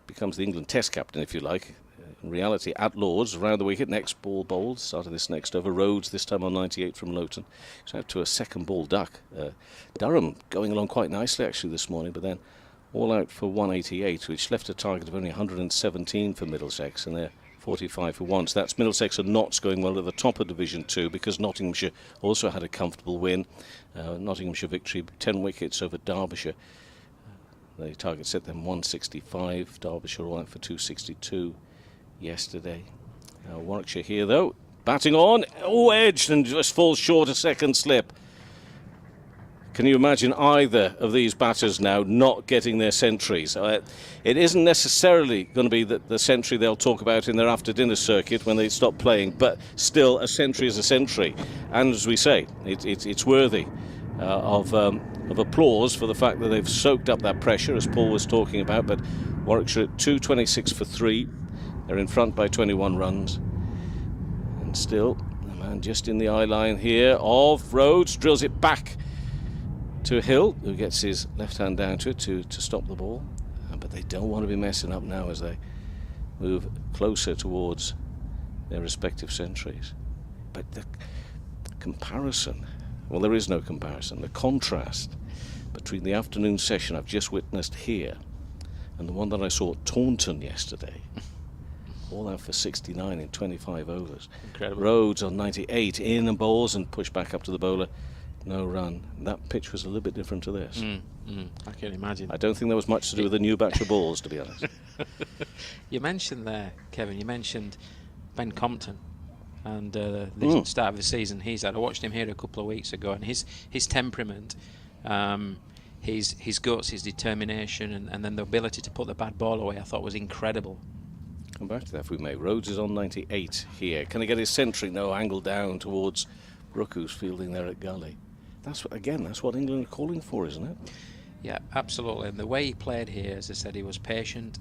becomes the England Test captain, if you like. In reality, at Lords, around the wicket, next ball bowled, started this next over. Rhodes, this time on 98 from Lowton. So out to a second ball duck. Durham going along quite nicely, actually, this morning, but then all out for 188, which left a target of only 117 for Middlesex, and they're 45 for 1. So that's Middlesex and Notts going well at the top of Division 2, because Nottinghamshire also had a comfortable win. Nottinghamshire victory, 10 wickets over Derbyshire. The target set them 165. Derbyshire all out for 262 yesterday. Warwickshire here, though, batting on. Edged and just falls short, a second slip. Can you imagine either of these batters now not getting their centuries? It isn't necessarily going to be the century they'll talk about in their after-dinner circuit when they stop playing, but still, a century is a century. And as we say, it's worthy of applause for the fact that they've soaked up that pressure, as Paul was talking about. But Warwickshire at 226 for 3. They're in front by 21 runs. And still, the man just in the eye line here of Rhodes drills it back to Hill, who gets his left hand down to it to stop the ball. But they don't want to be messing up now as they move closer towards their respective centuries. But the comparison, well, there is no comparison. The contrast between the afternoon session I've just witnessed here and the one that I saw at Taunton yesterday, all out for 69 in 25 overs. Incredible. Rhodes on 98, in and bowls and push back up to the bowler. No run. That pitch was a little bit different to this. I can imagine. I don't think there was much to do with the new batch of balls, to be honest. You mentioned there, Kevin, you mentioned Ben Compton and the start of the season he's had. I watched him here a couple of weeks ago, and his temperament, his guts, his determination, and then the ability to put the bad ball away, I thought was incredible. Come back to that if we may. Rhodes is on 98 here. Can he get his century? No, angle down towards Brook, who's fielding there at Gully. That's what England are calling for, isn't it? Yeah, absolutely. And the way he played here, as I said, he was patient.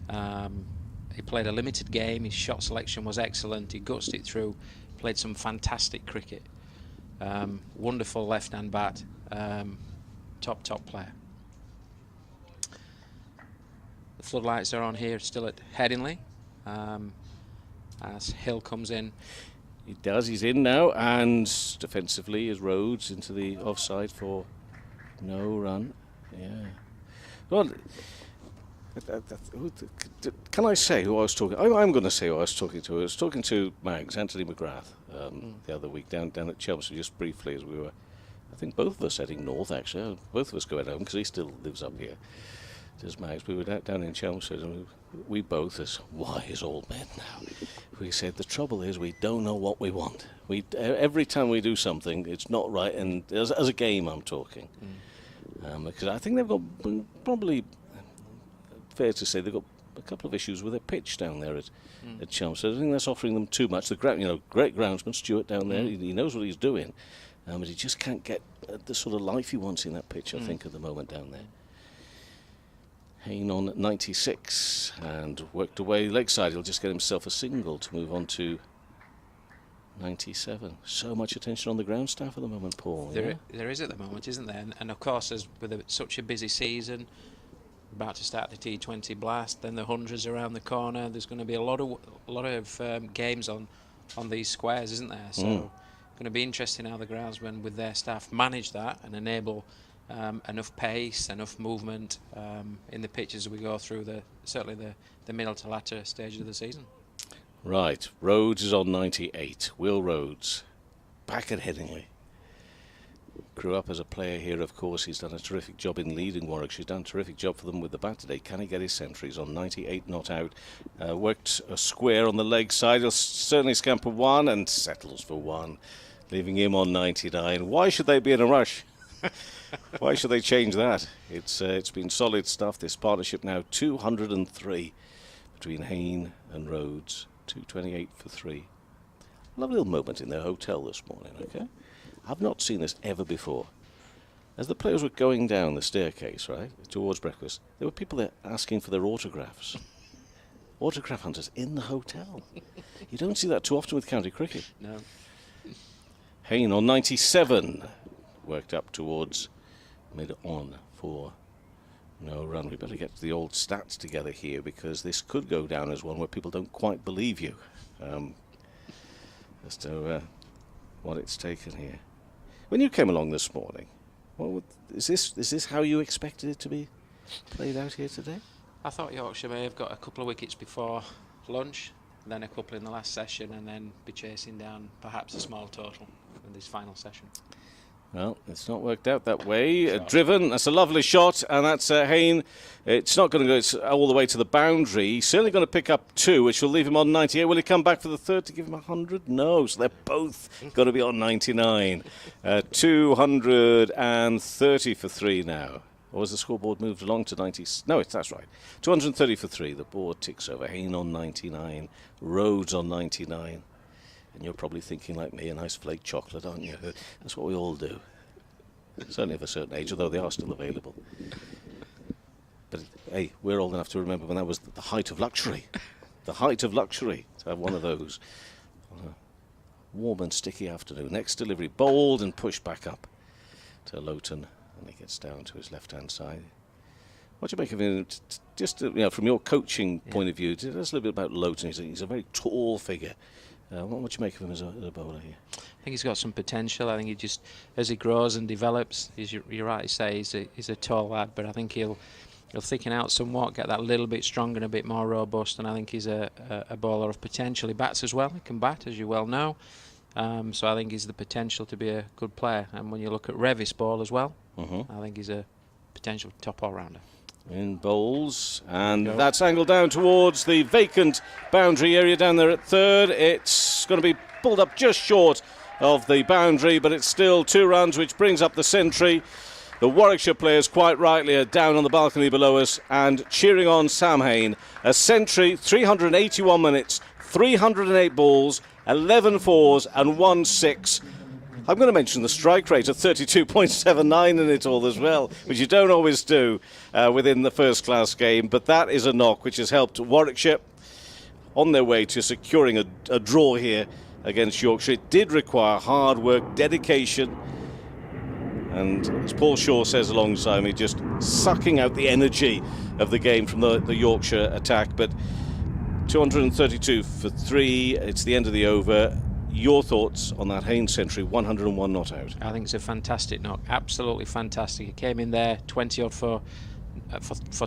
He played a limited game. His shot selection was excellent. He gutsed it through. Played some fantastic cricket. Wonderful left-hand bat. Top player. The floodlights are on here, still at Headingley. As Hill comes in. He does, he's in now, and defensively is Rhodes into the offside for no run. Yeah. Well, can I say who I was talking? I'm going to say who I was talking to. I was talking to Mags, Anthony McGrath, the other week down at Chelmsford, just briefly, as we were, I think both of us heading north actually, both of us going home because he still lives up here. Does Mags? We were down in Chelmsford, and we both, as wise old men now, we said the trouble is we don't know what we want. Every time we do something, it's not right, and as a game I'm talking, because I think they've got, probably fair to say, they've got a couple of issues with their pitch down there at Chelmsford. I think that's offering them too much. The great groundsman Stuart down there, he knows what he's doing, but he just can't get the sort of life he wants in that pitch. I think at the moment down there. Hayne on 96 and worked away leg side. He'll just get himself a single to move on to 97. So much attention on the ground staff at the moment, Paul. There is at the moment, isn't there? And of course, as with such a busy season, about to start the T20 blast, then the hundreds around the corner. There's going to be a lot of games on these squares, isn't there? So going to be interesting how the groundsmen with their staff manage that and enable enough pace, enough movement in the pitch as we go through certainly the middle to latter stages of the season. Right, Rhodes is on 98. Will Rhodes, back at Headingley. Grew up as a player here, of course. He's done a terrific job in leading Warwickshire. He's done a terrific job for them with the bat today. Can he get his centuries on 98, not out? Worked a square on the leg side. He'll certainly scamper one and settles for one, leaving him on 99. Why should they be in a rush? Why should they change that? It's been solid stuff. This partnership now 203 between Hayne and Rhodes. 228 for 3. Lovely little moment in their hotel this morning, okay? I've not seen this ever before. As the players were going down the staircase, right, towards breakfast, there were people there asking for their autographs. Autograph hunters in the hotel. You don't see that too often with county cricket. No. Hayne on 97. Worked up towards mid-on for no run. We better get the old stats together here, because this could go down as one where people don't quite believe you as to what it's taken here. When you came along this morning, is this how you expected it to be played out here today? I thought Yorkshire may have got a couple of wickets before lunch, then a couple in the last session, and then be chasing down perhaps a small total in this final session. Well, it's not worked out that way. Driven, that's a lovely shot, and that's Hayne. It's not going to go all the way to the boundary. He's certainly going to pick up 2, which will leave him on 98. Will he come back for the third to give him 100? No, so they're both going to be on 99. 230 for 3 now. Or has the scoreboard moved along to 90? No, that's right. 230 for 3. The board ticks over. Hayne on 99. Rhodes on 99. And you're probably thinking like me, a nice flake chocolate, aren't you? That's what we all do. Certainly of a certain age, although they are still available. But hey, we're old enough to remember when that was the height of luxury. The height of luxury to have one of those on a warm and sticky afternoon. Next delivery, bowled and pushed back up to Lowton, and he gets down to his left-hand side. What do you make of him? Just from your coaching point of view, tell us a little bit about Lowton. He's a very tall figure. What do you make of him as a bowler here? I think he's got some potential. I think he just, as he grows and develops, you're right to say he's a tall lad, but I think he'll thicken out somewhat, get that little bit stronger and a bit more robust, and I think he's a bowler of potential. He bats as well. He can bat, as you well know. So I think he's the potential to be a good player. And when you look at Revis ball as well, I think he's a potential top all-rounder. In bowls, and that's angled down towards the vacant boundary area down there at third. It's going to be pulled up just short of the boundary, but it's still 2 runs, which brings up the century. The Warwickshire players, quite rightly, are down on the balcony below us and cheering on Sam Hayne. A century, 381 minutes, 308 balls, 11 fours and 1 6. I'm going to mention the strike rate of 32.79 in it all as well, which you don't always do within the first-class game. But that is a knock which has helped Warwickshire on their way to securing a draw here against Yorkshire. It did require hard work, dedication, and as Paul Shaw says alongside me, just sucking out the energy of the game from the Yorkshire attack. But 232 for 3, it's the end of the over. Your thoughts on that Hayne century, 101 not out? I think it's a fantastic knock, absolutely fantastic. He came in there 20 odd for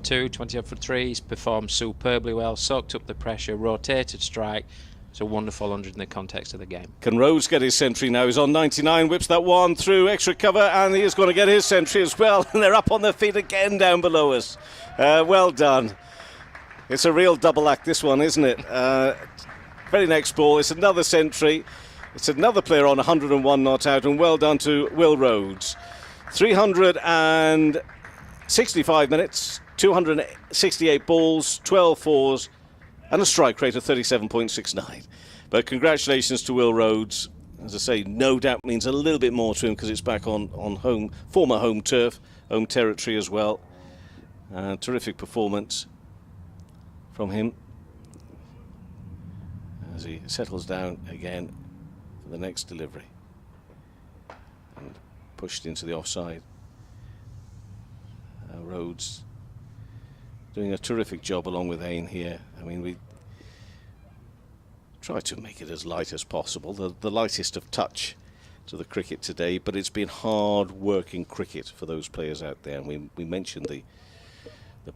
2, 20 odd for 3. He's performed superbly well, soaked up the pressure, rotated strike. It's a wonderful 100 in the context of the game. Can Rhodes get his century now? He's on 99, whips that one through extra cover, and he is going to get his century as well. And they're up on their feet again down below us. Well done. It's a real double act, this one, isn't it? Very next ball, it's another century. It's another player on 101 not out, and well done to Will Rhodes. 365 minutes, 268 balls, 12 fours, and a strike rate of 37.69. But congratulations to Will Rhodes. As I say, no doubt means a little bit more to him because it's back on former home turf, home territory as well. Terrific performance from him as he settles down again for the next delivery and pushed into the offside. Rhodes doing a terrific job along with Hayne here. I mean, we try to make it as light as possible, the lightest of touch to the cricket today, but it's been hard working cricket for those players out there. And we mentioned the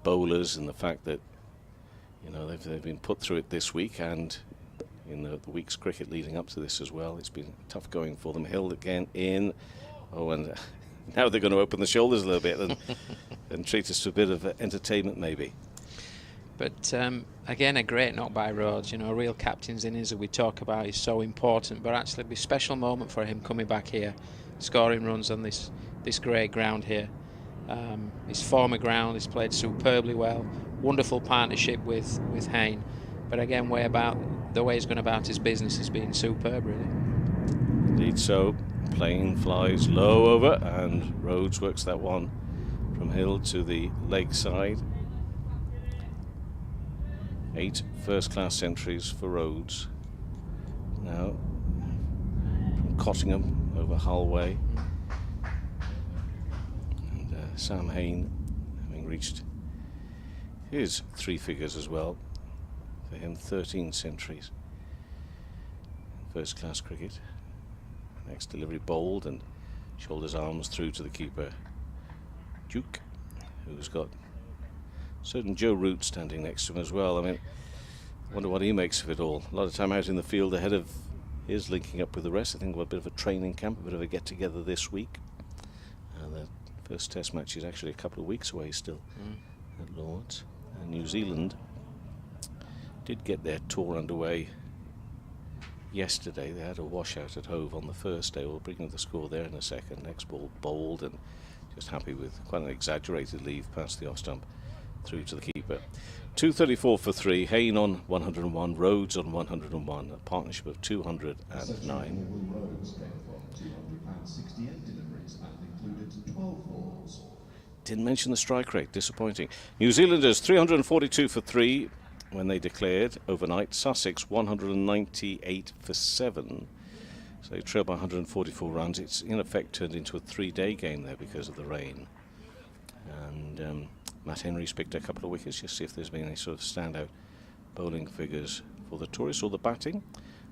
bowlers and the fact that they've been put through it this week and in the week's cricket leading up to this as well. It's been tough going for them. Hill again in. And now they're going to open the shoulders a little bit and treat us to a bit of entertainment maybe. But again, a great knock by Rhodes. A real captain's innings that we talk about is so important, but actually it'll be a special moment for him coming back here, scoring runs on this great ground here. His former ground, he's played superbly well. Wonderful partnership with Hayne. But again, the way he's gone about his business has been superb, really. Indeed so. Plane flies low over, and Rhodes works that one from Hill to the leg side. 8 first-class centuries for Rhodes. Now from Cottingham over Hull way. And Sam Hayne having reached his 3 figures as well. For him, 13 centuries. First-class cricket. Next delivery bowled and shoulders arms through to the keeper, Duke, who's got certain Joe Root standing next to him as well. I mean, I wonder what he makes of it all. A lot of time out in the field ahead of his linking up with the rest. I think we've got a bit of a training camp, a bit of a get-together this week. First Test match is actually a couple of weeks away still at Lord's. And New Zealand did get their tour underway yesterday. They had a washout at Hove on the first day. We'll bring you the score there in a second. Next ball bowled and just happy with quite an exaggerated leave past the off stump through to the keeper. 234 for 3. Hayne on 101. Rhodes on 101. A partnership of 209. Will Rhodes came from 268 deliveries and included 12 balls. Didn't mention the strike rate. Disappointing. New Zealanders 342 for 3 when they declared overnight. Sussex 198 for 7. So they trailed by 144 runs. It's in effect turned into a 3-day game there because of the rain. And Matt Henry's picked a couple of wickets. Just see if there's been any sort of standout bowling figures for the tourists or the batting.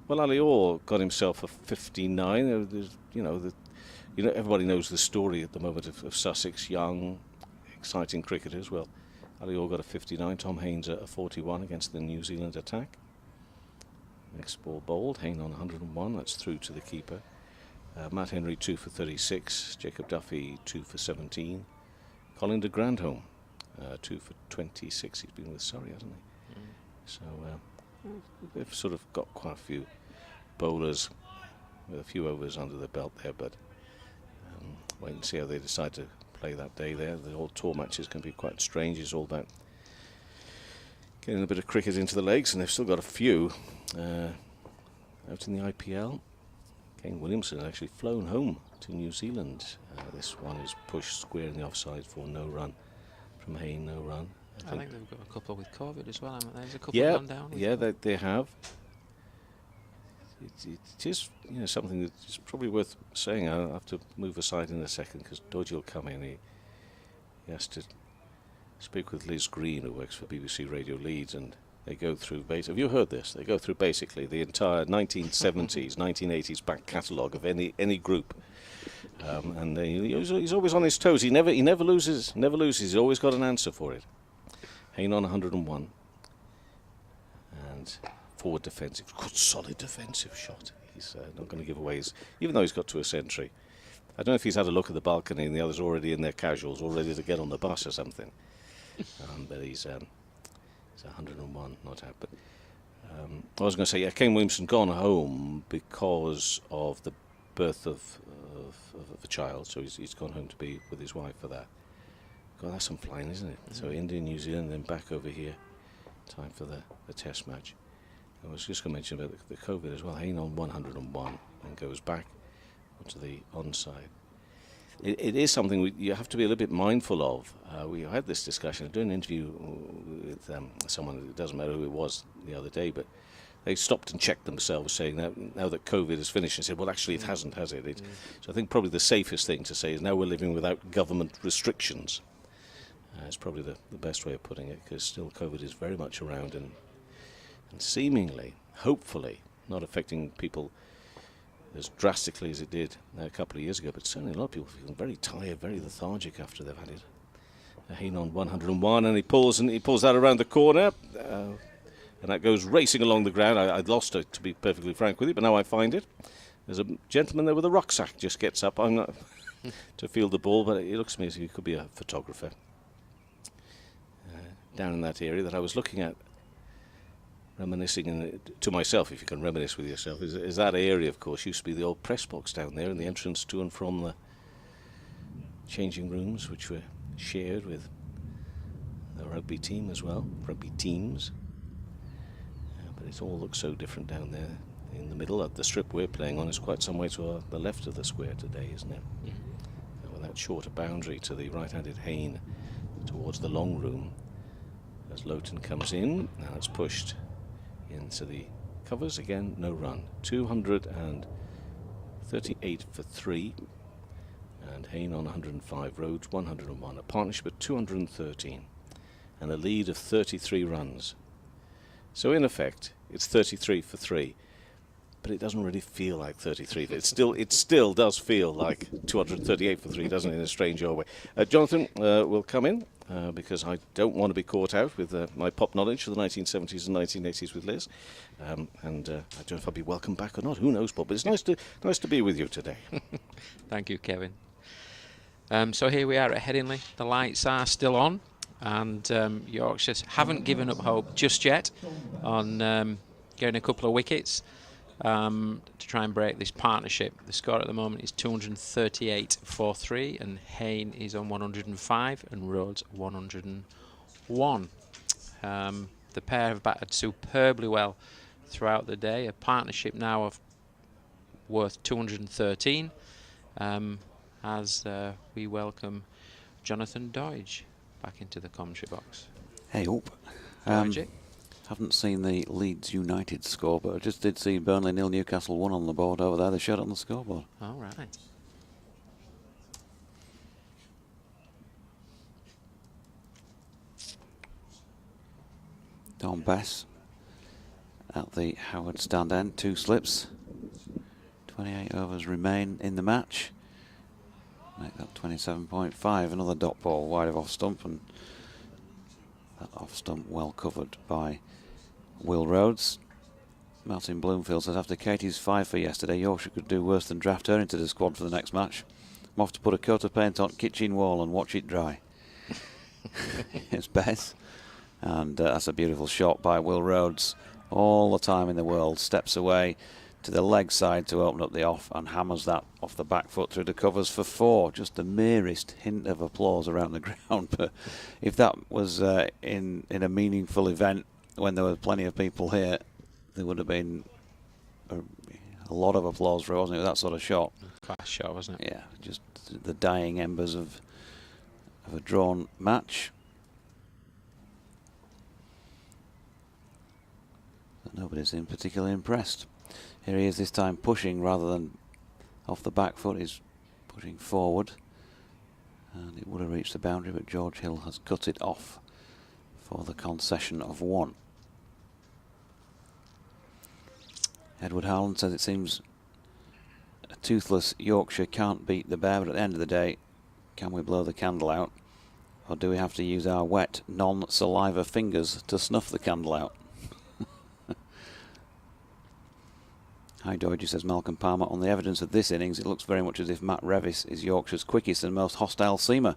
Well, Ali Orr got himself a 59. Everybody knows the story at the moment of Sussex, young, exciting cricketers. Well, Ali Orr got a 59. Tom Haynes a 41 against the New Zealand attack. Next ball bowled. Hayne on 101. That's through to the keeper. Matt Henry 2 for 36. Jacob Duffy 2 for 17. Colin de Grandhomme 2 for 26. He's been with Surrey, hasn't he? So they've sort of got quite a few bowlers with a few overs under the belt there, but wait and see how they decide to play that day there. The old tour matches can be quite strange. It's all about getting a bit of cricket into the legs, and they've still got a few out in the IPL. Kane Williamson actually flown home to New Zealand. This one is pushed square in the offside for no run from Hayne, no run. I think they've got a couple with COVID as well, haven't they? There's a couple gone down. Yeah, they have. It is something that's probably worth saying. I'll have to move aside in a second because Dodgy will come in. He has to speak with Liz Green, who works for BBC Radio Leeds, and they go through. Have you heard this? They go through basically the entire 1970s, 1980s back catalogue of any group, and he's always on his toes. He never loses. He's always got an answer for it. Hayne on 101, and forward defensive, good solid defensive shot. He's not going to give away his, even though he's got to a century. I don't know if he's had a look at the balcony and the others already in their casuals, all ready to get on the bus or something. But he's 101, not out. But I was going to say, yeah, Kane Williamson gone home because of the birth of a child, so he's gone home to be with his wife for that. God, that's some flying, isn't it? So India, New Zealand, then back over here. Time for the Test match. I was just going to mention about the COVID as well. Hayne on 101 and goes back onto the onside. It is something you have to be a little bit mindful of. We had this discussion. I did an interview with someone, it doesn't matter who it was the other day, but they stopped and checked themselves, saying that now that COVID is finished, and said, well, actually it hasn't, has it? So I think probably the safest thing to say is now we're living without government restrictions. It's probably the best way of putting it, because still COVID is very much around and seemingly, hopefully, not affecting people as drastically as it did a couple of years ago, but certainly a lot of people feeling very tired, very lethargic after they've had it. Hayne on 101, and he pulls that around the corner, and that goes racing along the ground. I'd lost it, to be perfectly frank with you, but now I find it. There's a gentleman there with a rucksack, just gets up. I'm not to field the ball, but it looks to me as if he could be a photographer. Down in that area that I was looking at, reminiscing to myself, if you can reminisce with yourself, is that area, of course, used to be the old press box down there, and the entrance to and from the changing rooms, which were shared with the rugby team as well, rugby teams. But it all looks so different down there in the middle. The strip we're playing on is quite some way to the left of the square today, isn't it? With that shorter boundary to the right-handed Hayne towards the long room. As Lowton comes in, now it's pushed into the covers again, no run. 238 for 3, and Hayne on 105, Rhodes 101, a partnership at 213, and a lead of 33 runs. So in effect, it's 33 for 3, but it doesn't really feel like 33. It still does feel like 238 for 3, doesn't it, in a strange old way. Jonathan will come in. Because I don't want to be caught out with my pop knowledge of the 1970s and 1980s with Liz, and I don't know if I'll be welcome back or not. Who knows, Bob? But it's nice to be with you today. Thank you, Kevin. So here we are at Headingley. The lights are still on, and Yorkshire haven't given up hope just yet on getting a couple of wickets to try and break this partnership. The score at the moment is 238 for 3, and Hayne is on 105 and Rhodes 101. The pair have batted superbly well throughout the day. A partnership now of worth 213 as we welcome Jonathan Doidge back into the commentary box. Hey up. Haven't seen the Leeds United score, but I just did see Burnley 0, Newcastle 1 on the board over there. They showed it on the scoreboard. All right. Don Bess at the Howard stand end, 2 slips. 28 overs remain in the match. Make that 27.5. Another dot ball wide of off stump, and that off stump well covered by Will Rhodes. Martin Bloomfield says after Katie's 5 for yesterday, Yorkshire could do worse than draft her into the squad for the next match. I'm off to put a coat of paint on kitchen wall and watch it dry. It's Bess. And that's a beautiful shot by Will Rhodes. All the time in the world. Steps away to the leg side to open up the off and hammers that off the back foot through the covers for 4. Just the merest hint of applause around the ground. But if that was in a meaningful event when there were plenty of people here, there would have been a lot of applause for it, wasn't it? That sort of shot. Class shot, wasn't it? Yeah, just the dying embers of a drawn match. But nobody seemed particularly impressed. Here he is this time pushing rather than off the back foot. He's pushing forward. And it would have reached the boundary, but George Hill has cut it off for the concession of 1. Edward Howland says it seems a toothless Yorkshire can't beat the bear, but at the end of the day, can we blow the candle out? Or do we have to use our wet, non-saliva fingers to snuff the candle out? Hi Doidge, says Malcolm Palmer. On the evidence of this innings, it looks very much as if Matt Revis is Yorkshire's quickest and most hostile seamer.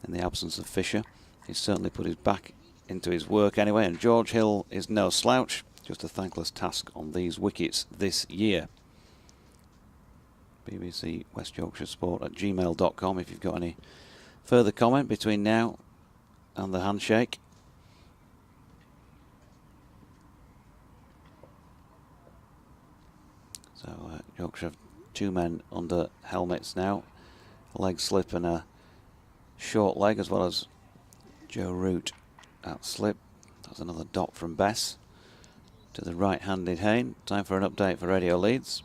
In the absence of Fisher, he's certainly put his back into his work anyway, and George Hill is no slouch. Just a thankless task on these wickets this year. BBC West Yorkshire Sport at gmail.com if you've got any further comment between now and the handshake. So Yorkshire have 2 men under helmets now. A leg slip and a short leg, as well as Joe Root at slip. That's another dot from Bess to the right-handed Hayne. Time for an update for Radio Leeds.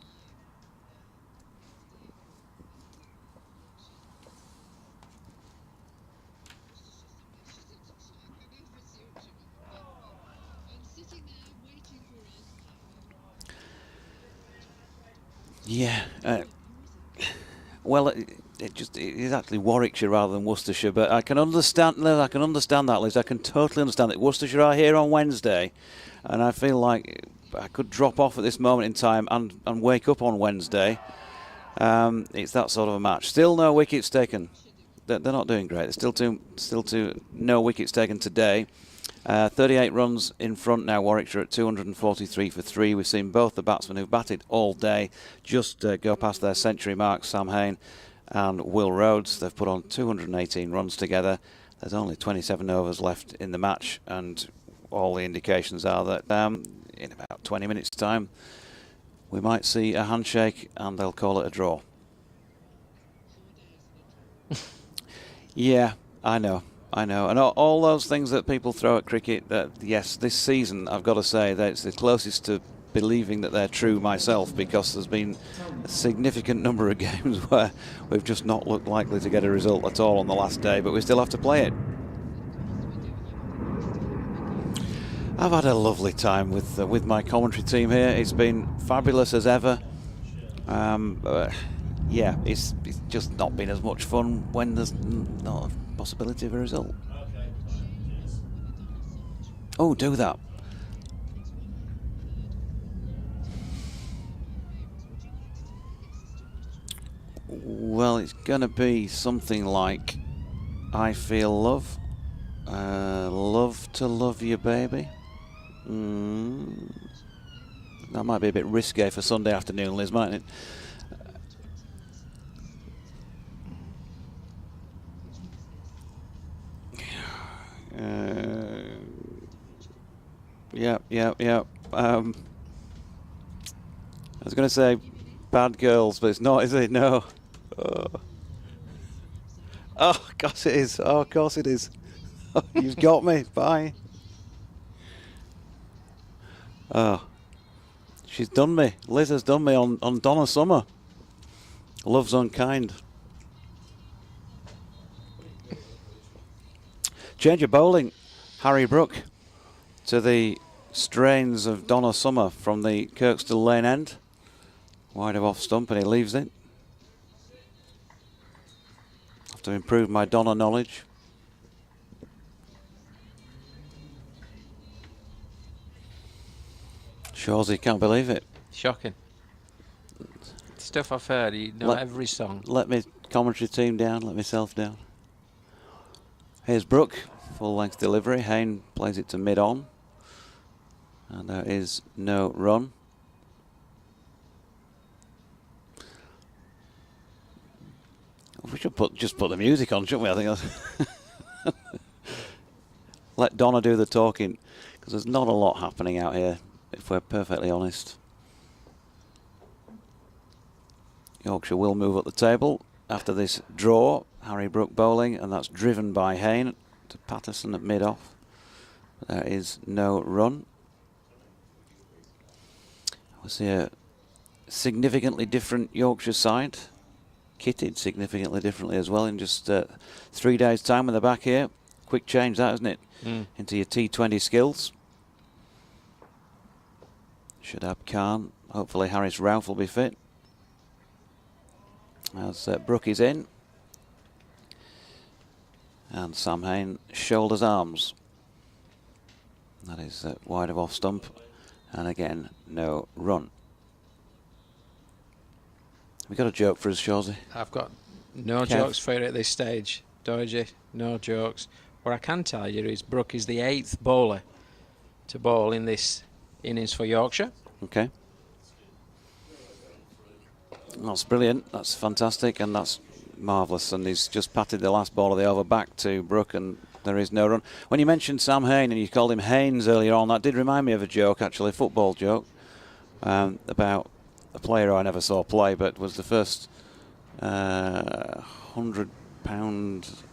Yeah, well, it is actually Warwickshire rather than Worcestershire, but I can understand that, Liz. I can totally understand that. Worcestershire are here on Wednesday, and I feel like I could drop off at this moment in time and wake up on Wednesday. It's that sort of a match. Still no wickets taken. They're not doing great. There's still no wickets taken today. 38 runs in front now, Warwickshire at 243 for 3. We've seen both the batsmen who've batted all day just go past their century mark, Sam Hayne and Will Rhodes. They've put on 218 runs together. There's only 27 overs left in the match, and all the indications are that in about 20 minutes' time we might see a handshake and they'll call it a draw. Yeah, I know. And all those things that people throw at cricket, that yes, this season, I've got to say that it's the closest to believing that they're true myself, because there's been a significant number of games where we've just not looked likely to get a result at all on the last day, but we still have to play it. I've had a lovely time with my commentary team here. It's been fabulous as ever. Yeah, it's just not been as much fun when there's not a possibility of a result. Oh, do that. Ooh. Well, it's going to be something like I Feel Love. Love to Love You, Baby. That might be a bit risque for Sunday afternoon, Liz, mightn't it? Yeah. I was going to say Bad Girls, but it's not, is it? No. Oh, of course it is. Oh, of course it is. You've got me. Bye. Oh, she's done me. Liz has done me on Donna Summer. Love's Unkind. Change of bowling. Harry Brook to the strains of Donna Summer from the Kirkstall Lane end. Wide of off stump, and he leaves it. Have to improve my Donna knowledge. Shawsey, can't believe it. Shocking. Stuff I've heard, you know every song. Let me commentary team down, let myself down. Here's Brook, full length delivery. Hayne plays it to mid on. And there is no run. We should just put the music on, shouldn't we? I think that's let Donna do the talking, because there's not a lot happening out here, if we're perfectly honest. Yorkshire will move up the table after this draw. Harry Brook bowling, and that's driven by Hayne to Patterson at mid-off. But there is no run. We see a significantly different Yorkshire side, kitted significantly differently as well in just 3 days' time when they're back here. Quick change that, isn't it? Into your T20 skills. Shadab Khan. Hopefully Harris Ralph will be fit. As Brook is in. And Sam Hayne shoulders arms. That is wide of off stump. And again, no run. We got a joke for us, Shawsey? I've got no jokes for you at this stage. Doji, no jokes. What I can tell you is Brook is the 8th bowler to bowl in this innings for Yorkshire. Okay. That's brilliant. That's fantastic, and that's marvellous. And he's just patted the last ball of the over back to Brook, and there is no run. When you mentioned Sam Hayne and you called him Haynes earlier on, that did remind me of a joke, actually, a football joke, about a player I never saw play, but was the first £100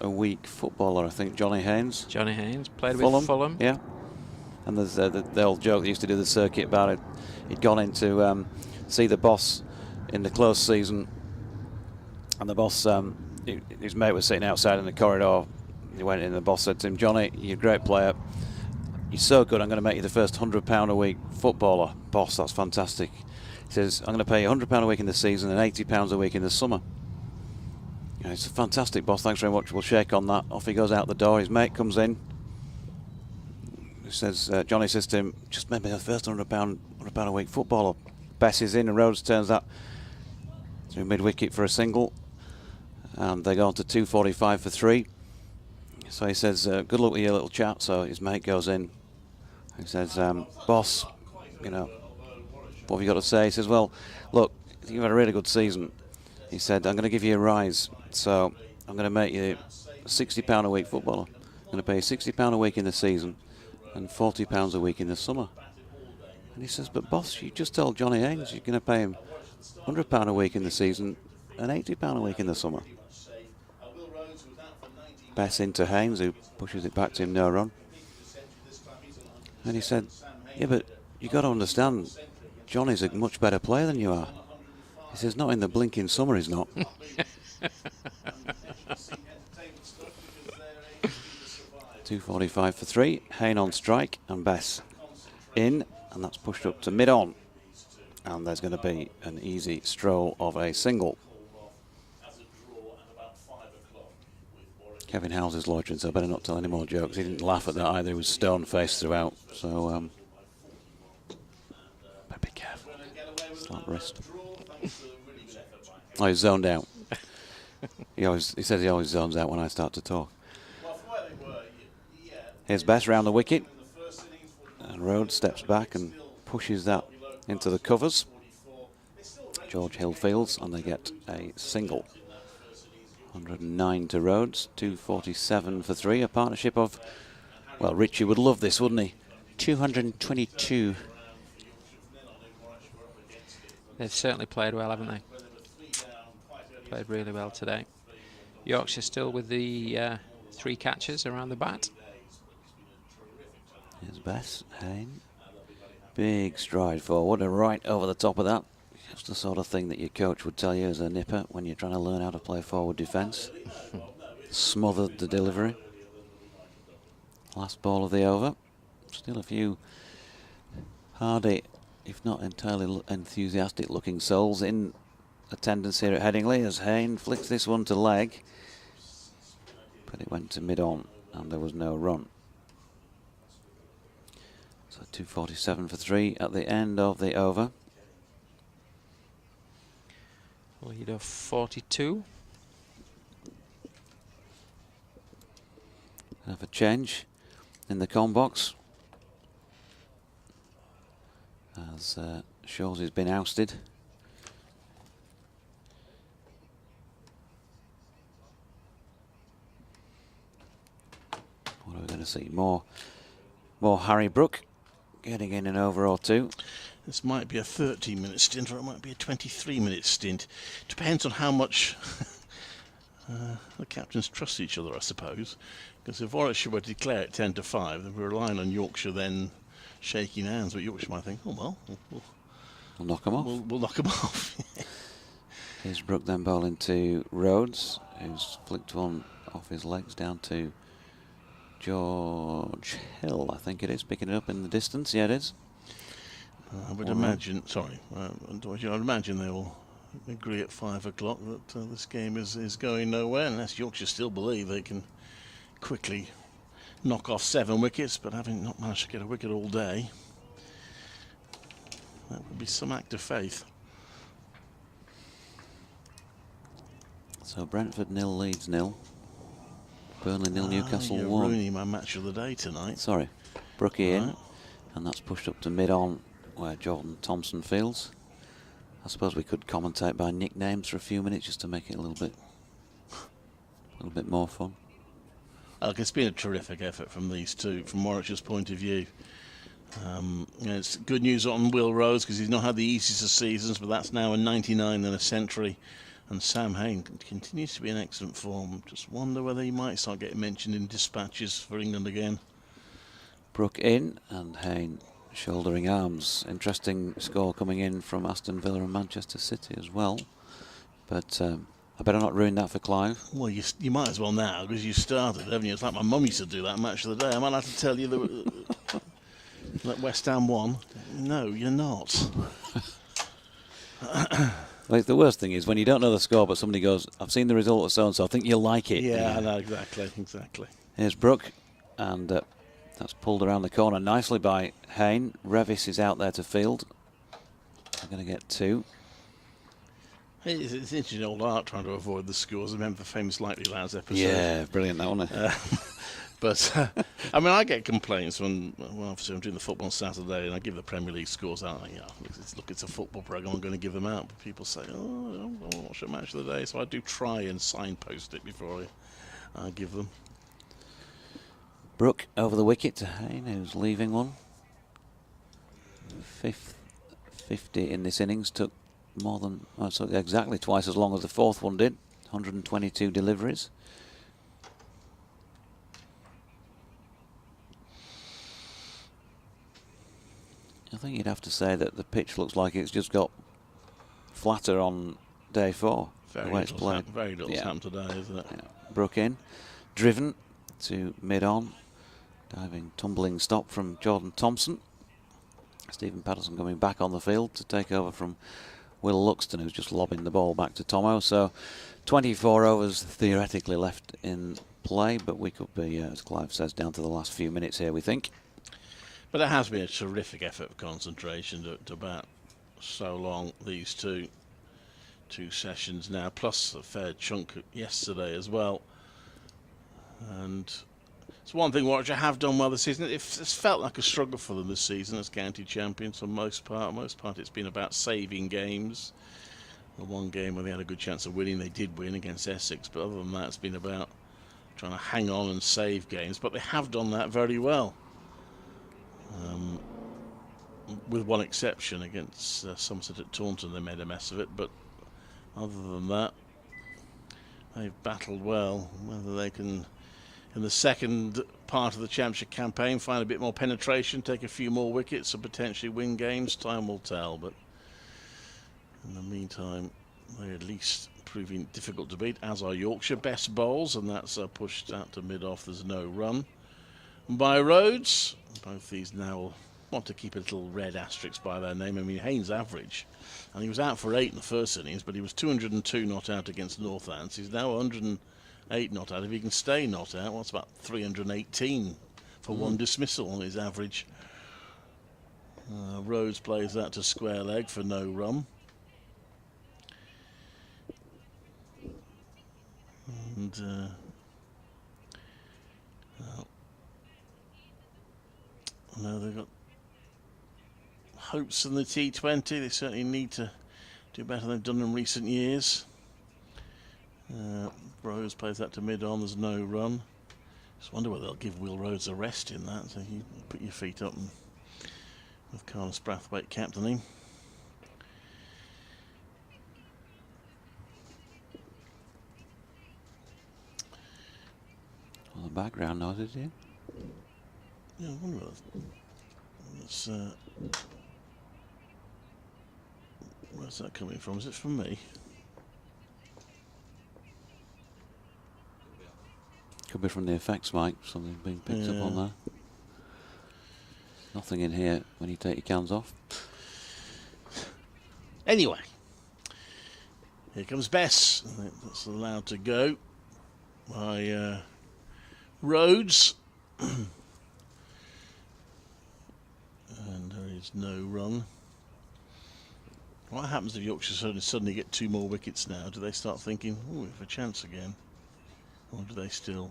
a week footballer, I think, Johnny Haynes. Johnny Haynes played with Fulham. Yeah. And there's the old joke they used to do the circuit about it. He'd gone in to see the boss in the close season, and the boss, his mate was sitting outside in the corridor. He went in, and the boss said to him, "Johnny, you're a great player. You're so good, I'm going to make you the first £100 a week footballer." "Boss, that's fantastic." He says, "I'm going to pay you £100 a week in the season and £80 a week in the summer." You know, it's fantastic, boss. Thanks very much. We'll shake on that. Off he goes out the door. His mate comes in. He says, Johnny says to him, "Just make me the first £100 a week footballer." Bess is in, and Rhodes turns that to mid-wicket for a single. And they go on to 245 for 3. So he says, "Good luck with your little chat." So his mate goes in. He says, "Boss, you know, what have you got to say?" He says, "Well, look, you've had a really good season." He said, "I'm going to give you a rise. So I'm going to make you a £60 a week footballer. I'm going to pay you £60 a week in the season and £40 a week in the summer." And he says, "But boss, you just told Johnny Haynes you're going to pay him £100 a week in the season and £80 a week in the summer." Bess into Haynes, who pushes it back to him, no run. And he said, "Yeah, but you got to understand, Johnny's a much better player than you are." He says, "Not in the blinking summer, he's not." 245 for 3. Hayne on strike and Bess in, and that's pushed up to mid-on. And there's going to be an easy stroll of a single. Kevin Howells is loitering, so I better not tell any more jokes. He didn't laugh at that either. He was stone-faced throughout. So, be careful. Slap wrist. Oh, he's zoned out. He says he always zones out when I start to talk. Here's Bess round the wicket. And Rhodes steps back and pushes that into the covers. George Hill fields and they get a single. 109 to Rhodes, 247 for 3. A partnership of, well, Richie would love this, wouldn't he? 222. They've certainly played well, haven't they? Played really well today. Yorkshire still with the 3 catches around the bat. Here's Bess, Hayne. Big stride forward and right over the top of that. Just the sort of thing that your coach would tell you as a nipper when you're trying to learn how to play forward defence. Smothered the delivery. Last ball of the over. Still a few hardy, if not entirely enthusiastic looking souls in attendance here at Headingley as Hayne flicks this one to leg. But it went to mid-on and there was no run. So 247 for 3 at the end of the over. Lead of 42. Have a change in the com box as Shaw's has been ousted. What are we going to see? More Harry Brook getting in an over or two. This might be a 13-minute stint or it might be a 23-minute stint. Depends on how much the captains trust each other, I suppose. Because if Warwickshire were to declare it 10 to 5, then we're relying on Yorkshire then shaking hands. But Yorkshire might think, oh well, We'll knock them off. We'll knock them off. Here's Brook then bowling to Rhodes, who's flicked one off his legs down to George Hill, I think it is, picking it up in the distance. Yeah, it is. I would imagine, I'd imagine they will agree at 5 o'clock that this game is going nowhere, unless Yorkshire still believe they can quickly knock off 7 wickets, but having not managed to get a wicket all day, that would be some act of faith. So Brentford 0, Leeds 0. Burnley 0, Newcastle you're 1. ruining my match of the day tonight. Sorry, Brookie Right. in, and that's pushed up to mid-on where Jordan Thompson fields. I suppose we could commentate by nicknames for a few minutes just to make it a little bit more fun. Look, it's been a terrific effort from these two, from Warwickshire's point of view. It's good news on Will Rhodes because he's not had the easiest of seasons, but that's now a 99 and a century. And Sam Hayne continues to be in excellent form. Just wonder whether he might start getting mentioned in dispatches for England again. Brook in and Hayne shouldering arms. Interesting score coming in from Aston Villa and Manchester City as well. But I better not ruin that for Clive. Well, you might as well now because you started, haven't you? It's like my mum used to do that match of the day. I might have to tell you that West Ham won. No, you're not. Like the worst thing is when you don't know the score, but somebody goes, "I've seen the result of so and so. I think you'll like it." Yeah, I know, exactly. Here's Brook, and that's pulled around the corner nicely by Hayne. Revis is out there to field. They're going to get 2. It's interesting old art trying to avoid the scores. I remember the famous Likely Lads episode. Yeah, brilliant that one. But I mean, I get complaints when obviously I'm doing the football on Saturday and I give the Premier League scores out. It's a football program. I'm going to give them out. But people say, "Oh, I don't want to watch a match of the day," so I do try and signpost it before I give them. Brook over the wicket to Hayne, who's leaving one. 5th 50 in this innings, took more than exactly twice as long as the 4th one did. 122 deliveries. I think you'd have to say that the pitch looks like it's just got flatter on day 4. The way it's played. Very little happened today, isn't it? Yeah. Brook in, driven to mid-on. Diving, tumbling stop from Jordan Thompson. Stephen Patterson coming back on the field to take over from Will Luxton, who's just lobbing the ball back to Tomo. So 24 overs theoretically left in play, but we could be, as Clive says, down to the last few minutes here, we think. But it has been a terrific effort of concentration to bat so long, these two 2 sessions now, plus a fair chunk yesterday as well. And it's one thing Warwickshire have done well this season. It's felt like a struggle for them this season as county champions for most part. Most part it's been about saving games. The one game where they had a good chance of winning, they did win against Essex, but other than that it's been about trying to hang on and save games. But they have done that very well. With one exception against Somerset at Taunton, they made a mess of it, but other than that they've battled well. Whether they can, in the second part of the championship campaign, find a bit more penetration, take a few more wickets and potentially win games, time will tell. But in the meantime, they're at least proving difficult to beat, as are Yorkshire. Best bowls, and that's pushed out to mid-off. There's no run by Rhodes. Both these now want to keep a little red asterisk by their name. I mean, Haynes average, and he was out for 8 in the first innings, but he was 202 not out against Northants. He's now 108 not out. If he can stay not out, well, it's about 318 for one dismissal on his average. Rhodes plays that to square leg for no run. And now they've got hopes in the T20. They certainly need to do better than they've done in recent years. Rhodes plays that to mid-on. There's no run. Just wonder whether they'll give Will Rhodes a rest in that. So you put your feet up and with Carlos Brathwaite captaining. Well, the background nodded in. Yeah, I wonder whether that's, where's that coming from? Is it from me? Could be from the effects mic, something being picked up on there. Nothing in here when you take your cans off. Anyway, here comes Bess. I think that's allowed to go by Rhodes. And there is no run. What happens if Yorkshire suddenly get 2 more wickets now? Do they start thinking, oh, we have a chance again? Or do they still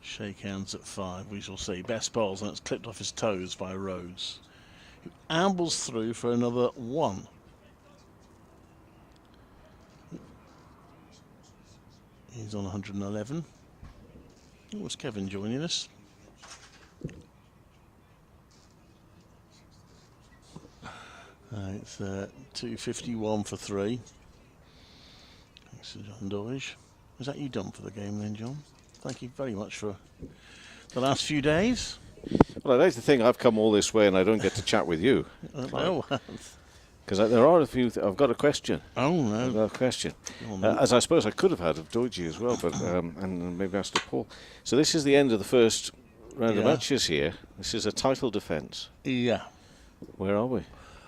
shake hands at 5? We shall see. Best bowls, and it's clipped off his toes by Rhodes, who ambles through for another 1. He's on 111. Oh, was Kevin joining us? It's 251 for 3. Thanks to John Doige. Is that you done for the game then, John? Thank you very much for the last few days. Well, I'd like to think I've come all this way and I don't get to chat with you. No. Because there are a few. I've got a question. Oh, no. I've got a question. Oh, no. As I suppose I could have had of Doige as well, but and maybe asked to Paul. So this is the end of the first round of matches here. This is a title defence. Yeah. Where are we?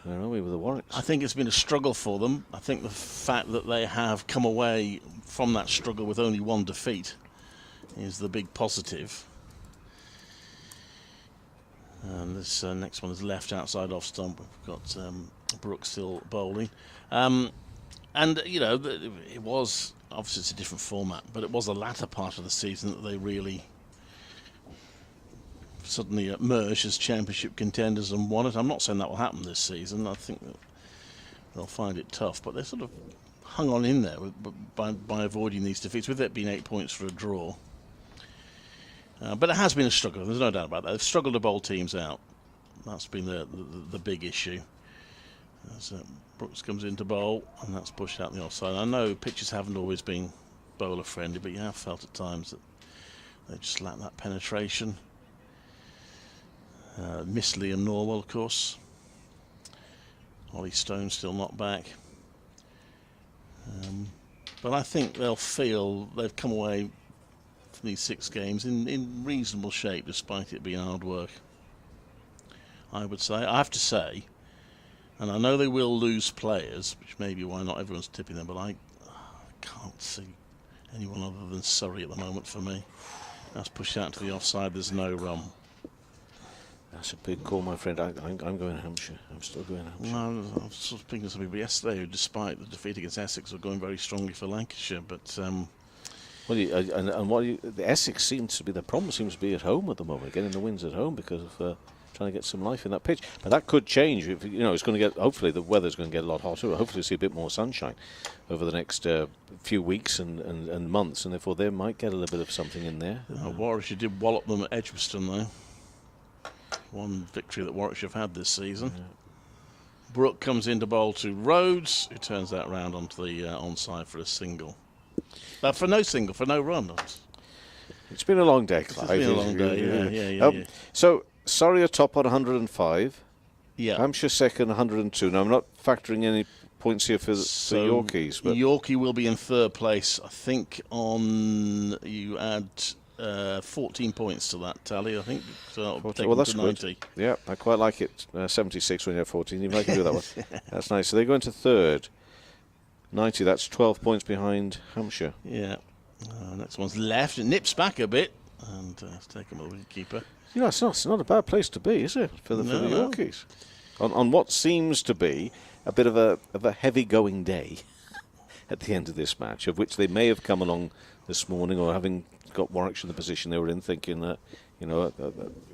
Where are we with the Warwicks? I think it's been a struggle for them. I think the fact that they have come away from that struggle with only 1 defeat is the big positive. And this next one is left outside off stump. We've got Brooks still bowling. And, you know, it was, obviously it's a different format, but it was the latter part of the season that they really suddenly emerged as championship contenders and won it. I'm not saying that will happen this season. I think that they'll find it tough, but they sort of hung on in there by avoiding these defeats, with it being 8 points for a draw. But it has been a struggle, there's no doubt about that. They've struggled to bowl teams out. That's been the big issue. As Brooks comes into bowl, and that's pushed out the offside. I know pitches haven't always been bowler friendly, but you have felt at times that they just lack that penetration. Miss Liam Norwell, of course. Ollie Stone still not back. But I think they'll feel they've come away from these 6 games in reasonable shape, despite it being hard work. I would say. I have to say, and I know they will lose players, which may be why not everyone's tipping them, but I can't see anyone other than Surrey at the moment for me. That's pushed out to the offside. There's no run. That's a big call, my friend. I'm going Hampshire. I'm still going Hampshire. No, I was sort of speaking to some people yesterday who, despite the defeat against Essex, were going very strongly for Lancashire. But Well, the Essex seems to be, the problem seems to be at home at the moment, getting the wins at home because of trying to get some life in that pitch. But that could change. If, it's going to get, hopefully the weather's going to get a lot hotter. Hopefully we'll see a bit more sunshine over the next few weeks and months, and therefore they might get a little bit of something in there. Warwickshire did wallop them at Edgbaston, though. One victory that Warwickshire have had this season. Yeah. Brooke comes in to bowl to Rhodes, who turns that round onto the onside for a single. For no run. It's been a long day, Clive. It's been a long day, yeah. So, Surrey are top on 105. Yeah. Hampshire second, 102. Now, I'm not factoring any points here for Yorkies. But Yorkie will be in third place, I think, you add 14 points to that tally, I think. So that'll take that's to 90. good. Yeah, I quite like it. 76 when you have 14. You might do that one. That's nice. So they go into third. 90, that's 12 points behind Hampshire. Yeah. Next one's left. It nips back a bit. And it's taken a wicketkeeper. It's not a bad place to be, is it, for the Yorkies? On what seems to be a bit of a heavy-going day at the end of this match, of which they may have come along this morning, or having got Warwickshire in the position they were in, thinking that,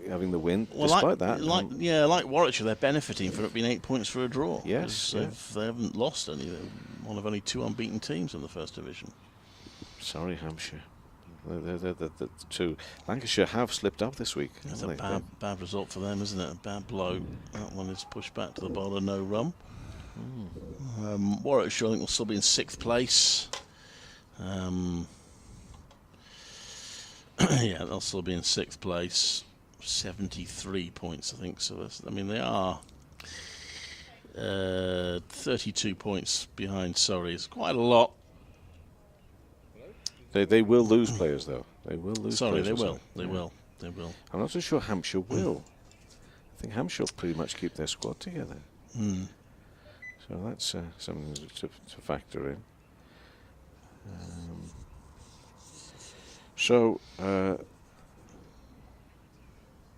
having the win. Well, despite that. Like Warwickshire, they're benefiting from it being 8 points for a draw. Yes. They haven't lost any. They're one of only 2 unbeaten teams in the first division. Sorry, Hampshire. The two. Lancashire have slipped up this week. That's a bad result for them, isn't it? A bad blow. That one is pushed back to the bowler, no run. Warwickshire, I think, will still be in 6th place. Yeah, they'll still be in 6th place. 73 points, I think. So they are 32 points behind Surrey. It's quite a lot. They will lose players, though. They will lose players. They will. They will. I'm not so sure Hampshire will. I think Hampshire will pretty much keep their squad together. So that's something to factor in.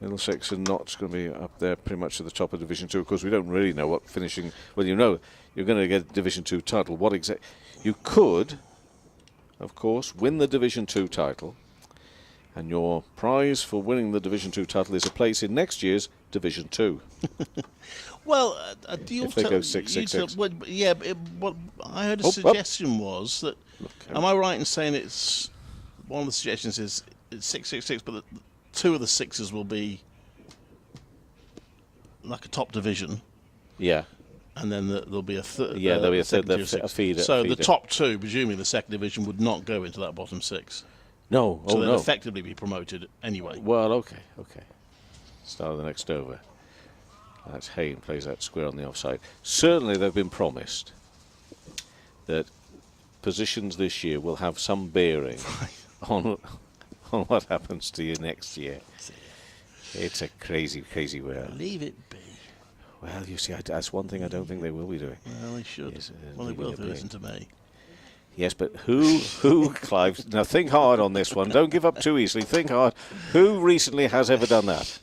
Middlesex and Notts going to be up there pretty much at the top of Division 2. Of course, we don't really know what finishing... Well, you're going to get a Division 2 title. You could, of course, win the Division 2 title, and your prize for winning the Division 2 title is a place in next year's Division 2. Well, if they go 6-6-6. What I heard a suggestion was that... Am I right in saying it's... One of the suggestions is it's 6-6-6, but 2 of the 6s will be like a top division. Yeah. And then there'll be a third. Yeah, there'll be a feeder. So the top 2, presumably the second division, would not go into that bottom 6. No. So they'll effectively be promoted anyway. Well, okay. Start of the next over. That's Hayne, plays that square on the offside. Certainly they've been promised that positions this year will have some bearing on what happens to you next year. It's a crazy, crazy world. Leave it be. Well, you see, that's one thing I don't think they will be doing. Well, they should. They will if they listen to me. Yes, but who, Clive? Now think hard on this one. Don't give up too easily. Think hard. Who recently has ever done that?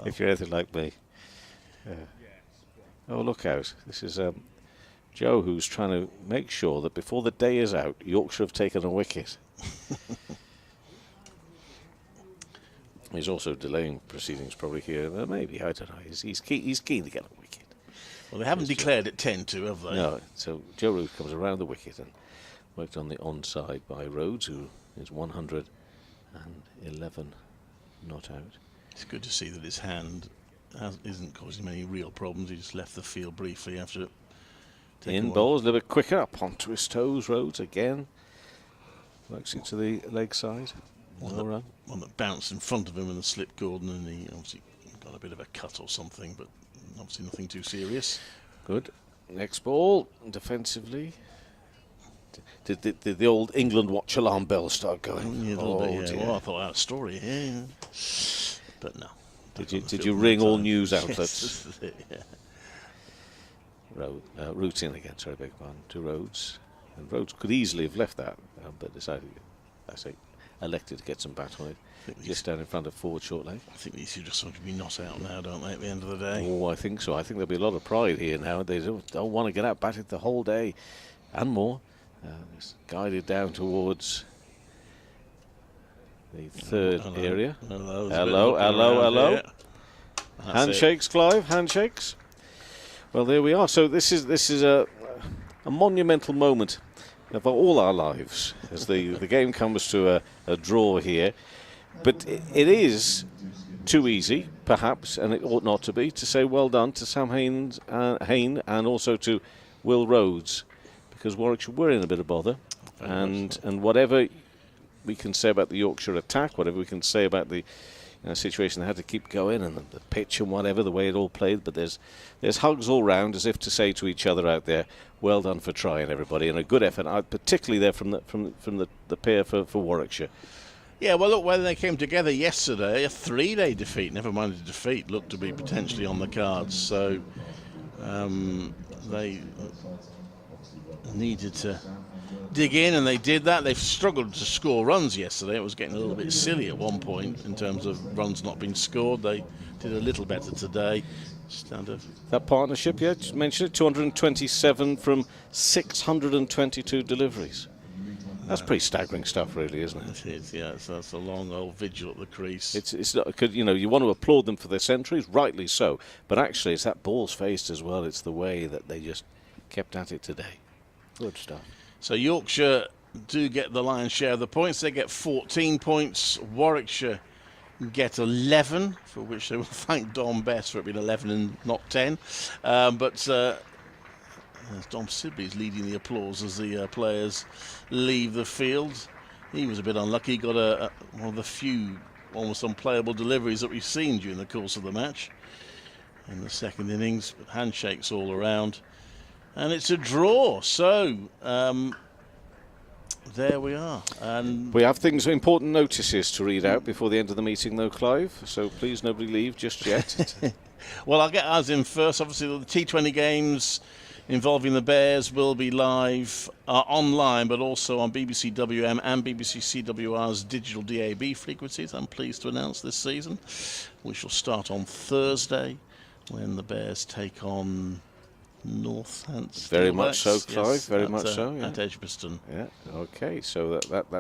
If you're anything like me. Oh, look out. This is Joe, who's trying to make sure that before the day is out, Yorkshire have taken a wicket. He's also delaying proceedings probably here. Maybe, I don't know. He's keen to get a wicket. Well, they haven't declared it 10-2, have they? No. So Joe Root comes around the wicket and worked on the onside by Rhodes, who is 111 not out. It's good to see that his hand isn't causing him any real problems. He just left the field briefly after in bowls, a little bit quicker, up onto his toes. Rhodes again works it to the leg side. One that bounced in front of him and slipped Gordon, and he obviously got a bit of a cut or something, but obviously nothing too serious. Good. Next ball, defensively. Did the old England watch alarm bell start going? Yeah, a little bit, yeah. Well, I thought I had a story here, yeah. But no. Did you ring all news outlets? Yeah. Root in again, sorry, beg your pardon, to Rhodes. And Rhodes could easily have left that, but decided, elected to get some bat on it. Just down in front of forward short leg. I think these two just want to be not out now, don't they, at the end of the day? Oh, I think so. I think there'll be a lot of pride here now. They don't want to get out batted the whole day and more. It's guided down towards the third area. Hello. Handshakes, Clive, handshakes. Well, there we are. So this is a monumental moment of all our lives as the game comes to a draw here. But it is too easy, perhaps, and it ought not to be, to say well done to Sam Hain and also to Will Rhodes, because Warwickshire were in a bit of bother. And whatever we can say about the Yorkshire attack, whatever we can say about the situation, they had to keep going, and the pitch and whatever, the way it all played, but there's hugs all round as if to say to each other out there, well done for trying, everybody, and a good effort, particularly there from the pair for Warwickshire. Yeah, well, look, when they came together yesterday, a 3-day defeat, never mind a defeat, looked to be potentially on the cards. So they needed to dig in, and they did that. They've struggled to score runs yesterday. It was getting a little bit silly at one point in terms of runs not being scored. They did a little better today. That partnership, yeah, just mentioned it, 227 from 622 deliveries. That's pretty staggering stuff, really, isn't it? It is, yeah. That's a long old vigil at the crease. It's not, you want to applaud them for their centuries, rightly so. But actually, it's that balls faced as well. It's the way that they just kept at it today. Good stuff. So Yorkshire do get the lion's share of the points. They get 14 points. Warwickshire get 11, for which they will thank Dom Best for it being 11 and not 10. Dom Sibley's leading the applause as the players leave the field. He was a bit unlucky. He got one of the few almost unplayable deliveries that we've seen during the course of the match in the second innings. But handshakes all around. And it's a draw. So there we are. And we have important notices to read out before the end of the meeting, though, Clive. So please, nobody leave just yet. Well, I'll get ours in first. Obviously, the T20 games involving the Bears will be live online, but also on BBC WM and BBC CWR's digital DAB frequencies, I'm pleased to announce, this season. We shall start on Thursday when the Bears take on Northants. Very much so, Clive. Yes, very much so. Yeah. At Edgbaston. Yeah. Okay. So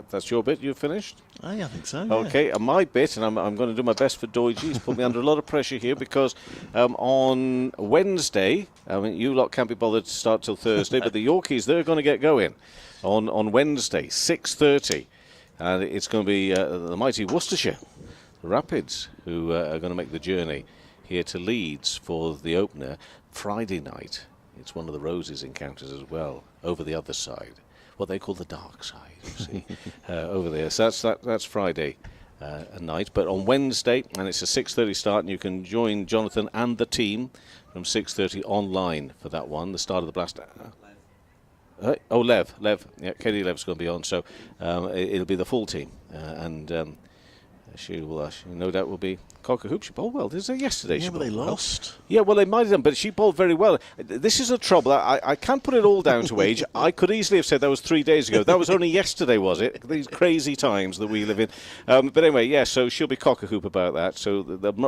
that's your bit. You've finished. Oh, yeah, I think so. Okay. Yeah. And my bit, and I'm going to do my best for Doige. He's put me under a lot of pressure here because on Wednesday, I mean, you lot can't be bothered to start till Thursday, but the Yorkies, they're going to get going on Wednesday, 6:30, and it's going to be the mighty Worcestershire Rapids who are going to make the journey here to Leeds for the opener Friday night. It's one of the Roses encounters as well, over the other side, what they call the dark side, you see, over there. So that's Friday night. But on Wednesday, and it's a 6:30 start, and you can join Jonathan and the team from 6:30 online for that one, the start of the blast. Lev. Yeah, Katie Lev's going to be on, so it'll be the full team. She will, no doubt, will be cock-a-hoop. She bowled well. This is yesterday. Yeah, but they lost. Yeah, well, they might have done, but she bowled very well. This is the trouble. I can't put it all down to age. I could easily have said that was 3 days ago. That was only yesterday, was it? These crazy times that we live in. But anyway, yeah, so she'll be cock-a-hoop about that. So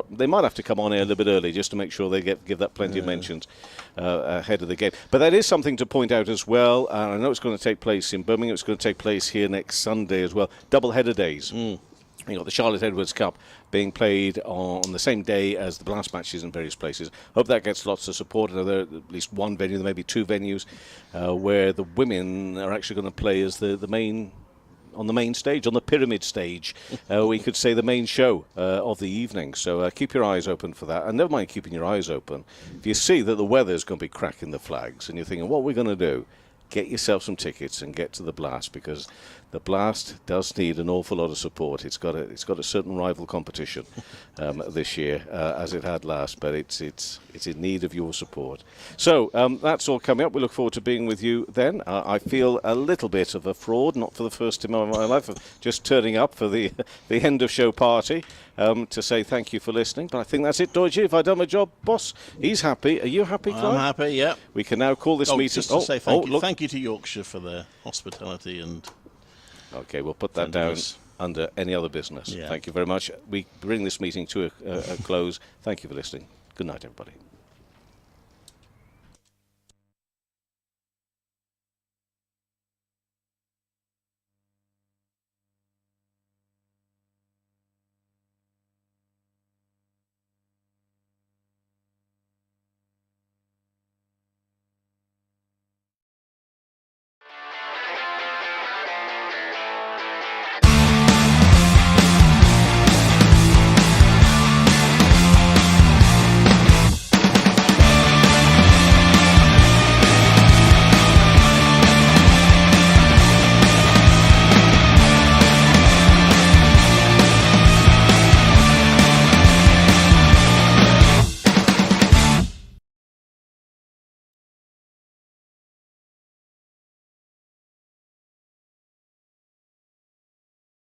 they might have to come on air a little bit early just to make sure they give that plenty of mentions ahead of the game. But that is something to point out as well. I know it's going to take place in Birmingham. It's going to take place here next Sunday as well. Double-header days. You got the Charlotte Edwards Cup being played on the same day as the blast matches in various places. Hope that gets lots of support. I know there are at least one venue, there may be two venues, where the women are actually going to play as the main, on the main stage, on the pyramid stage. We could say the main show of the evening. So keep your eyes open for that. And never mind keeping your eyes open. If you see that the weather's going to be cracking the flags and you're thinking, what are we going to do? Get yourself some tickets and get to the blast, because the blast does need an awful lot of support. It's got a certain rival competition this year, as it had last, but it's in need of your support. So that's all coming up. We look forward to being with you then. I feel a little bit of a fraud, not for the first time in my life, of just turning up for the end of show party to say thank you for listening. But I think that's it, Doige. If I've done my job, boss, he's happy. Are you happy, Clive? I'm happy, yeah. We can now call this meeting. Just to say thank you to Yorkshire for their hospitality and Okay, we'll put that Friend of down us. under any other business. Yeah. Thank you very much. We bring this meeting to a close. Thank you for listening. Good night, everybody.